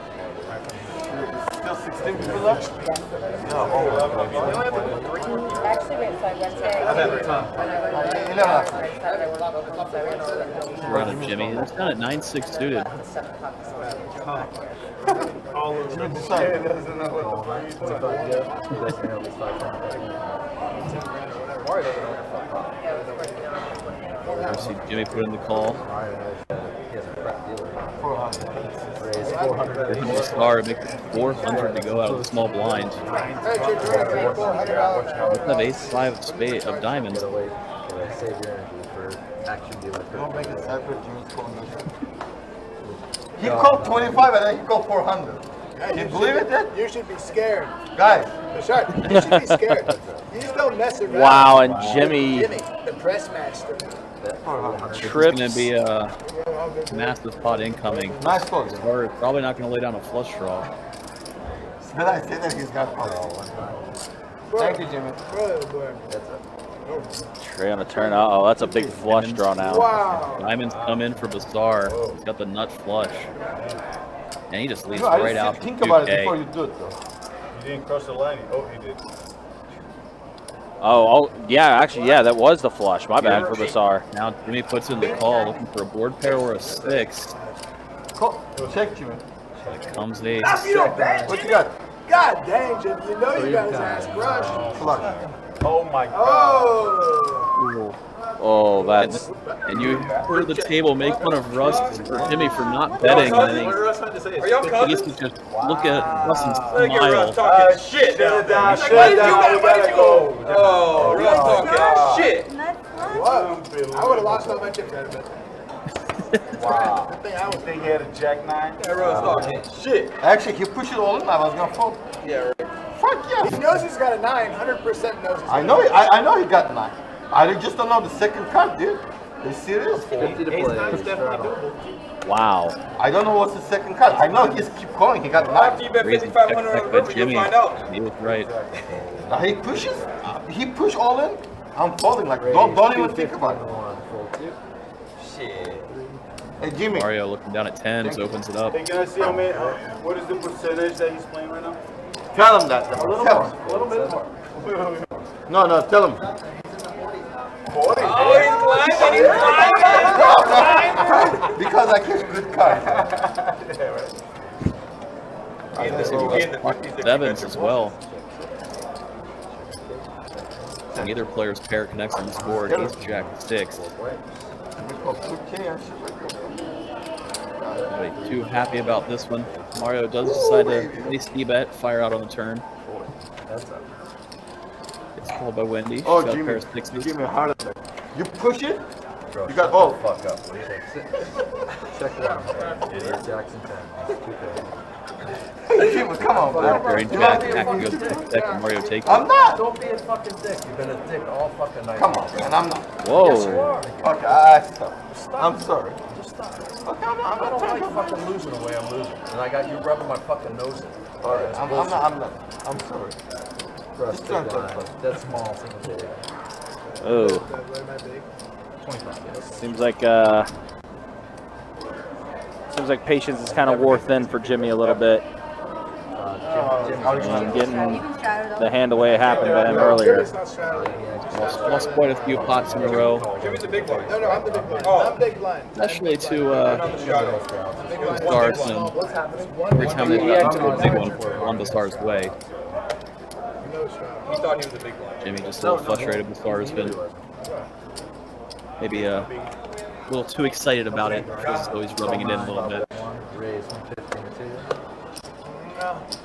Still 16 people left? No, Actually, wait, so I went to. Run of Jimmy. It's done at 9-6 suited. All of them. Decide. Doesn't know what I see Jimmy put in the call. Star makes 400 to go out of the small blind. Let's have ace-5 of spade of diamonds. Save your energy for action dealer. Don't make it separate, Jimmy's calling He called 25 and then he called 400. Yeah, you believe it then? You should be scared. Guys. Basar, you should be scared. You just don't mess around. Wow, and Jimmy the press master. trips. It's going to be a massive pot incoming. Nice call. We're probably not going to lay down a flush draw. Did I say that he's got call? Thank you, Jimmy. Trey on a turn. Uh-oh, that's a big flush draw now. Wow. Diamonds come in for Basar. He's got the nut flush. And he just leads I right just out. think for about 2K. it before you do it, though. You didn't cross the line. Oh, he did. Oh, yeah, actually, yeah, that was the flush. My bad for Basar. Now Jimmy puts in the call, looking for a board pair or a 6. Call. Check, Jimmy. It comes ace. What you got? God dang, Jimmy. You know you got his ass crushed. Flush. Oh my God. Oh. Oh, that's... And you heard the table make fun of Russ or Jimmy for not betting. And then What did Russ have to say? Are y'all he cousins? gets to just look at Russ and Look at Russ smile. talking shit down there. He's like, why did you bet? Why did you go? Oh, Russ talking shit. What? I would have lost all my chips out of it. Wow. I think he had a jack 9. Yeah, Russ talking shit. Actually, he pushed it all in. I was going to fold. Yeah, right. Fuck yeah. He knows he's got a 9. 100% knows he's got a 9. I know he got 9. I just don't know the second card, dude. Are you serious? 50 to play. Wow. I don't know what's the second card. I know he just keep calling. He got 9. After you bet 5,500 on the river, you'll Jimmy. find out. He was right. He pushes. He push all in. I'm folding. Like don't even think about it. Shit. Hey Jimmy. Mario looking down at 10s, opens it up. Hey, can I see how many? What is the percentage that he's playing right now? Tell him that. Tell him. A little bit more. No, tell him. 40. Oh, he's climbing. Because I catch good cards. Sevens as well. Neither player's pair connects on this board. Ace jack 6. Nobody too happy about this one. Mario does decide to place D-bet, fire out on the turn. It's called by Wendy. Oh, She's got a Jimmy, pair of 6s. Jimmy, hard attack. You push it. You got all. Fuck up, please. Check one. Idiot Jackson 10. Hey, Jimmy, come on, bro. Very jack, acting goes deck, Mario takes I'm it. not. Don't be a fucking dick. You've been a dick all fucking night. Come on, man. I'm not. Whoa. Yes, you are. Okay, I stop. I'm sorry. Just stop. Okay, I'm I don't like fucking losing the way I'm losing. And I got you rubbing my fucking nose in. All right, I'm not. I'm sorry. Trust big line. That's small. Single big. Oh. 25. Seems like patience is kind of wore thin for Jimmy a little bit. And getting the hand the way it happened to him earlier. Lost quite a few pots in a row. Jimmy's the big one. No, I'm the big blind. Oh. I'm big blind. Especially to Big blind. Basar's, and every time they got to a big one on Basar's way. He thought he was the big one. Jimmy just a little frustrated. Basar has been maybe a little too excited about it. Feels as though he's rubbing it in a little bit. Raise 115 to 2.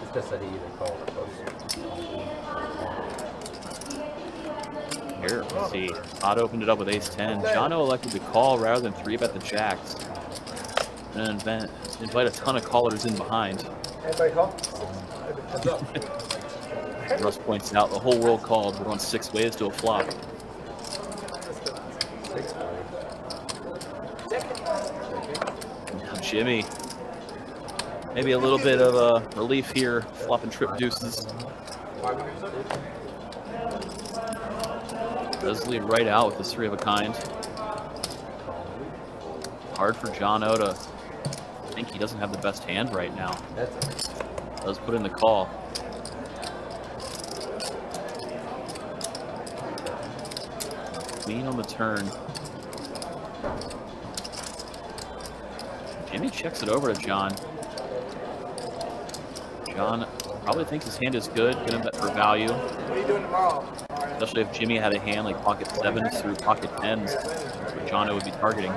It's just that he either called or posted. Here, let's see. Todd opened it up with ace-10. Jono elected to call rather than 3-bet the jacks. And invite a ton of callers in behind. Anybody call? Russ points out the whole world called. We're on 6 ways to a flop. Now Jimmy. Maybe a little bit of a relief here. Flopping trip deuces. Does lead right out with this 3 of a kind. Hard for Jono to think he doesn't have the best hand right now. Does put in the call. Queen on the turn. Jimmy checks it over to John. John probably thinks his hand is good, gonna bet for value. What are you doing tomorrow? Especially if Jimmy had a hand like pocket 7s through pocket 10s, which Jono would be targeting.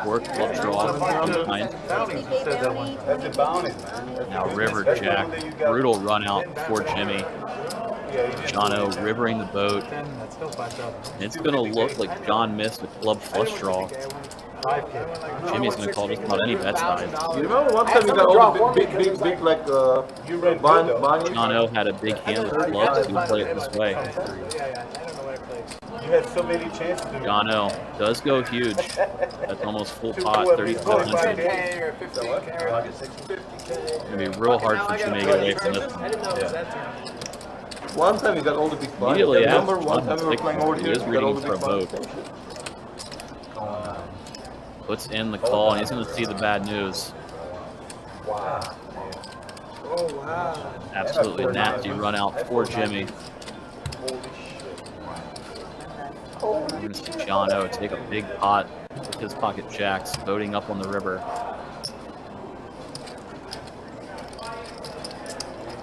Work, love draw, behind. That's a bounty, man. Now River Jack, brutal run out for Jimmy. Jono rivering the boat. It's gonna look like John missed a club flush draw. Jimmy's going to call just about any bet size. You remember one time you got all the big like Bonnie? John O had a big hand with clubs to play it this way. You had so many chances. John O does go huge. That's almost full pot, 3,700. It's going to be real hard for Jimmy to get away from this one. One time you got all the big blinds. Immediately Remember after one time we were playing over he here, is you got all reading the for a big blinds. vote. Puts in the call, and he's going to see the bad news. Wow. Oh, wow. Absolutely nasty run out for Jimmy. We're going to see John O take a big pot with his pocket jacks, boating up on the river.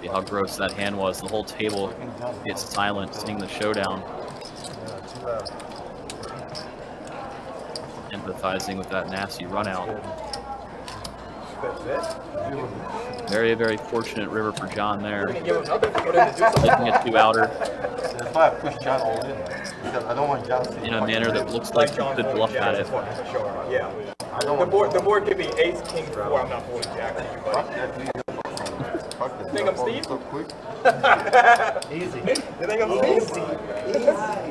See how gross that hand was. The whole table gets silent, seeing the showdown. Empathizing with that nasty run out. Very, very fortunate river for John there. Taking a 2-outer. That's why I pushed John all in. Because I don't want John to in a manner that looks like he could bluff at it. Yeah. The board could be ace, king, 4. I'm not folding jack to you, buddy. Think I'm Steve? Easy. You think I'm Steve?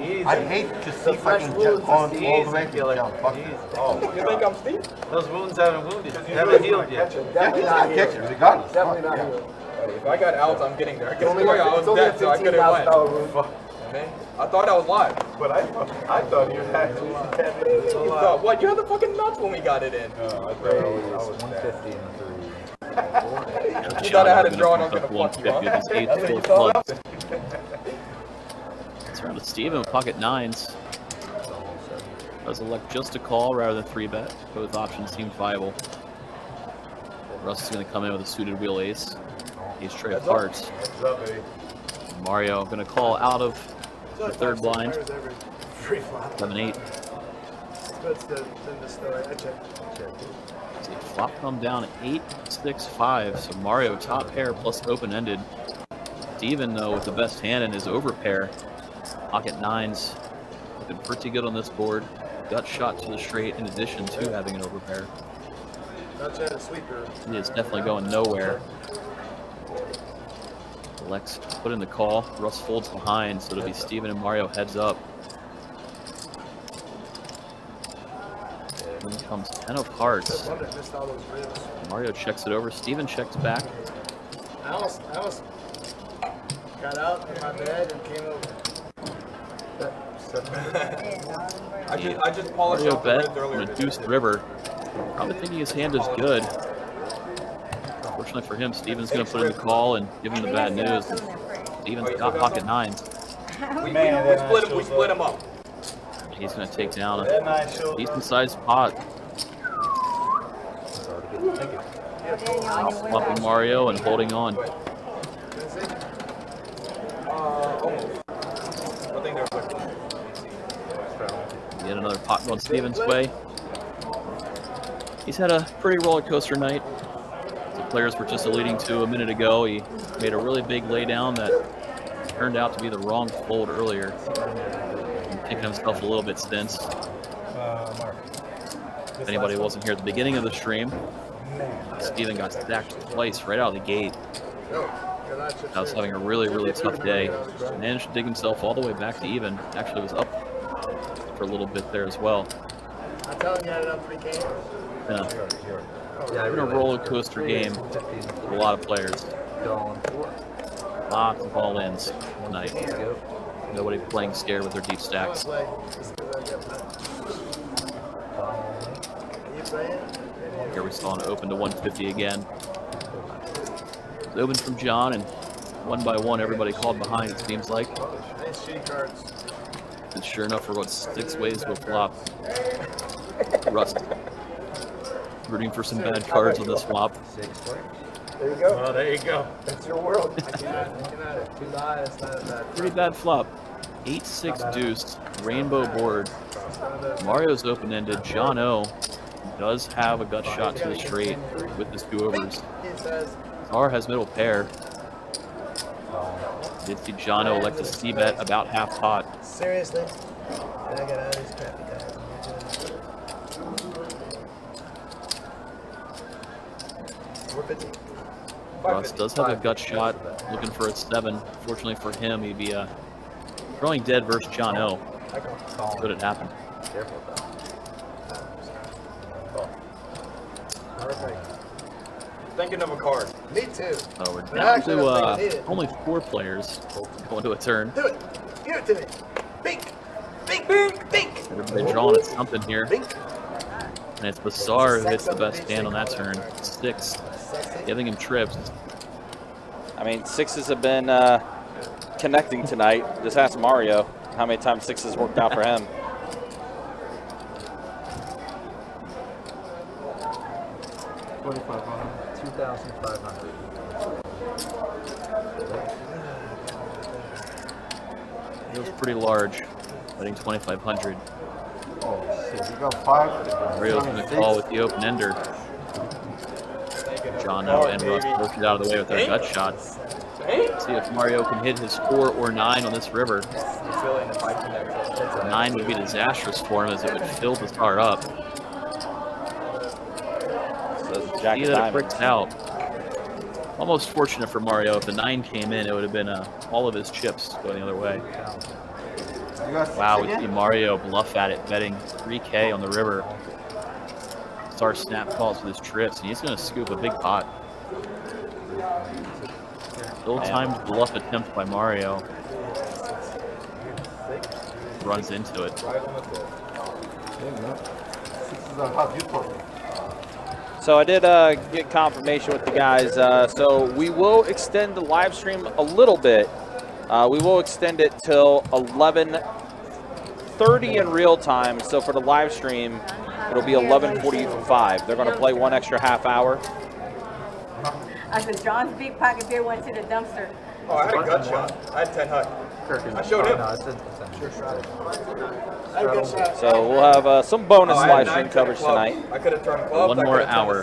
Easy. I hate to see fucking John all the way to John. Fuck this. You think I'm Steve? Those wounds haven't wounded. Haven't healed yet. catch it regardless. Definitely not here. If I got outs, I'm getting there. I guess I was dead, so I couldn't win. I thought I was live. But I thought you had to. You thought, what? You had the fucking nuts when we got it in. I thought I was 150 and 3. You thought I had a draw and I was going to fuck you up. His eighth full clubs. It's around to Steven with pocket 9s. Does elect just a call rather than 3-bet. Both options seem viable. Russ is going to come in with a suited wheel ace. Ace tray of hearts. Mario going to call out of the third blind. 7-8. That's the story. I checked. See, flop come down 8-6-5. So Mario top pair plus open-ended. Steven though with the best hand in his overpair. Pocket 9s. Looking pretty good on this board. Gut shot to the straight in addition to having an overpair. He is definitely going nowhere. Lex put in the call. Russ folds behind, so it'll be Steven and Mario heads up. Then comes 10 of hearts. Mario checks it over. Steven checks back. I almost got out in my bed and came over. I just polished Mario off the bet ribs earlier. on a deuced river. Probably thinking his hand is good. Fortunately for him, Steven's going to put in the call and give him the bad news. Steven's got pocket 9s. We split him up. He's going to take down a decent sized pot. Fluffing Mario and holding on. Yet another pot going Steven's way. He's had a pretty roller coaster night. The players were just alluding to a minute ago. He made a really big laydown that turned out to be the wrong fold earlier. Kicking himself a little bit since. If anybody wasn't here at the beginning of the stream, Steven got stacked twice right out of the gate. I was having a really, really tough day. Managed to dig himself all the way back to even. Actually was up for a little bit there as well. I'm telling you, I had it up 3K. Been a roller coaster game for a lot of players. Lots of all-ins tonight. Nobody playing scared with their deep stacks. Here we saw an open to 150 again. It's open from John, and one by one everybody called behind, it seems like. And sure enough, we're going 6 ways to a flop. Rust rooting for some bad cards on this flop. There you go. Oh, there you go. That's your world. Too bad. It's not that. Pretty bad flop. 8-6 deuce, rainbow board. Mario's open-ended. John O does have a gut shot to the straight with his 2 overs. Czar has middle pair. Did see John O elect to c-bet about half pot. Seriously? I got out of these crappy guys. Russ does have a gut shot, looking for a 7. Fortunately for him, he'd be throwing dead versus John O. Could it happen? Thinking of a card. Me too. Oh, we're down to only 4 players going to a turn. Do it. Give it to me. Bink. Bink. Bink. Bink. Everybody drawing at something here. And it's Basar who hits the best hand on that turn. 6. Giving him trips. I mean, 6s have been connecting tonight. Just ask Mario how many times 6s worked out for him. $2,500. It was pretty large, betting 2,500. Oh, shit, you got 5. Mario's going to call with the open ender. John O and Russ both get out of the way with their gut shots. See if Mario can hit his 4 or 9 on this river. 9 would be disastrous for him as it would fill the star up. Jack See that it bricks out. Almost fortunate for Mario. If the 9 came in, it would have been all of his chips going the other way. Wow, we see Mario bluff at it, betting 3K on the river. Star snap calls with his trips, and he's going to scoop a big pot. Ill-timed bluff attempt by Mario. Runs into it. So I did get confirmation with the guys. So we will extend the live stream a little bit. We will extend it till 11:30 in real time. So for the live stream, it'll be 11:45. They're going to play 1 extra half hour. I said, John's big pocket beer went to the dumpster. Oh, I had a gut shot. I had 10 hut. I showed him. So we'll have some bonus live stream coverage tonight. I could have turned clubs. 1 more hour.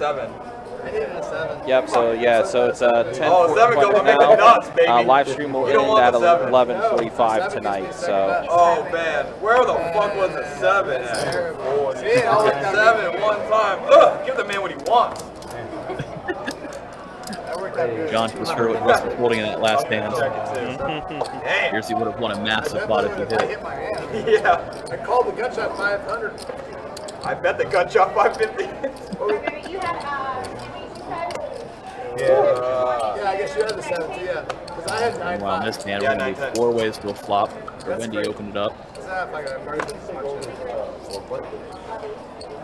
Yep. So yeah. So it's 10. Oh, 7 go make it nuts, baby. Live stream will end at 11:45 tonight. So. Oh man, where the fuck was the 7 at? 7 one time. Ugh, give the man what he wants. John was sure what Russ was holding in that last hand. Here's he would have won a massive pot if he hit it. Yeah. I called the gut shot 500. I bet the gut shot 550. You had Yeah, I guess you had the 7 too, yeah. Because I had 9. Meanwhile, in this hand, we're going to be 4 ways to a flop. Wendy opened it up.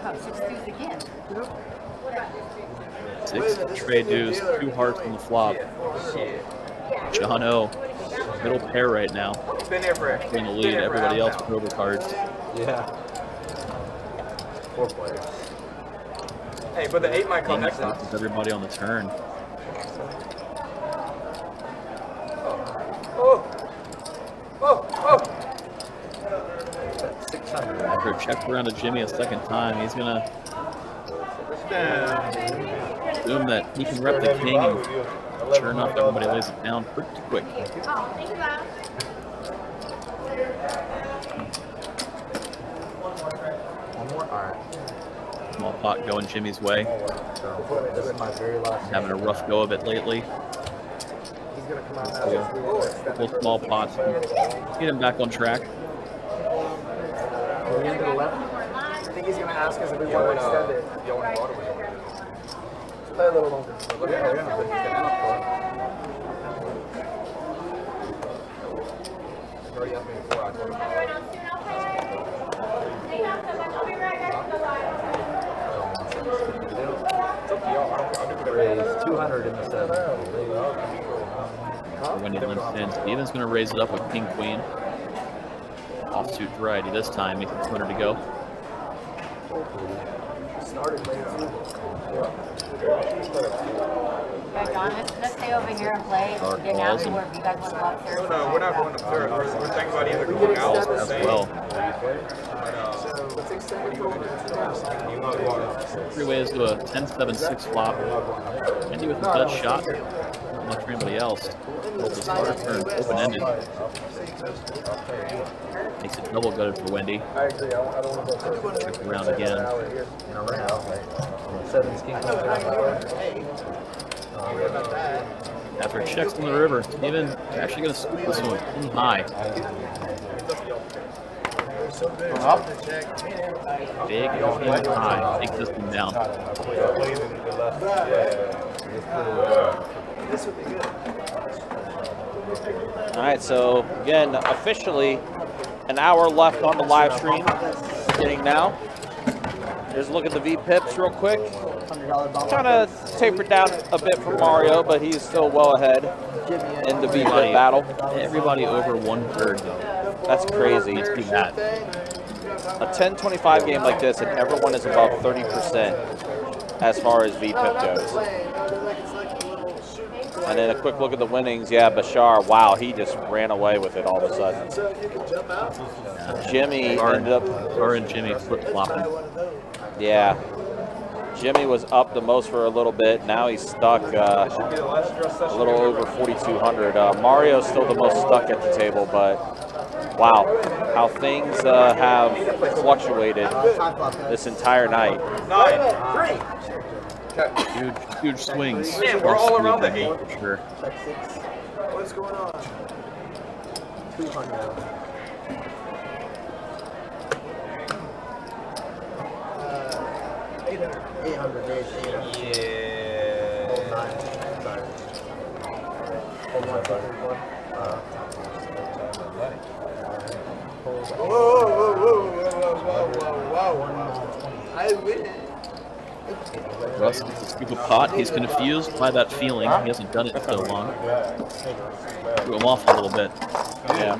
Oh, 6 deuce again. 6 trade dues, 2 hearts on the flop. John O, middle pair right now. Been here for in the lead. Everybody else with over cards. Yeah. 4 players. Hey, but the 8 might come next time. With everybody on the turn. After a check around to Jimmy a second time, he's going to assume that he can rep the king, and sure enough, everybody lays it down pretty quick. Oh, thank you, Bob. One more? Alright. Small pot going Jimmy's way. So, this is my very last Having a rough go of it lately. Couple small pots. Get him back on track. I think he's going to ask us if we want to extend it. Play a little longer. raise 200 in the 7. Wendy limps in. Steven's going to raise it up with King Queen. Offsuit variety this time, makes it 200 to go. Okay, John, let's stay over here and play. Dark Get out balls of and- work. You guys want to go upstairs? No, we're not going upstairs. We're thinking about either going out or As staying. well. Let's extend it to over 3 ways to a 10-7-6 flop. Wendy with a gut shot. much for anybody else. Open-ended. Makes it double gutted for Wendy. I agree. I don't want to go Check around again. In a round. Sevens king comes After it checks on the river, Steven actually going to scoop this one in high. Big and high. Take this one down. All right, so again, officially an hour left on the live stream. Beginning now. Here's a look at the V-Pips real quick. Kind of tapered down a bit for Mario, but he's still well ahead in the V-Pip battle. Everybody over 1/3 though. That's crazy. Let's do that. A 10-25 game like this, and everyone is above 30% as far as V-Pip goes. And then a quick look at the winnings. Yeah, Basar, wow, he just ran away with it all of a sudden. Jimmy ended up... Basar and Jimmy flip-flopping. Yeah. Jimmy was up the most for a little bit. Now he's stuck a little over 4,200. Mario's still the most stuck at the table, but wow, how things have fluctuated this entire night. Huge swings. Man, we're all around the 8. For sure. What's going on? 200. 800 days. Yeah. Hold 9. Sorry. Hold 1, 2, 3, 4. I win. Russ gets a scoop of pot. He's confused by that feeling. He hasn't done it in so long. Threw him off a little bit. Yeah.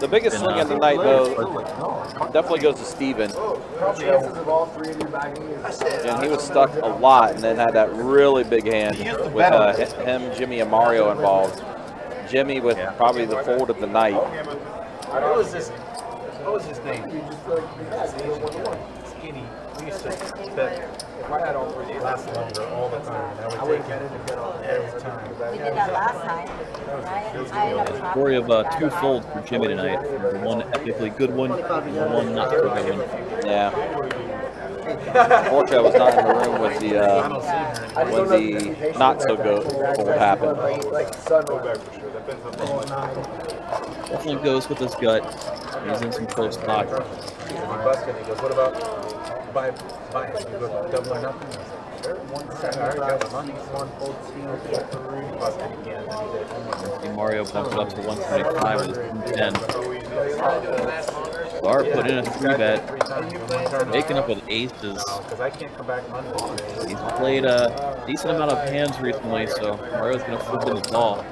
The biggest swing of the night, though, definitely goes to Steven. And he was stuck a lot and then had that really big hand with him, Jimmy, and Mario involved. Jimmy with probably the fold of the night. What was his name? Skinny. We used to bet if I had all 3 days last longer all the time. I would take it every time. We did that last time. I ended up Story of 2 folds for Jimmy tonight. One epically good one, and one not so good one. Yeah. Unfortunately, I was not in the room with the when the not so good fold happened. Definitely goes with his gut. He's in some close spots. He busted. He goes, what about buy it? You go double or nothing? Sure. I already got my money. 114. Busted again. See Mario bumped it up to 125 with his 10. Bar put in a 3-bet, making up with aces. Because I can't come back Monday. He's played a decent amount of hands recently, so Mario's going to flip in the ball.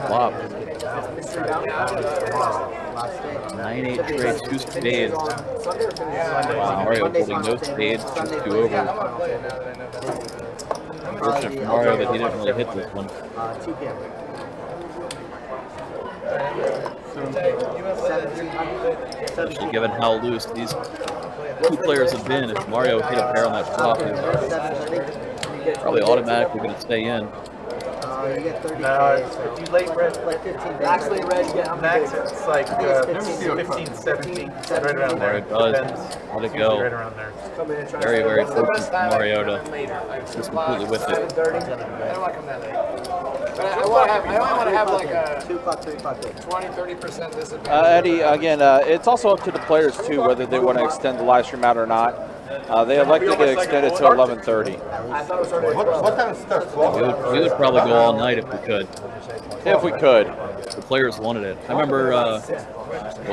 Flop. 9-8 trades, 2 spades. Wow, Mario holding no spades, just 2 overs. Unfortunate for Mario that he didn't really hit this one. Especially given how loose these 2 players have been. If Mario hit a pair on that flop, he's probably automatically going to stay in. You get 30 if you late red, like 15 days. Max late red, you get how many max days? it's like 15, 17, right around there. Mario does. Let it go. Right around there. Very, very fortunate for Mario to just completely with it. 7:30. I don't want to come that late. But I only want to have like a 2 o'clock, 3 o'clock. 20-30% disadvantage. Eddie, again, it's also up to the players, too, whether they want to extend the live stream out or not. They elected to extend it to 11:30. What time is start? We would probably go all night if we could. If we could. The players wanted it. I remember, was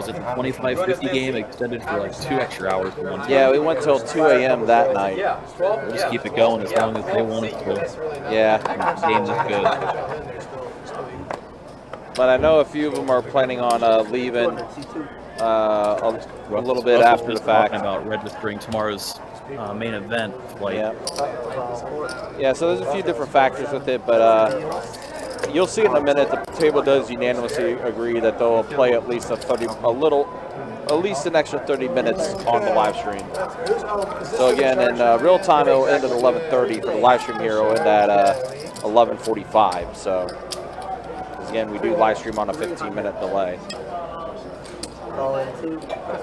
it the 25-50 game extended for like 2 extra hours for one? Yeah, we went till 2 a.m. that night. We'll just keep it going as long as they want us to. Yeah. The game is good. But I know a few of them are planning on leaving a little bit after the fact. Talking about registering tomorrow's main event flight. Yeah, so there's a few different factors with it, but you'll see in a minute the table does unanimously agree that they'll play at least a at least an extra 30 minutes on the live stream. So again, in real time, it will end at 11:30. For the live stream here, it will end at 11:45. So again, we do live stream on a 15-minute delay. Let's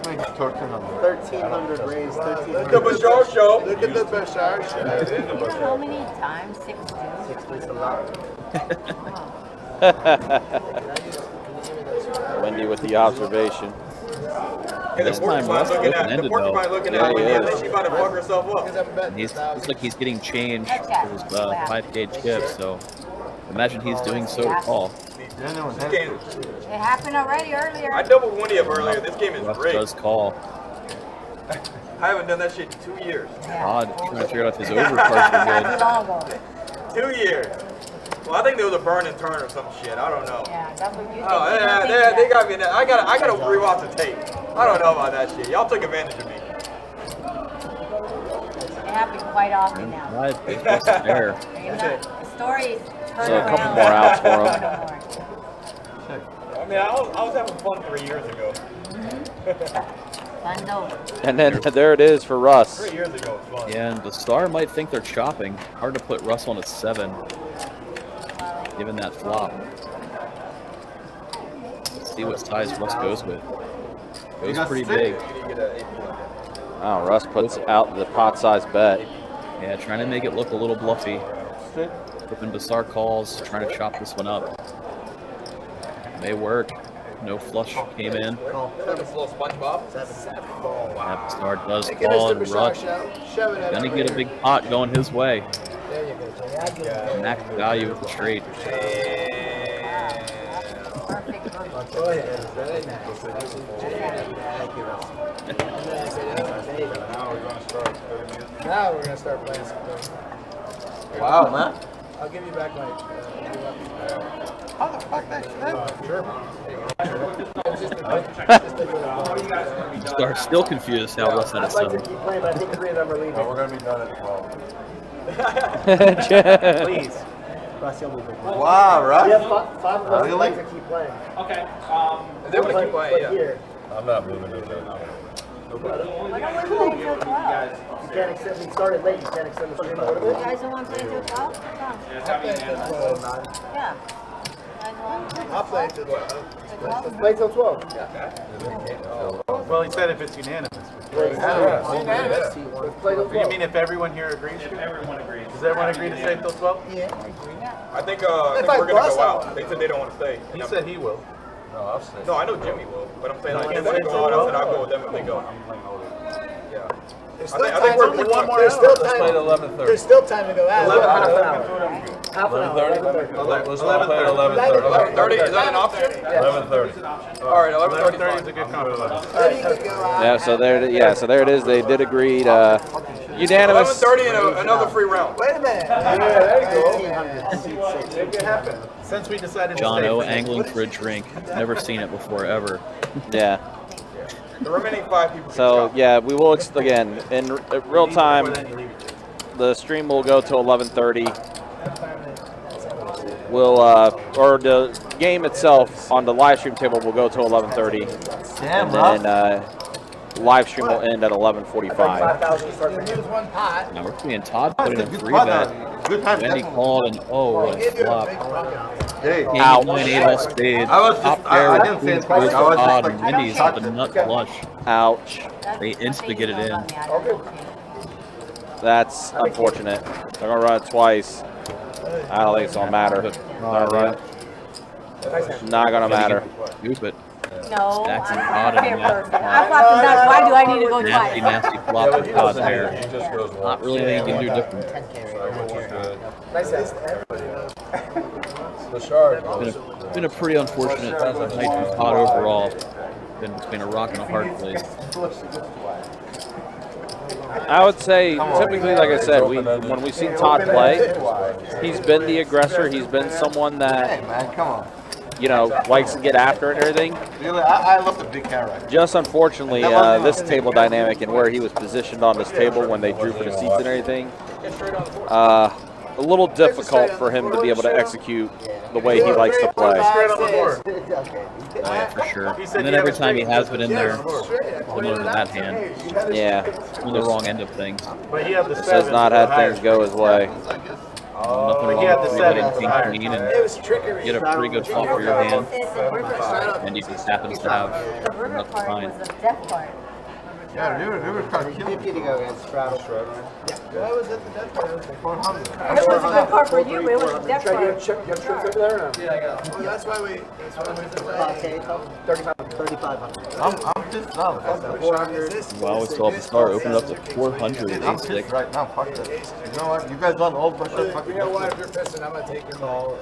make it 1,300 raised, 1,300. The Basar show. Look at the Basar show. You know how many times 6 do? 6 weeks a lot. Wendy with the observation. Hey, the This time, porcupine Russ looking open-ended, at looking though. at Wendy, Yeah, and he then she about to fuck herself up. He's looks like he's getting change for his 5-gauge chip, so imagine he's doing so to Paul. It happened already earlier. I doubled Wendy up earlier. This game is Russ rigged. does call. I haven't done that shit in 2 years. Odd, trying to figure out if his overcards Not are too good. long ago. 2 years. Well, I think there was a burn and turn or some shit. I don't know. Yeah, that's what you think. Oh, yeah, they got me in that. I gotta rewatch the tape. I don't know about that shit. Y'all took advantage of me. It happens quite often now. Right, it's just there. The stories turn So a couple around. more outs for him. I mean, I was having fun 3 years ago. Fun's over. And then there it is for Russ. 3 years ago was fun. Yeah, and the star might think they're chopping. Hard to put Russ on a 7, given that flop. Let's see what size Russ goes with. Goes pretty big. Oh, Russ puts out the pot-sized bet. Yeah, trying to make it look a little bluffy. Flipping Basar calls, trying to chop this one up. May work. No flush came in. SpongeBob. Yeah, Basar does Take it, call Mr. and Basar Russ. show. Shove it up. Gonna get a big pot going his way. There you go, Jay. Max value with the straight. Go ahead. Now we're gonna start playing some things. Wow, man. I'll give you back my. How the fuck that? Sure. Basar still confused how Russ had a 7. Keep playing, but I think 3 of them are leaving. We're gonna be done at 12. Please. Russ, you'll leave it. Wow, right? We have 5 of us Really? like to keep playing. Okay. They want to keep playing, yeah. Here, I'm not moving to that. Why don't we play until 12? you can't accept, we started late, you can't extend the stream a little You bit? guys don't want to play until 12? Come. Yeah. I'll play it till 12. Let's play till 12. Well, he said if it's unanimous. Let's play till You 12. mean if everyone here agrees? If everyone agrees. Does everyone agree to stay till 12? I think we're gonna go out. They said they don't want to stay. He said he will. No, I'll stay. No, I know Jimmy will, but I'm saying like No, if they go out, I said I'll go with them if they go. Yeah. There's I still think time. we're one more There's hour. still Let's play at time. 11:30. There's still time to go out. Half an hour. 11:30? Let's not play at 11:30. 11:30, is that an option? 11:30. All right, 11:30 30 is fine. a good compromise. Then you can go out. Yeah, so there it is. They did agree. Unanimous. 11:30 and another free round. Wait a minute. Make it happen. Since we decided to John stay, O angling for a drink. Never seen it before, ever. Yeah. The remaining 5 people. So yeah, we will again in real time. The stream will go to 11:30. We'll or the game itself on the live stream table will go to 11:30, Damn, and then live stream will end at 11:45. 5,000 start Use one pot. Now we're seeing Todd put in a Good 3 pot, bet. Good hand. Wendy called and what a flop. Hey, King, Ouch. 9, 8 all spades. I was just- Top I pair didn't with say it queen twice. four I was just odd, like- and Wendy's with a nut flush. Ouch. They instantly get it in. That's unfortunate. They're gonna run it twice. I don't think it's gonna matter. They're gonna run it. Not gonna matter. Scoop it. No, Stacks I'm and not odd a fair and left. person. I flop the nuts. Why do I need to go Nasty, twice? nasty flop with Todd pair. He just goes once. Not really anything you can do different. Nice ass. Been a pretty unfortunate night for Todd overall. Been between a rock and a hard place. I would say typically, like I said, when we've seen Todd play, he's been the aggressor. He's been someone that Hey, man, come on. likes to get after it and everything. Really, I love the big hand right. Just unfortunately, this table dynamic and where he was positioned on this table when they drew for the seats and everything, a little difficult for him to be able to execute the way he likes to play. Straight on the board. Oh, yeah, for sure. And then every time he has been in there, similar to that hand, Yeah, on the wrong end of things. But he had the just 7. has not had things go his way. Nothing He wrong had with the three-betting 7. king queen and get a pretty good flop for your hand. And he just happens to have The river enough part behind. was the death part. Yeah, river card killed me. 50 to go against Straddle. Why was it the death part? 400. It was a good part for you, but it was the death You part. have chips over there or no? Yeah, I got it. Well, that's why we delay. 3,500. I'm pissed now. Wow, we still have the star open up to 400 I'm ace pissed 6. right now. Fuck that. You know what? You guys want old Bashar? Fuck You know what? If you're pissing, I'm gonna take your ball.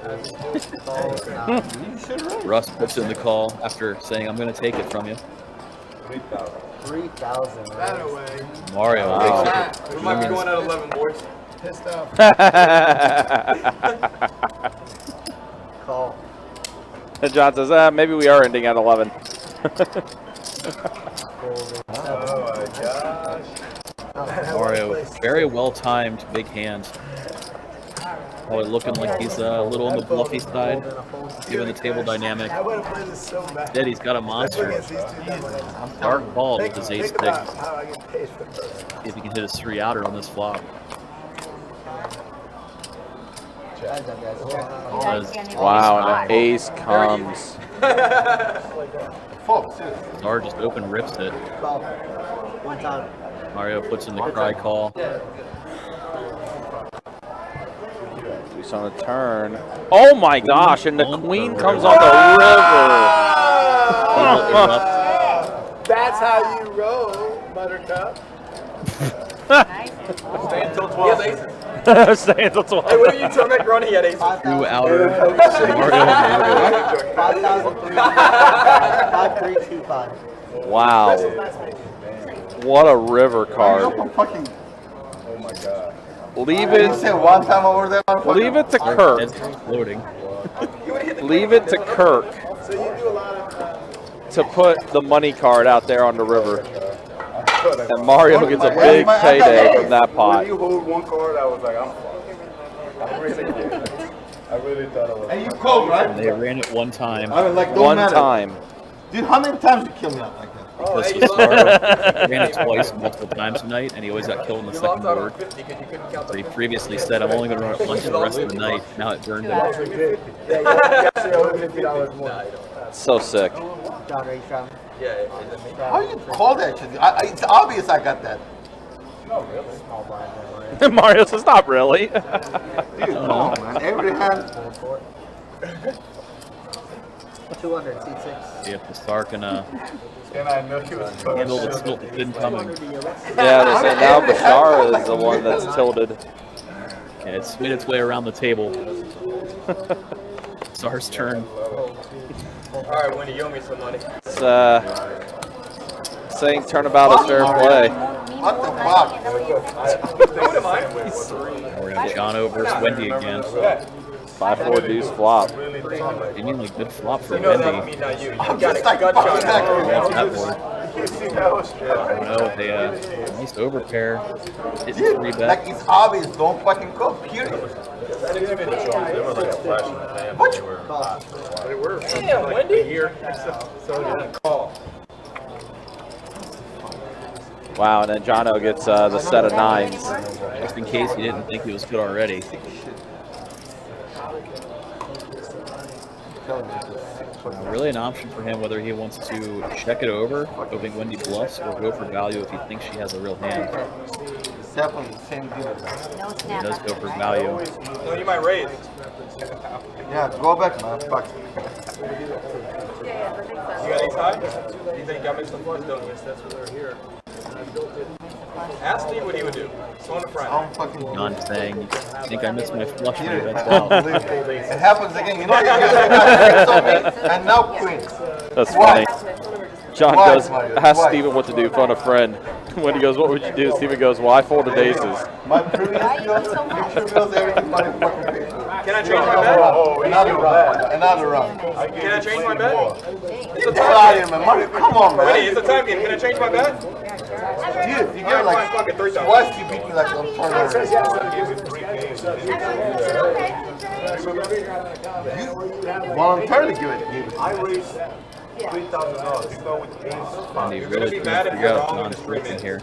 You should right. Russ puts in the call after saying, I'm going to take it from you. 3,000. That away. Mario Wow. takes it. We might be going at 11, boys. Pissed off. Call. And John says, maybe we are ending at 11. Oh my gosh. Mario, very well-timed big hand. Probably looking like he's a little on the bluffy side, given the table dynamic. I would have played this so bad. Yet he's got a monster. Against these two dummies. Dark ball with his ace Think big. about how I get paid for this. See if he can hit his 3-outer on this flop. Wow, and an ace comes. Star just open rips it. Call. One time. Mario puts in the cry call. He's on a turn. Oh my gosh, and the queen comes on the river. That's how you roll, Buttercup. Stay until 12. He has aces. Stay until 12. Hey, what are you telling that grunt he had aces? 2-outer. Mario. 5,325. Wow. What a river card. Fucking. Oh my god. Leave You said it. one time over there. Leave it to Kirk. Head's exploding. Leave it to Kirk So you do a lot of. to put the money card out there on the river. And Mario gets a big payday from that When pot. you hold one card, I was like, I'm fucked. I really did. I really thought I was. Hey, you cold, right? They ran it one time. I mean, like, don't One matter. time. Dude, how many times you kill me out like that? Because the Star ran it twice multiple times tonight, and he always got killed on the second board. 50 because you couldn't count But he previously said, I'm only going to run it once the rest of the night. Now it burned him. $50 more. So sick. John, are you trying? How you call that shit? It's obvious I got that. Small blind. don't worry. Mario says, not really. Dude, come on, man. Every hand. 200, seat 6. See if the Star can And I know he was handle the tilt that's been coming. Yeah, they say now Basar is the one that's tilted. And it's made its way around the table. Star's turn. All right, Wendy, you owe me some money. It's saying turnabout is fair play. What the fuck? What am I? We're going to Jono versus Wendy again. 5-4 deuce flop. Genuinely good flop for You know that would Wendy. mean not you. You I'm got just a like, gut fuck shot. that. That board. I don't know, they nice overpair. Hitting 3 bet. Like, it's obvious. Don't fucking call, period. What? Damn, Wendy. Wow, and then Jono gets the set of 9s. Just in case he didn't think he was good already. Really an option for him whether he wants to check it over, hoping Wendy bluffs, or go for value if he thinks she has a real hand. It's definitely the same deal. No He snap. does go for value. No, you might raise. Yeah, go back, man. Fuck. You got ace high? Do you think I missed some flush, don't you? That's what they're here. Ask Steve what he would do. So on the front. I'm fucking. John saying, I think I missed my flush here. Period. That's I out. don't believe it. It happens again. You know, you got 6 on me, and now queen. That's Why? funny. John Why, goes, Mario? ask Why? Steven what to do, phone a friend. When he goes, what would you do? Steven goes, well, I folded aces. My previous bills, everything money fucking paid. Can I change my bet? Another round. Another round. Can I change my bet? Get the hell out of here, man. Mario, come on, Wendy, man. it's a time game. Can I change my bet? Dude, you get like twice you beat me like on tournament. You voluntarily gave it. I raised $3,000. You go with ace. And he's really trying to figure out John's breaking here.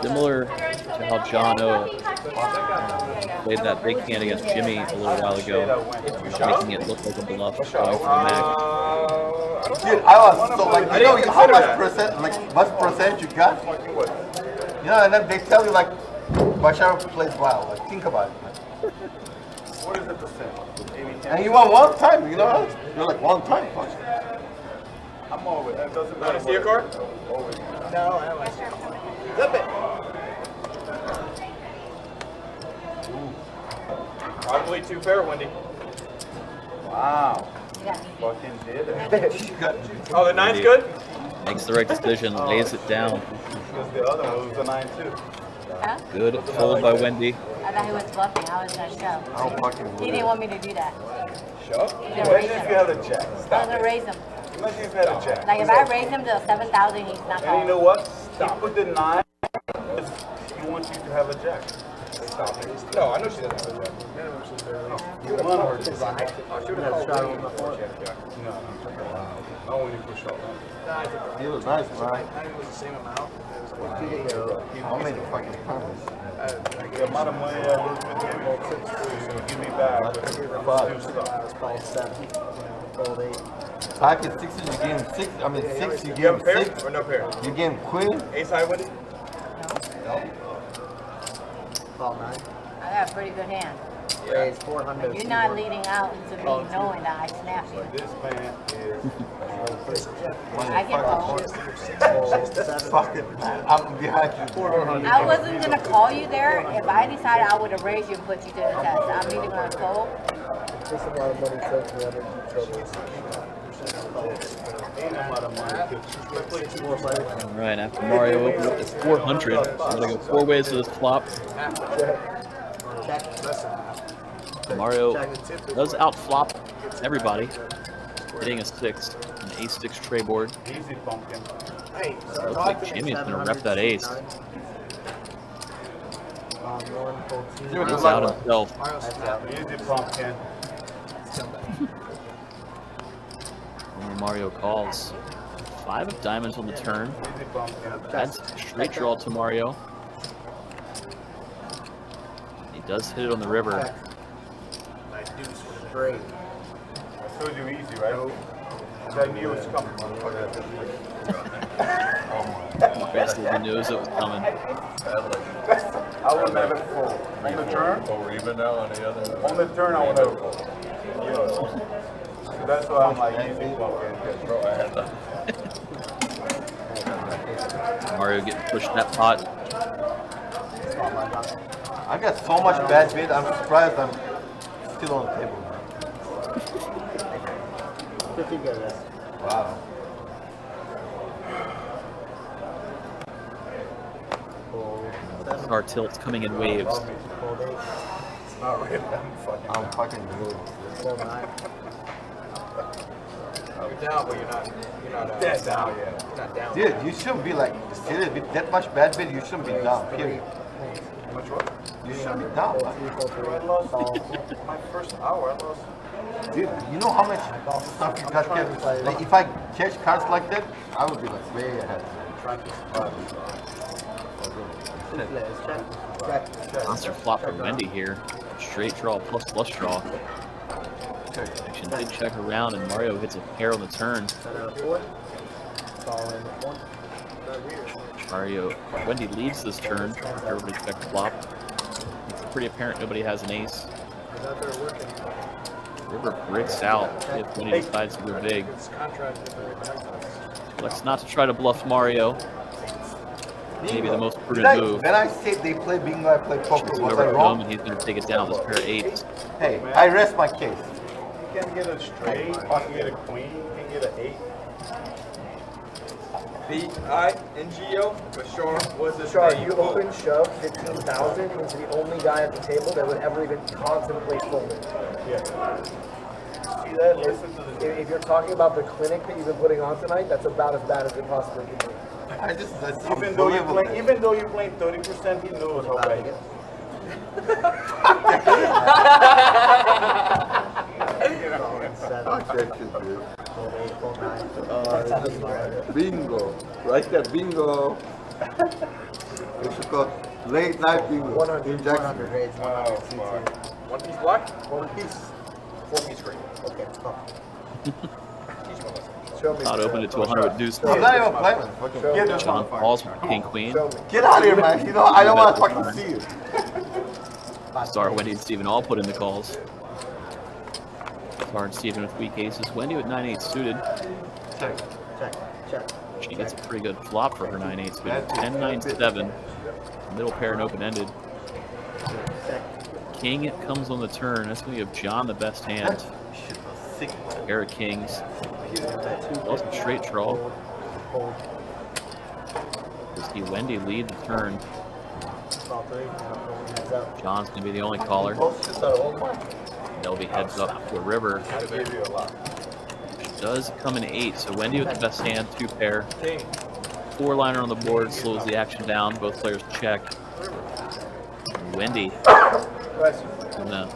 Similar to how John O played that big hand against Jimmy a little while ago, making it look like a bluff going for the max. Dude, I was so like, you know how much percent, like what percent you got? You know, and then they tell you like, Basar plays wild. Like, think about it. Man. What is the percent? And you won one time, you know? You're like one time. I'm over it. That doesn't Want matter. to see a card? No, I don't want to. Flip it. Probably 2 pair, Wendy. Wow. Yeah. Fucking did it. Oh, the 9's good? Makes the right decision, lays it down. Because the other one was a 9-2. Huh? Good fold by Wendy. I thought he was bluffing. I was gonna show. I don't fucking He didn't want me to do that. Sure. He's gonna raise Imagine if him. you had a jack. I was Stop gonna it. raise him. Imagine if you had a jack. Like if I raise him to 7,000, he's not And calling. you know what? Stop. He put the 9. He wants you to have a jack. Stop it. No, I know she doesn't have a jack. You want her to. She would have shot on the floor. No. I want you to push off. He was nice, man. I think it was the same amount. How many fucking times? The amount of money I lose with him, give me back. Pocket 6 you game 6. I mean 6 you You have game a pair 6. or no pair? You game queen. Ace high, Wendy? Call 9. I got a pretty good hand. Raise 400. You're not leading out to me knowing that I snapped you. This man is. I can call. Fuck it, man. I'm behind you. I wasn't gonna call you there. If I decided I would have raised you and put you to the test. I'm either gonna fold. There's a lot of money to the other All right, after Mario opens up to 400, we're gonna go 4 ways to this flop. Mario does outflop everybody, hitting a 6, an ace-6 tray board. Easy pumpkin. Looks like Jimmy's gonna rep that ace. He's out himself. Easy pumpkin. Only Mario calls. 5 of diamonds on the turn. Easy pumpkin. That's straight draw to Mario. He does hit it on the river. Great. I told you easy, right? I knew it was coming. Basically, he knows it was coming. I will never fold. On the turn? Or even now on the other. On the turn, I will never fold. So that's why I'm like easy pumpkin. Mario getting pushed in that pot. I got so much bad bid. I'm surprised I'm still on the table. 50 good. Wow. Our tilt's coming in waves. Not really. I'm fucking good. Call 9. You're down, but you're not That's down, yeah. You're not down. Dude, you shouldn't be like, seriously, with that much bad bid, you shouldn't be down, period. How much what? You shouldn't be down, man. I lost my first hour. I lost. Dude, you know how much stuff you got there? Like, if I catch cards like that, I would be like way ahead. Monster flop for Wendy here. Straight draw plus flush draw. Action did check around and Mario hits a pair on the turn. Wendy leads this turn. Everybody check flop. It's pretty apparent nobody has an ace. River breaks out if Wendy decides to go big. Let's not to try to bluff Mario. Maybe the most prudent move. When I say they play bingo, I play poker. Was I Whoever wrong? and he's going to take it down with a pair of 8s. Hey, I rest my case. You can get a straight, you can get a queen, you can get an 8. B-I-N-G-O, Bashar was his Char, name. you open shove 15,000 into the only guy at the table that would ever even contemplate folding. Yeah. See that? Listen to the. If you're talking about the clinic that you've been putting on tonight, that's about as bad as it possibly can be. Even though you played 30%, he knows how bad it is. Bingo. Right there, bingo. It's called late night bingo. 100 raids, 100 C2. One piece black? One piece. 4-piece green. Okay, Not opened it to 100 with deuce. I'm not even playing. Fucking get this John motherfucker. falls with king queen. Get out of here, man. You know, I don't want to fucking see you. Basar, Wendy, and Steven all put in the calls. Basar and Steven with weak aces. Wendy with 9-8 suited. Check. She gets a pretty good flop for her 9-8 suited. 10-9-7. Middle pair and open-ended. King it comes on the turn. That's when you have John the best hand. Pair of kings. Also straight draw. We see Wendy lead the turn. John's gonna be the only caller. They'll be heads up to a river. Does come in 8, so Wendy with the best hand, 2 pair. 4-liner on the board slows the action down. Both players check. Wendy gonna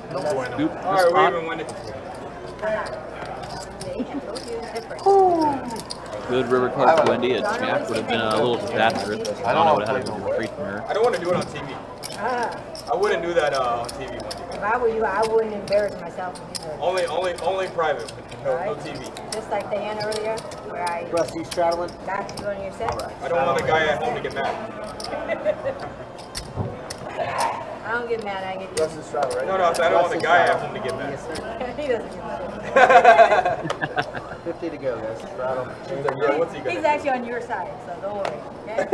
scoop the Alright, spot. we're even Wendy. Good river card for Wendy. A jack would have been a little disastrous. I don't know what had to retreat from her. I don't want to do it on TV. I wouldn't do that on TV, Wendy. If I were you, I wouldn't embarrass myself either. Only private. No TV. Just like the hand earlier, where I Rusty straddling. got you on your set. I don't want a guy at home to get mad. I don't get mad, I get Rusty straddle, right? No, I don't want a guy at home to get mad. He doesn't get mad. 50 to go, guys. Straddle. He's actually on your side, so don't worry. Okay?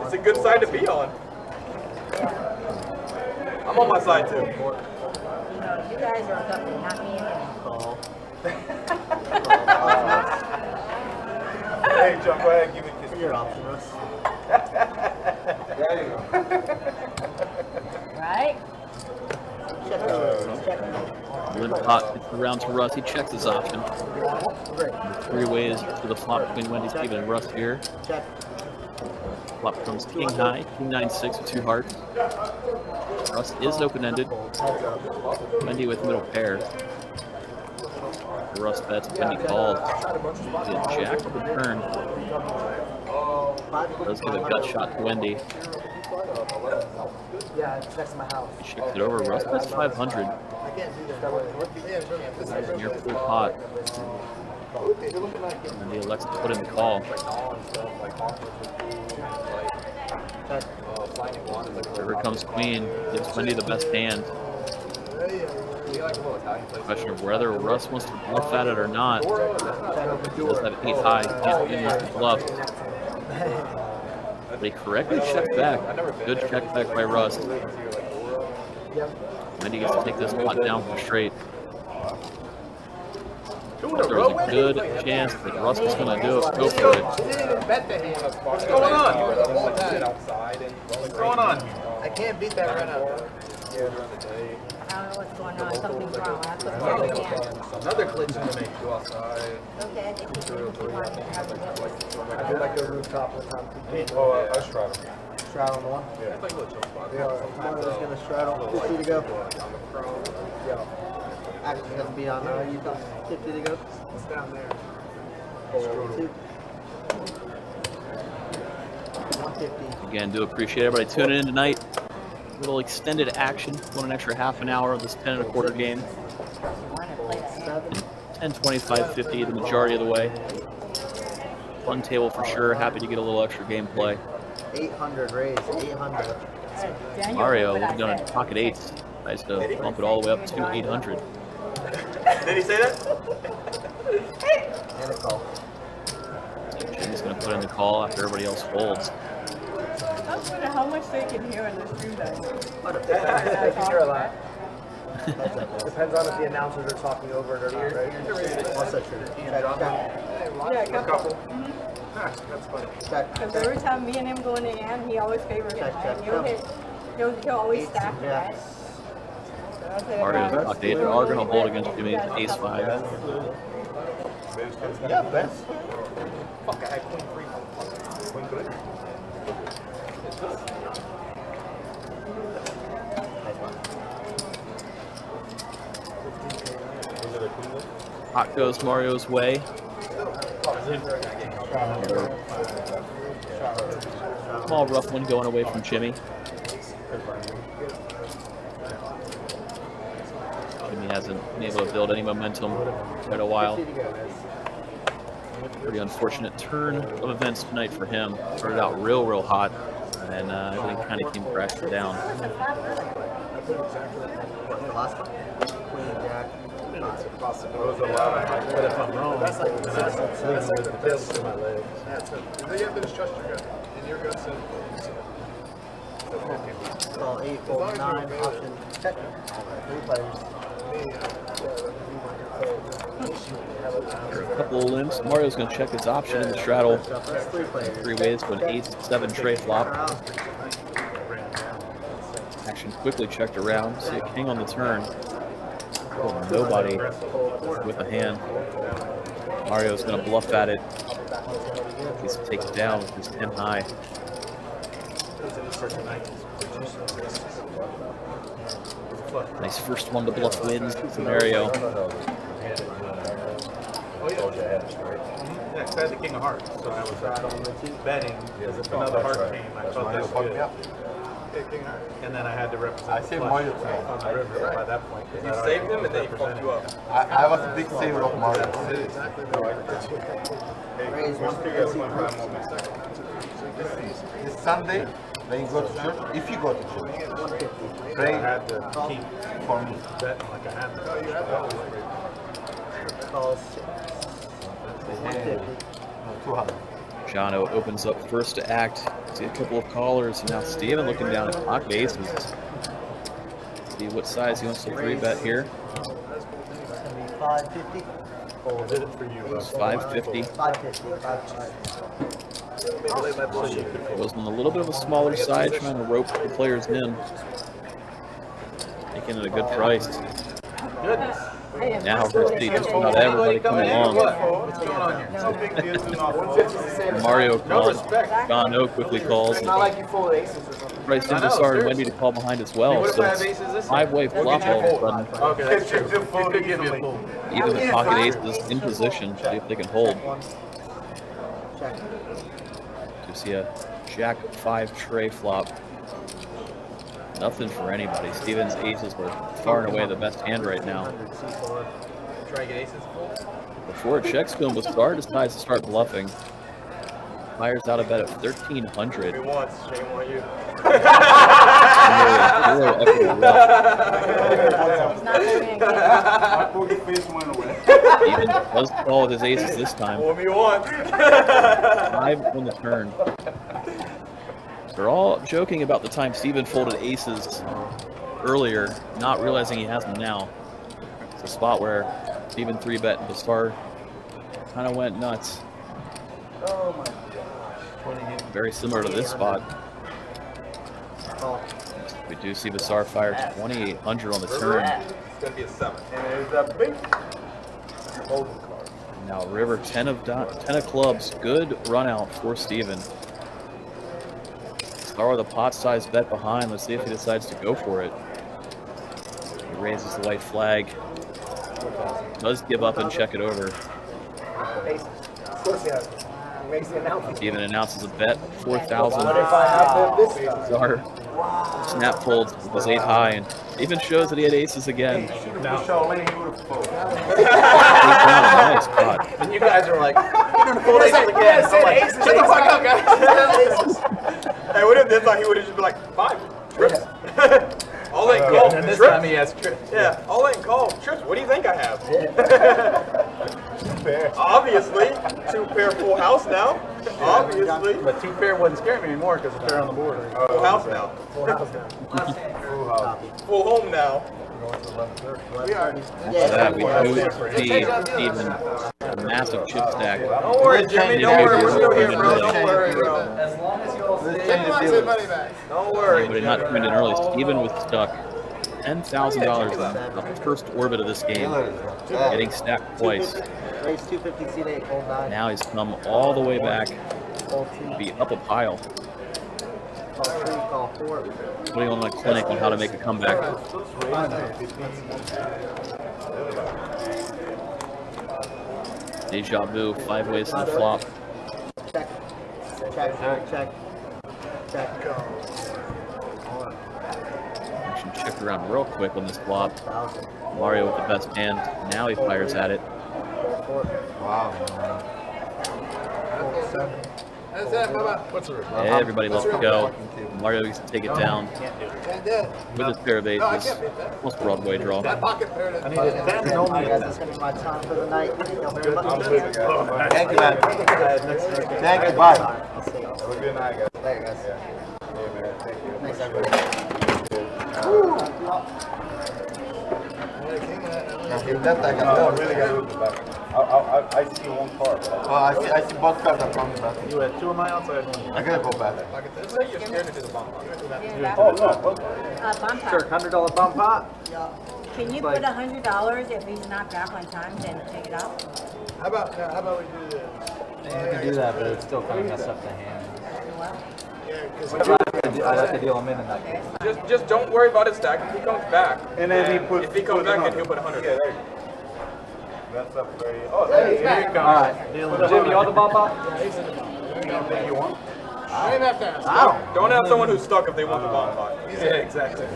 It's a good side to be on. I'm on my side too. You guys are a company, not me and him. Call. Hey, John, go ahead and give me a kiss. Your option, Russ. There you go. Right? Limp pot gets around to Russ. He checks his option. 3 ways to the flop between Wendy, Steven, and Russ here. Check. Flop comes king high, king 9-6 with 2 hearts. Russ is open-ended. Wendy with middle pair. Russ bets, Wendy calls. The jack of the turn. Does give a gut shot to Wendy. Yeah, it's next to my house. He shifts it over. Russ bets 500. Near full pot. And he elects to put in the call. River comes queen. Gives Wendy the best hand. Question of whether Russ wants to bluff at it or not. He does have 8 high. Can't use the bluff. They correctly check back. Good check back by Russ. Wendy gets to take this pot down for straight. There's a good chance that Russ was going to do it. Go for it. What's going on? What's going on? I can't beat that right now. I don't know what's going on. Something's wrong. I put it again. Another glitch in the make. Go outside. Okay, I think you can keep on. I do like the rooftop one time. Oh, I straddle. Straddle on the one? Yeah. It's like a little chill spot. Yeah, I'm just going to straddle. 50 to go. Yeah. Action going to be on you got 50 to go. It's down there. 2. 150. Again, do appreciate everybody tuning in tonight. Little extended action. Want an extra half an hour of this 10 1/4 game. 10, 25, 50 the majority of the way. Fun table for sure. Happy to get a little extra gameplay. 800 raised. 800. Mario looking down at pocket 8s. Nice to bump it all the way up to 800. Did he say that? And a call. Jimmy's going to put in the call after everybody else folds. I wonder how much they can hear in the stream though. They can hear a lot. Depends on if the announcers are talking over it or not, right? What's that true? Yeah, a couple. That's funny. Because every time me and him go in the end, he always favors it. And he'll always stack that. Mario's pocket 8. They are going to hold against Jimmy. Ace 5. Yeah, best. Fuck, I had queen 3. Queen 3? Pot goes Mario's way. Small rough one going away from Jimmy. Jimmy hasn't been able to build any momentum in quite a while. Pretty unfortunate turn of events tonight for him. Started out real hot, and everything kind of came crashing down. But if I'm wrong, that's like the best to my leg. You have to just trust your gut. And your gut says. Call 8, 4, 9, option check. 3 players. After a couple of limps, Mario's going to check his option in the straddle. 3 ways to an ace-7 tray flop. Action quickly checked around. See a king on the turn. Oh, nobody with a hand. Mario's going to bluff at it. He's taken down with his 10 high. Nice first one to bluff wins scenario. Yeah, because I had the king of hearts, so I was betting. If another heart came, I felt that's good. And then I had to represent I saved Mario tonight. on the river by that point. You saved him and then he fucked you up. I was a big saver of Mario. This Sunday, when you go to church, if you go to church, pray I had to keep for me. betting like I had to. Call 200. Jono opens up first to act. See a couple of callers, and now Steven looking down at pocket aces. See what size he wants to 3-bet here. 550. I did it for you. It's 550. 550. Goes on a little bit of a smaller side, trying to rope the players in. Making it a good price. Goodness. Now first seat, just about everybody coming along. What's going on here? No big deal. Mario John O quickly calls. Not like you fold aces or something. Bryce and Basar and Wendy to call behind as well. So it's 5-way flop all of a sudden. Okay, that's true. You could give me a pull. Even the pocket aces in position, see if they can hold. You see a Jack 5 tray flop. Nothing for anybody. Steven's aces were far and away the best hand right now. Try to get aces full. Before it checks to him, Basar decides to start bluffing. Fires out a bet of 1,300. Maybe once, shame on you. Steven does call with his aces this time. Fool me once. 5 on the turn. They're all joking about the time Steven folded aces earlier, not realizing he has them now. It's a spot where Steven 3-bet and Basar kind of went nuts. Oh my gosh. Very similar to this spot. We do see Basar fire 2,800 on the turn. It's going to be a 7. And there's that big holding card. Now river 10 of clubs. Good run out for Steven. Star with a pot-sized bet behind. Let's see if he decides to go for it. He raises the white flag. Does give up and check it over. Of course he has. Makes the announcement. Steven announces a bet, 4,000. What if I have them this time? Star snap folds with his 8 high and even shows that he had aces again. Now, Charlene, he would have folded. He's down a nice spot. And you guys are like, you're going to fold aces again. I'm like, shut the fuck up, guys. Hey, what if this time he would have just been like, 5 trips? All in call. And this trips. time he has trips. Yeah, all in call. Trips. What do you think I have? Obviously, 2 pair full house now. Obviously. But 2 pair wouldn't scare me anymore because a pair on the board. Full house now. Full house now. Full home now. After that, we do see Steven a massive chip stack. Don't worry, Jimmy. Don't worry. We're still here, bro. Don't worry, bro. As long as you all stay. Don't worry. But not turned in early. Steven was stuck. $10,000 in the first orbit of this game. Getting stacked twice. Race 250 seat 8, hold 9. Now he's come all the way back Hold to 2. be up a pile. Call 3, call 4. Putting on a clinic on how to make a comeback. Deja vu, 5 ways to the flop. Check. Check. Check. Check. Action checked around real quick on this flop. Mario with the best hand. Now he fires at it. Wow. That's it, bye-bye. What's the rule? Everybody lets it go. Mario used to take it down Can't do it. with his pair of aces. Almost Broadway draw. My pocket pair is. I need it. Guys, that's going to be my time for the night. Thank you very much. Thank you, man. Thank you, bye. Have a good night, guys. Later, guys. Yeah, man. Thank you. Thanks, everybody. If that I can I really got to lose the back. I see one card. Oh, I see both cards are coming back. You had 2 on my outside. I gotta go back. Let's say you're scared to do the bomb. Oh, no. Bump Sure, pot. $100 bump pot. Can you put $100 if he's not back on time, then take it out? How about we do this? You can do that, but it's still kind of mess up the hand. Yeah, because I'd have to deal him in that case. Just don't worry about his stack. If he comes back, And then he puts. if he comes back, then he'll put 100. Yeah, there you go. That's up very. Oh, there you go. All right. Jimmy, you want the bump pot? Anything you want? I ain't have to ask. Don't have someone who's stuck if they want the bomb pot. Yeah, exactly.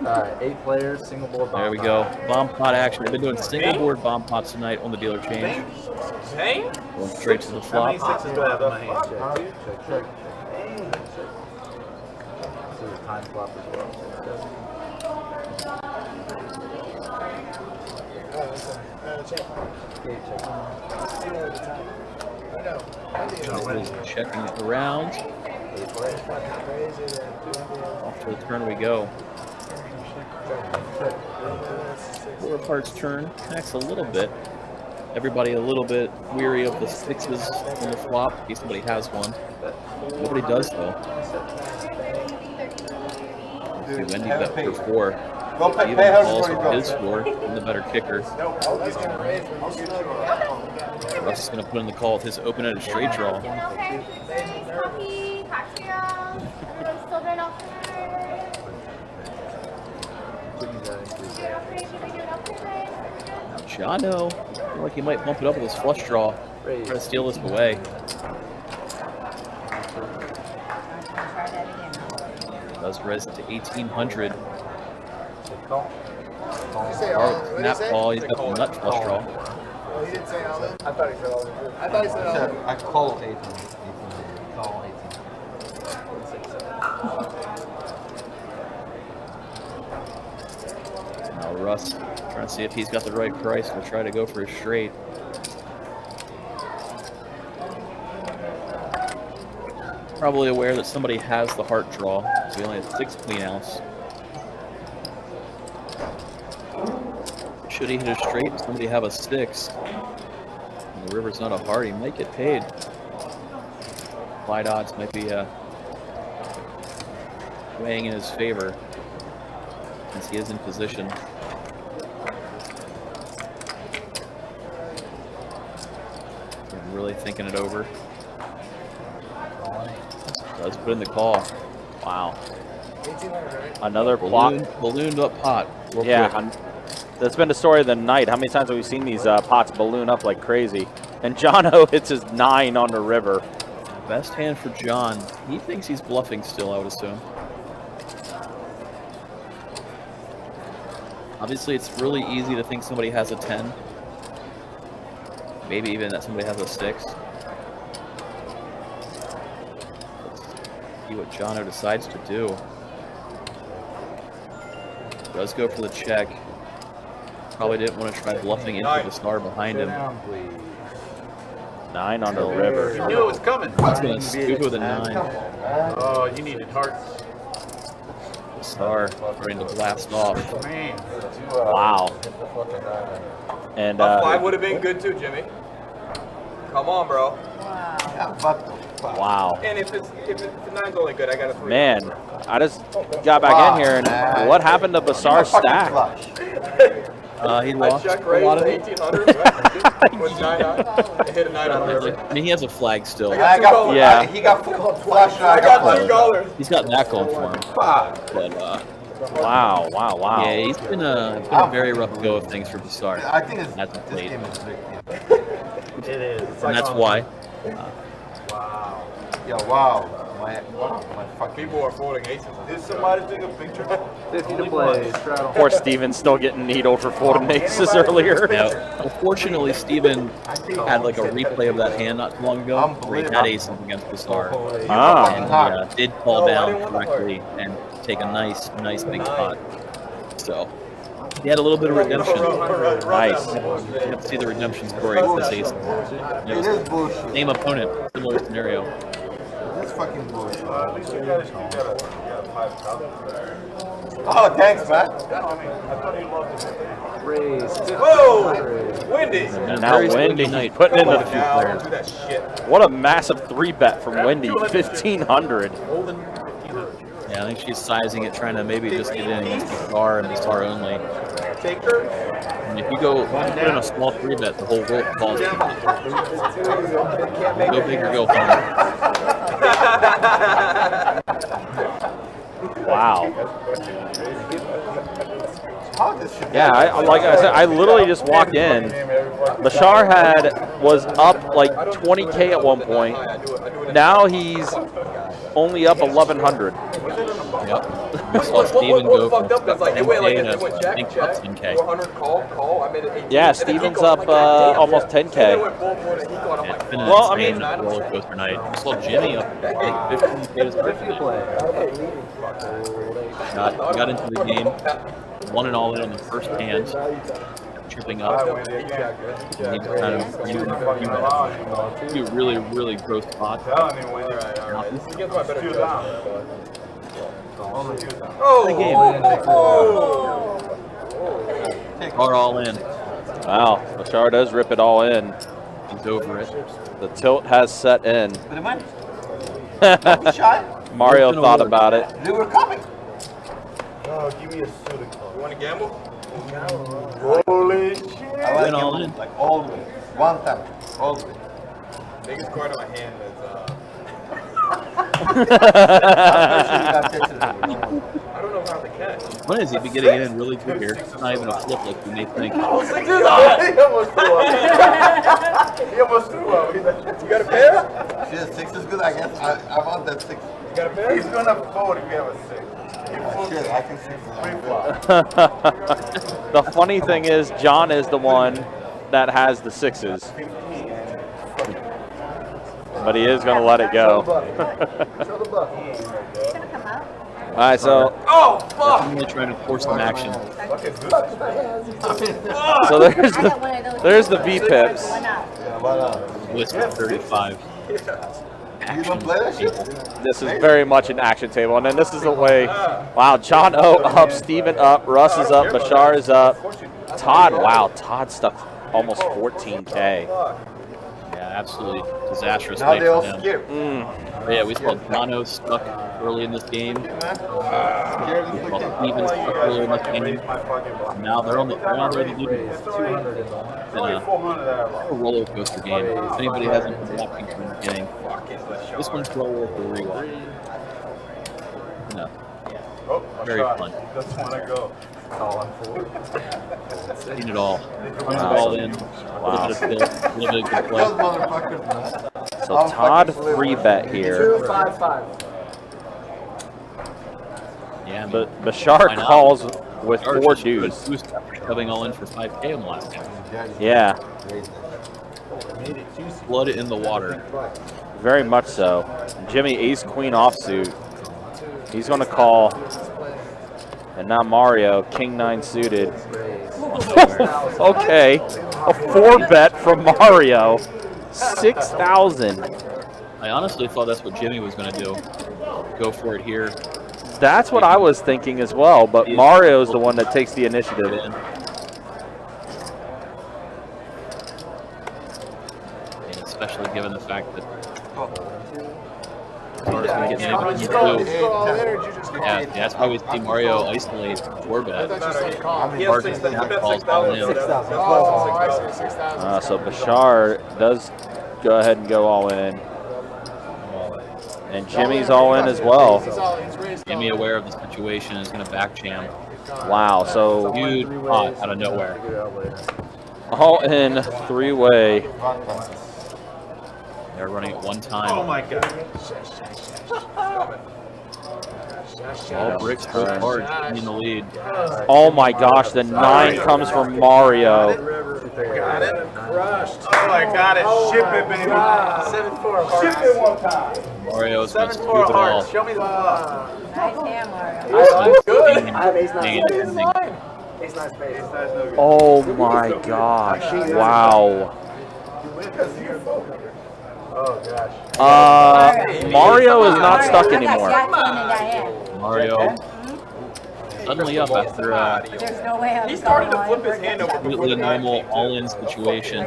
All right, 8 players, single board bomb. There we go. Bomb pot action. We've been doing single board bomb pots tonight on the dealer change. Zane? Going straight to the How flop. many sixes do I have in my hand? Check. This is a time flop as well. Check. Okay, check. Checking it around. Off to the turn we go. Four parts turn. Connects a little bit. Everybody a little bit weary of the sixes on the flop, in case somebody has one. Nobody does though. See, Wendy bet for 4. Go pay Even her calls before for you his go. 4. I'm the better kicker. Russ is going to put in the call with his open-ended straight draw. Okay. Coffee, cocktail. Still doing all Jono, feel like he might bump it up with his flush draw. Try to steal this away. Does raise it to 1,800. Snap call, he's got the nut flush draw. Oh, he didn't say all that? I thought he said all that. I thought he said all that. I call 800. Call 18. Now Russ trying to see if he's got the right price. We'll try to go for a straight. Probably aware that somebody has the heart draw, so he only has 6 clean outs. Should he hit a straight and somebody have a 6, and the river's not a heart, he might get paid. Wide odds might be weighing in his favor, since he is in position. I'm really thinking it over. Does put in the call. Wow. Another flop. Ballooned up pot. Yeah, that's been the story of the night. How many times have we seen these pots balloon up like crazy? And Jono hits his 9 on the river. Best hand for John. He thinks he's bluffing still, I would assume. Obviously, it's really easy to think somebody has a 10. Maybe even that somebody has a 6. Let's see what Jono decides to do. Does go for the check. Probably didn't want to try bluffing into the star behind him. 9 on the river. You knew it was coming. He's going to scoop with a 9. Oh, you needed hearts. The star ready to blast off. Man. Wow. And A 5 would have been good too, Jimmy. Come on, bro. wow. And if the 9's only good, I got a 3. Man, I just got back in here, and what happened to Basar's stack? He I lost check a lot raised of it. 1800 right? With 9 I hit a 9 on river. I mean, he has a flag still. I got Yeah. He got flash. I got 2 colors. He's got that going for him. Fuck. But Wow. yeah, he's been a very rough go of things for Basar. I think it's Hasn't this played. game is rigged. It is. It's And like that's on- why. Wow. Yeah, wow. My fucking. People are folding aces. Did somebody take a picture? 50 to play. Straddle. Poor Steven's still getting needled for folding aces earlier. Now, unfortunately, Steven had like a replay of that hand not too long ago where he had aces against Basar. And he did fall down correctly and take a nice big pot. So he had a little bit of redemption. Nice. You have to see the redemption story of this ace. It is bullshit. Same opponent, similar scenario. This fucking bullshit. At least you got a 5,000. Oh, thanks, man. I thought you loved it. Raise. Whoa! Wendy! And now Wendy putting in Come on the now, don't do that shit. What a massive 3-bet from Wendy, 1,500. Yeah, I think she's sizing it, trying to maybe just get in against Basar and Basar only. Take her. And if you go put in a small 3-bet, the whole world falls. Go big or go home. Wow. Yeah, like I said, I literally just walked in. Bashar was up like 20K at one point. Now he's only up 1,100. Yep. We saw Steven go from 10K to I think up 10K. 400 call. I made it 18. Yeah, Steven's up almost 10K. It's been an Well, I insane mean- roller coaster night. We saw Jimmy up like 15K to start the night. Got into the game, won it all in on the first hand, tripping up. And he just kind of few really gross spots. This is against my better judgment. Are all in. Wow, Bashar does rip it all in. He's over it. The tilt has set in. Don't be shy. Mario thought about it. They were coming. Oh, give me a suit. You want to gamble? Holy shit. I like Went all it, in. like all the way. One time. All the way. Biggest card in my hand is I don't know how to catch. What is he be getting it in really good here? It's not even a flip like you may think. He almost threw up. He almost threw up. You got a pair? Shit, 6 is good, I guess. I want that 6. You got a pair? He's gonna fold if you have a 6. Shit, I can 6 is good. The funny thing is, John is the one that has the 6s. But he is going to let it go. All right, so I'm really trying to force some action. so there's the V pips. List of 35. You don't play that shit? This is very much an action table, and then this is the way. Wow, John O up, Steven up, Russ is up, Bashar is up, Todd. Wow, Todd stuck almost 14K. Yeah, absolutely disastrous Now night they all for him. scared. But yeah, we saw Dono stuck early in this game. We saw Steven stuck early in this game. Now they're on the leading. It's been a roller coaster game. If anybody hasn't been watching from the beginning, this one's well worth a rewatch. No, very fun. Doesn't want to go. Seen it all. Runs it all in. A little bit of skill, a little bit of good play. Those motherfuckers. So Todd 3-bet here. 2-5-5. Yeah, But Bashar calls with 4 deuce. Shoving all in for 5K on the last game. Yeah, Blood in the water. very much so. Jimmy ace queen offsuit. He's going to call. And now Mario, king 9 suited. Okay, a 4-bet from Mario. 6,000. I honestly thought that's what Jimmy was going to do. Go for it here. That's what I was thinking as well, but Mario's the one that takes the initiative. And especially given the fact that Basar's going to get too. go all in or did you just call? Yeah, that's why we see Mario isolate four bet. I thought you said call. He has 6,000. He bet 6,000. Oh, I see, 6,000. So Basar does go ahead and go all in. And Jimmy's all in as well. Jimmy, aware of the situation, is going to back jam. Wow, so huge pot out of nowhere. All in three-way. They're running at one time. Oh my god. All bricks goes hard, in the lead. Oh my gosh, the 9 comes from Mario. Got it. Crushed. Oh, I got it. Ship it, baby. 7-4 hearts. Ship it one time. Mario's going to scoop 7-4 it all. hearts. Show me the flop. Nice hand, Mario. I'm good. I have ace nine. Ace nine space. Ace nine's no good. Oh my gosh, wow. Oh gosh. Mario is not stuck anymore. Mario suddenly up after There's no way I'm He started to flip his hand over completely normal all-in situation.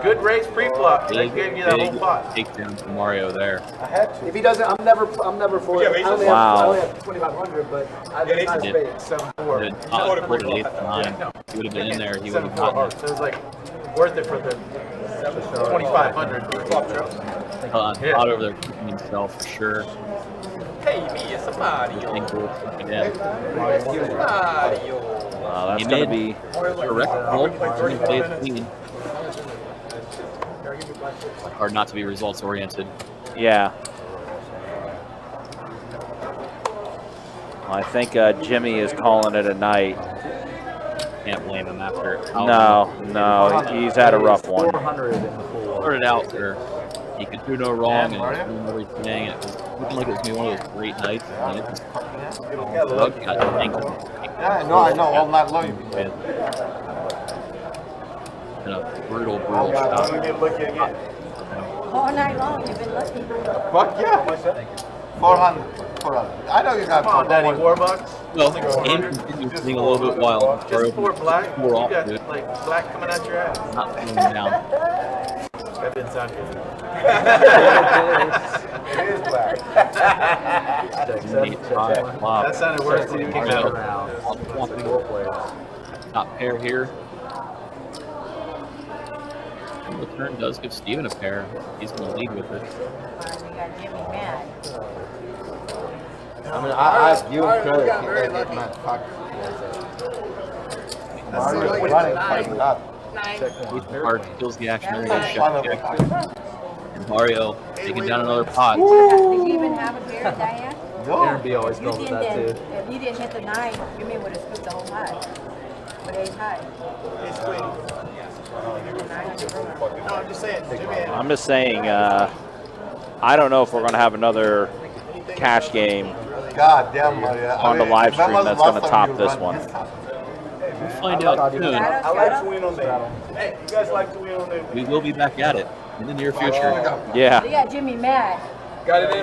Good raise pre-flop. They Big, gave you that whole big pot. takedown from Mario there. If he doesn't, I'm never for it. I only have 2,500, but I have not Did- space. 7-4. Did Todd put it 8-9. He would have been in there. He would have 7-4 gotten hearts. it. It was like worth it for the 2,500 flop trip. Todd over there kicking himself for sure. Hey, me, it's a Mario. Ankle fucking in. Mario. That's He going to made be... correct call. He played clean. Hard not to be results oriented. Yeah. I think Jimmy is calling it a night. Can't blame him after. No, he's had a rough one. 400 in the pool. Started out where he could do no wrong and was doing everything. And it was looking like it was going to be one of those great nights. And it just got ankle. Yeah, I know, all night long. And a brutal shot. All night long, you've been lucky. Fuck yeah. 400. I know you got Come on, Daddy, $4. Well, game continues being a little bit wild. Just 4 black. We're You off, got dude. like black coming out your ass. Not pulling him down. That didn't sound good. It is black. That sounded worse than you came out. Top pair here. The turn does give Steven a pair. He's going to lead with it. You got Jimmy mad. I mean, I give you credit. He did it, man. Fuck. Mario's running fucking up. Hard kills the action. There goes check. And Mario taking down another pot. Did you even have a pair, Diane? Aaron B always You calls it didn't, that too. if you didn't hit the 9, Jimmy would have scooped the whole pot. But ace high. No, I'm just saying, Jimmy. I'm just saying, I don't know if we're going to have another cash game God damn, Mario. on the live stream that's going to top this one. We'll find out soon. I like to win on them. Hey, you guys like to win on them. We will be back at it in the near future. Yeah. You got Jimmy mad. Got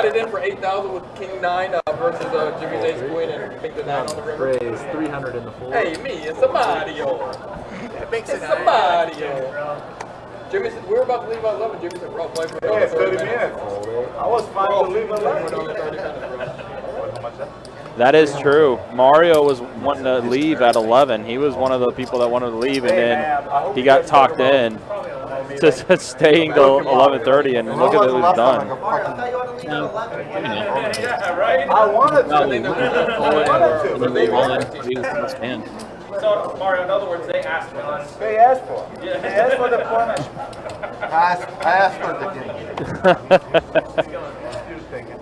it in for 8,000 with King 9 versus Jimmy's Ace Queen and King the 9 on the river. Raise 300 in the pool. Hey, me, it's a Mario. It's a Mario. Jimmy said, we were about to leave at 11. Jimmy said, we're all playing for Yeah, 30 minutes. I was fine to leave We're alone. down to 30 minutes, bro. That is true. Mario was wanting to leave at 11. He was one of the people that wanted to leave, and then he got talked in to staying till 11:30, and look at it, was done. Yeah, right? I wanted to. So, Mario, in other words, they asked for us. They asked for it. They asked for the punishment. I asked for the game.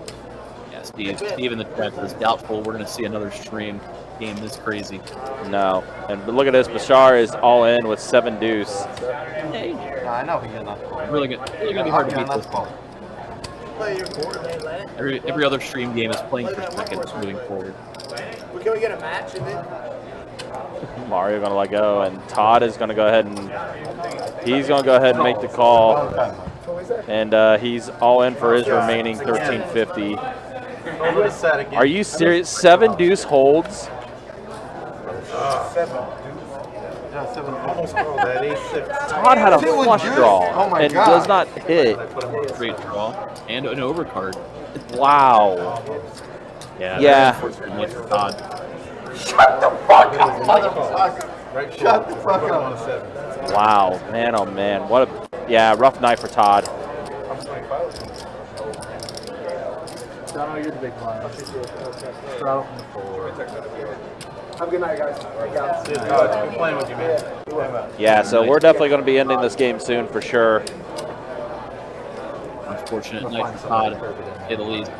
Yeah, Steve in the chat is doubtful we're going to see another stream game this crazy. No. And look at this. Basar is all in with 7 deuce. I know he's not. Really going to be hard to beat this. Play your board, man, let it. Every other stream game is playing for seconds moving forward. Can we get a match in it? Mario going to let go, and Todd is going to go ahead and he's going to go ahead and make the call. And he's all in for his remaining 1350. Are you serious? 7 deuce holds? Yeah, 7. Almost called that 8-6. Todd had a flush draw and does not hit. Great draw and an overcard. Wow. Yeah. Unfortunately for Todd. Shut the fuck up, motherfucker. Shut the fuck up. Wow, man, oh man, what a rough night for Todd. Straddle, you're the big one. Straddle from the 4. Have a good night, guys. Good playing with you, man. Yeah, so we're definitely going to be ending this game soon for sure. Unfortunate night for Todd, to say the least.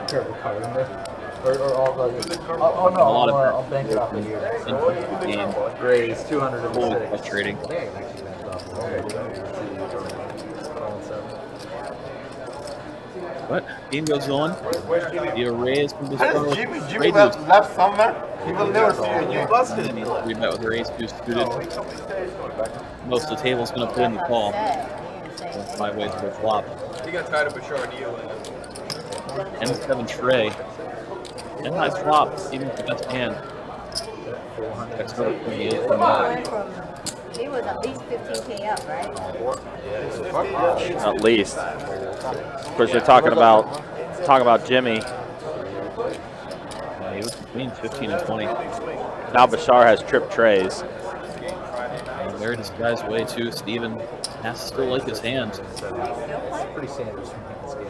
Careful card in there. Or all the oh no, I'll bank it off of here. Game. Grays, 206. Totally frustrating. But game goes on. The arrays from this How does Jimmy left somewhere? He will never see it again. We bet with the race boost suited. Most of the table's going to put in the call. So 5 ways for a flop. He got tired of Basar deal. M7 tray. And nice flop, even for best hand. That's another 28 from that. He was at least 15K up, right? At least. Of course, they're talking about Jimmy. Yeah, he was between 15 and 20. Now Basar has tripped trays. And very disguised way too. Steven has to still like his hand. Pretty Sanders from this game.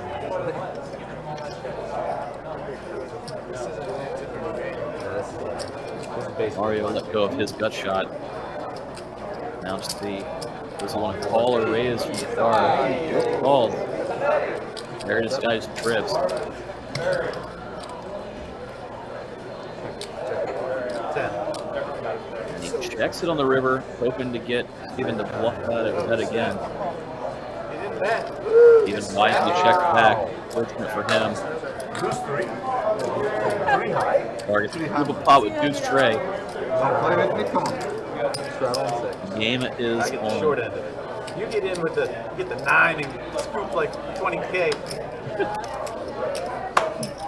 Mario let go of his gut shot. Now just see, does he want to call or raise from the far? Called. Very disguised trips. And he checks it on the river, hoping to get Steven to bluff that at bet again. Steven wisely checks back. Fortunate for him. Targets the pot with deuce tray. Game is on. Short end of it. You get in with the 9 and scoop like 20K.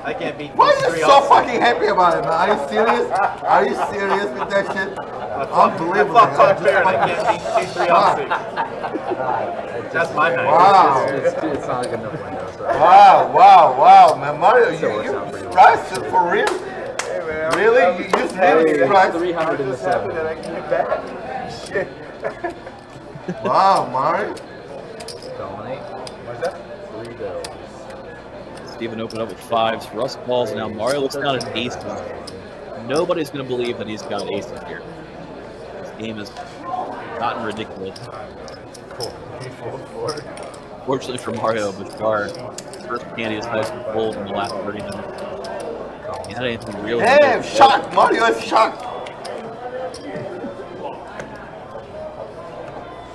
I can't beat. Why are you so fucking happy about it, man? Are you serious? Are you serious with that shit? Unbelievable. I can't beat 2-3 off. That's my night. Wow. It's not a good enough window. So. Wow, man. Mario, you priced it for real? Hey, man. Really? You really priced 307. that I can get back. Shit. Wow, Mario. Dominate. What's that? 3 bills. Steven opened up with 5s. Russ calls. Now Mario looks down at aces. Nobody's going to believe that he's got aces here. This game has gotten ridiculous. Fortunately for Mario, Basar, first candy is nice and cold in the last 30 minutes. He had anything real. Damn, shocked. Mario is shocked.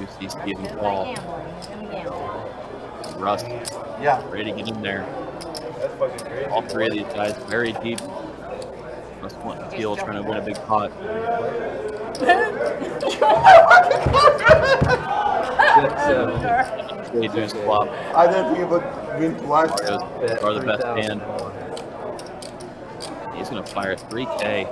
You see Steven call. Russ, ready to get in there. That's fucking crazy. All 3 of these guys very deep. Russ wanting to feel, trying to win a big pot. Trey deuce flop. I don't think about win twice. Mario's are the best hand. He's going to fire 3K.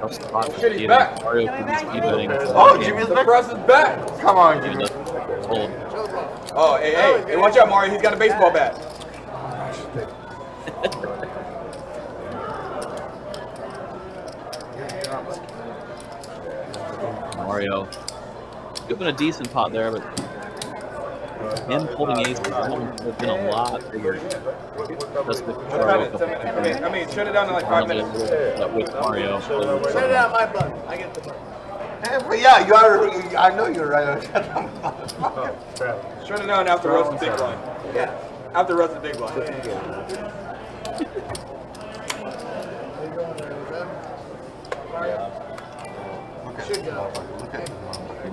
Tough spot for Shit, he's Steven. back. Mario could be speed betting. Oh, Jimmy's The back. press is back. Come on, Steven Jimmy. doesn't hold. Oh, hey, watch out, Mario. He's got a baseball bat. Mario opened a decent pot there, but him holding aces would have been a lot bigger. Just with I mean, shut it down in like 5 minutes. With Mario. Shut it out, my button. I get the button. Hey, but yeah, you are. I know you're right. Shut up. Shut it down after Russ the big line. Yeah. After Russ the big line.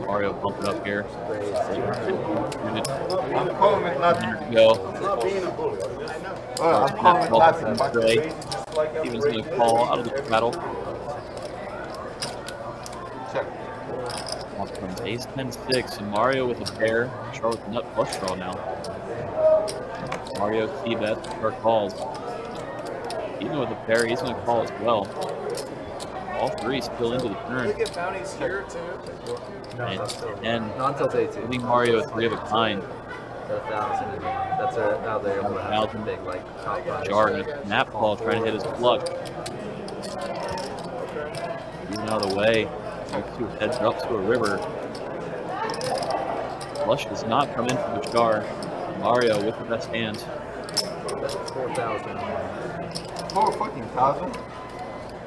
Mario bumped up here. I'm calling it not. Go. I'm calling it nothing. Steven's going to call out of the battle. Check. From ace 10-6, and Mario with a pair. Charlotte with a nut flush draw now. Mario C-bet, or calls. Even with a pair, he's going to call as well. All three still into the turn. They get bounties here too. And Not until day 2. giving Mario 3 of a kind. 1,000. That's how they're able to have a big, like, top run. Jar and a snap ball trying to hit his plug. Even out of the way. Two heads up to a river. Flush does not come in for the jar. Mario with the best hands. That's 4,000. 4,000?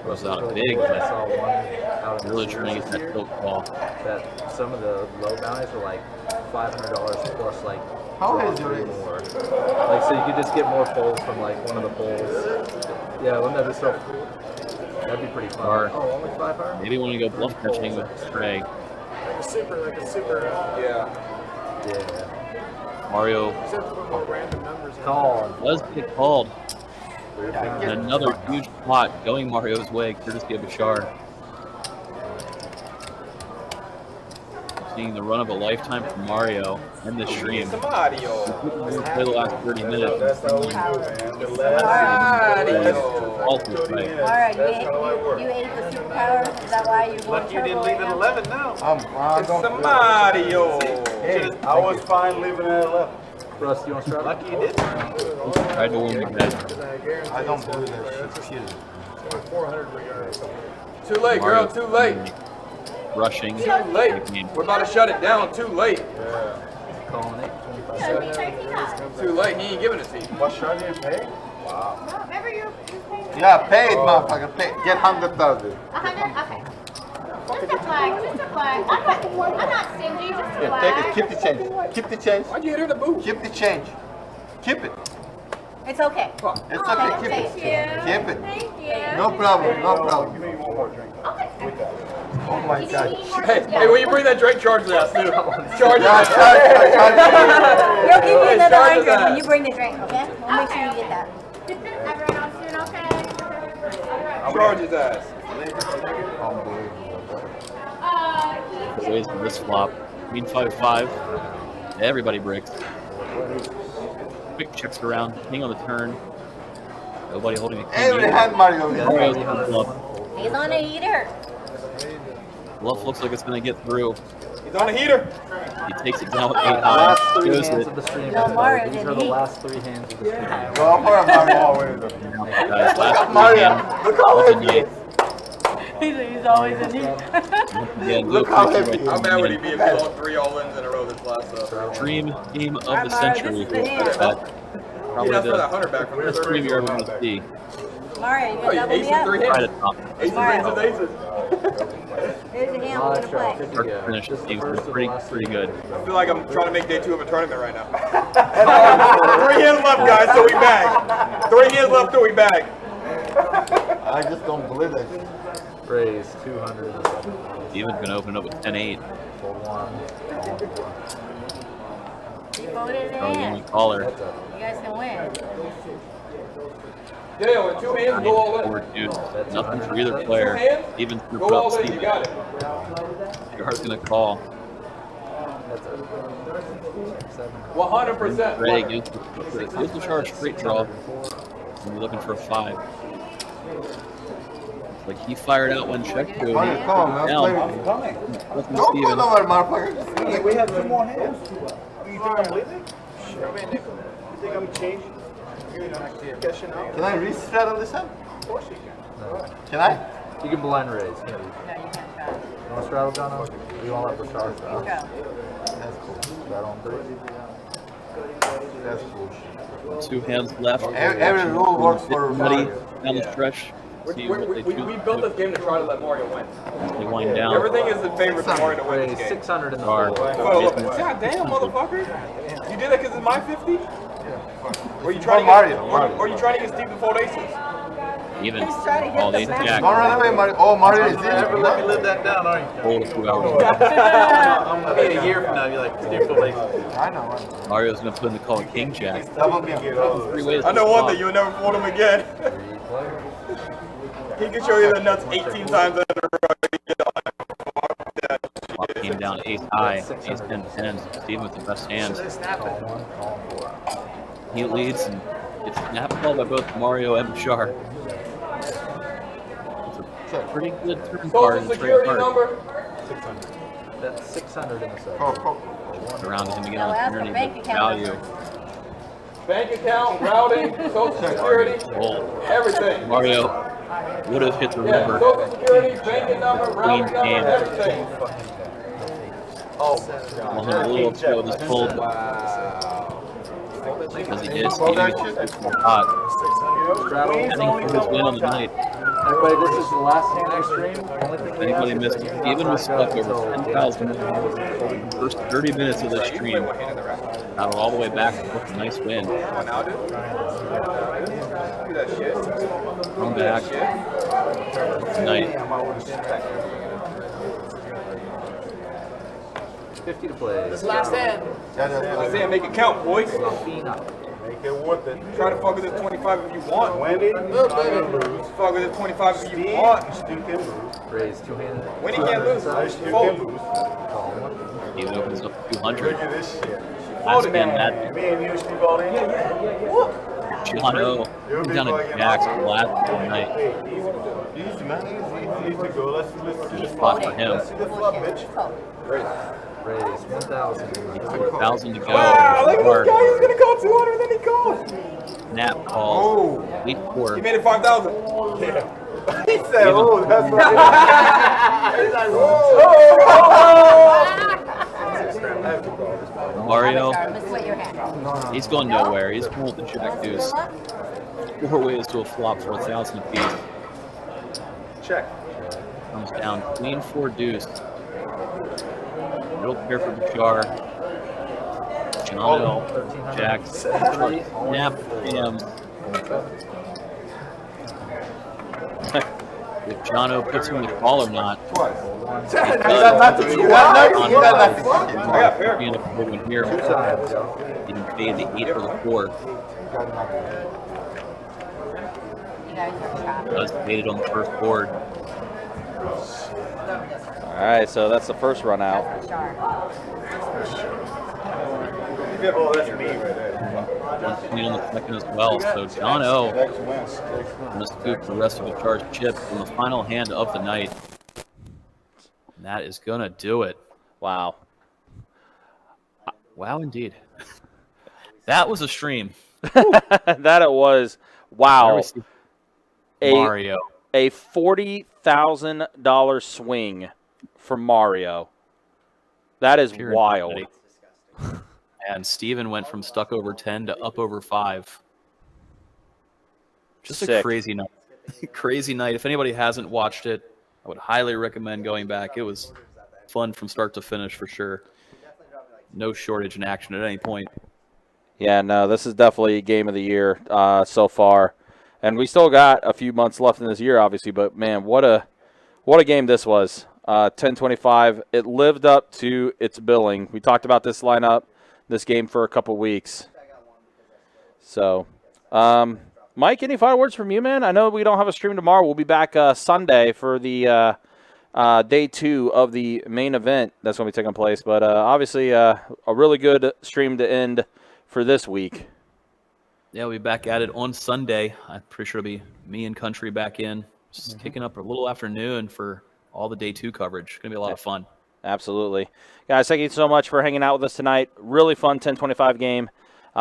Goes out a big. I saw one out of Really trying to get that tilt ball. that some of the low bounties were like $500 plus like How draw is your 3 race? more. Like so you could just get more pulls from like one of the pulls. Yeah, wouldn't that be so? That'd be pretty fun. Or Oh, only 500? maybe when you go bluff catching with Stray. Like a super. Yeah. Yeah. Mario Except to put more random numbers in. Call. does get called. And another huge pot going Mario's way, courtesy of Bashar. Seeing the run of a lifetime from Mario and this stream. Mario. Play the last 30 minutes. That's how we do, man. The All too right. Alright, you ate the superpower? Is that why you're going Lucky you didn't leave at 11 now. It's a Mario. Hey, I was fine leaving it at 11. Russ, you want to start? Lucky you did. Tried to win the bet. I don't believe that shit. 400 yards. Too late, girl. Mario Too late. Rushing. Too late. We're about to shut it down. Too late. Calling it. Yeah, we 13 Too late. He ain't giving it to you. What shot did you pay? No, remember you paid Yeah, paid, motherfucker. Paid. Get 100,000. 100? Okay. Just a flag, just a flag. I'm not stingy, just a Yeah, take flag. it. Keep the change. Keep the change. Why'd you hit her in the boot? Keep the change. Keep it. It's okay. It's okay. Keep Thank it. you. Keep it. Thank you. No problem. No problem. Give me one more drink. Okay. Oh my You God. didn't need more Hey, than hey, when you bring that drink, charge that too. Charge Yeah, that. We'll give you another Charge 100 when that. you bring the drink, okay? We'll make sure you get that. Everyone else doing okay? Charge his ass. Ways to this flop. Queen 5-5. Everybody breaks. Quick checks around. King on the turn. Nobody holding a king. Every either. hand, Mario. Mario's on the bluff. He's on a heater. Bluff looks like it's going to get through. He's on a heater. He takes it down with 8 Last high. 3 Goes hands it. of the stream. No, Mario These are didn't the eat. last 3 hands of the stream. Go for it, Mario. Guys, last Mario. three Look how hands. heavy he is. He's always in heat. Once again, Look go how for heavy. it. How bad would he be if he lost 3 all-ins in a row this last Dream game of the Mario, century. this is the hand. But He probably asked for that the 100 back from best the stream you're ever going to see. Mario, you Oh, gonna you double ace me in up? 3 Right hands. at top. Aces, Mario. aces, aces. Here's your hand, we're gonna play. Start to finish, this game's been pretty good. I feel like I'm trying to make day 2 of a tournament right now. 3 hands left, guys, so we bag. 3 hands left till we bag. I just don't believe it. Raise 200. Steven's going to open up with 10-8. For 1. You voted it Probably the in. only caller. You guys can win. Yeah, with 2 hands, go all in. 4-2. Nothing for either player. Steven's going to Go put up all in, you Steven. got it. Jar's going to call. That's a 7. 100%. Ready against the Jar straight draw. And you're looking for a 5. Like he fired out one check to Mario, come on, man. down. Don't go over, motherfucker. We have 2 more hands. You think I'm leaving? Show me a nickel. You think I'm changing? Cashing out? Can I restraddle this up? Of course you can. Can I? You can blind raise. Yeah. No, you can't try. You want to straddle, John? You want to let Bashar straddle? Go. That's cool. Straddle on 3. That's cool. 2 hands left. Every rule works for Ready Mario. down the stretch. See what they We choose built to this game to try to let Mario win. do. They wind down. Everything is in favor for Mario to win Raise this game. 600 in the Jar. floor. Well, God damn, motherfucker. You did that because it's my 50? Or you For trying to Mario. or you trying to get Steve to fold aces? Even. He's trying to hit All the ace smash. jack. Don't run away, Mario. Oh, Mario is in. Never let me live that down, are you? Hold a few hours. I'm going to be a year from now, you're like, Steve, full aces. I know. Mario's going to put in the call King Jack. Double me. 3 ways. I know to one flop. thing, you'll never fold him again. 3 players. He can show you the nuts 18 times in a row. Flop came down ace high, ace 10 10. Steven with the best hands. Call 1, call 4. He leads and it's snap called by both Mario and Bashar. Pretty good turn Social card. security number? 600. That's 600 in the set. Around him again No, on that's the the bank account value. Bank account, routing, social security, Well, everything. Mario would have hit the Yeah, river. social security, banking number, routing number, Queen everything. Wasn't a little upset with his fold. Because he did. Steven was hot. I think he was win on the night. Everybody, this is the last hand I stream. Only thing If we anybody have missed it, Steven was stuck over 10,000 the first 30 minutes of the stream. Got it all the way back. That's a nice win. Come back. Tonight. 50 to play. This last hand. I say make it count, boys. Make it worth it. Try to fuck with this 25 if you want. Wendy, you're not gonna lose. Fuck with this 25 if you want. Still can lose. Raise two-handed. When he can't lose, I still fold. can lose. Steven opens up 200. Look at this shit. Last man, that Me and you, Steve Balding. John O. Down at Jack's last night. Hey, easy, man. Easy to go. Let's Spot for him. let's see the flop, bitch. Raise 1,000. 1,000 to go. Wow, look at this guy. He's gonna call 200, then he calls. Nap call. Lead four. He made it 5,000. Yeah. He said, oh, that's what he's like, Mario, Let's wet your hat. he's going nowhere. He's going with the jack deuce. 4 ways to a flop for 1,000 apiece. check. Comes down queen 4 deuce. Real pair for Bashar. John L. Jack. Nap jams. If John O puts him in the call or not. You got nothing. You got nothing. You got nothing. I got pair. Being a good one here. Getting paid the 8 for the 4. You guys are chopping. Does paid it on the first board. All right, so that's the first run out. Oh, that's me right there. One queen on the second as well. So John O. going to scoop the rest of the charged chips in the final hand of the night. And that is going to do it. Wow. Wow, indeed. That was a stream. That it was. Wow. Mario. A $40,000 swing for Mario. That is wild. And Steven went from stuck over 10 to up over 5. Just Sick. a crazy night. Crazy night. If anybody hasn't watched it, I would highly recommend going back. It was fun from start to finish for sure. No shortage in action at any point. Yeah, no, this is definitely game of the year so far. And we still got a few months left in this year, obviously, but man, what a game this was. 10-25. It lived up to its billing. We talked about this lineup, this game for a couple weeks. So, Mike, any final words from you, man? I know we don't have a stream tomorrow. We'll be back Sunday for the day 2 of the main event that's going to be taking place. But obviously, a really good stream to end for this week. Yeah, we'll be back at it on Sunday. I'm pretty sure it'll be me and Country back in. Just kicking up a little afternoon for all the day 2 coverage. It's going to be a lot of fun. Absolutely. Guys, thank you so much for hanging out with us tonight. Really fun 10-25 game.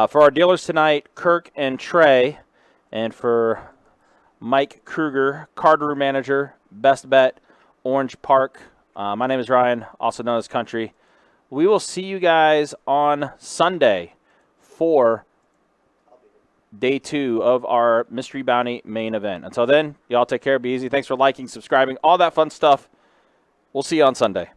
For our dealers tonight, Kirk and Trey. And for Mike Kruger, card room manager, Best Bet, Orange Park. My name is Ryan, also known as Country. We will see you guys on Sunday for day 2 of our Mystery Bounty main event. Until then, y'all take care, be easy. Thanks for liking, subscribing, all that fun stuff. We'll see you on Sunday.